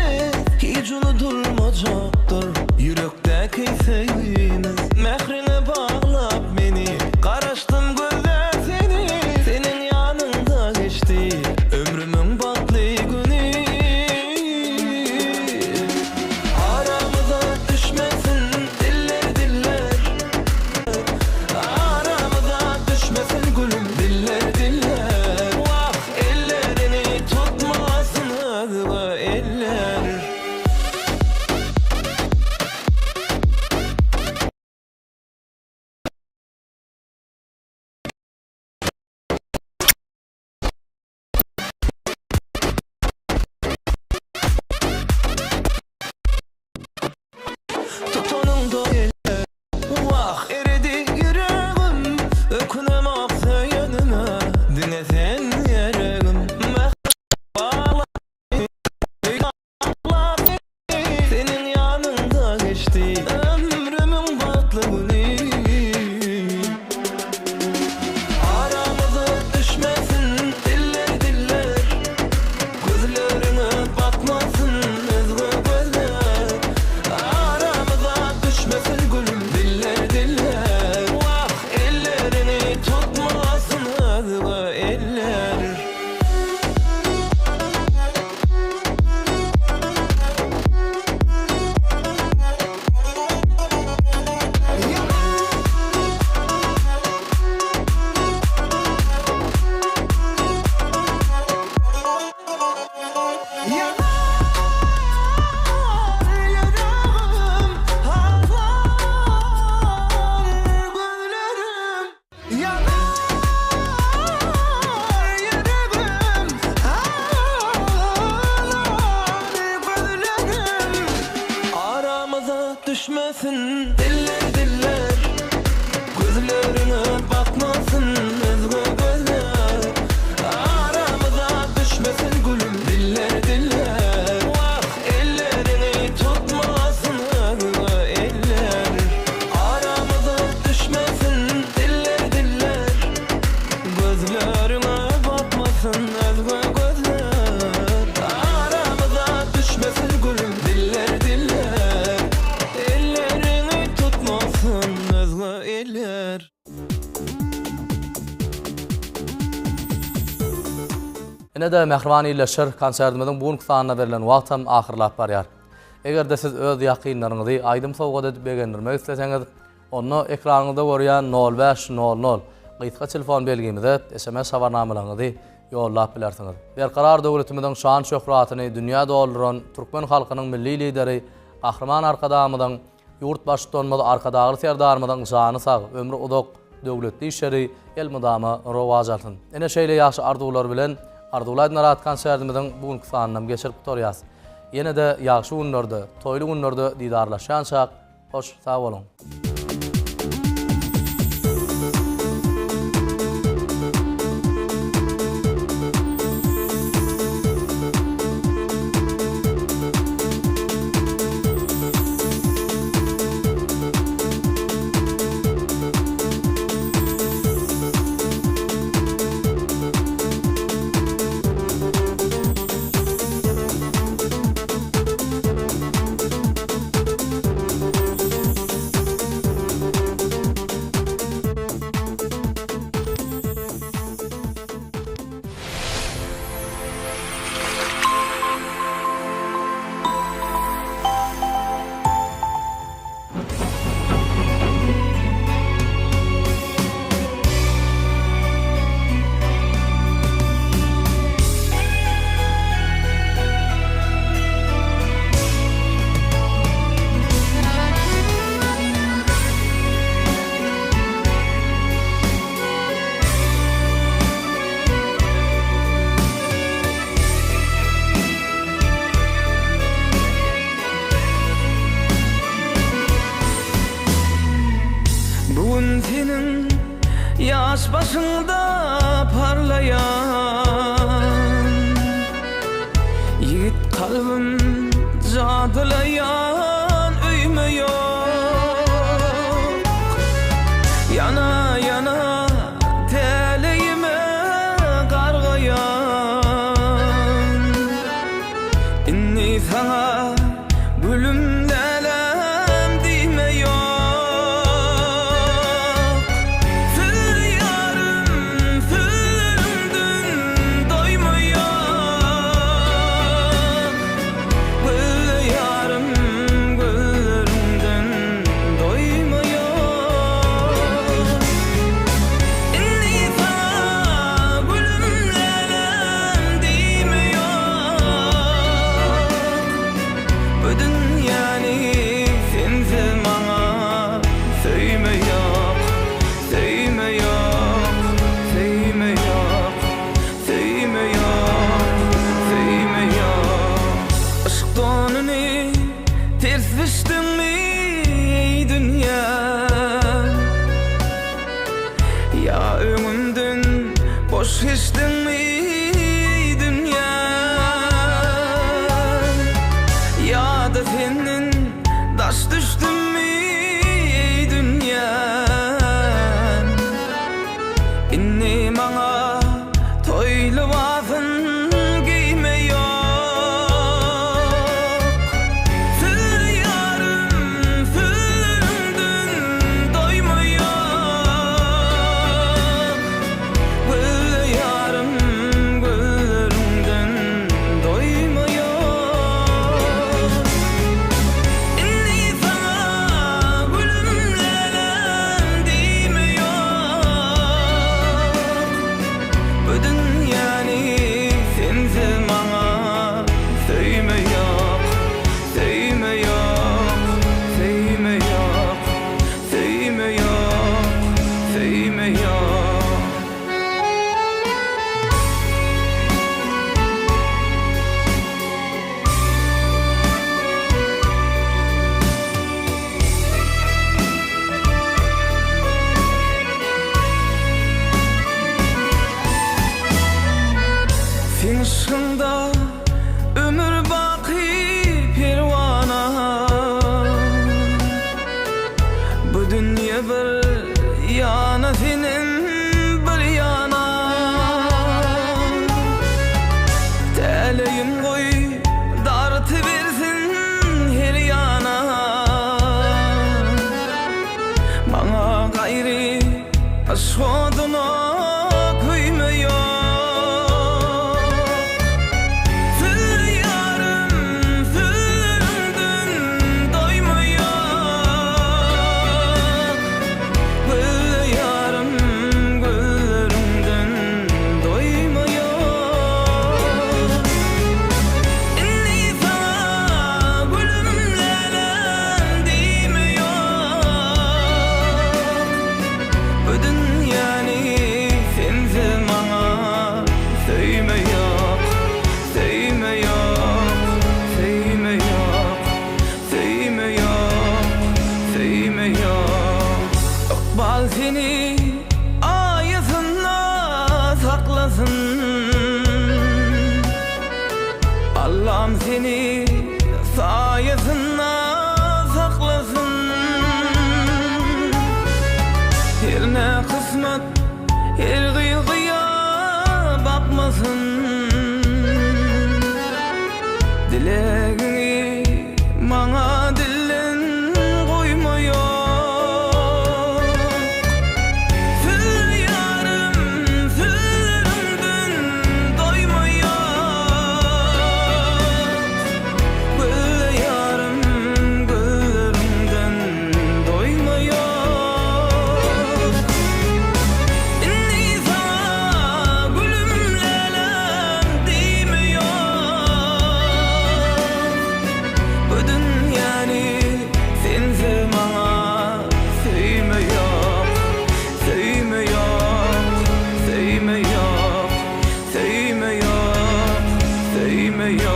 Örüňe batmasyn özgü gözler Aramyza düşmesin gülüm diller diller Ellerini tutmasın özgü eller Ene de Mehriwanyleşir konsertimizin bu nuksanına verilen wagtam ahyrlap barýar. Egerde siz öz ýakynlaryňyzy aýdym sowgat edip begendirmek isteseňiz, onu ekranyňyzda görýän 0500 gysga telefon belgimize SMS habarnamalaryňyzy ýollap bilersiňiz. Berkarar döwletimiziň şan şöhratyny dünýä dolduran türkmen halkynyň milli lideri, Gahrman Arkadamyň ýurt başçylygynda arkadagy serdarmyň jany sag, ömrü uzak döwletli işleri elmydama rowaj alsyn. Ene şeýle ýaşy arzuwlar bilen Arzuwlar Narat konsertimizin bugünkü sanyny geçirip torýas. Ýene de ýagşy günlerde, toýly günlerde didarlaşançak, hoş sag bolun. Yaş başında parlayan Yiğit kalbim cadılayan Üyme yok Yana yana teleğime kargayan İnni sana gülüm lelem dime yok Ya ömümdün boş geçtin mi dünya Ya da senin daş düştün mi dünya İnni mana toylu vazın giyme yok Sır yarım sırrımdın doyma yok Aşkında ömür baki pervana Bu dünya bir yana senin bir yana seni sayesinde saklasın. Her ne kısmet, her kıyıya bakmasın. Dileğini bana dillen koymuyor. Sür yarım, sürümdün doymuyor. Gül yarım, gülümden doymuyor. Nisa gülümlelem değmiyor. Bu dünyani sensiz bana sevmiyor, sevmiyor, sevmiyor, sevmiyor, sevmiyor.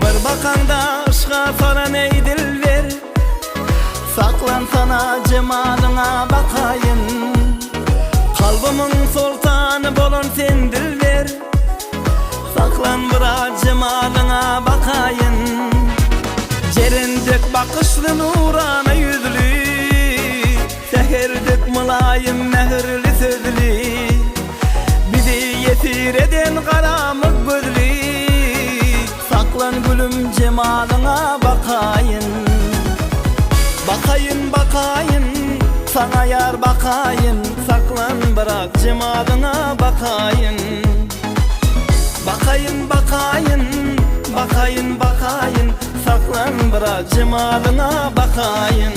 Bir bakanda aşka sana ey dilber, saklan sana cemalına bakayın. Kalbimin sultanı bolun sen dilber, saklan biraz cemalına bakayın. Cerindek bakışlı nurana yüzlü, seherdek mülayim mehirli sözlü, bizi yetir eden karamık gözlü. Saklan gülüm cemalına bakayın. Bakayın bakayın, sana yar bakayın. Saklan bırak cemalına bakayın. Bakayın bakayın, bakayın bakayın. Saklan bırak cemalına bakayın.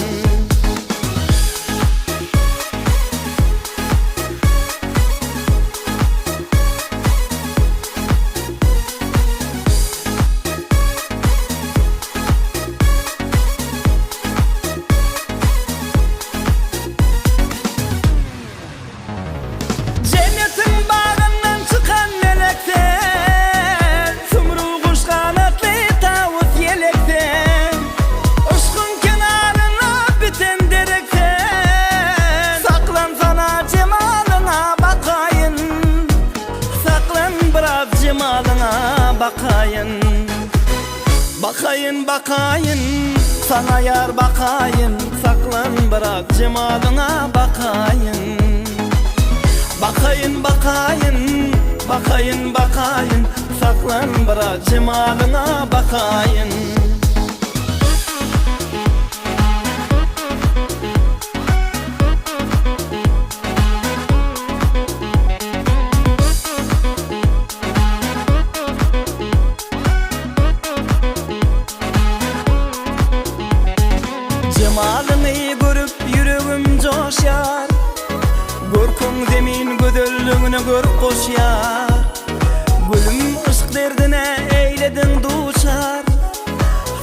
Cennetin bağından çıkan melekten, sumru kuş kanatlı tavus yelekten, aşkın kenarına biten derekten. Saklan sana cemalına bakayın, saklan biraz cemalına bakayın. Bakayın bakayın, sana yar bakayın. Saklan bırak cemalına bakayın. Bakayın bakayın, bakayın bakayın. Saklan bırak cemalına bakayın. Cemalını görüp yüreğim coşar, görkün zemin gödöllüğüne gör koşar. Gülüm ışık derdine eyledin duçar,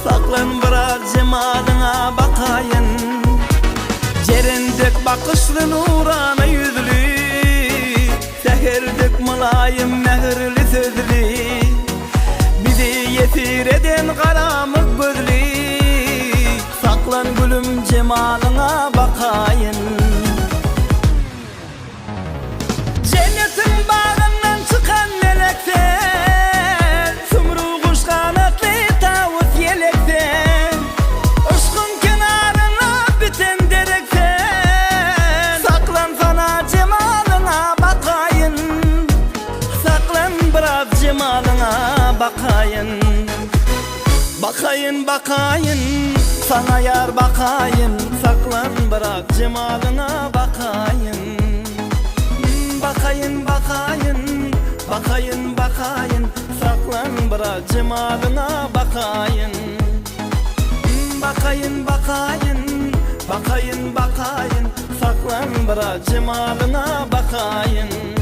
saklan biraz cemalına bakayın. Cerindek bakışlı nurana yüzlü, seherdek mülayim mehirli sözlü, bizi yetir eden karamık gözlü. Saklan gülüm cemalına bakayın. Cennetin bağından çıkan melekten, sumru kuş kanatlı tavus yelekten, aşkın kenarına biten derekten. Saklan sana cemalına bakayın, saklan biraz cemalına bakayın. Bakayın bakayın, sana yar bakayın. Saklan bırak cemalına bakayın. Bakayın bakayın, bakayın bakayın. Saklan bırak cemalına bakayın. Bakayın bakayın, bakayın bakayın. Saklan bırak cemalına bakayın.